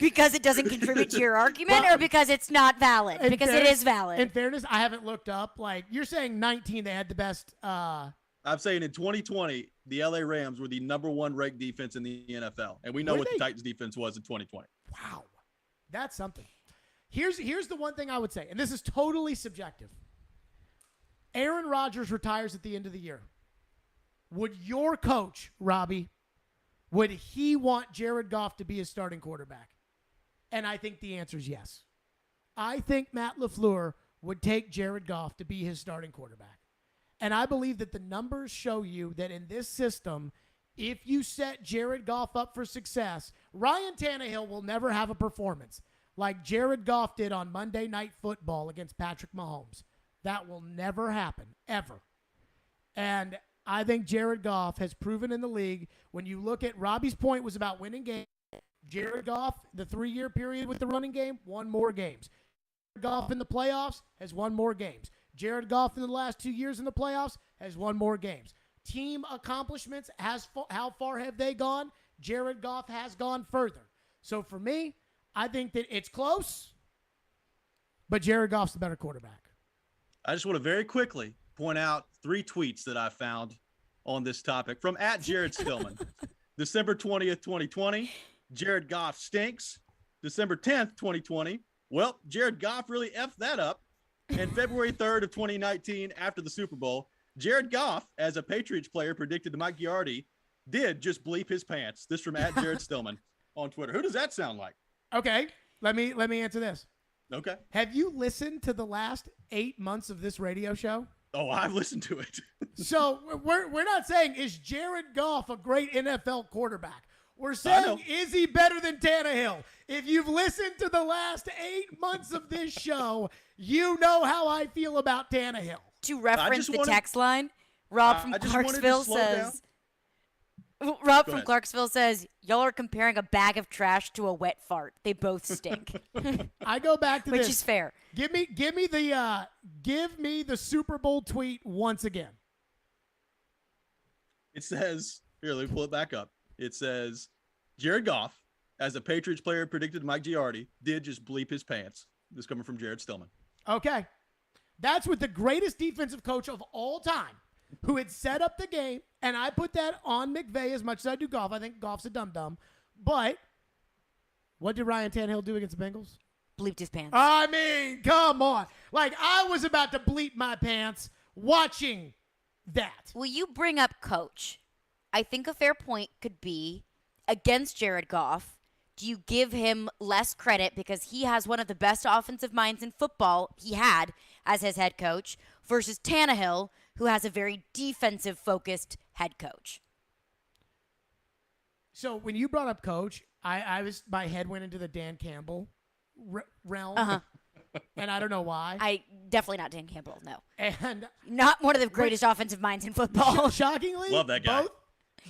because it doesn't contribute to your argument, or because it's not valid? Because it is valid. In fairness, I haven't looked up. Like, you're saying 19, they had the best. I'm saying in 2020, the LA Rams were the number 1 ranked defense in the NFL. And we know what the Titans defense was in 2020. Wow. That's something. Here's the one thing I would say, and this is totally subjective. Aaron Rodgers retires at the end of the year. Would your coach, Robbie, would he want Jared Goff to be his starting quarterback? And I think the answer is yes. I think Matt LaFleur would take Jared Goff to be his starting quarterback. And I believe that the numbers show you that in this system, if you set Jared Goff up for success, Ryan Tannehill will never have a performance like Jared Goff did on Monday Night Football against Patrick Mahomes. That will never happen, ever. And I think Jared Goff has proven in the league, when you look at Robbie's point was about winning games. Jared Goff, the 3-year period with the running game, won more games. Jared Goff in the playoffs has won more games. Jared Goff in the last 2 years in the playoffs has won more games. Team accomplishments, how far have they gone? Jared Goff has gone further. So for me, I think that it's close, but Jared Goff's the better quarterback. I just want to very quickly point out 3 tweets that I found on this topic from @JaredStillman. December 20th, 2020, Jared Goff stinks. December 10th, 2020, well, Jared Goff really effed that up. And February 3rd of 2019, after the Super Bowl, Jared Goff, as a Patriots player predicted to Mike Giardi, did just bleep his pants. This from @JaredStillman on Twitter. Who does that sound like? Okay, let me answer this. Okay. Have you listened to the last 8 months of this radio show? Oh, I've listened to it. So we're not saying, is Jared Goff a great NFL quarterback? We're saying, is he better than Tannehill? If you've listened to the last 8 months of this show, you know how I feel about Tannehill. To reference the text line, Rob from Clarksville says, Clarksville says, y'all are comparing a bag of trash to a wet fart. They both stink. I go back to Which this. is fair. Give me the Super Bowl tweet once again. It says, here, let me pull it back up. It says, Jared Goff, as a Patriots player predicted Mike Giardi, did just bleep his pants. This is coming from Jared Stillman. Okay. That's with the greatest defensive coach of all time, who had set up the game, and I put that on McVay as much as I do Goff. I think Goff's a dum-dum. But what did Ryan Tannehill do against the Bengals? Bleeped his pants. I mean, come on. Like, I was about to bleep my pants watching that. Well, you bring up coach. I think a fair point could be, against Jared Goff, do you give him less credit because he has one of the best offensive minds in football he had as his head coach versus Tannehill, who has a very defensive-focused head coach? So when you brought up coach, my head went into the Dan Campbell realm. Uh-huh. And I don't know why. Definitely not Dan Campbell, no. And not one of the greatest offensive minds in football. Shockingly, love that guy.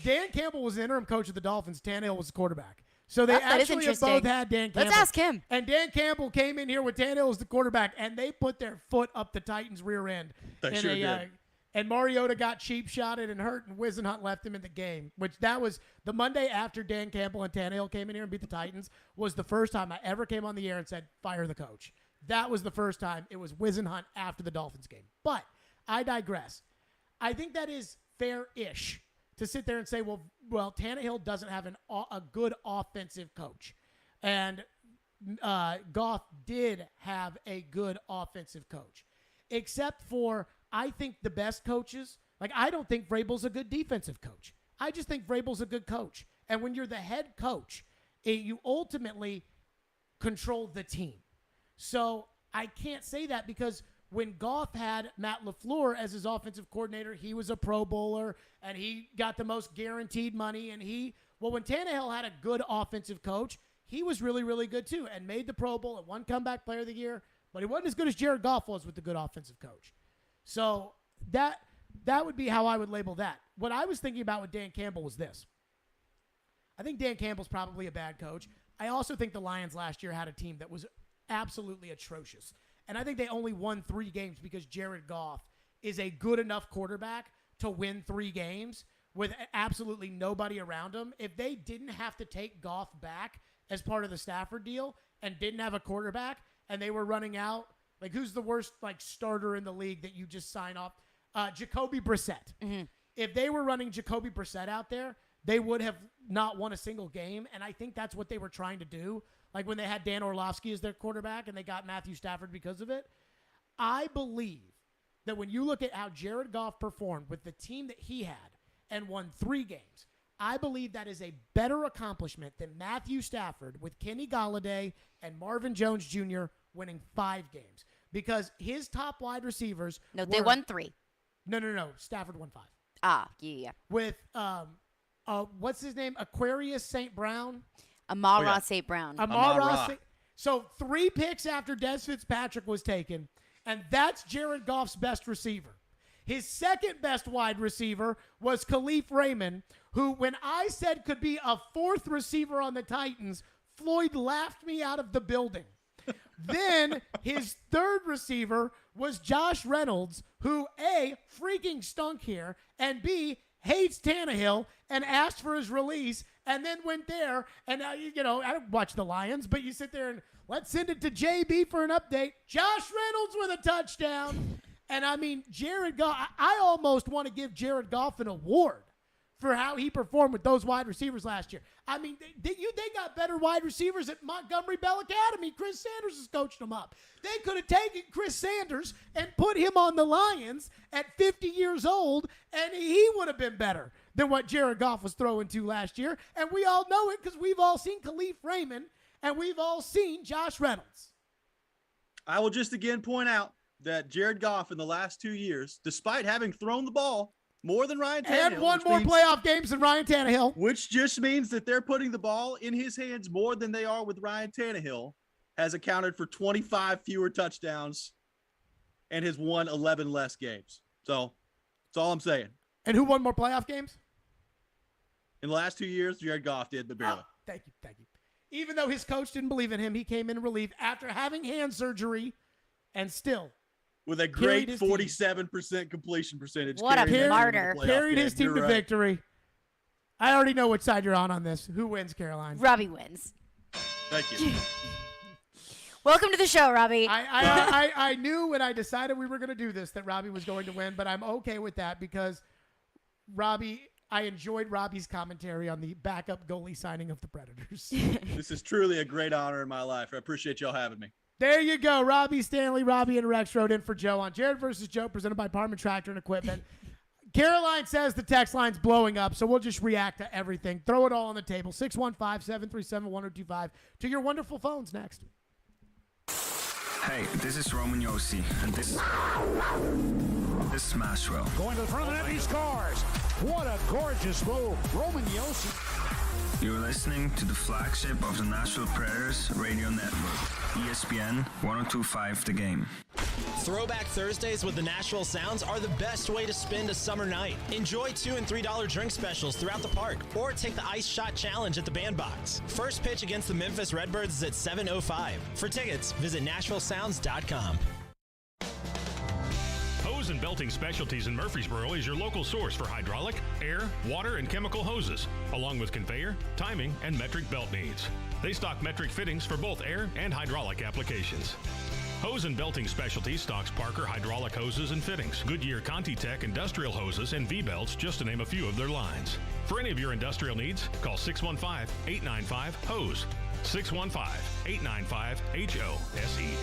Dan Campbell was the interim coach of the Dolphins. Tannehill was the quarterback. So they that is actually have both had Dan Campbell. Let's ask him. And Dan Campbell came in here with Tannehill as the quarterback, and they put their foot up the Titans' rear end. They sure did. And Mariota got cheap-shotted and hurt, and Wisenhunt left him in the game, which that was the Monday after Dan Campbell and Tannehill came in here and beat the Titans, was the first time I ever came on the air and said, fire the coach. That was the first time. It was Wisenhunt after the Dolphins game. But I digress. I think that is fair-ish to sit there and say, well, Tannehill doesn't have a good offensive coach. And Goff did have a good offensive coach. Except for, I think the best coaches, like I don't think Vrabel's a good defensive coach. I just think Vrabel's a good coach. And when you're the head coach, you ultimately control the team. So I can't say that because when Goff had Matt LaFleur as his offensive coordinator, he was a Pro Bowler, and he got the most guaranteed money. And when Tannehill had a good offensive coach, he was really, really good too and made the Pro Bowl and won Comeback Player of the Year. But he wasn't as good as Jared Goff was with the good offensive coach. So that would be how I would label that. What I was thinking about with Dan Campbell was this. I think Dan Campbell's probably a bad coach. I also think the Lions last year had a team that was absolutely atrocious. And I think they only won 3 games because Jared Goff is a good enough quarterback to win 3 games with absolutely nobody around him. If they didn't have to take Goff back as part of the Stafford deal and didn't have a quarterback and they were running out, like who's the worst starter in the league that you just sign off? Jacoby Brissett. Mm-hmm. If they were running Jacoby Brissett out there, they would have not won a single game. And I think that's what they were trying to do. Like when they had Dan Orlovsky as their quarterback and they got Matthew Stafford because of it. I believe that when you look at how Jared Goff performed with the team that he had and won 3 games, I believe that is a better accomplishment than Matthew Stafford with Kenny Golladay and Marvin Jones Jr. winning 5 games. Because his top wide receivers they won 3. No. Stafford won 5. Ah, yeah. With, what's his name? Aquarius St. Brown? Amon-Ra St. Brown. Amon-Ra. So 3 picks after Des Fitzpatrick was taken, and that's Jared Goff's best receiver. His second best wide receiver was Khalif Raymond, who, when I said could be a 4th receiver on the Titans, Floyd laughed me out of the building. Then his 3rd receiver was Josh Reynolds, who A, freaking stunk here, and B, hates Tannehill and asked for his release and then went there. And, I don't watch the Lions, but you sit there and let's send it to JB for an update. Josh Reynolds with a touchdown. And, I mean, Jared Goff, I almost want to give Jared Goff an award for how he performed with those wide receivers last year. I mean, they got better wide receivers at Montgomery Bell Academy. Chris Sanders has coached them up. They could have taken Chris Sanders and put him on the Lions at 50 years old, and he would have been better than what Jared Goff was throwing to last year. And we all know it because we've all seen Khalif Raymond and we've all seen Josh Reynolds. I will just again point out that Jared Goff in the last 2 years, despite having thrown the ball more than Ryan Tannehill. And won more playoff games than Ryan Tannehill. Which just means that they're putting the ball in his hands more than they are with Ryan Tannehill, has accounted for 25 fewer touchdowns and has won 11 less games. So that's all I'm saying. And who won more playoff games? In the last 2 years, Jared Goff did, but barely. Oh, thank you. Even though his coach didn't believe in him, he came in relief after having hand surgery and still with a great 47% completion percentage. What a martyr. Carried his team to victory. I already know which side you're on this. Who wins, Caroline? Robbie wins. Thank you. Welcome to the show, Robbie. I knew when I decided we were going to do this that Robbie was going to win, but I'm okay with that because I enjoyed Robbie's commentary on the backup goalie signing of the Predators. This is truly a great honor in my life. I appreciate y'all having me. There you go. Robbie Stanley, Robbie and Rex wrote in for Joe on Jared versus Joe, presented by Parman Tractor and Equipment. Caroline says the text line's blowing up, so we'll just react to everything. Throw it all on the table. 615-737-1025 to your wonderful phones next. Hey, this is Roman Yossi, and this is Nashville. Going to the front of the net, he scores. What a gorgeous move. Roman Yossi. You're listening to the flagship of the Nashville Predators radio network, ESPN 102.5 The Game. Throwback Thursdays with the Nashville Sounds are the best way to spend a summer night. Enjoy $2 and $3 drink specials throughout the park, or take the Ice Shot Challenge at the Bandbox. First pitch against the Memphis Redbirds is at 7:05. For tickets, visit NashvilleSounds.com. Hose and Belting Specialties in Murfreesboro is your local source for hydraulic, air, water, and chemical hoses, along with conveyor, timing, and metric belt needs. They stock metric fittings for both air and hydraulic applications. Hose and Belting Specialties stocks Parker hydraulic hoses and fittings, Goodyear Conti-Tech industrial hoses, and V-belts, just to name a few of their lines. For any of your industrial needs, call 615-895-HOSE, 615-895-HOSE.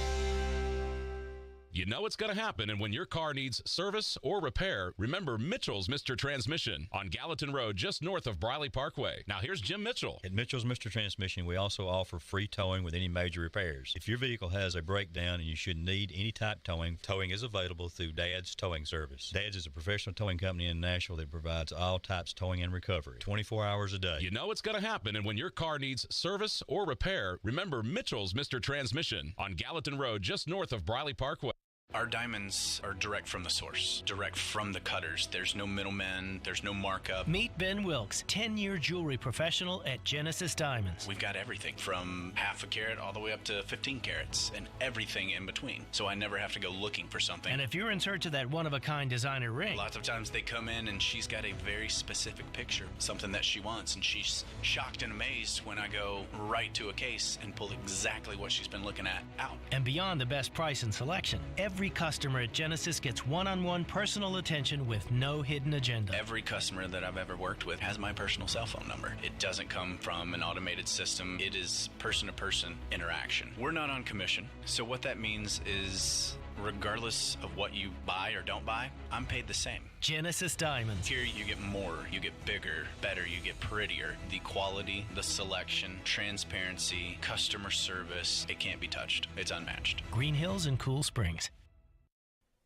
You know it's going to happen, and when your car needs service or repair, remember Mitchell's Mr. Transmission on Gallatin Road, just north of Briley Parkway. Now here's Jim Mitchell. At Mitchell's Mr. Transmission, we also offer free towing with any major repairs. If your vehicle has a breakdown and you should need any type towing, towing is available through Dad's Towing Service. Dad's is a professional towing company in Nashville that provides all types towing and recovery, 24 hours a day. You know it's going to happen, and when your car needs service or repair, remember Mitchell's Mr. Transmission on Gallatin Road, just north of Briley Parkway. Our diamonds are direct from the source, direct from the cutters. There's no middlemen, there's no markup. Meet Ben Wilkes, 10-year jewelry professional at Genesis Diamonds. We've got everything from half a carat all the way up to 15 carats and everything in between. So I never have to go looking for something. And if you're in search of that one-of-a-kind designer ring, lots of times they come in and she's got a very specific picture, something that she wants, and she's shocked and amazed when I go right to a case and pull exactly what she's been looking at out. And beyond the best price and selection, every customer at Genesis gets one-on-one personal attention with no hidden agenda. Every customer that I've ever worked with has my personal cell phone number. It doesn't come from an automated system. It is person-to-person interaction. We're not on commission, so what that means is regardless of what you buy or don't buy, I'm paid the same. Genesis Diamonds. Here you get more, you get bigger, better, you get prettier. The quality, the selection, transparency, customer service, it can't be touched. It's unmatched. Green Hills and Cool Springs.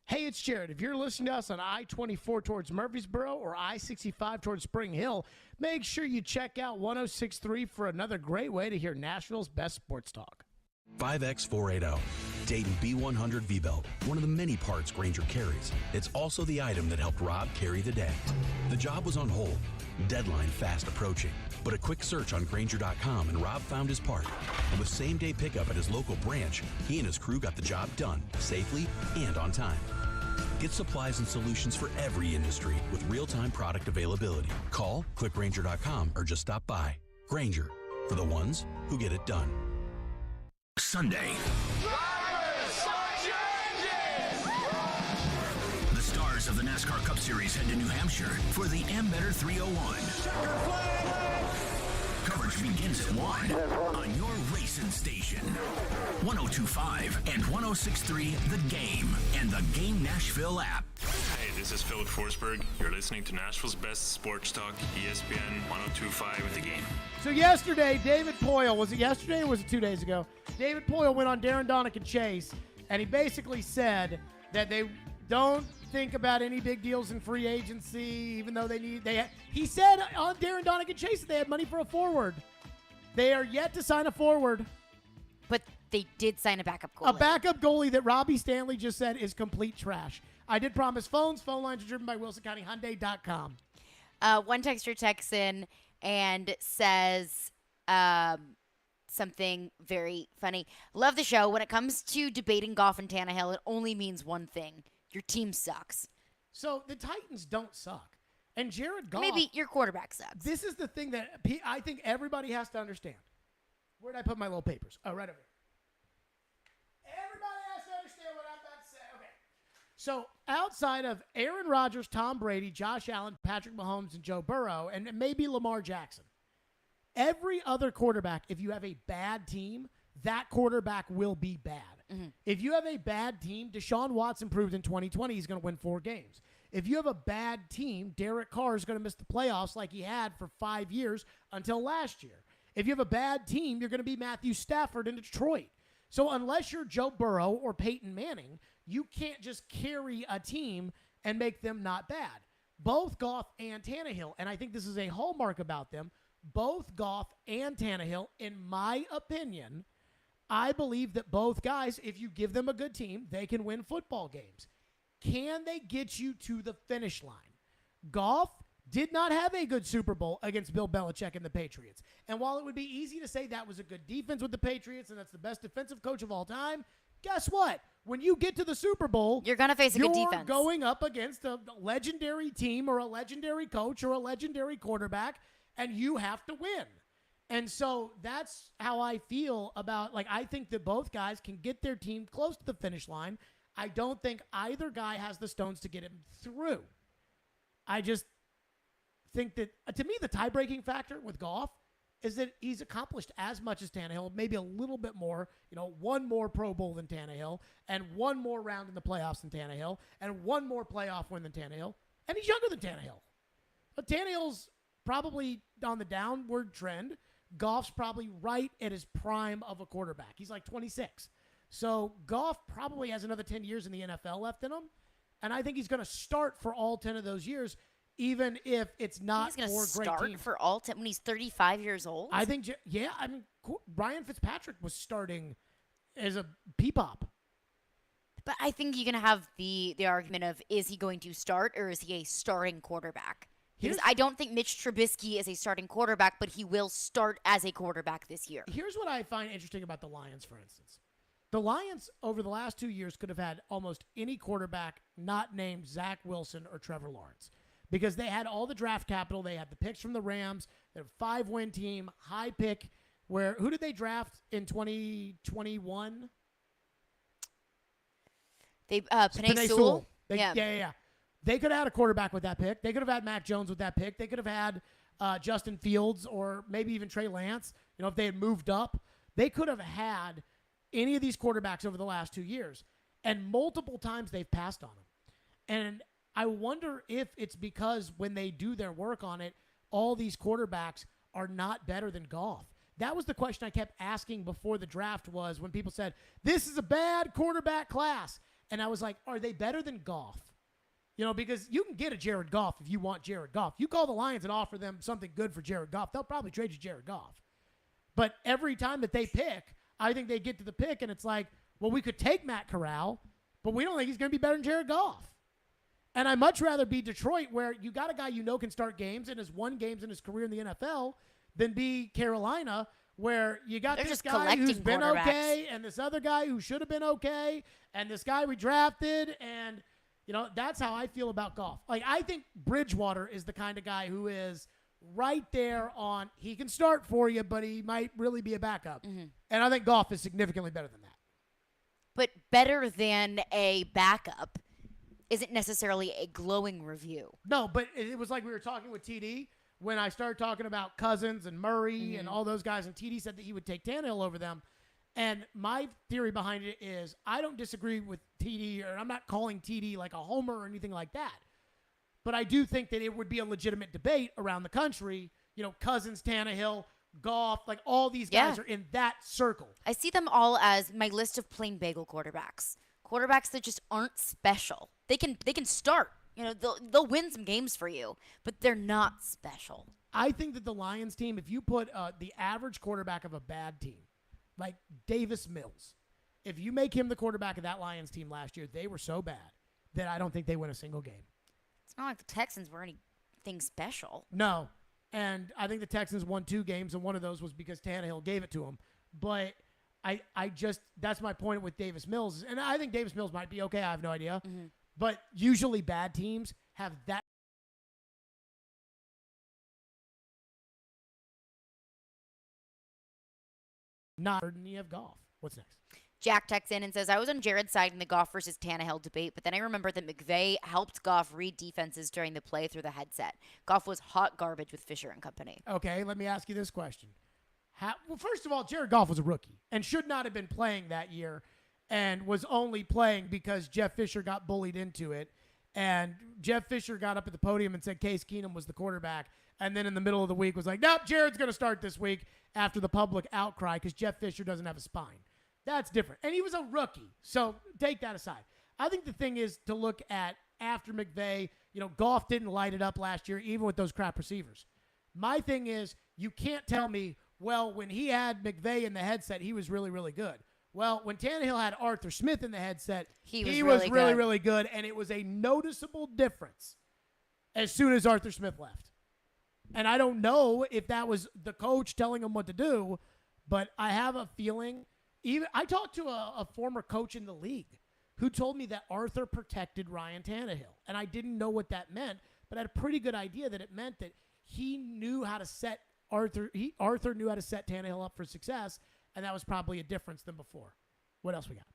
Hey, it's Jared. If you're listening to us on I-24 towards Murfreesboro or I-65 towards Spring Hill, make sure you check out 106.3 for another great way to hear Nashville's best sports talk. 5X480, Dayton B100 V-Belt, one of the many parts Grainger carries. It's also the item that helped Rob carry the day. The job was on hold, deadline fast approaching, but a quick search on Grainger.com and Rob found his part. And with same-day pickup at his local branch, he and his crew got the job done, safely and on time. Get supplies and solutions for every industry with real-time product availability. Call, click Grainger.com, or just stop by. Grainger, for the ones who get it done. Sunday. The stars of the NASCAR Cup Series head to New Hampshire for the Ambetter 301. Coverage begins at 1 on your racing station. 102.5 and 106.3 The Game and the Game Nashville app. Hey, this is Philip Forsberg. You're listening to Nashville's best sports talk, ESPN 102.5 The Game. So yesterday, David Poyle, was it yesterday or was it 2 days ago? David Poyle went on Darren Donick and Chase, and he basically said that they don't think about any big deals in free agency, even though he said on Darren Donick and Chase that they had money for a forward. They are yet to sign a forward. But they did sign a backup goalie. A backup goalie that Robbie Stanley just said is complete trash. I did promise phones. Phone lines are driven by WilsonCountyHyundai.com. One texter texts in and says something very funny. Love the show. When it comes to debating Goff and Tannehill, it only means one thing. Your team sucks. So the Titans don't suck. And Jared Goff. Maybe your quarterback sucks. This is the thing that I think everybody has to understand. Where did I put my little papers? Oh, right over here. Everybody has to understand what I'm about to say. Okay. So outside of Aaron Rodgers, Tom Brady, Josh Allen, Patrick Mahomes, and Joe Burrow, and maybe Lamar Jackson, every other quarterback, if you have a bad team, that quarterback will be bad. Mm-hmm. If you have a bad team, Deshaun Watson proved in 2020 he's going to win 4 games. If you have a bad team, Derek Carr is going to miss the playoffs like he had for 5 years until last year. If you have a bad team, you're going to be Matthew Stafford in Detroit. So unless you're Joe Burrow or Peyton Manning, you can't just carry a team and make them not bad. Both Goff and Tannehill, and I think this is a hallmark about them, both Goff and Tannehill, in my opinion, I believe that both guys, if you give them a good team, they can win football games. Can they get you to the finish line? Goff did not have a good Super Bowl against Bill Belichick and the Patriots. And while it would be easy to say that was a good defense with the Patriots and that's the best defensive coach of all time, guess what? When you get to the Super Bowl, you're going to face a good defense. You're going up against a legendary team or a legendary coach or a legendary quarterback, and you have to win. And so that's how I feel about, I think that both guys can get their team close to the finish line. I don't think either guy has the stones to get him through. I just think that, to me, the tie-breaking factor with Goff is that he's accomplished as much as Tannehill, maybe a little bit more, one more Pro Bowl than Tannehill, and one more round in the playoffs than Tannehill, and one more playoff win than Tannehill, and he's younger than Tannehill. But Tannehill's probably on the downward trend. Goff's probably right at his prime of a quarterback. He's like 26. So Goff probably has another 10 years in the NFL left in him, and I think he's going to start for all 10 of those years, even if it's not for a great team. He's going to start for all 10 when he's 35 years old? I think, yeah. I mean, Ryan Fitzpatrick was starting as a peepop. But I think you're going to have the argument of, is he going to start or is he a starting quarterback? Because I don't think Mitch Trubisky is a starting quarterback, but he will start as a quarterback this year. Here's what I find interesting about the Lions, for instance. The Lions, over the last 2 years, could have had almost any quarterback not named Zach Wilson or Trevor Lawrence because they had all the draft capital. They had the picks from the Rams. They're a 5-win team, high pick. Who did they draft in 2021? They Penei Sewell. Yeah. They could have had a quarterback with that pick. They could have had Mac Jones with that pick. They could have had Justin Fields or maybe even Trey Lance. If they had moved up, they could have had any of these quarterbacks over the last 2 years. And multiple times they've passed on them. And I wonder if it's because when they do their work on it, all these quarterbacks are not better than Goff. That was the question I kept asking before the draft was when people said, this is a bad quarterback class. And I was like, are they better than Goff? Because you can get a Jared Goff if you want Jared Goff. You call the Lions and offer them something good for Jared Goff, they'll probably trade you Jared Goff. But every time that they pick, I think they get to the pick and it's like, well, we could take Matt Corral, but we don't think he's going to be better than Jared Goff. And I'd much rather be Detroit where you got a guy can start games and has won games in his career in the NFL than be Carolina where you got this guy who's been okay and this other guy who should have been okay and this guy we drafted and – that's how I feel about Goff. I think Bridgewater is the kind of guy who is right there on, he can start for you, but he might really be a backup. Mm-hmm. And I think Goff is significantly better than that. But better than a backup isn't necessarily a glowing review. No, but it was like we were talking with TD when I started talking about Cousins and Murray and all those guys, and TD said that he would take Tannehill over them. And my theory behind it is I don't disagree with TD, or I'm not calling TD like a homer or anything like that. But I do think that it would be a legitimate debate around the country. Cousins, Tannehill, Goff, like all these guys are in that circle. I see them all as my list of plain bagel quarterbacks. Quarterbacks that just aren't special. They can start. They'll win some games for you, but they're not special. I think that the Lions team, if you put the average quarterback of a bad team, like Davis Mills, if you make him the quarterback of that Lions team last year, they were so bad that I don't think they win a single game. It's not like the Texans were anything special. No. And I think the Texans won 2 games, and one of those was because Tannehill gave it to them. But I just, that's my point with Davis Mills. And I think Davis Mills might be okay. I have no idea. Mm-hmm. But usually bad teams have that. Not than you have Goff. What's next? Jack texts in and says, I was on Jared's side in the Goff versus Tannehill debate, but then I remember that McVay helped Goff read defenses during the play through the headset. Goff was hot garbage with Fisher and company. Okay, let me ask you this question. Well, first of all, Jared Goff was a rookie and should not have been playing that year, and was only playing because Jeff Fisher got bullied into it. And Jeff Fisher got up at the podium and said Case Keenum was the quarterback. And then in the middle of the week was like, nope, Jared's going to start this week after the public outcry because Jeff Fisher doesn't have a spine. That's different. And he was a rookie. So take that aside. I think the thing is to look at after McVay, Goff didn't light it up last year, even with those crap receivers. My thing is you can't tell me, well, when he had McVay in the headset, he was really, really good. Well, when Tannehill had Arthur Smith in the headset, he was really, really good, and it was a noticeable difference as soon as Arthur Smith left. And I don't know if that was the coach telling him what to do, but I have a feeling. Even I talked to a former coach in the league who told me that Arthur protected Ryan Tannehill, and I didn't know what that meant, but I had a pretty good idea that it meant that he knew how to set Arthur knew how to set Tannehill up for success, and that was probably a difference than before. What else we got?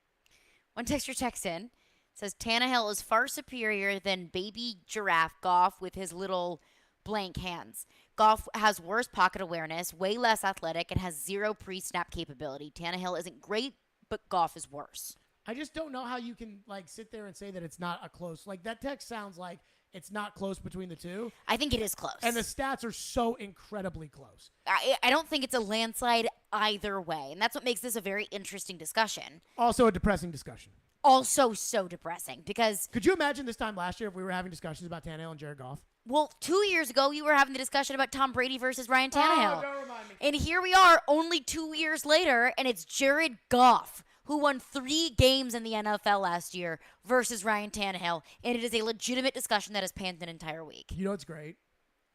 One texter checks in, says Tannehill is far superior than baby giraffe Goff with his little blank hands. Goff has worse pocket awareness, way less athletic, and has zero pre-snap capability. Tannehill isn't great, but Goff is worse. I just don't know how you can sit there and say that it's not a close. That text sounds like it's not close between the two. I think it is close. And the stats are so incredibly close. I don't think it's a landslide either way, and that's what makes this a very interesting discussion. Also a depressing discussion. Also so depressing because... Could you imagine this time last year if we were having discussions about Tannehill and Jared Goff? Well, 2 years ago, you were having the discussion about Tom Brady versus Ryan Tannehill. Oh, don't remind me. And here we are only 2 years later, and it's Jared Goff, who won 3 games in the NFL last year, versus Ryan Tannehill. And it is a legitimate discussion that has panned an entire week. You know what's great?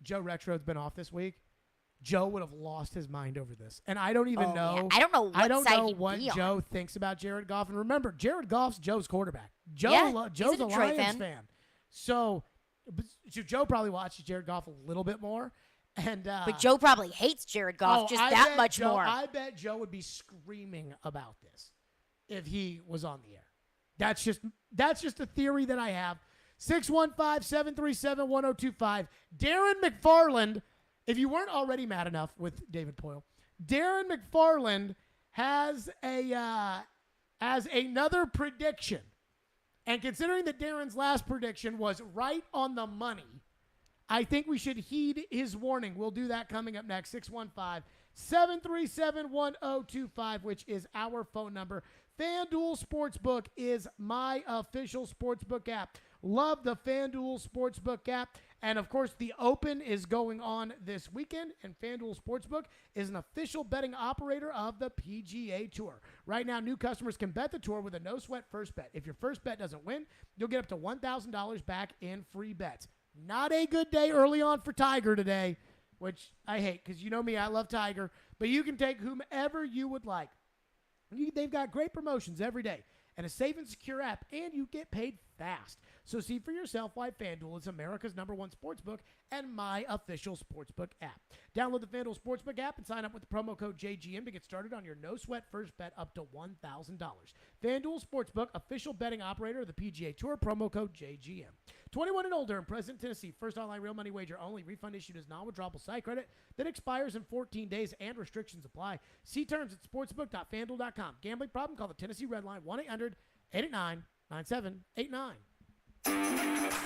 Joe Retro's been off this week. Joe would have lost his mind over this. And I don't even know. Yeah. I don't know what Joe thinks about Jared Goff. And remember, Jared Goff's Joe's quarterback. Joe's a Lions fan. So Joe probably watches Jared Goff a little bit more. But Joe probably hates Jared Goff more. I bet Joe would be screaming about this if he was on the air. That's just a theory that I have. 615-737-1025. Darren McFarland, if you weren't already mad enough with David Poyle, Darren McFarland has another prediction. And considering that Darren's last prediction was right on the money, I think we should heed his warning. We'll do that coming up next. 615-737-1025, which is our phone number. FanDuel Sportsbook is my official sportsbook app. Love the FanDuel Sportsbook app. And, of course, the Open is going on this weekend, and FanDuel Sportsbook is an official betting operator of the PGA Tour. Right now, new customers can bet the tour with a no-sweat first bet. If your first bet doesn't win, you'll get up to $1,000 back in free bets. Not a good day early on for Tiger today, which I hate because you know me, I love Tiger. But you can take whomever you would like. They've got great promotions every day and a safe and secure app, and you get paid fast. So see for yourself why FanDuel is America's #1 sportsbook and my official sportsbook app. Download the FanDuel Sportsbook app and sign up with the promo code JGM to get started on your no-sweat first bet up to $1,000. FanDuel Sportsbook, official betting operator of the PGA Tour, promo code JGM. 21 and older in present Tennessee. First online real money wager only. Refund issued as non-withdrawable site credit that expires in 14 days and restrictions apply. See terms at sportsbook.fanduel.com. Gambling problem? Call the Tennessee Red Line 1-800-889-9789.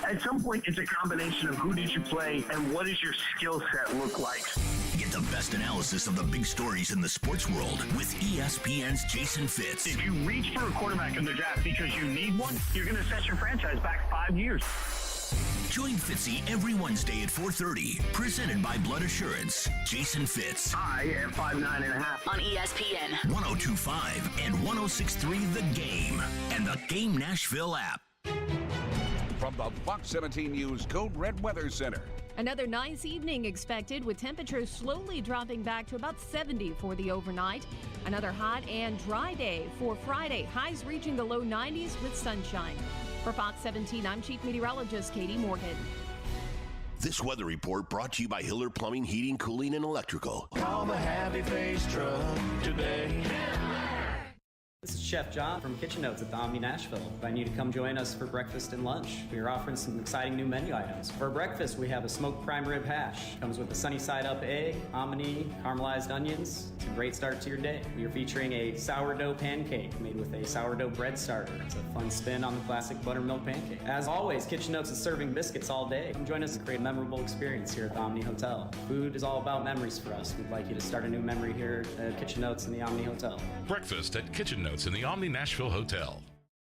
At some point, it's a combination of who did you play and what does your skill set look like. Get the best analysis of the big stories in the sports world with ESPN's Jason Fitz. If you reach for a quarterback in the draft because you need one, you're going to set your franchise back 5 years. Join Fitzy every Wednesday at 4:30. Presented by Blood Assurance. Jason Fitz. I am 5'9.5" on ESPN 102.5 and 106.3 The Game and the Game Nashville app. From the Fox 17 News Code Red Weather Center. Another nice evening expected with temperatures slowly dropping back to about 70 for the overnight. Another hot and dry day for Friday. Highs reaching the low 90s with sunshine. For Fox 17, I'm Chief Meteorologist Katie Morgan. This weather report brought to you by Hiller Plumbing, Heating, Cooling, and Electrical. Call the Happy Face truck today. This is Chef John from Kitchen Notes at the Omni Nashville. Invite you to come join us for breakfast and lunch. We are offering some exciting new menu items. For breakfast, we have a smoked prime rib hash. Comes with a sunny side up egg, hominy, caramelized onions. It's a great start to your day. We are featuring a sourdough pancake made with a sourdough bread starter. It's a fun spin on the classic buttermilk pancake. As always, Kitchen Notes is serving biscuits all day. Come join us and create a memorable experience here at the Omni Hotel. Food is all about memories for us. We'd like you to start a new memory here at Kitchen Notes in the Omni Hotel. Breakfast at Kitchen Notes in the Omni Nashville Hotel.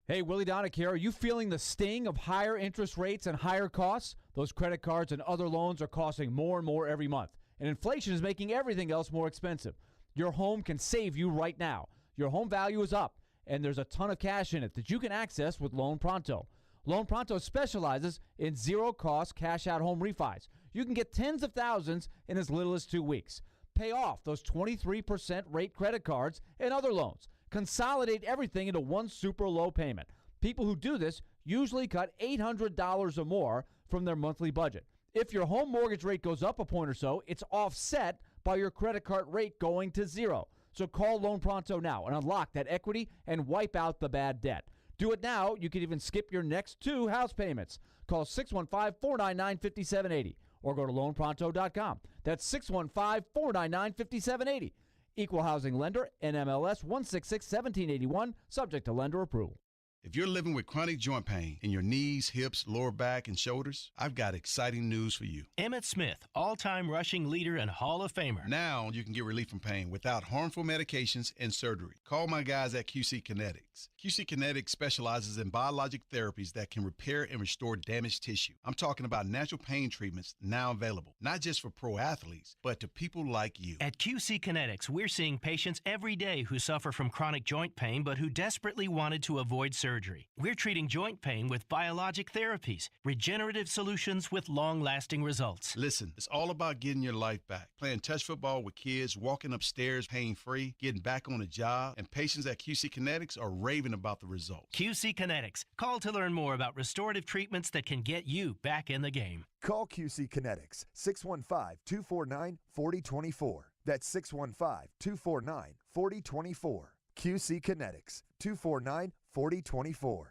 Hey, Willie Donick here. Are you feeling the sting of higher interest rates and higher costs? Those credit cards and other loans are costing more and more every month, and inflation is making everything else more expensive. Your home can save you right now. Your home value is up, and there's a ton of cash in it that you can access with Loan Pronto. Loan Pronto specializes in zero-cost cash-out home refis. You can get tens of thousands in as little as 2 weeks. Pay off those 23% rate credit cards and other loans. Consolidate everything into one super low payment. People who do this usually cut $800 or more from their monthly budget. If your home mortgage rate goes up a point or so, it's offset by your credit card rate going to zero. So call Loan Pronto now and unlock that equity and wipe out the bad debt. Do it now. You can even skip your next 2 house payments. Call 615-499-5780 or go to loanpronto.com. That's 615-499-5780. Equal housing lender, NMLS 166-1781, subject to lender approval. If you're living with chronic joint pain in your knees, hips, lower back, and shoulders, I've got exciting news for you. Emmett Smith, all-time rushing leader and Hall of Famer. Now you can get relief from pain without harmful medications and surgery. Call my guys at QC Kinetics. QC Kinetics specializes in biologic therapies that can repair and restore damaged tissue. I'm talking about natural pain treatments now available, not just for pro athletes, but to people like you. At QC Kinetics, we're seeing patients every day who suffer from chronic joint pain but who desperately wanted to avoid surgery. We're treating joint pain with biologic therapies, regenerative solutions with long-lasting results. Listen, it's all about getting your life back. Playing touch football with kids, walking upstairs pain-free, getting back on a job, and patients at QC Kinetics are raving about the results. QC Kinetics. Call to learn more about restorative treatments that can get you back in the game. Call QC Kinetics, 615-249-4024. That's 615-249-4024. QC Kinetics, 249-4024.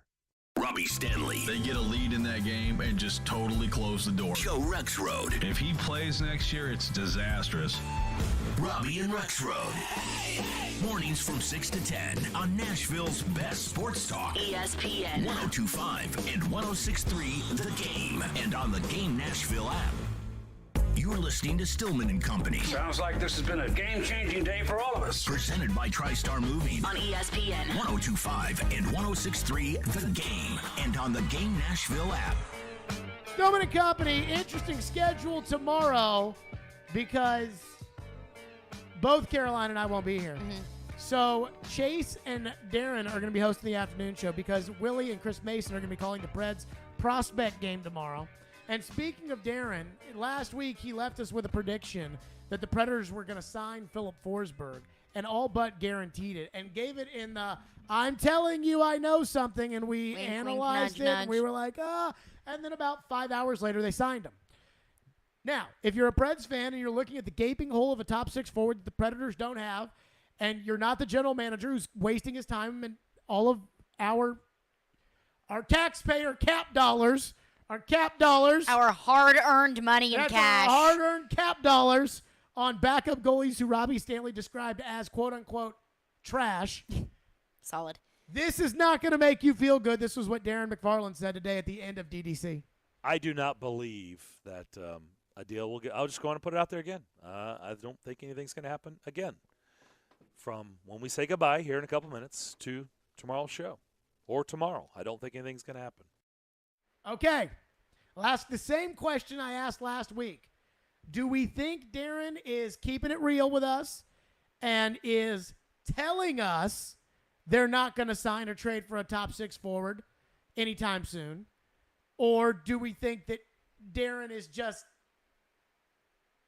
Robbie Stanley. They get a lead in that game and just totally close the door. Joe Rexrode. If he plays next year, it's disastrous. Robbie and Rexrode. Mornings from 6 to 10 on Nashville's best sports talk. ESPN 102.5 and 106.3 The Game and on the Game Nashville app. You're listening to Stillman and Company. Sounds like this has been a game-changing day for all of us. Presented by TriStar Movie on ESPN 102.5 and 106.3 The Game and on the Game Nashville app. Stillman and Company, interesting schedule tomorrow because both Caroline and I won't be here. Mm-hmm. So Chase and Darren are going to be hosting the afternoon show because Willie and Chris Mason are going to be calling the Preds prospect game tomorrow. And speaking of Darren, last week he left us with a prediction that the Predators were going to sign Philip Forsberg and all but guaranteed it and gave it in the I'm telling you I know something, and we wink, analyzed wink, nudge, it and we were like, and then about 5 hours later they signed him. Now, if you're a Preds fan and you're looking at the gaping hole of a top 6 forward that the Predators don't have, and you're not the general manager who's wasting his time and all of our taxpayer cap dollars our cap dollars. Our hard-earned money in That's cash. Our hard-earned cap dollars on backup goalies who Robbie Stanley described as quote-unquote trash. Solid. This is not going to make you feel good. This was what Darren McFarland said today at the end of DDC. I do not believe that a deal will get. I'll just go on and put it out there again. I don't think anything's going to happen again from when we say goodbye here in a couple minutes to tomorrow's show or tomorrow. I don't think anything's going to happen. Okay. I'll ask the same question I asked last week. Do we think Darren is keeping it real with us and is telling us they're not going to sign or trade for a top 6 forward anytime soon? Or do we think that Darren is just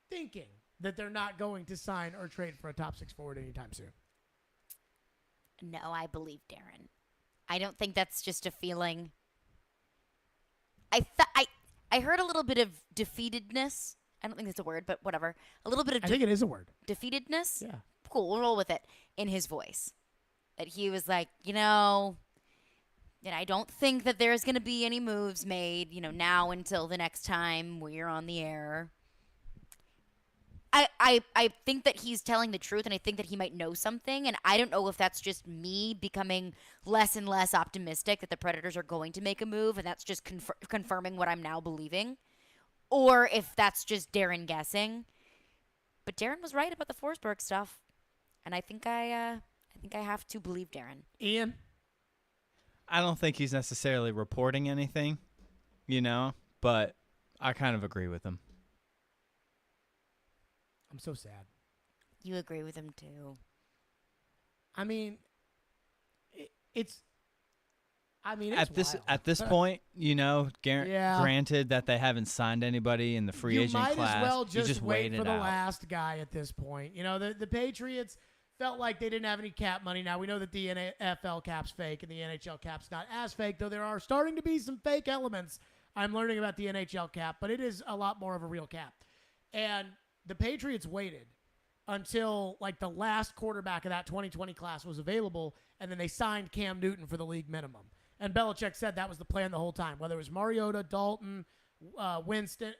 thinking that they're not going to sign or trade for a top 6 forward anytime soon? No, I believe Darren. I don't think that's just a feeling. I heard a little bit of defeatedness. I don't think that's a word, but whatever. A little bit of I think it is a word. Defeatedness? Yeah. Cool, we'll roll with it. In his voice. That he was like, I don't think that there's going to be any moves made, now until the next time we're on the air. I think that he's telling the truth, and I think that he might know something, and I don't know if that's just me becoming less and less optimistic that the Predators are going to make a move, and that's just confirming what I'm now believing, or if that's just Darren guessing. But Darren was right about the Forsberg stuff, and I think I have to believe Darren. Ian? I don't think he's necessarily reporting anything, but I kind of agree with him. I'm so sad. You agree with him, too. I mean, it's at this point, granted that they haven't signed anybody in the free agent class. You might as well you just wait for the out. last guy at this point. The Patriots felt like they didn't have any cap money. Now, we know that the NFL cap's fake and the NHL cap's not as fake, though there are starting to be some fake elements I'm learning about the NHL cap, but it is a lot more of a real cap. And the Patriots waited until the last quarterback of that 2020 class was available, and then they signed Cam Newton for the league minimum. And Belichick said that was the plan the whole time, whether it was Mariota, Dalton, Winston,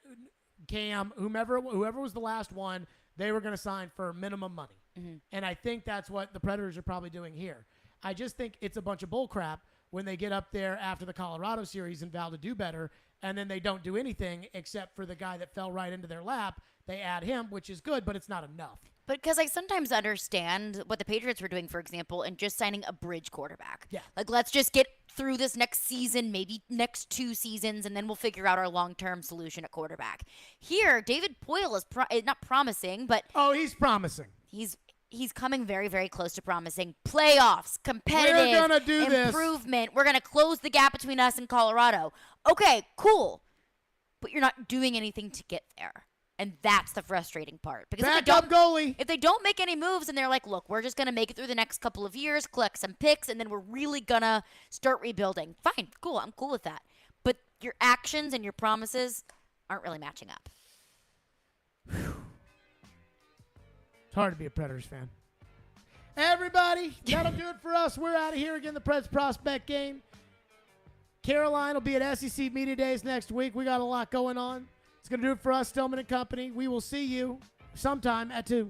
Cam, whoever was the last one, they were going to sign for minimum money. Mm-hmm. And I think that's what the Predators are probably doing here. I just think it's a bunch of bull crap when they get up there after the Colorado series and vow to do better, and then they don't do anything except for the guy that fell right into their lap. They add him, which is good, but it's not enough. But because I sometimes understand what the Patriots were doing, for example, and just signing a bridge quarterback. Yeah. Let's just get through this next season, maybe next 2 seasons, and then we'll figure out our long-term solution at quarterback. Here, David Poile is not promising, but... Oh, he's promising. He's coming very, very close to promising playoffs, competitive We're gonna do improvement. We're going to close the gap between us and Colorado. Okay, cool. But you're not doing anything to get there. And that's the frustrating part. Because if they don't make any moves and they're like, look, we're just going to make it through the next couple of years, collect some picks, and then we're really going to start rebuilding. Fine, cool. I'm cool with that. But your actions and your promises aren't really matching up. It's hard to be a Predators fan. Everybody, that'll do it for us. We're out of here again, the Preds Prospect Game. Caroline will be at SEC Media Days next week. We got a lot going on. It's going to do it for us, Stillman & Company. We will see you sometime at 2.